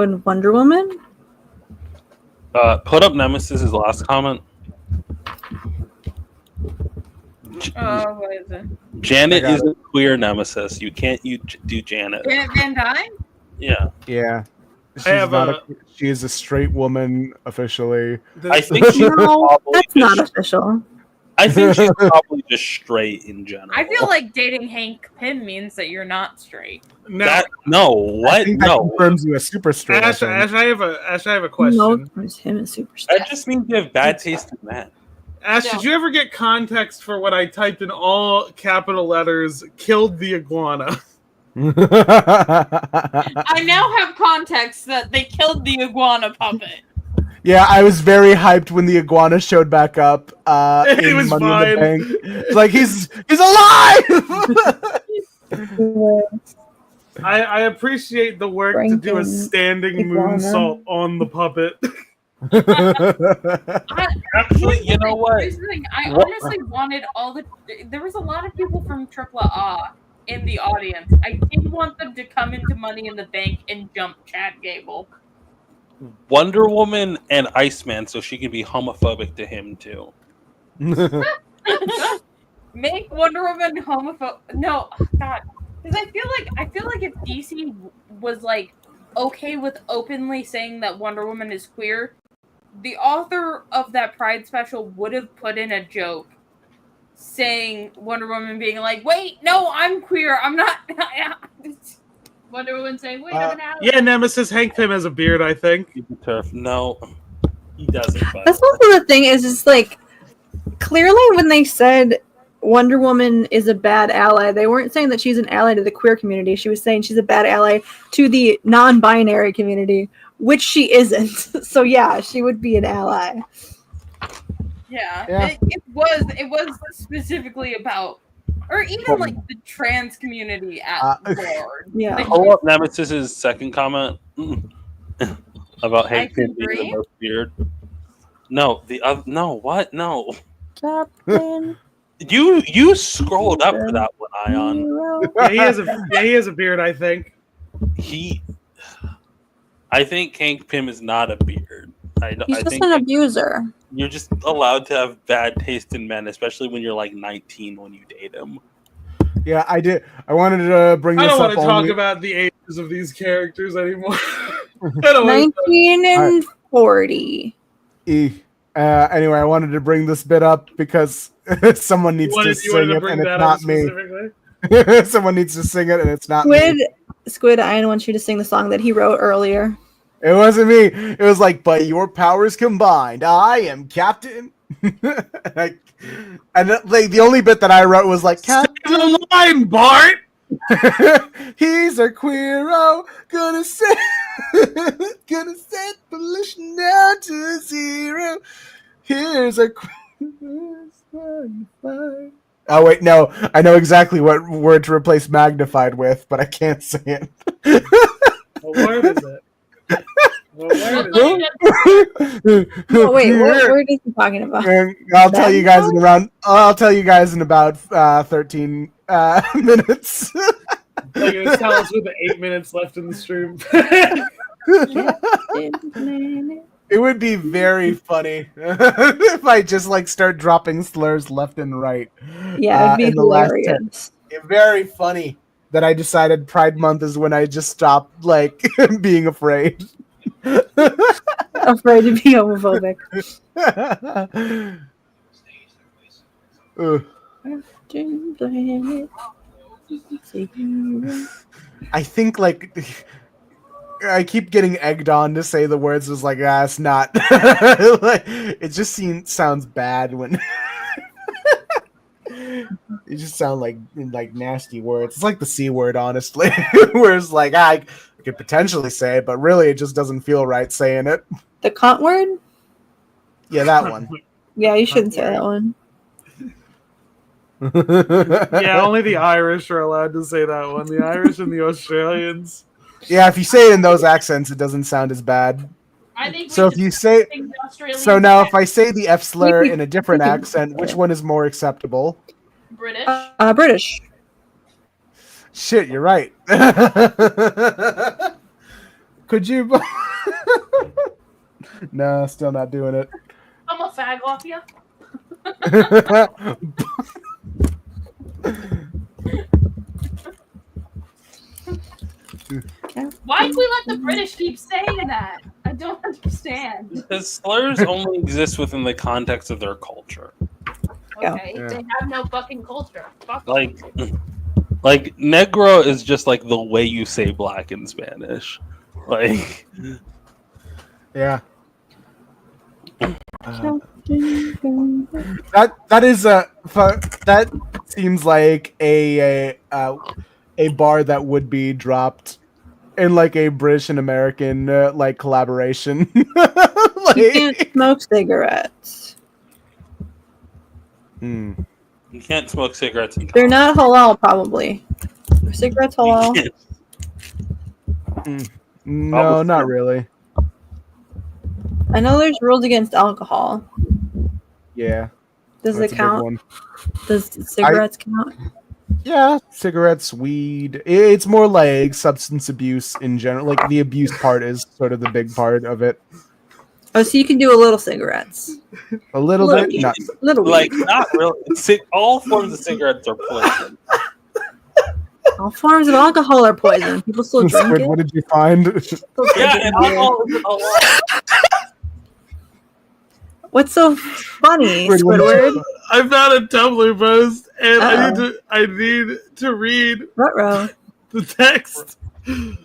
and Wonder Woman? Put up Nemesis's last comment. what is it? Janet is a queer nemesis. You can't do Janet. Janet Van Dyne? Yeah. Yeah. have She is a straight woman officially. I think she's No, probably that's not just, official. I think she's probably just straight in general. I feel like dating Hank Pym means that you're not straight. now, I think that confirms you as super straight. Ash, I have a question. No, it's him and super straight. That just means you have bad taste in men. Ash, did you ever get context for what I typed in all capital letters? Killed the iguana. I now have context that they killed the iguana puppet. Yeah, I was very hyped when the iguana showed back up. It was Money fine. in the Bank. It's like he's alive. I appreciate the work to do a standing moonsault on the puppet. Actually, you know what? Here's the thing. I honestly wanted all the. There was a lot of people from AAA in the audience. I did want them to come into Money in the Bank and jump Chad Gable. Wonder Woman and Iceman, so she can be homophobic to him too. Make Wonder Woman homophobic. No, God, because I feel like if DC was like okay with openly saying that Wonder Woman is queer, the author of that Pride special would have put in a joke saying Wonder Woman being like, "Wait, no, I'm queer. I'm not." Wonder Woman saying, "Wait, I'm an ally." Yeah, Nemesis Hank Pym has a beard, I think. No, he doesn't. That's also the thing is, it's like clearly when they said Wonder Woman is a bad ally, they weren't saying that she's an ally to the queer community. She was saying she's a bad ally to the non-binary community, which she isn't. So yeah, she would be an ally. Yeah. It was specifically about, or even like the trans community at large. Yeah. Like, Hold up, Nemesis's second comment about Hank Pym being the most weird. No, the other. No, what? No. Captain. You scrolled up for that one, Ayaan. Yeah, he has a beard, I think. I think Hank Pym is not a beard. He's I just think an abuser. You're just allowed to have bad taste in men, especially when you're like 19 when you date him. Yeah, I did. I wanted to bring this I up. don't want to talk only... about the ages of these characters anymore. 19 and 40. Anyway, I wanted to bring this bit up because someone needs to sing it, and it's not me. Someone needs to sing it, and it's not me. Squid, I want you to sing the song that he wrote earlier. It wasn't me. It was like, but your powers combined, I am Captain. And the only bit that I wrote was like, Captain the line, Bart. He's a queero, gonna set pollution down to zero. Here's a oh wait, no, I know exactly what word to replace magnified with, but I can't say it. What word is it? Oh, wait, what word is he talking about? I'll tell you guys in about 13 minutes. Like, gonna tell us with the 8 minutes left in the stream. It would be very funny if I just like start dropping slurs left and right. Yeah, it'd be hilarious. Very funny that I decided Pride Month is when I just stopped like being afraid. Afraid to be homophobic. I think like I keep getting egged on to say the words was like, it's not. Like, it just sounds bad when it just sound like nasty words. It's like the C word, honestly. Where it's like I could potentially say it, but really it just doesn't feel right saying it. The cunt word? Yeah, that one. Yeah, you shouldn't say that one. Yeah, only the Irish are allowed to say that one. The Irish and the Australians. Yeah, if you say it in those accents, it doesn't sound as bad. I think so. If you say so now, if I say the F slur in a different accent, which one is more acceptable? British. British. Shit, you're right. Could you? No, still not doing it. I'm a fag off you. Why do we let the British keep saying that? I don't understand. Because slurs only exist within the context of their culture. Okay, Yeah. they have no fucking culture. Fuck. Like negro is just like the way you say black in Spanish. Like, Yeah. That is that seems like a bar that would be dropped in like a British and American like collaboration. You can't smoke cigarettes. Hmm. you can't smoke cigarettes in They're not halal, probably. Are cigarettes halal? No, not really. I know there's rules against alcohol. Yeah. Does That's it a big count? one. Does cigarettes count? Yeah, cigarettes, weed. It's more like substance abuse in general. Like the abuse part is sort of the big part of it. Oh, so you can do a little cigarettes. A little Little bit, weed. not Little Like, weed. not really. All forms of cigarettes are poison. All forms of alcohol are poison. People still drink Squid, it. what did you find? Still drink Yeah, it and in beer. alcohol isn't halal. What's so funny, Squid, what did you Squidward? find? I found a Tumblr post, and Uh-oh. I need to read Ruh-roh. the text. Do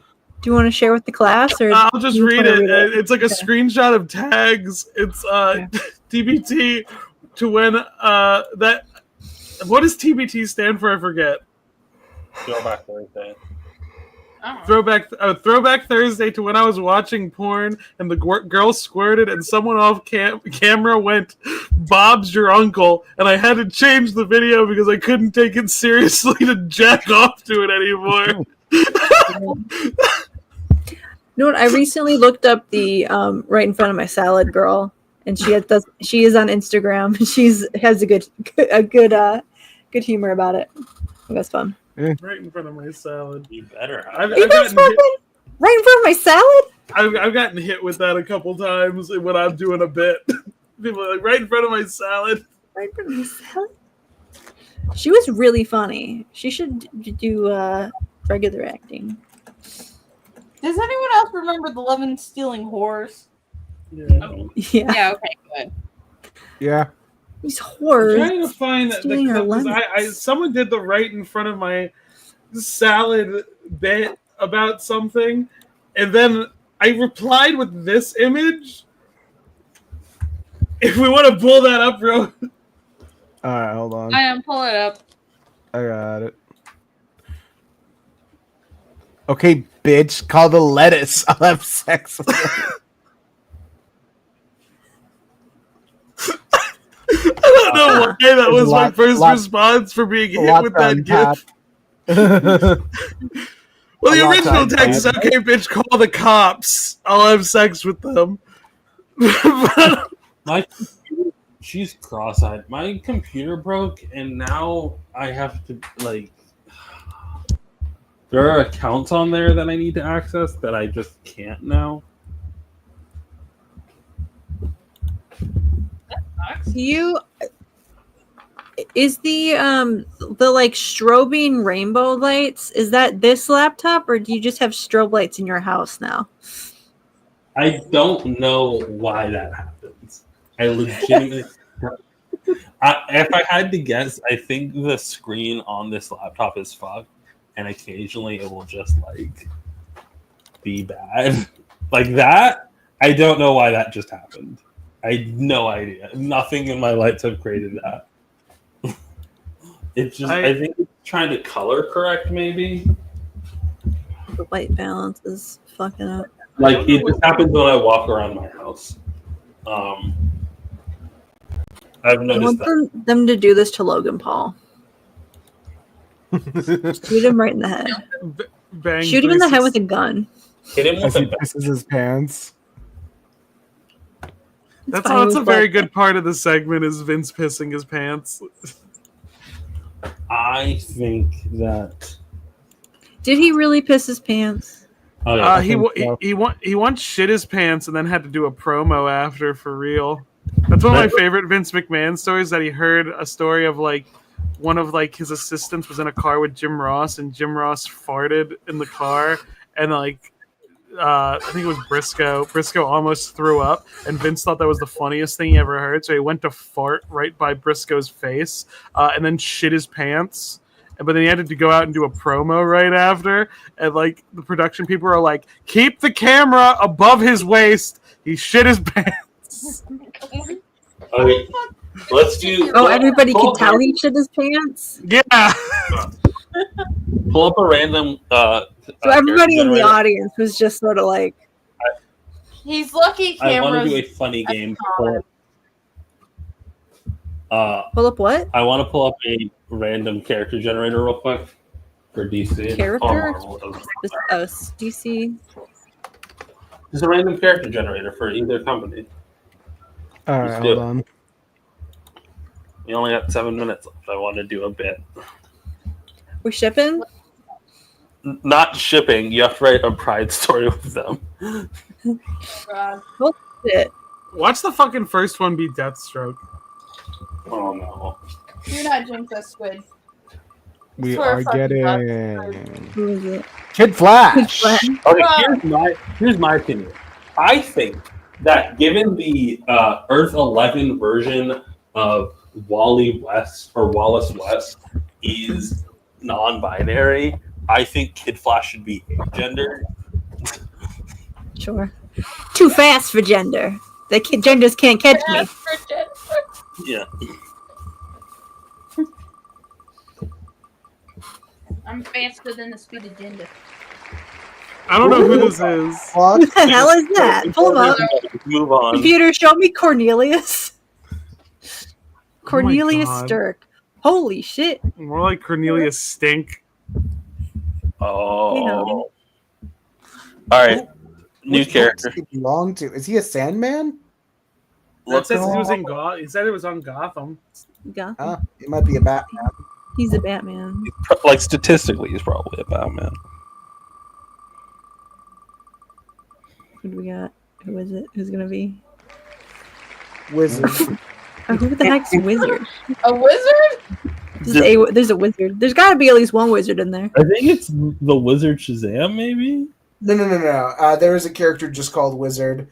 you want to share with the class, or I'll just do you read wanna it. It's like a Okay. screenshot of tags. It's TBT to when that. What does TBT stand for? I forget. Throwback Thursday. Throwback Thursday to when I was watching porn and the girl squirted and someone off camera went, "Bob's your uncle," and I had to change the video because I couldn't take it seriously to jack off to it anymore. You know what? I recently looked up the right in front of my salad girl, and she is on Instagram. She's has a good humor about it. I think that's fun. Right in front of my salad. You better. I've You been gotten hit, smoking right in front of my salad? I've gotten hit with that a couple times when I'm doing a bit. People are like, right in front of my salad. Right in front of my salad. She was really funny. She should do regular acting. Does anyone else remember the Lemon Stealing Horse? Yeah. Yeah. Yeah, okay, good. Yeah. These I'm whores. trying to find the stealing our clip, 'cause lemons. someone did the right in front of my salad bit about something, and then I replied with this image. If we want to pull that up, bro. All right, hold on. I am pull it up. I got it. Okay, bitch, call the lettuce. I'll have sex with her. I don't know why that was my first lot- response for being hit lot with to that unpack. gift. Well, the A lot to original unpack. text is, "Okay, bitch, call the cops. I'll have sex with them." She's cross-eyed. My computer broke, and now I have to like. There are accounts on there that I need to access that I just can't now. Is the like strobing rainbow lights, is that this laptop, or do you just have strobe lights in your house now? I don't know why that happens. I legitimately. If I had to guess, I think the screen on this laptop is fucked, and occasionally it will just like be bad. Like that, I don't know why that just happened. I had no idea. Nothing in my lights have created that. It's just, I think it's trying to color correct, maybe. The white balance is fucking up. Like, it just happens when I walk around my house. I've I noticed want that. them to do this to Logan Paul. Shoot him right in the head. Bang Shoot him in the head 360. with a gun. Hit him As with he a pisses his pants. That's fine, a but- very good part of the segment is Vince pissing his pants. I think that. Did he really piss his pants? Oh, yeah. He once shit his pants and then had to do a promo after for real. That's one of my favorite Vince McMahon stories. That he heard a story of like one of like his assistants was in a car with Jim Ross, and Jim Ross farted in the car, and like I think it was Briscoe. Briscoe almost threw up, and Vince thought that was the funniest thing he ever heard. So he went to fart right by Briscoe's face, and then shit his pants. But then he had to go out and do a promo right after, and like the production people are like, "Keep the camera above his waist." He shit his pants. Okay, let's do. Oh, everybody can tell he shit his pants. Yeah. Pull up a random. So everybody in the audience was just sort of like, He's lucky I cameras. want to do a funny game. pull up what? I want to pull up a random character generator real quick for DC. Character? Marvel. DC. There's a random character generator for either company. All right, hold on. We only got 7 minutes left. I want to do a bit. We're shipping? Not shipping. You have to write a pride story with them. Shit. Watch the fucking first one be Deathstroke. Oh no. You're not jinx us, Squid. We Swear are fucking getting Who is it? Kid Flash. Okay, here's my opinion. I think that given the Earth 11 version of Wally West or Wallace West is non-binary, I think Kid Flash should be gender. Sure. Too fast for gender. Genders can't catch me. Yeah. I'm faster than the speed of gender. I don't know who this is. What the hell is that? Pull him up. Move on. Computer, show me Cornelius. Cornelius God. Stirk. Holy shit. More like Cornelius Stink. Oh. You know. All right. New Which character. books does he belong to? Is he a Sandman? It says he was in Gotham. He said it was on Gotham. Gotham. He might be a Batman. He's a Batman. Like statistically, he's probably a Batman. Who do we got? Who is it? Who's gonna be? Wizard. Who the heck's a wizard? A wizard? There's a wizard. There's got to be at least one wizard in there. I think it's the Wizard Shazam, maybe. No. There is a character just called Wizard.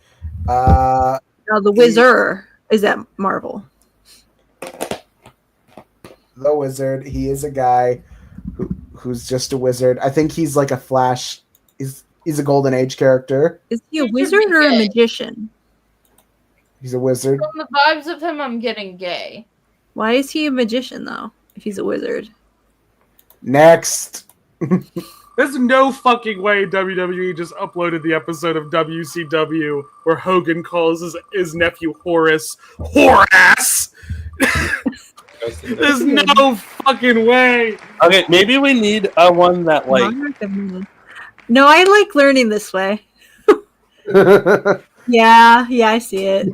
No, the Wizard is at Marvel. The Wizard. He is a guy who's just a wizard. I think he's like a Flash. He's a Golden Age character. Is he a wizard or a magician? He's a wizard. From the vibes of him, I'm getting gay. Why is he a magician though? If he's a wizard. Next. There's no fucking way WWE just uploaded the episode of WCW where Hogan calls his nephew Horace whoreass. There's no fucking way. Okay, maybe we need one that like. No, I like learning this way. Yeah, I see it.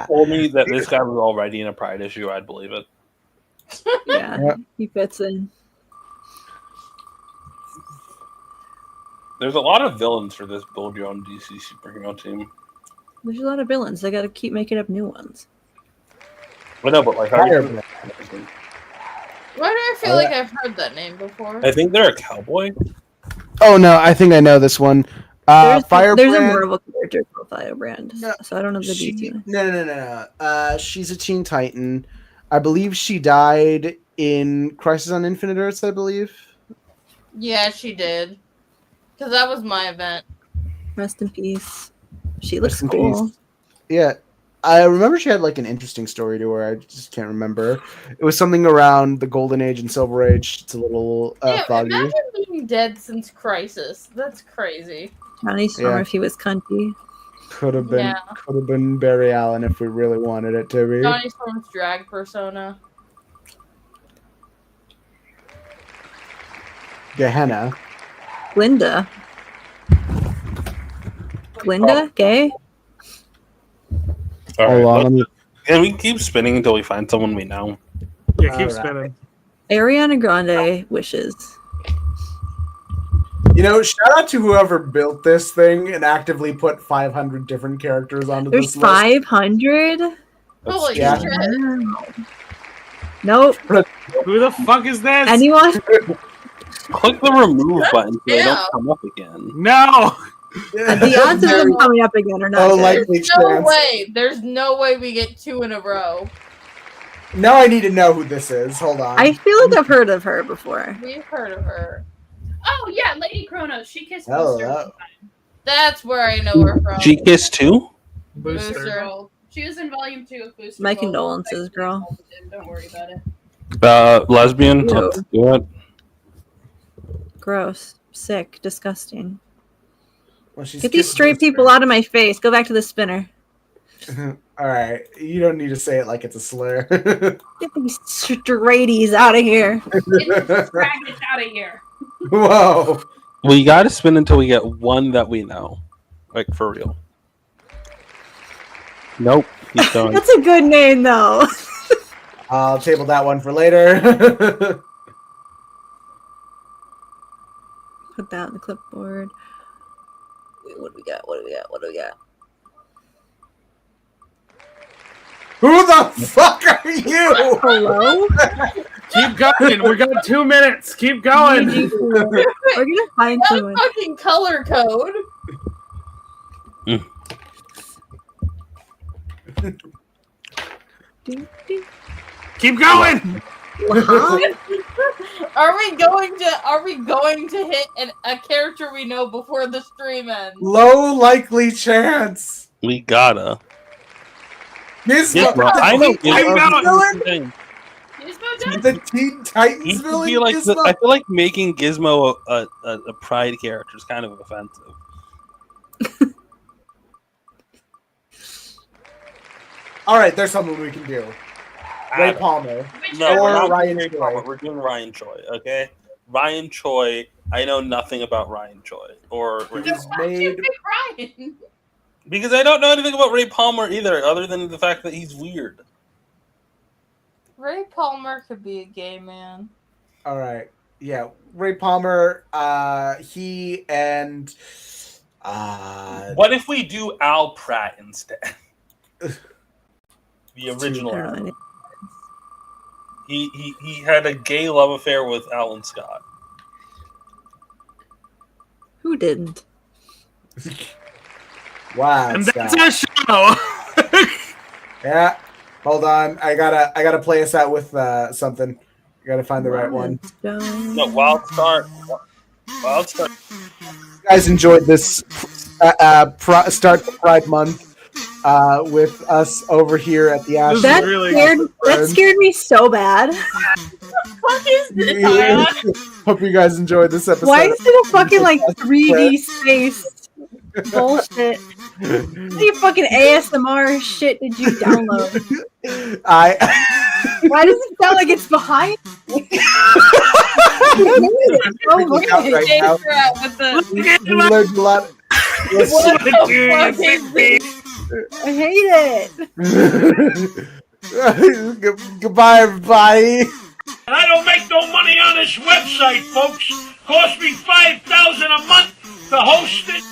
told me that this guy was already in a Pride issue, I'd believe it. Yeah, he fits in. There's a lot of villains for this build your own DC superhero team. There's a lot of villains. They got to keep making up new ones. I know, but like, Why do I feel like I've heard that name before? I think they're a cowboy. Oh no, I think I know this one. There's a Firebrand. Marvel character called Firebrand, so I don't know the DC. No. She's a Teen Titan. I believe she died in Crisis on Infinite Earths, I believe. Yeah, she did. Because that was my event. Rest in peace. She looks Rest in cool. peace. Yeah. I remember she had like an interesting story to her. I just can't remember. It was something around the Golden Age and Silver Age. It's a little foggy. Imagine being dead since Crisis. That's crazy. Johnny Storm if he was cunty. Could have been Barry Allen if we really wanted it to be. Johnny Storm's drag persona. Gehenna. Glinda, gay? All Hold right, on. can we keep spinning until we find someone we know? Yeah, keep spinning. Ariana Grande wishes. You know, shout out to whoever built this thing and actively put 500 different characters onto There's this list. 500? Holy Yeah. shit. Nope. Who the fuck is this? Anyone? Click the remove button so they don't come up again. No. The odds of them coming up again are not Oh, good. likely There's no chance. way. There's no way we get 2 in a row. Now I need to know who this is. Hold on. I feel like I've heard of her before. We've heard of her. Oh yeah, Lady Kronos. She kissed Hello. Booster one time. That's where I know her from. She kissed too? Booster. She was in volume 2 of Booster. My Gold. condolences, girl. Don't worry about it. Lesbian? Ew. Let's do it. Gross. Sick. Disgusting. Well, she's Get these kissing straight Booster. people out of my face. Go back to the spinner. All right, you don't need to say it like it's a slur. Get these straighties out of here. Get these faggots out of here. Whoa. We gotta spin until we get one that we know. Like, for real. Nope. Keep going. That's a good name, though. I'll table that one for later. Put that on the clipboard. Wait, what do we got? What do we got? What do we got? Who the fuck are you? Hello? Keep going. We got 2 minutes. Keep going. We're gonna find That someone. fucking color code. Keep going. Are we going to hit a character we know before the stream ends? Low likely chance. We gotta. Gizmo. Gizmo. I know Gizmo. Gizmo. The Teen Titans He could villain. be like Gizmo? I feel like making Gizmo a pride character is kind of offensive. All right, there's something we can do. Ray Palmer. No, Or we're not Ryan doing Ray Choi. Palmer. We're doing Ryan Choi. Okay, Ryan Choi. I know nothing about Ryan Choi or He's made. Ryan. because I don't know anything about Ray Palmer either, other than the fact that he's weird. Ray Palmer could be a gay man. All right, yeah, Ray Palmer. He and. What if we do Al Pratt instead? The original. I don't know. Al. He had a gay love affair with Alan Scott. Who didn't? Wow. And Scott. that's our show. Yeah. Hold on. I gotta play us out with something. I gotta find the right one. No, Wild Start. Wild Start. You guys enjoyed this start to Pride Month with us over here at the Ash. That scared me so bad. What is this? Hope you guys enjoyed this episode. Why is it a fucking like 3D space bullshit? What you fucking ASMR shit did you download? Why does it sound like it's behind me? Right now. We learned a lot. What the fuck is this? I hate it. Goodbye, everybody. And I don't make no money on this website, folks. Cost me $5,000 a month to host it.